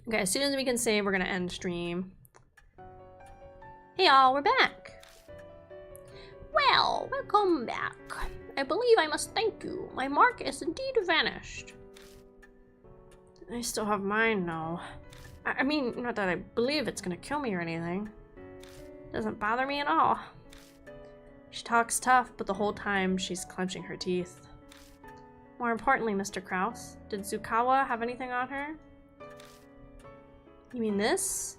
Okay, as soon as we can save, we're gonna end stream. Hey y'all, we're back. Well, welcome back. I believe I must thank you. My mark is indeed vanished. I still have mine though. I mean, not that I believe it's gonna kill me or anything. Doesn't bother me at all. She talks tough, but the whole time she's clenching her teeth. More importantly, Mr. Kraus, did Zukawa have anything on her? You mean this?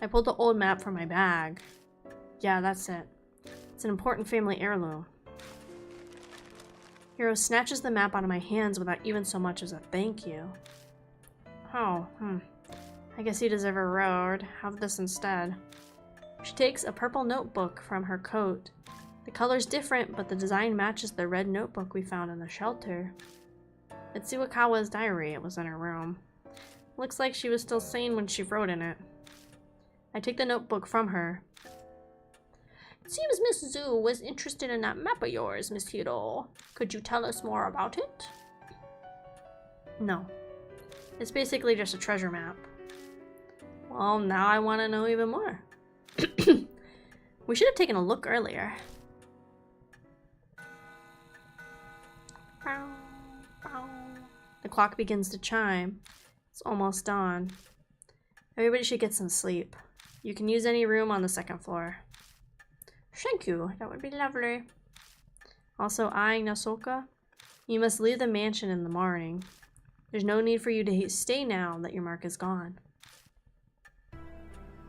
I pulled the old map from my bag. Yeah, that's it. It's an important family heirloom. Hiro snatches the map out of my hands without even so much as a thank you. Oh, I guess he deserves a reward. Have this instead. She takes a purple notebook from her coat. The color's different, but the design matches the red notebook we found in the shelter. It's Suikawa's diary. It was in her room. Looks like she was still sane when she wrote in it. I take the notebook from her. It seems Miss Zhu was interested in that map of yours, Miss Hiro. Could you tell us more about it? No. It's basically just a treasure map. Well, now I want to know even more. We should have taken a look earlier. The clock begins to chime. It's almost dawn. Everybody should get some sleep. You can use any room on the second floor. Thank you, that would be lovely. Also, eyeing Nasoka, you must leave the mansion in the morning. There's no need for you to stay now that your mark is gone.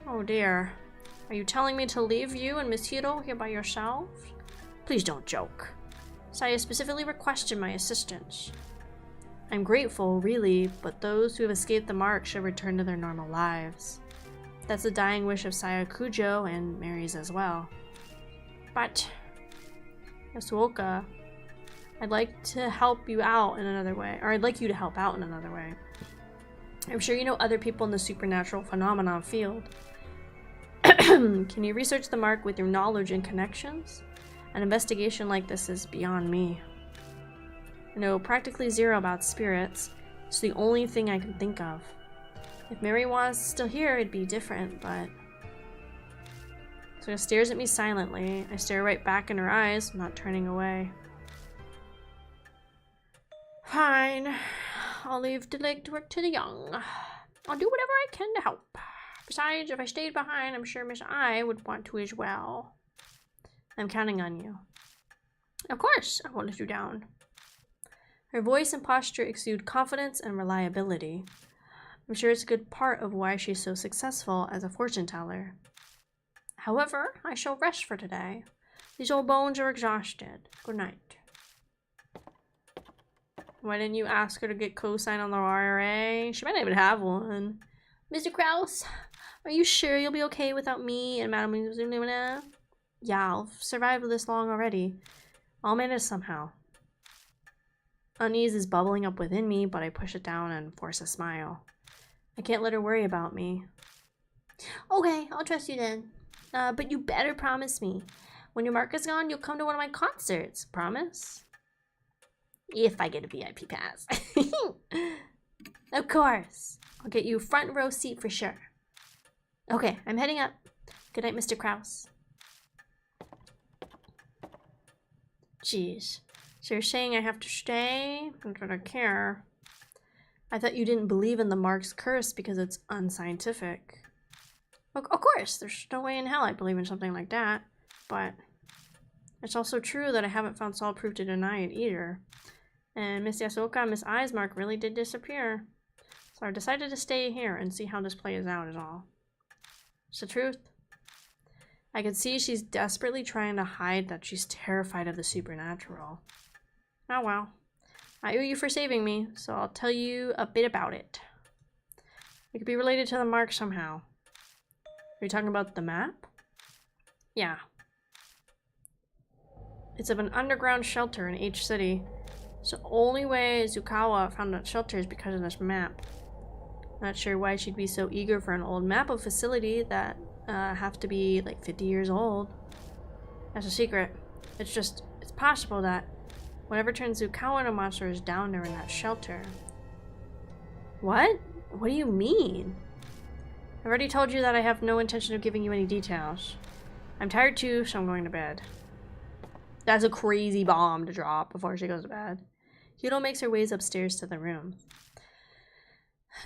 Oh dear. Are you telling me to leave you and Miss Hiro here by yourselves? Please don't joke. Saya specifically requested my assistance. I'm grateful, really, but those who have escaped the mark should return to their normal lives. That's the dying wish of Saya Kujo and Mary's as well. But, Yasuoka, I'd like to help you out in another way, or I'd like you to help out in another way. I'm sure you know other people in the supernatural phenomenon field. Can you research the mark with your knowledge and connections? An investigation like this is beyond me. I know practically zero about spirits. It's the only thing I can think of. If Mary was still here, it'd be different, but... So she stares at me silently. I stare right back in her eyes, not turning away. Fine. I'll leave the leg to work to the young. I'll do whatever I can to help. Besides, if I stayed behind, I'm sure Miss I would want to as well. I'm counting on you. Of course, I won't let you down. Her voice and posture exude confidence and reliability. I'm sure it's a good part of why she's so successful as a fortune teller. However, I shall rest for today. These old bones are exhausted. Good night. Why didn't you ask her to get co-sign on the RRA? She might not even have one. Mr. Kraus, are you sure you'll be okay without me and Madame Lumina? Yeah, I've survived this long already. I'll manage somehow. Unease is bubbling up within me, but I push it down and force a smile. I can't let her worry about me. Okay, I'll trust you then. But you better promise me. When your mark is gone, you'll come to one of my concerts. Promise? If I get a VIP pass. Of course. I'll get you a front row seat for sure. Okay, I'm heading up. Good night, Mr. Kraus. Jeez. So you're saying I have to stay? Not that I care. I thought you didn't believe in the mark's curse because it's unscientific. Of course, there's no way in hell I believe in something like that. But it's also true that I haven't found solid proof to deny it either. And Miss Yasuoka and Miss I's mark really did disappear. So I decided to stay here and see how this plays out is all. It's the truth. I can see she's desperately trying to hide that she's terrified of the supernatural. Oh well. I owe you for saving me, so I'll tell you a bit about it. It could be related to the mark somehow. Are you talking about the map? Yeah. It's of an underground shelter in H City. So the only way Zukawa found that shelter is because of this map. Not sure why she'd be so eager for an old map of facility that have to be like 50 years old. That's a secret. It's possible that whatever turns Zukawa into a monster is down there in that shelter. What? What do you mean? I've already told you that I have no intention of giving you any details. I'm tired too, so I'm going to bed. That's a crazy bomb to drop before she goes to bed. Yudo makes her ways upstairs to the room.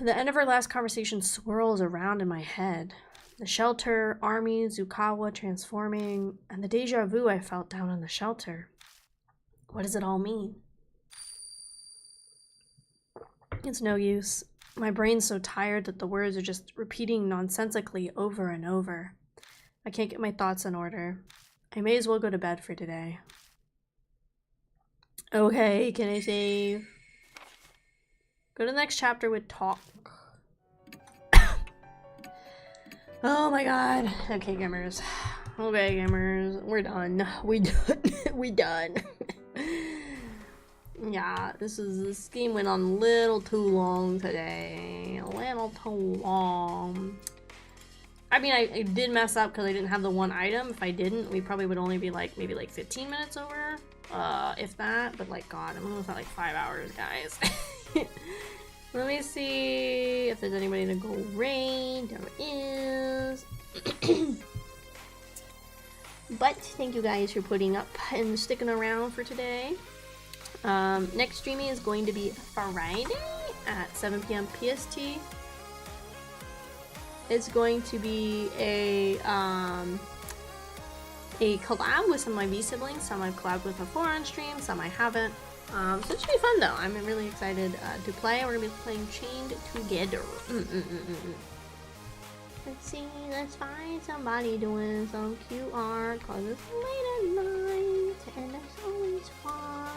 The end of her last conversation swirls around in my head. The shelter, army, Zukawa transforming, and the deja vu I felt down in the shelter. What does it all mean? It's no use. My brain's so tired that the words are just repeating nonsensically over and over. I can't get my thoughts in order. I may as well go to bed for today. Okay, can I save? Go to the next chapter with talk. Oh my god. Okay, gamers. Okay, gamers. We're done. We done. We done. Yeah, this game went on a little too long today. A little too long. I mean, I did mess up because I didn't have the one item. If I didn't, we probably would only be like, maybe like 15 minutes over. If that. But like, god, I'm almost at like 5 hours, guys. Let me see if there's anybody to go raid. There is. But thank you guys for putting up and sticking around for today. Next streaming is going to be Friday at 7 p.m. PST. It's going to be a collab with some of my V siblings. Some I've collabed with before on stream, some I haven't. So it should be fun though. I'm really excited to play. We're gonna be playing Chained Together. Let's see, let's find somebody doing some cute art, cause it's late at night and that's always fun.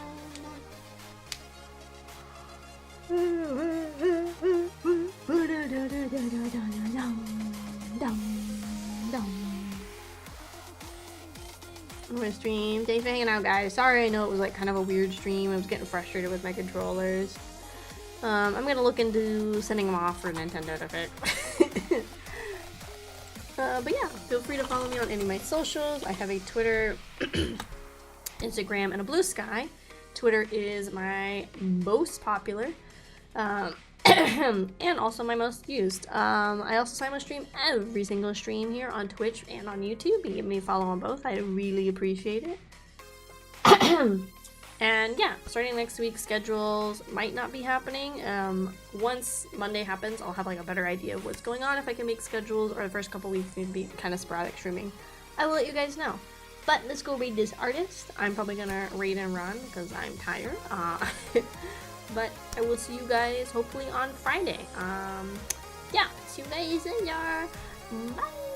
I'm gonna stream. Thanks for hanging out, guys. Sorry, I know it was like kind of a weird stream. I was getting frustrated with my controllers. I'm gonna look into sending them off for Nintendo to fix. But yeah, feel free to follow me on any of my socials. I have a Twitter, Instagram, and a Blue Sky. Twitter is my most popular. And also my most used. I also simul stream every single stream here on Twitch and on YouTube. You give me a follow on both. I really appreciate it. And yeah, starting next week, schedules might not be happening. Once Monday happens, I'll have like a better idea of what's going on, if I can make schedules, or the first couple weeks need to be kind of sporadic streaming. I will let you guys know. But let's go raid this artist. I'm probably gonna raid and run because I'm tired. But I will see you guys hopefully on Friday. Yeah, see you guys later. Bye.